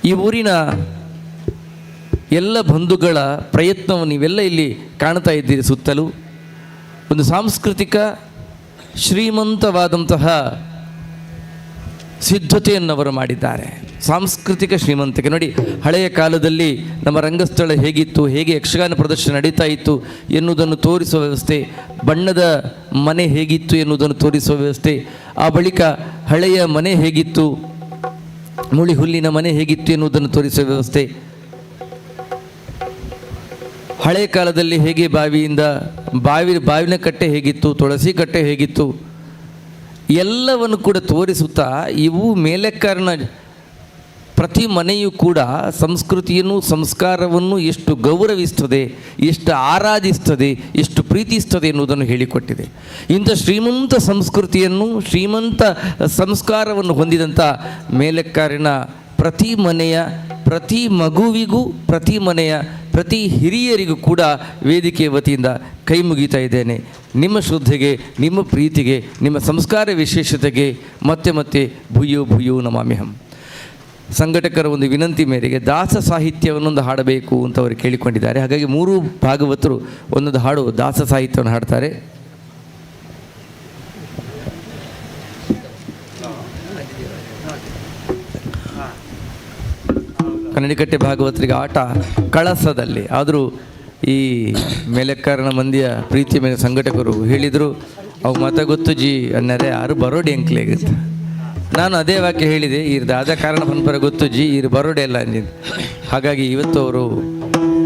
ಈ ಊರಿನ ಎಲ್ಲ ಬಂಧುಗಳ ಪ್ರಯತ್ನವನ್ನು ನೀವೆಲ್ಲ ಇಲ್ಲಿ ಕಾಣ್ತಾ ಇದ್ದೀರಿ. ಸುತ್ತಲೂ ಒಂದು ಸಾಂಸ್ಕೃತಿಕ ಶ್ರೀಮಂತವಾದಂತಹ ಸಿದ್ಧತೆಯನ್ನು ಅವರು ಮಾಡಿದ್ದಾರೆ. ಸಾಂಸ್ಕೃತಿಕ ಶ್ರೀಮಂತಿಕೆ ನೋಡಿ, ಹಳೆಯ ಕಾಲದಲ್ಲಿ ನಮ್ಮ ರಂಗಸ್ಥಳ ಹೇಗಿತ್ತು, ಹೇಗೆ ಯಕ್ಷಗಾನ ಪ್ರದರ್ಶನ ನಡೀತಾ ಇತ್ತು ಎನ್ನುವುದನ್ನು ತೋರಿಸುವ ವ್ಯವಸ್ಥೆ, ಬಣ್ಣದ ಮನೆ ಹೇಗಿತ್ತು ಎನ್ನುವುದನ್ನು ತೋರಿಸುವ ವ್ಯವಸ್ಥೆ, ಆ ಬಳಿಕ ಹಳೆಯ ಮನೆ ಹೇಗಿತ್ತು, ಮುಳಿ ಹುಲ್ಲಿನ ಮನೆ ಹೇಗಿತ್ತು ಎನ್ನುವುದನ್ನು ತೋರಿಸುವ ವ್ಯವಸ್ಥೆ, ಹಳೆಯ ಕಾಲದಲ್ಲಿ ಹೇಗೆ ಬಾವಿನ ಕಟ್ಟೆ ಹೇಗಿತ್ತು, ತುಳಸಿ ಕಟ್ಟೆ ಹೇಗಿತ್ತು, ಎಲ್ಲವನ್ನು ಕೂಡ ತೋರಿಸುತ್ತಾ ಇವು ಮೇಲೆಕಾರನ ಪ್ರತಿ ಮನೆಯೂ ಕೂಡ ಸಂಸ್ಕೃತಿಯನ್ನು ಸಂಸ್ಕಾರವನ್ನು ಎಷ್ಟು ಗೌರವಿಸ್ತದೆ, ಎಷ್ಟು ಆರಾಧಿಸ್ತದೆ, ಎಷ್ಟು ಪ್ರೀತಿಸ್ತದೆ ಎನ್ನುವುದನ್ನು ಹೇಳಿಕೊಟ್ಟಿದೆ. ಇಂಥ ಶ್ರೀಮಂತ ಸಂಸ್ಕೃತಿಯನ್ನು, ಶ್ರೀಮಂತ ಸಂಸ್ಕಾರವನ್ನು ಹೊಂದಿದಂಥ ಮೇಲೆಕಾರಿನ ಪ್ರತಿ ಮನೆಯ ಪ್ರತಿ ಮಗುವಿಗೂ, ಪ್ರತಿ ಮನೆಯ ಪ್ರತಿ ಹಿರಿಯರಿಗೂ ಕೂಡ ವೇದಿಕೆಯ ವತಿಯಿಂದ ಕೈ ಮುಗಿತಾ ಇದ್ದೇನೆ. ನಿಮ್ಮ ಶ್ರದ್ಧೆಗೆ, ನಿಮ್ಮ ಪ್ರೀತಿಗೆ, ನಿಮ್ಮ ಸಂಸ್ಕಾರ ವಿಶೇಷತೆಗೆ ಮತ್ತೆ ಮತ್ತೆ ಭೂಯೋ ನಮಾಮ್ಯಹಂ. ಸಂಘಟಕರ ಒಂದು ವಿನಂತಿ ಮೇರೆಗೆ ದಾಸ ಸಾಹಿತ್ಯವನ್ನೊಂದು ಹಾಡಬೇಕು ಅಂತ ಅವರು ಕೇಳಿಕೊಂಡಿದ್ದಾರೆ. ಹಾಗಾಗಿ 3 ಭಾಗವತರು ಒಂದೊಂದು ಹಾಡು ದಾಸ ಸಾಹಿತ್ಯವನ್ನು ಹಾಡ್ತಾರೆ. ಕನ್ನಡಿಕಟ್ಟೆ ಭಾಗವತರಿಗೆ ಆಟ ಕಳಸದಲ್ಲಿ. ಆದರೂ ಈ ಮೇಲೆಕಾರಣ ಮಂದಿಯ ಪ್ರೀತಿಯ ಮೇಲೆ ಸಂಘಟಕರು ಹೇಳಿದರು, ಅವು ಮತ ಗೊತ್ತು ಜಿ ಅನ್ನರೇ ಯಾರು ಬರೋಡಿ ಅಂಕ್ಲೇಗತ್ತೆ. ನಾನು ಅದೇ ವಾಕ್ಯ ಹೇಳಿದೆ, ಇರ್ದಾದ ಕಾರಣ ಪನ್ಪರ ಗೊತ್ತು ಜಿ ಇರು ಬರೋಡೆ ಎಲ್ಲ ಅಂದಿದ್ದು. ಹಾಗಾಗಿ ಇವತ್ತು ಅವರು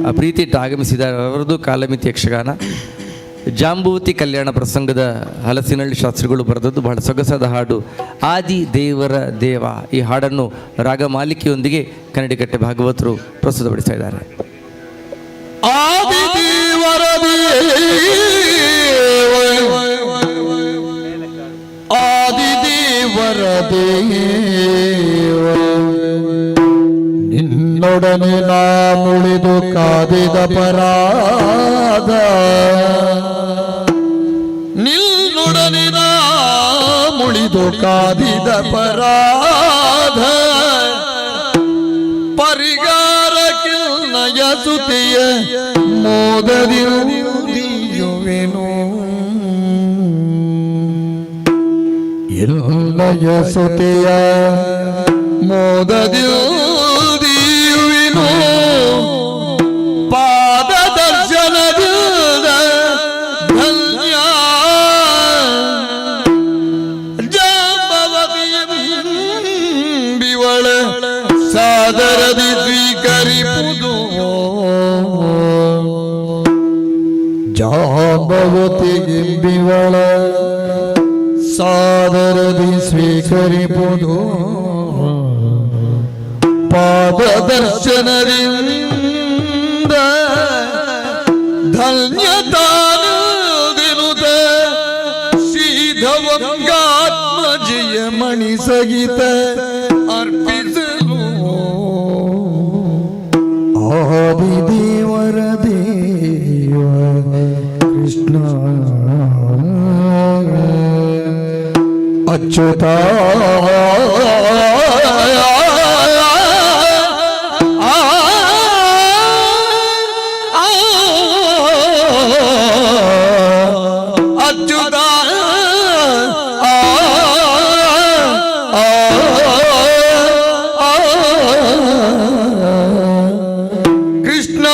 ಆ ಪ್ರೀತಿಟ್ಟು ಆಗಮಿಸಿದ್ದಾರೆ. ಅವರದ್ದು ಕಾಲಮಿತಿ ಯಕ್ಷಗಾನ. ಜಾಂಬೂವತಿ ಕಲ್ಯಾಣ ಪ್ರಸಂಗದ ಹಲಸಿನಳ್ಳಿ ಶಾಸ್ತ್ರಿಗಳು ಬರೆದದ್ದು ಬಹಳ ಸೊಗಸಾದ ಹಾಡು ಆದಿ ದೇವರ ದೇವ. ಈ ಹಾಡನ್ನು ರಾಗ ಮಾಲಿಕೆಯೊಂದಿಗೆ ಕನ್ನಡಿಕಟ್ಟೆ ಭಾಗವತರು ಪ್ರಸ್ತುತಪಡಿಸ್ತಾ ಇದ್ದಾರೆ. ಆದಿ ದೇವರ ಆದಿ ದೇವರ ದೇವ ನಿನ್ನೊಡನೆ ನಾ ಮುಳಿದು ಕಾದಿದ ಪರಾಧ, ನಿನ್ನೊಡನೆ ನಾ ಮುಳಿದು ಕಾದಿದ ಪರಾಧ, ಪರಿಗಾರಕ್ಕಿನ್ನಯ ಸುತಿಯ ಮೋದದಿರುವೆನು, ಎಲ್ಲಯ ಸುತಿಯ ಮೋದದಿರುವೆನು, ಪಾದ ದರ್ಶನದಿಂದ ಧನ್ಯ ಜಾಂಬವತಿಯ ಬಿವಳ ಸಾದರದಿ ಸ್ವೀಕರಿಪುದು, ಜಾಂಬವತಿ ಬಿವಳ ಸಾದರದಿ ಸ್ವೀಕರಿಪುದು, ಪಾದ ದರ್ಶನದಿಂದ ಧನ್ಯತಾನುದಿನುತ ಶ್ರೀಧವಂಗಾತ್ಮಜಯ ಮಣಿ ಸಹಿತ ಅರ್ಪಿಸಲು ಆದಿದೇವರ ದೇವ ಕೃಷ್ಣ ಅಚ್ಯುತ ಅಚ್ಯುತ ಕೃಷ್ಣ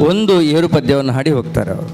ಒಂದು ಏರು ಪದ್ಯವನ್ನು ಹಾಡಿ ಹೋಗ್ತಾರೆ ಅವರು.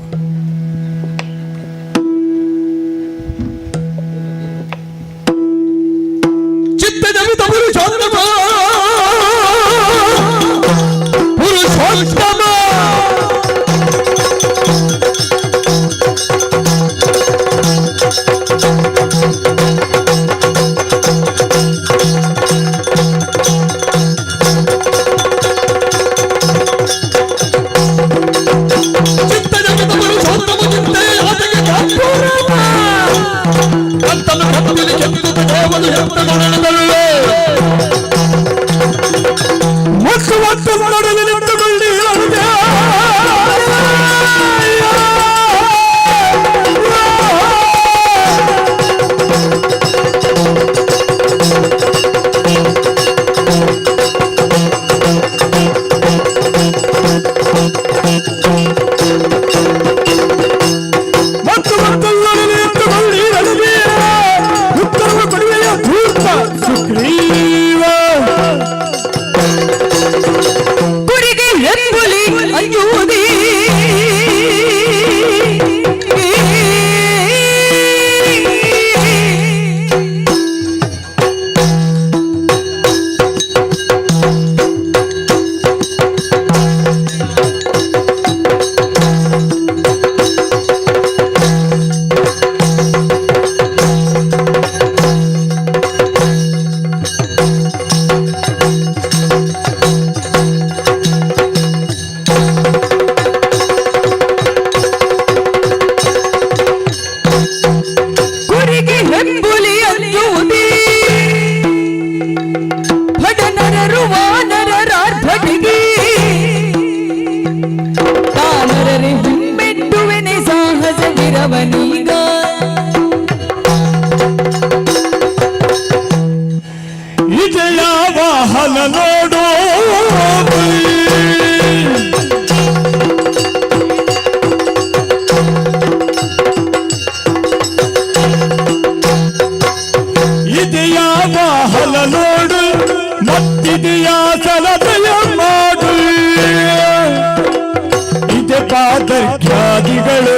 ಪಾದರ್ಘ್ಯಾದಿಗಳು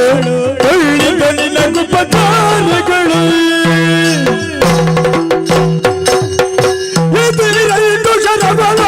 ಕೊಳ್ಳಿಗಳಿನ ಗುಪಚಾರಗಳು ಎದುರಿರೈದು ಶರಬಲ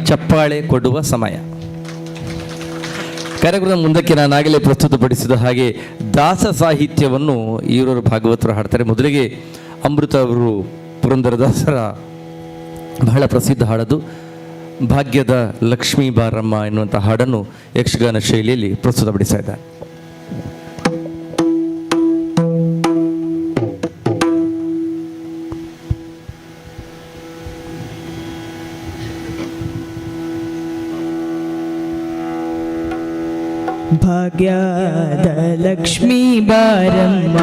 ಚಪ್ಪಾಳೆ ಕೊಡುವ ಸಮಯ. ಕಾರ್ಯಕ್ರಮದ ಮುಂದಕ್ಕೆ ನಾನಾಗಲೇ ಪ್ರಸ್ತುತಪಡಿಸಿದ ಹಾಗೆ ದಾಸ ಸಾಹಿತ್ಯವನ್ನು ಇವರವರು ಭಾಗವತರು ಹಾಡ್ತಾರೆ. ಮೊದಲಿಗೆ ಅಮೃತ ಅವರು ಪುರಂದರದಾಸರ ಬಹಳ ಪ್ರಸಿದ್ಧ ಹಾಡದು ಭಾಗ್ಯದ ಲಕ್ಷ್ಮೀ ಬಾರಮ್ಮ ಎನ್ನುವಂಥ ಹಾಡನ್ನು ಯಕ್ಷಗಾನ ಶೈಲಿಯಲ್ಲಿ ಪ್ರಸ್ತುತಪಡಿಸ್ತಾ ಇದ್ದಾರೆ. ಭಾಗ್ಯದ ಲಕ್ಷ್ಮೀ ಬಾರಮ್ಮ,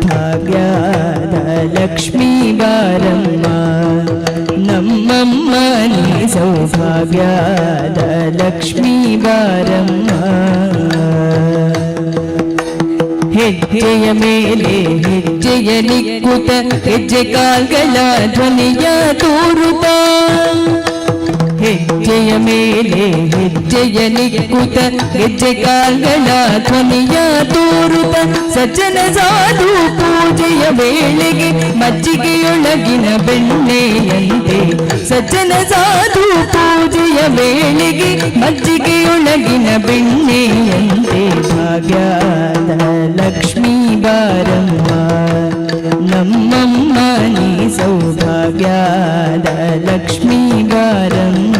ಭಾಗ್ಯದ ಲಕ್ಷ್ಮೀ ಬಾರಮ್ಮ, ನಮ್ಮಮ್ಮ ನೀ ಸೌಭಾಗ್ಯದ ಲಕ್ಷ್ಮೀ ಬಾರಮ್ಮ. ಹೆಜ್ಜೆಯ ಮೇಲೆ ಹೆಜ್ಜೆಯ ನಿಕ್ಕುತ ಹೆಜ್ಜೆ ಕಾಲ್ಗಳ ಧ್ವನಿಯ ತೋರುತ್ತ, ಹೆಜ್ಜೆಯ ಮೇಲೆ ಹೆಜ್ಜೆಯ ನಿಕ್ಕುತ ಹೆಜ್ಜೆ ಕಾಲ್ಗಳ ಧ್ವನಿಯ ತೋರುತ, ಸಜ್ಜನ ಸಾಧು ಪೂಜೆಯ ವೇಳೆಗೆ ಮಜ್ಜಿಗೆಯೊಳಗಿನ ಬೆಣ್ಣೆಯಂತೆ, ಸಜ್ಜನ ಸಾಧು ಪೂಜೆಯ ವೇಳೆಗೆ ಮಜ್ಜಿಗೆಯೊಳಗಿನ ಬೆಣ್ಣೆಯಂತೆ, ಭಾಗ್ಯದ ಲಕ್ಷ್ಮೀ ಬಾರಮ್ಮ, ನಮ್ಮಮ್ಮ ನೀ ಸೌಭಾಗ್ಯದ ಲಕ್ಷ್ಮೀ ಬಾರಮ್ಮ.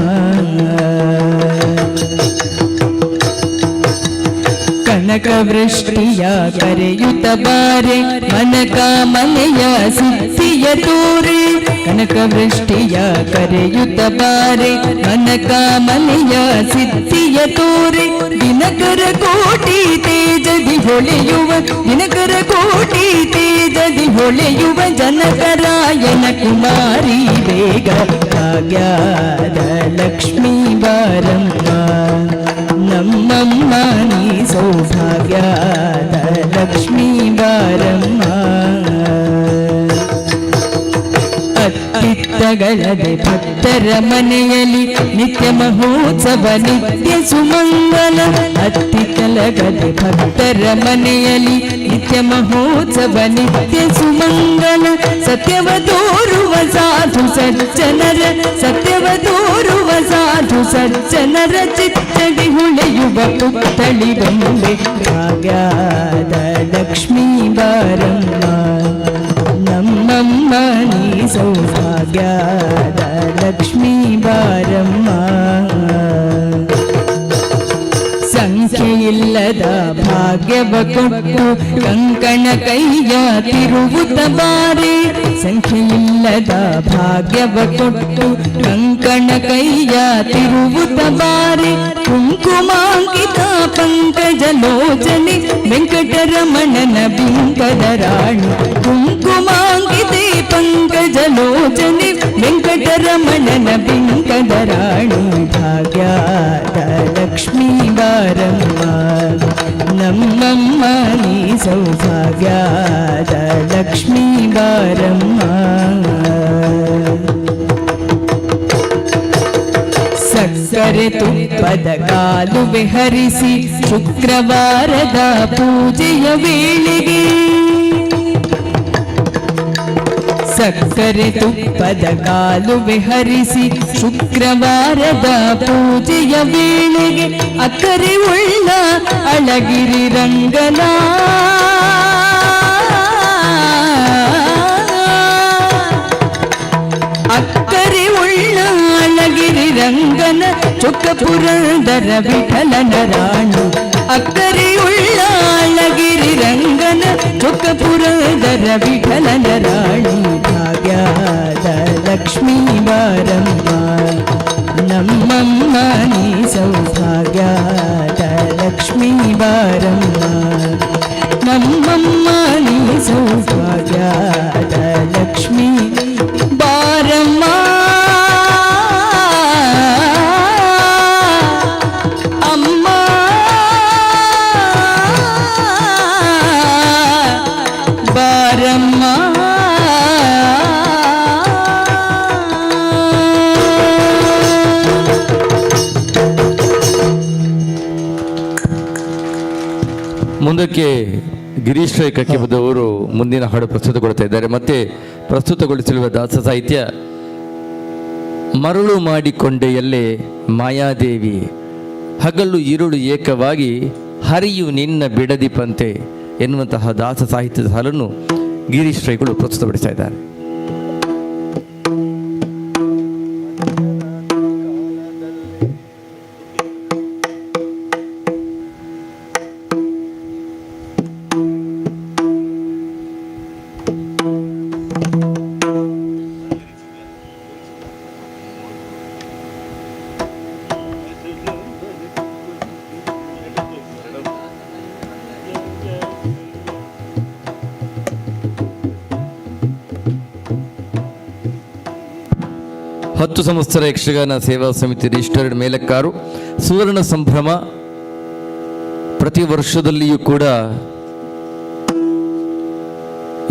ಕನಕ ವೃಷ್ಟಿಯ ಕರೆಯುತ್ತ ಬಾರೆ ಮನಕ ಮನೆಯ ಸಿದ್ಧಿಯ ತೋರೆ, ಕನಕ ವೃಷ್ಟಿಯ ಕರೆಯುತ್ತ ಬಾರೆ ಮನಕ ಮನೆಯ ಸಿದ್ಧಿಯ ತೋರೆ, ದಿನಕರ ಕೋಟಿ ತೇಜದಿ ಹೊಳೆಯುವ, ದಿನಕರ ಕೋಟಿ ತೇಜದಿ ಹೊಳೆಯುವ ಜನಕರಾಯನ ಕುಮಾರಿ ಬೇಗ, ಭಾಗ್ಯದ ಲಕ್ಷ್ಮೀ ಬಾರಮ್ಮ, ನಮ್ಮಮ್ಮ ನೀ ಸೌಭಾಗ್ಯದ ಲಕ್ಷ್ಮೀ ಬಾರಮ್ಮ. ಅತ್ತಿತ್ತಗಳದೆ ಭಕ್ತರ ಮನೆಯಲ್ಲಿ ನಿತ್ಯ ಮಹೋತ್ಸವ ನಿತ್ಯ ಸುಮಂಗಲ, ಅತ್ತಿತ್ತಲಗದೆ ಭಕ್ತರ ಮನೆಯಲ್ಲಿ ನಿತ್ಯ ಮಹೋತ್ಸವ ನಿತ್ಯ ಸುಮಂಗಲ, ಸತ್ಯವ ತೋರುವ ಸಾಧು ಸಜ್ಜನರ, ಸತ್ಯವ ತೋರುವ ಸಾಧು ಸಜ್ಜನರ ಚಿತ್ತಡಿ ಹೊಳೆಯುವ ಪುತ್ತಳಿ ಬೊಂಬೆ, ಭಾಗ್ಯದ ಲಕ್ಷ್ಮೀ ಬಾರಮ್ಮ, ನಮ್ಮಮ್ಮ ನೀ ಸೌಭಾಗ್ಯದ ಲಕ್ಷ್ಮೀ ಬಾರಮ್ಮ. ಸಂಖ್ಯೆಯಿಲ್ಲದ ಭಾಗ್ಯವ ಕೊಟ್ಟು ಕಂಕಣ ಕೈಯ ತಿರುವುತ ಬಾರೆ, ಸಂಖ್ಯೆಯಿಲ್ಲದ ಭಾಗ್ಯವ ಕೊಟ್ಟು ಕಂಕಣ ಕೈಯ ತಿರುವುತ ಬಾರೆ, ಕುಂಕುಮಾಂಕಿತ ಪಂಕಜ ಲೋಚನೆ ವೆಂಕಟರಮಣನ ಬಿಂಕದ ರಾಣಿ, ಕುಂಕುಮಾಂಕಿತೆ ಪಂಕಜ ಲೋಚನೆ ವೆಂಕಟರಮಣನ ಬಿಂಕದ ರಾಣಿ, ಭಾಗ್ಯದ ಲಕ್ಷ್ಮೀ ಬಾರಮ್ಮ, ನಮ್ಮಮ್ಮ ನೀ ಸೌಭಾಗ್ಯದ ಲಕ್ಷ್ಮೀ ಬಾರಮ್ಮ. ಸಕ್ಕರೆ ತುಪ್ಪದ ಕಾಲುವೆ ಹರಿಸಿ ಶುಕ್ರವಾರದ ಪೂಜೆಯ ವೇಳೆಗೆ, ಸಕ್ಕರೆ ತುಪ್ಪದ ಕಾಲುವೆ ಹರಿಸಿ ಶುಕ್ರವಾರದ ಪೂಜೆಯ ವೇಳೆಗೆ, ಅಕ್ಕರೆ ಉಳ್ಳ ಅಳಗಿರಿ ರಂಗನ, ಅಕ್ಕರೆ ಉಳ್ಳ ಅಳಗಿರಿ ರಂಗನ ಚೊಕ್ಕ ಪುರಂದರ ವಿಠಲನ ರಾಣಿ, ಅಕ್ಕರೆ ಉಳ್ಳ ಅಳಗಿರಿ ರಂಗನ ಚೊಕ್ಕ ಪುರಂದರ ವಿಠಲನ ರಾಣಿ, ಭಾಗ್ಯದ ಲಕ್ಷ್ಮೀ ಬಾರಮ್ಮ, ನಮ್ಮಮ್ಮ ನೀ ಸೌಭಾಗ್ಯದ ಲಕ್ಷ್ಮೀ ಬಾರಮ್ಮ, ನಮ್ಮಮ್ಮ ನೀ ಸೌಭಾಗ್ಯದ ಲಕ್ಷ್ಮೀ ಬಾರಮ್ಮ. ಅಮ್ಮ ಬಾರಮ್ಮ. ಮುಂದಕ್ಕೆ ಗಿರೀಶ್ ರೈ ಕಕ್ಕಿಬದ್ದವರು ಮುಂದಿನ ಹಾಡು ಪ್ರಸ್ತುತಗೊಳ್ತಾ ಇದ್ದಾರೆ. ಮತ್ತೆ ಪ್ರಸ್ತುತಗೊಳಿಸಿರುವ ದಾಸ ಸಾಹಿತ್ಯ ಮರಳು ಮಾಡಿಕೊಂಡೆಯಲ್ಲೇ ಮಾಯಾದೇವಿ, ಹಗಲು ಇರುಳು ಏಕವಾಗಿ ಹರಿಯು ನಿನ್ನ ಬಿಡದಿಪಂತೆ ಎನ್ನುವಂತಹ ದಾಸ ಸಾಹಿತ್ಯದ ಸಾಲನ್ನು ಗಿರೀಶ್ ರೈಗಳು ಪ್ರಸ್ತುತಪಡಿಸ್ತಾ ಇದ್ದಾರೆ. ಹತ್ತು ಸಂವತ್ಸರ ಯಕ್ಷಗಾನ ಸೇವಾ ಸಮಿತಿ ರಿಜಿಸ್ಟರ್ಡ್ ಮೇಲಕ್ಕಾರು ಸುವರ್ಣ ಸಂಭ್ರಮ ಪ್ರತಿ ವರ್ಷದಲ್ಲಿಯೂ ಕೂಡ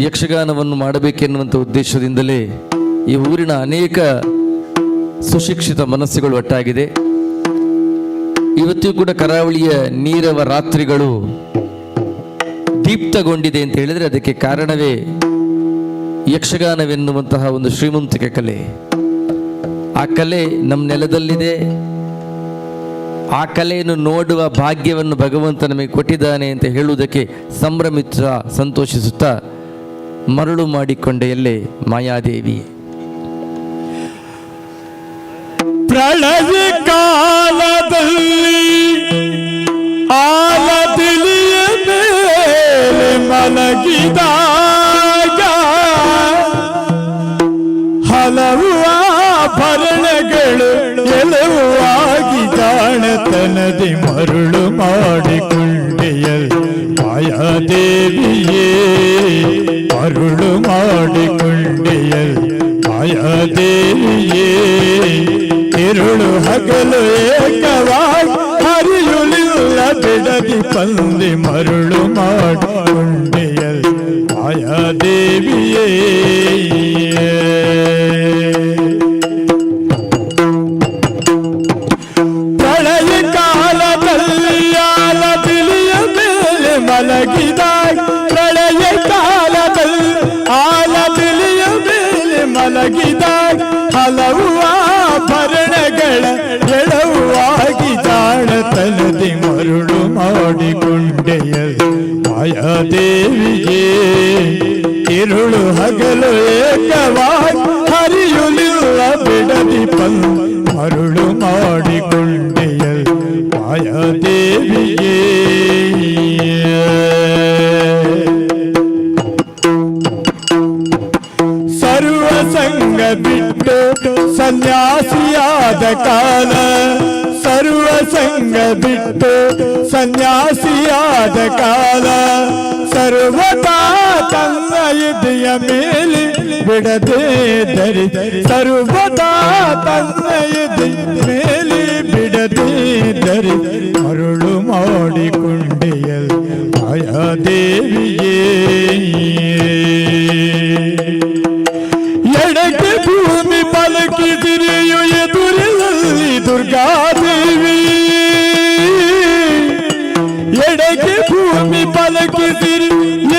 ಯಕ್ಷಗಾನವನ್ನು ಮಾಡಬೇಕೆನ್ನುವಂಥ ಉದ್ದೇಶದಿಂದಲೇ ಈ ಊರಿನ ಅನೇಕ ಸುಶಿಕ್ಷಿತ ಮನಸ್ಸುಗಳು ಒಟ್ಟಾಗಿದೆ. ಇವತ್ತಿಗೂ ಕೂಡ ಕರಾವಳಿಯ ನೀರವ ರಾತ್ರಿಗಳು ದೀಪ್ತಗೊಂಡಿದೆ ಅಂತ ಹೇಳಿದರೆ ಅದಕ್ಕೆ ಕಾರಣವೇ ಯಕ್ಷಗಾನವೆನ್ನುವಂತಹ ಒಂದು ಶ್ರೀಮಂತಿಕೆ ಕಲೆ. ಆ ಕಲೆ ನಮ್ಮ ನೆಲದಲ್ಲಿದೆ. ಆ ಕಲೆಯನ್ನು ನೋಡುವ ಭಾಗ್ಯವನ್ನು ಭಗವಂತ ನಮಗೆ ಕೊಟ್ಟಿದ್ದಾನೆ ಅಂತ ಹೇಳುವುದಕ್ಕೆ ಸಂಭ್ರಮಿಸುತ್ತಾ ಸಂತೋಷಿಸುತ್ತಾ ಮರಳು ಮಾಡಿಕೊಂಡೆಯಲ್ಲೇ ಮಾಯಾದೇವಿ. ಪ್ರಳಯ ಕಾಲದಲ್ಲಿ ಆಲದಿಲಿಯ ಮೇಲೆ ಮಲಗಿದಾಗ ಹಲವು ಆಭರಣಗಳು ಎಲುವಾಗಿ ಜಾಣತನದಿ ಮರುಳು ಮಾಡಿಕೊಂಡೆಯಲ್ಲಿ ಮಾಯಾದೇವಿಯೇ, ಮರುಳು ಮಾಡಿಕೊಂಡೆಯಲ್ಲಿ ಮಾಯಾದೇವಿಯೇ. ಇರುಳು ಹಗಲು ಏಕವಾಗಿ ಹರಿಯುಳಿಲ್ಲ ಬಿಡದಿ ಪಂದಿ ಮರುಳು ಮಾಡಿಕೊಂಡೆಯಲ್ಲಿ ಮಾಯಾದೇವಿಯೇ. ಪ್ರಳಯ ಕಾಲದಲ್ಲಿ ಆಲದಿಲಿಯ ಮೇಲೆ ಮಲಗಿದಾಗ, ಪ್ರಳಯ ಕಾಲದಲ್ಲಿ ಆಲದಿಲಿಯ ಮೇಲೆ ಮಲಗಿದಾಗ ಹಲವು ಆಭರಣಗಳ ಎಡವಾಗಿ ಜಾಣತನದಿ ಮರುಳು ಮಾಡಿಕೊಂಡೆಯಲ್ಲಿ ಮಾಯಾದೇವಿಯೇ. ಇರುಳು ಹಗಲು ಏಕವಾಗಿ ಹರಿಯುಲಿಲ್ಲ ಬಿಡದಿ ಮರುಳು ಮಾಡಿಕೊಂಡೆಯಲ್ಲಿ ಮಾಯಾದೇವಿಯೇ. ಸರ್ವ ಸಂಗ ಬಿಟ್ಟು ಸನ್ಯಾಸಿಯಾದ ಕಾಲ, ಸರ್ವ ಸಂಗ ಬಿಟ್ಟು ಸನ್ಯಾಸಿಯಾದ ಕಾಲ ಸರ್ವದಾ ತನ್ನ ಎದೆಯ ಮೇಲೆ ಬಿಡದೆ ಧರಿ, ಸರ್ವದಾ ತನ್ನ ಎದೆಯ ಮೇಲೆ ಬಿಡದೆ ಧರಿ ಮರುಳು ಮಾಡಿಕೊಂಡೆಯಲ್ಲಿ ಮಾಯಾದೇವಿಯೇ. ಎಡಕ್ಕೆ ಭೂಮಿ ಬಲಕ್ಕೆ ತಿರಿಯು ಎದುರಿನಲ್ಲಿ ದುರ್ಗಾದೇವಿ, ಎಡಕ್ಕೆ ಭೂಮಿ ಬಲಕ್ಕೆ ತಿರಿ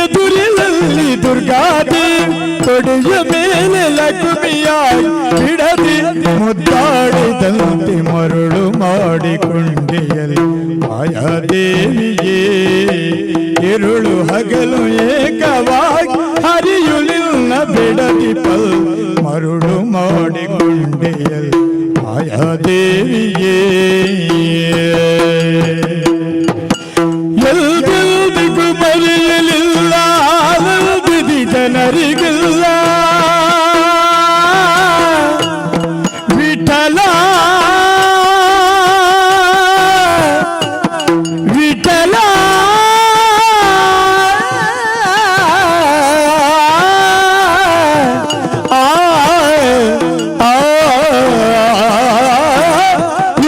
ಎದುರಿನಲ್ಲಿ ದುರ್ಗಾದೇವಿ. ತೊಡೆಯ ಮೇಲೆ ಲಕ್ಷ್ಮಿಯಾಗಿ ಬಿಡದಿ ಮುದ್ದಾಡಿದಂತೆ ಮರುಳು ಮಾಡಿಕೊಂಡೆಯಲ್ಲಿ ಮಾಯಾದೇವಿಯೇ. ಇರುಳು ಹಗಲು ಏಕವಾಗಿ ಹರಿಯುಲಿಲ್ಲ ಬಿಡದಿ ಮರುಳು ಮಾಡಿಕೊಂಡೆಯಲ್ಲಿ ಮಾಯಾದೇವಿಯೇ. ಎಲ್ದಿಗೂ ಮರೆಯಲಿಲ್ಲ ಆನಂದಿದಿ ಜನರಿಗಿಲ್ಲ ವಿಠಲ ವಿಠಲ.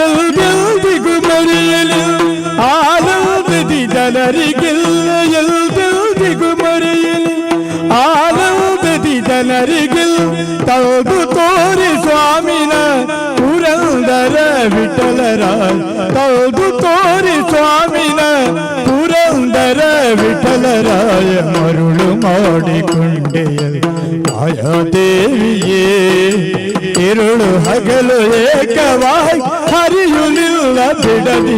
ಎಲ್ದಿಗೂ ಮರೆಯಲಿಲ್ಲ ಆನಂದಿದಿ ಜನರಿಗಿಲ್ಲ, ಎಲ್ದಿಗೂ ಮರೆಯಲಿ ಆನಂದದಿ ಜನರಿಗಿಲ್ಲ. ತೌದು ತೋರಿ ಸ್ವಾಮಿನ ಪುರಂದರ ವಿಠಲರಾಯ, ತೌದು ತೋರಿ ಸ್ವಾಮಿನ ಪುರಂದರ ವಿಠಲರಾಯ ಮರುಳು ಮಾಡಿಕೊಂಡೆಯಲ್ಲಿ ಮಾಯಾದೇವಿಯೇ ಇರುಳು ಹಗಲು ಏಕವಾಗಿ ಹರಿಯುಲಿಲ್ಲ ಬಿಡದಿ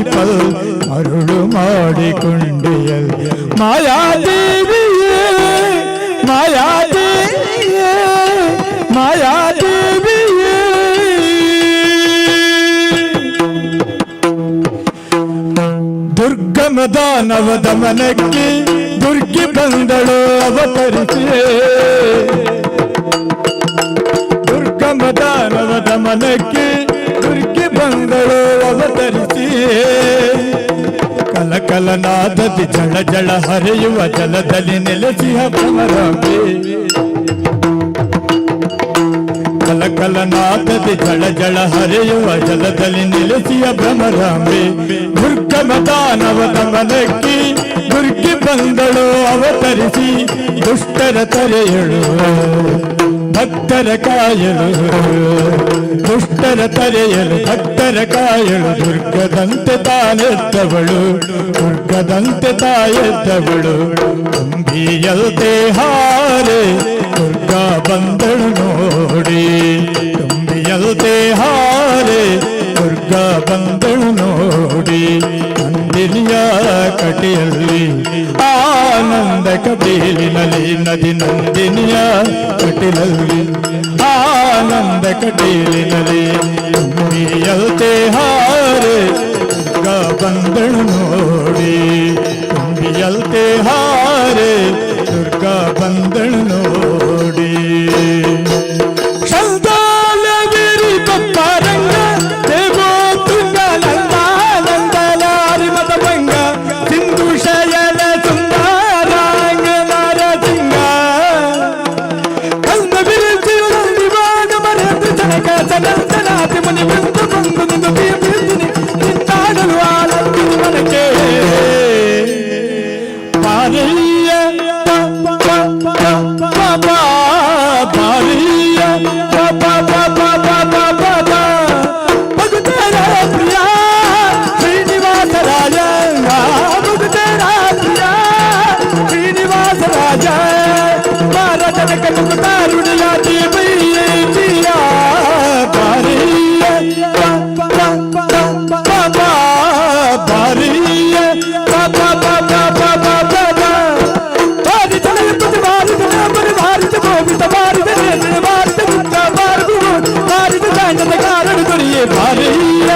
ಮರುಳು ಮಾಡಿಕೊಂಡಿಯಲ್ಲ ಮಾಯಾದೇವಿಯೇ ಮಾಯಾದೇವಿಯೇ ಮಾಯಾದೇವಿಯೇ ದುರ್ಗಮ ದಾನವ ದಮನಕ್ಕೆ ದುರ್ಗಿ ಬಂದಳು ಅವತರಿಸಿಯೇ ದುರ್ಗಮ ದಾನವ ದಮನಕ್ಕೆ ದುರ್ಗಿ ಬಂದಳು ಅವತರಿಸಿಯೇ ಕಲಕಲನಾದದಿ ಜಳ ಜಳ ಹರಿಯುವ ಜಲದಲ್ಲಿ ನೆಲೆಸಿಹ ಭ್ರಮರಾಂಬೆ ಕಲಕಲನಾದದಿ ಜಳ ಜಳ ಹರಿಯುವ ಜಲದಲ್ಲಿ ನೆಲೆಸಿಯ ಭ್ರಮರಾಂಬೆ ದುರ್ಗಮ ದಾನವ ದಮನಕ್ಕೆ ದುರ್ಗಿ ಬಂದಳು ಅವತರಿಸಿ ದುಷ್ಟರ ತರೆಯಳು ಭಕ್ತರ ಕಾಯಲು ದುಷ್ಟರ ತರೆಯಲು ಭಕ್ತರ ಕಾಯಲು ದುರ್ಗದಂತೆ ತಾನೆದ್ದವಳು ದುರ್ಗದಂತೆ ತಾಯೆದ್ದವಳು ತುಂಬಿಯಲ್ತೆ ಹಾರೆ ದುರ್ಗಾ ಬಂದಳು ನೋಡಿ ತುಂಬಿಯಲ್ತೆ ಹಾರೆ ದುರ್ಗಾ ಬಂದಳು ನೋಡಿ ನಂದಿನಿಯ ಕಟಿಯಲ್ಲಿ ಆನಂದ ಕಟೀಲಿನಲ್ಲಿ ನದಿ ನಂದಿನಿಯ ಕಟಿಲಲ್ಲಿ ಆನಂದ ಕಟೀಲಿನಲ್ಲಿ ತುಂಬಿಯಲ್ತೆ ಹಾರೆ ದುರ್ಗಾ ಬಂದಳು ನೋಡಿ ತುಂಬಿಯಲ್ತೆ ಹಾರೆ ದುರ್ಗಾ ಬಂದಳು ನೋಡಿ ಶಲ್ದಾಲಗಿರಿ ಪಪ್ಪಾರಂಗ ದೇವೋ ತುಂಗ ನಂದಾನಂದಲಾರಿ ಮತ ಭಂಗ ಸಿಂಧು ಶಯನ ಸುಂದರಾಂಗ ನರಸಿಂಗ ಕಲ್ಮ ಬಿರುಸಿಯು ನಂದಿವಾದ ಮರೆತು ಜನಕ ಸನಂದನಾತಿ ಮುನಿ ಬಿಂದು ಬಂದು ನಿಂದು ಬೀರ್ತಿನಿ ನಿಂತಾಡಲು ಆನಂದಿನಿ ಮನಕ್ಕೆ ಪಾರಿಯ ಪಾರಿಯ ಭಗತರ ಪ್ರಿಯ ಶ್ರೀನಿವಾಸ ರಾಜ ಭಗತರ ಪ್ರಿಯ ಶ್ರೀನಿವಾಸ ರಾಜ ಭಾರತನ ಕಟುಕುತಾರುಡಿಯ ಜೀವಿಯ ಪಾರಿಯ ಪಾರಿಯ ಭಾರತ ಗೋವಿಂದ ಭಾರತ ಭಾರತ ಬುದ್ಧ ಭಾರತ ಭಾರತ ದಾಂಡದ ಕಾರಣ ದೊರೆಯೇ ಭಾರಿಯ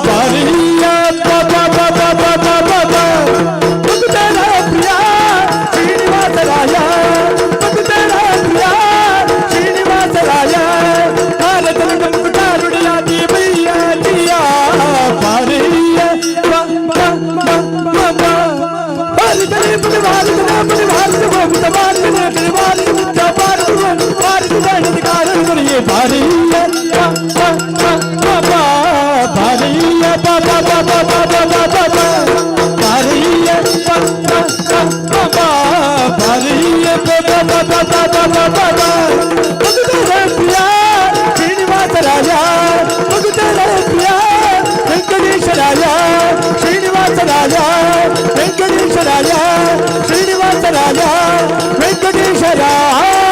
ಭಾರಿಯ ಭಕ್ತರ ಪ್ರಿಯ ಶ್ರೀನಿವಾಸ ರಾಯ ಭಕ್ತರ ಪ್ರಿಯ ಶ್ರೀನಿವಾಸ ರಾಯ ಭಾರತನ ಕಂಕುಟಾರುಡಿಯ ದೇವಯ್ಯ ಜಿಯ ಭಾರಿಯ ಭಾರತ ಗೋವಿಂದ ಭಾರತ ಭಾರತ ಬುದ್ಧ ಭಾರತ ಭಾರತ ದಾಂಡದ ಕಾರಣ ದೊರೆಯೇ ಭಾರಿಯ ಭಾರಿಯ ಭಾರಿಯ ಭಾರಿಯ ಪ್ರಿಯ ಶ್ರೀನಿವಾಸ ರಾಜ ಭಕ್ತರ ಪ್ರಿಯ ವೆಂಕಟೇಶ ರಾಜ ಶ್ರೀನಿವಾಸ ರಾಜ ವೆಂಕಟೇಶ ರಾಜ ಶ್ರೀನಿವಾಸ ರಾಜ ವೆಂಕಟೇಶ ರಾಜ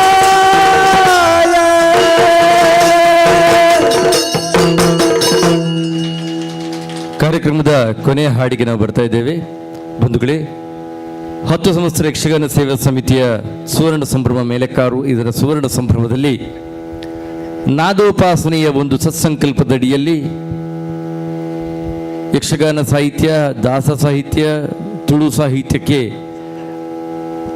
ಕಾರ್ಯಕ್ರಮದ ಕೊನೆಯ ಹಾಡಿಗೆ ನಾವು ಬರ್ತಾ ಇದ್ದೇವೆ ಬಂಧುಗಳೇ. 10 ಸಂವತ್ಸರ ಯಕ್ಷಗಾನ ಸೇವಾ ಸಮಿತಿಯ ಸುವರ್ಣ ಸಂಭ್ರಮ ಮೇಲೆಕಾರು. ಇದರ ಸುವರ್ಣ ಸಂಭ್ರಮದಲ್ಲಿ ನಾದೋಪಾಸನೆಯ ಒಂದು ಸತ್ಸಂಕಲ್ಪದಡಿಯಲ್ಲಿ ಯಕ್ಷಗಾನ ಸಾಹಿತ್ಯ, ದಾಸ ಸಾಹಿತ್ಯ, ತುಳು ಸಾಹಿತ್ಯಕ್ಕೆ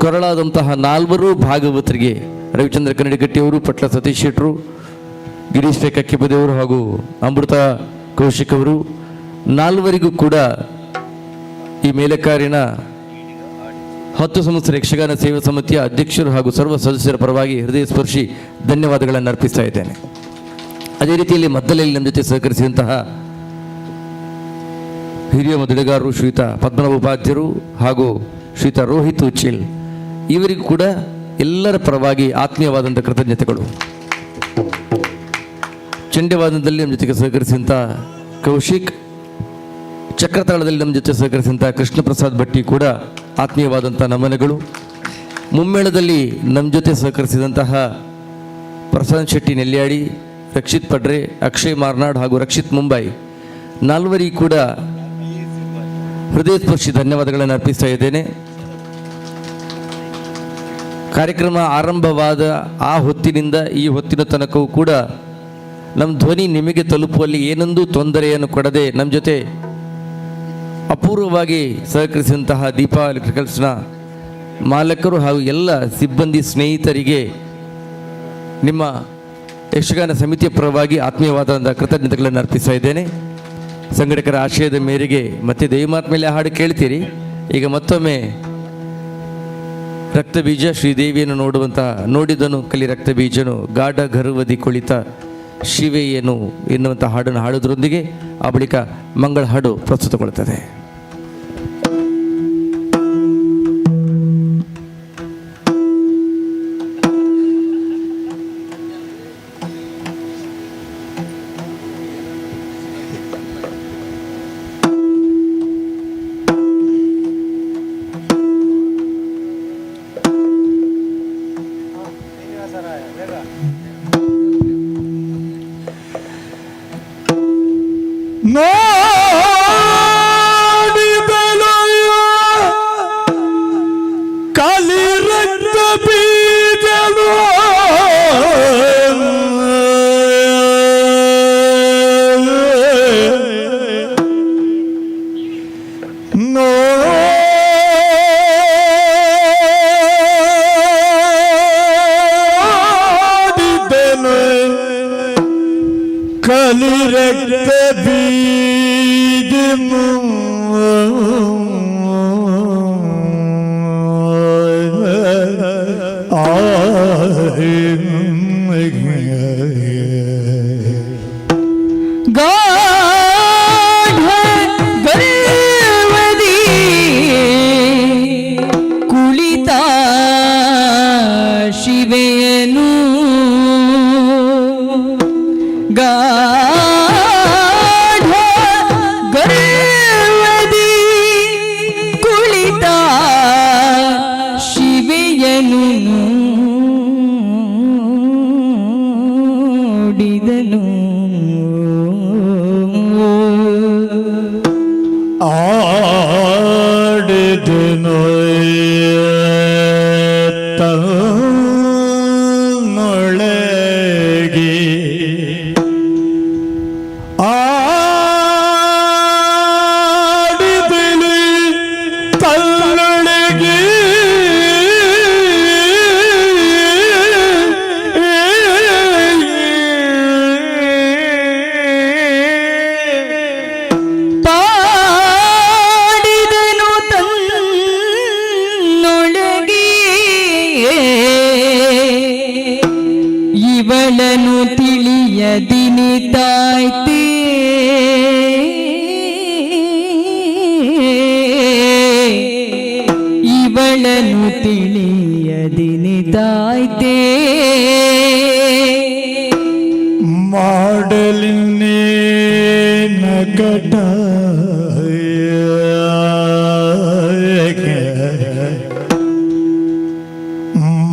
ಕೊರಳಾದಂತಹ 4 ಭಾಗವತರಿಗೆ ರವಿಚಂದ್ರ ಕನ್ನಡಗಟ್ಟಿಯವರು, ಪಟ್ಲ ಸತೀಶ್ ಶೆಟ್ಟರು, ಗಿರೀಶ್ ಕಕ್ಕಿಬದೇವರು ಹಾಗೂ ಅಮೃತ ಕೌಶಿಕ್ ಅವರು 4 ಕೂಡ ಈ ಮೇಲೆಕಾರಿನ 10 ಸಂವತ್ಸರ ಯಕ್ಷಗಾನ ಸೇವಾ ಸಮಿತಿಯ ಅಧ್ಯಕ್ಷರು ಹಾಗೂ ಸರ್ವ ಸದಸ್ಯರ ಪರವಾಗಿ ಹೃದಯ ಸ್ಪರ್ಶಿ ಧನ್ಯವಾದಗಳನ್ನು ಅರ್ಪಿಸ್ತಾ ಇದ್ದೇನೆ. ಅದೇ ರೀತಿಯಲ್ಲಿ ಮದ್ದಲೆಯಲ್ಲಿ ನಮ್ಮ ಜೊತೆ ಸಹಕರಿಸಿದಂತಹ ಹಿರಿಯ ಮೊದಲಿಗಾರರು ಶ್ರೀಯುತ ಪದ್ಮನಾಭ ಉಪಾಧ್ಯಾಯರು ಹಾಗೂ ಶ್ರೀಯುತ ರೋಹಿತ್ ಉಚ್ಚಿಲ್, ಇವರಿಗೂ ಕೂಡ ಎಲ್ಲರ ಪರವಾಗಿ ಆತ್ಮೀಯವಾದಂಥ ಕೃತಜ್ಞತೆಗಳು. ಚಂಡ್ಯವಾದನದಲ್ಲಿ ನಮ್ಮ ಜೊತೆಗೆ ಸಹಕರಿಸಿದಂಥ ಕೌಶಿಕ್, ಚಕ್ರತಾಳದಲ್ಲಿ ನಮ್ಮ ಜೊತೆ ಸಹಕರಿಸಿದಂಥ ಕೃಷ್ಣ ಪ್ರಸಾದ್ ಭಟ್ಟಿ ಕೂಡ ಆತ್ಮೀಯವಾದಂಥ ನಮನಗಳು. ಮುಮ್ಮೇಳದಲ್ಲಿ ನಮ್ಮ ಜೊತೆ ಸಹಕರಿಸಿದಂತಹ ಪ್ರಶಾಂತ್ ಶೆಟ್ಟಿ ನೆಲ್ಯಾಡಿ, ರಕ್ಷಿತ್ ಪಡ್ರೆ, ಅಕ್ಷಯ್ ಮಾರ್ನಾಡ್ ಹಾಗೂ ರಕ್ಷಿತ್ ಮುಂಬೈ ನಾಲ್ವರಿಗೂ ಕೂಡ ಹೃದಯಸ್ಪರ್ಶಿ ಧನ್ಯವಾದಗಳನ್ನು ಅರ್ಪಿಸ್ತಾ ಇದ್ದೇನೆ. ಕಾರ್ಯಕ್ರಮ ಆರಂಭವಾದ ಆ ಹೊತ್ತಿನಿಂದ ಈ ಹೊತ್ತಿನ ತನಕವೂ ಕೂಡ ನಮ್ಮ ಧ್ವನಿ ನಿಮಗೆ ತಲುಪುವಲ್ಲಿ ಏನೊಂದು ತೊಂದರೆಯನ್ನು ಕೊಡದೆ ನಮ್ಮ ಜೊತೆ ಅಪೂರ್ವವಾಗಿ ಸಹಕರಿಸಿದಂತಹ ದೀಪಾ ಎಲೆಕ್ಟ್ರಿಕಲ್ಸ್ನ ಮಾಲಕರು ಹಾಗೂ ಎಲ್ಲ ಸಿಬ್ಬಂದಿ ಸ್ನೇಹಿತರಿಗೆ ನಿಮ್ಮ ಯಕ್ಷಗಾನ ಸಮಿತಿಯ ಪರವಾಗಿ ಆತ್ಮೀಯವಾದ ಕೃತಜ್ಞತೆಗಳನ್ನು ಅರ್ಪಿಸ್ತಾ ಇದ್ದೇನೆ. ಸಂಘಟಕರ ಆಶಯದ ಮೇರೆಗೆ ಮತ್ತೆ ದೈವಮಾತ್ಮೇಲೆ ಹಾಡು ಕೇಳ್ತೀರಿ. ಈಗ ಮತ್ತೊಮ್ಮೆ ರಕ್ತಬೀಜ ಶ್ರೀದೇವಿಯನ್ನು ನೋಡಿದನು ಕಲಿ ರಕ್ತಬೀಜನು ಗಾಢ ಗರ್ವದಿ ಕುಳಿತ ಶಿವೆಯೇನು ಎನ್ನುವಂಥ ಹಾಡನ್ನು ಹಾಡೋದ್ರೊಂದಿಗೆ ಆ ಬಳಿಕ ಮಂಗಳ ಹಾಡು ಪ್ರಸ್ತುತಗೊಳ್ಳುತ್ತದೆ. ಕಾಲಿ ರಕ್ತ ಬೀಜಲು ನೋಡಿದನು ಕಾಲಿ ರಕ್ತ ಬೀಜನು ಕುಳಿತ ಶಿವೆಯನು ಗಾಢ ಗರ್ವದಿ ಕುಳಿತ ಶಿವೆಯನು ನೋಡಿದನು ಆಡಿದನು ತನ್ನೊಳಗೆ ಆಡಿದನು ತನ್ನೊಳಗೆ ಪಾಡಿದನು ತನ್ನೊಳಗೆ ಇವಳನು ತಿಳಿಯದಿನಿತಾಯ್ತೆ ಇವಳನು ತಿಳಿಯದಿನಿತಾಯ್ತೆ ಮಾಡಲಿನ್ನೇ ನಗಟ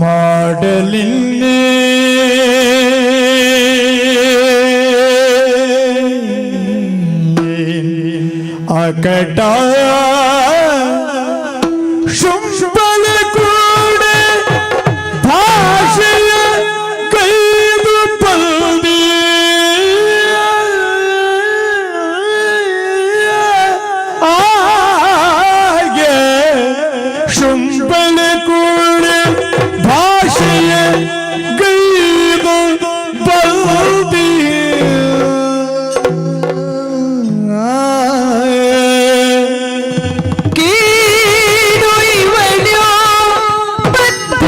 ಮಾಡಲಿನ್ನೇ ಅಕಟ ಶುಂಭಲ ಕೂಡ ಭಾಷೆಯ ಕೈದು ಪಲ್ದಿ ಆಗೆ ಶುಂಭಲ ಕೂಡ ಭಾಷೆಯ ಕೈದು ಪಲ್ದಿ ಕೀಡು ಇವಳ್ಯೋ ಬದ್ಧ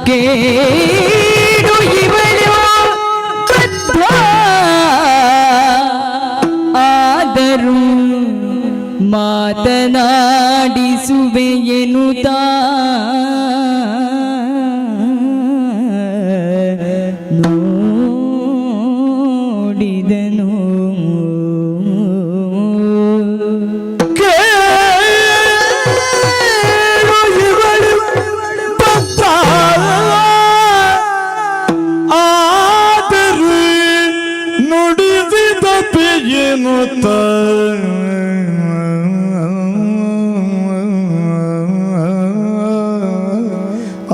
ಕೇಡು ಇವಳ್ಯೋ ಬದ್ಧ ಆದರೂ ಮಾತನಾಡಿಸುವೆಯೆನುತ್ತಾ ನೋಡಿದನು ಕೇಳಿದನು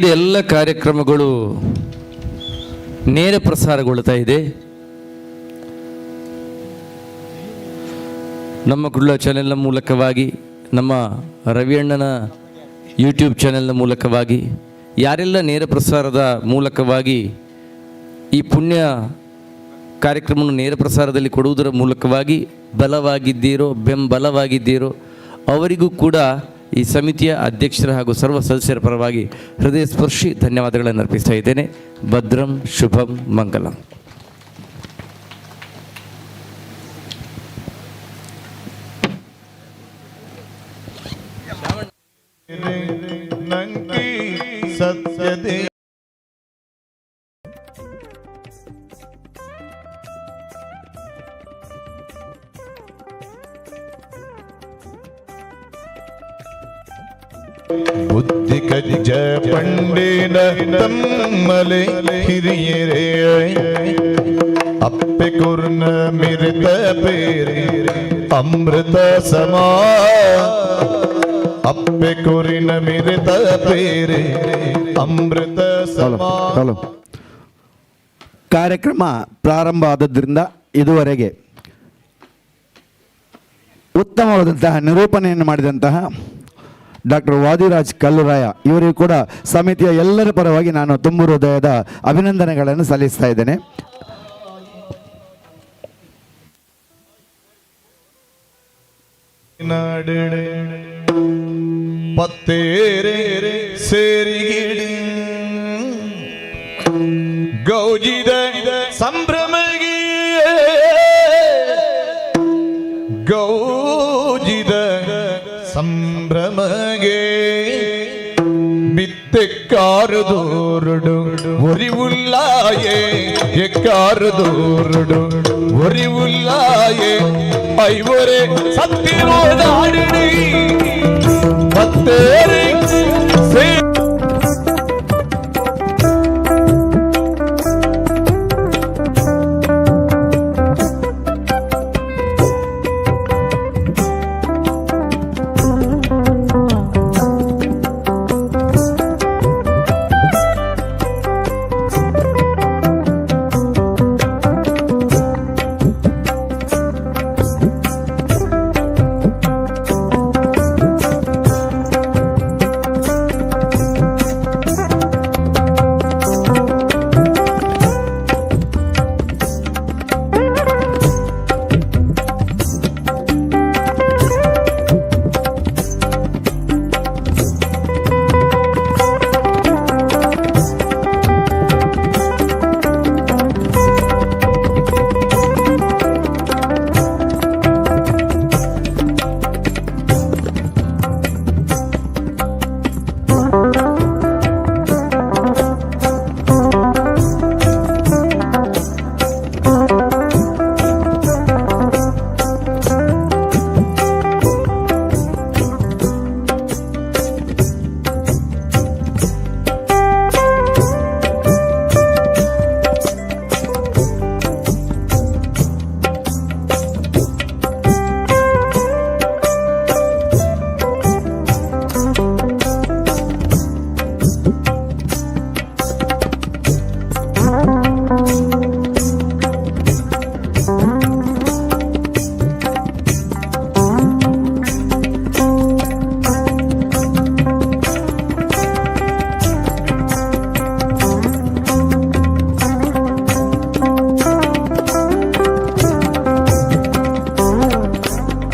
ನಿನ್ನೆಯಿಂದ ಎಲ್ಲ ಕಾರ್ಯಕ್ರಮಗಳು ನೇರ ಪ್ರಸಾರಗೊಳ್ತಾ ಇದೆ. ನಮ್ಮ ಕುಳ್ಳ ಚಾನೆಲ್ನ ಮೂಲಕವಾಗಿ, ನಮ್ಮ ರವಿಯಣ್ಣನ ಯೂಟ್ಯೂಬ್ ಚಾನೆಲ್ನ ಮೂಲಕವಾಗಿ, ಯಾರೆಲ್ಲ ನೇರ ಪ್ರಸಾರದ ಮೂಲಕವಾಗಿ ಈ ಪುಣ್ಯ ಕಾರ್ಯಕ್ರಮವನ್ನು ನೇರ ಪ್ರಸಾರದಲ್ಲಿ ಕೊಡುವುದರ ಮೂಲಕವಾಗಿ ಬಲವಾಗಿದ್ದೀರೋ, ಬೆಂಬಲವಾಗಿದ್ದೀರೋ ಅವರಿಗೂ ಕೂಡ ಈ ಸಮಿತಿಯ ಅಧ್ಯಕ್ಷರ ಹಾಗೂ ಸರ್ವ ಸದಸ್ಯರ ಪರವಾಗಿ ಹೃದಯ ಸ್ಪರ್ಶಿ ಧನ್ಯವಾದಗಳನ್ನು ಅರ್ಪಿಸ್ತಾ ಇದ್ದೇನೆ. ಭದ್ರಂ ಶುಭಂ ಮಂಗಲಂ. ಸತ್ಯದೇ ಬುದ್ಧಿ ಕಲಿಜ ಪಂಡಿನ ತಮ್ಮಲೆ ಹಿರಿಯರೇ ಅಪ್ಪೆ ಕುರ್ನ ಮಿರಿತ ಬೇರೆ ಅಮೃತ ಸಮಾ ಅಪ್ಪೆ ಕುರಿನ ಮಿರಿತ ಬೇರೆ ಅಮೃತ ಸಮಾ. ಕಾರ್ಯಕ್ರಮ ಪ್ರಾರಂಭ ಆದದ್ರಿಂದ ಇದುವರೆಗೆ ಉತ್ತಮವಾದಂತಹ ನಿರೂಪಣೆಯನ್ನು ಮಾಡಿದಂತಹ ಡಾಕ್ಟರ್ ವಾದಿರಾಜ್ ಕಲ್ಲುರಾಯ ಇವರಿಗೂ ಕೂಡ ಸಮಿತಿಯ ಎಲ್ಲರ ಪರವಾಗಿ ನಾನು ತುಂಬು ಹೃದಯದ ಅಭಿನಂದನೆಗಳನ್ನು ಸಲ್ಲಿಸ್ತಾ ಇದ್ದೇನೆ. ಪತ್ತೇರೆ ಸೇರಿಗಿಡಿ ಗೌಜಿದ ಸಂಭ್ರಮಗೆ ಗೌಜಿದ ಸಂಭ್ರಮಗೆ ಬಿತ್ತೆಕ್ಕಾರದೋರುಡು ಒರಿವುಲ್ಲಾಯೇ ಎಕ್ಕಾರದೋರುಡು ಒರಿವುಲ್ಲಾಯೇ ಐವರೇ ಸತ್ತಿರೋದಾಡಿ ಮತ್ತೆ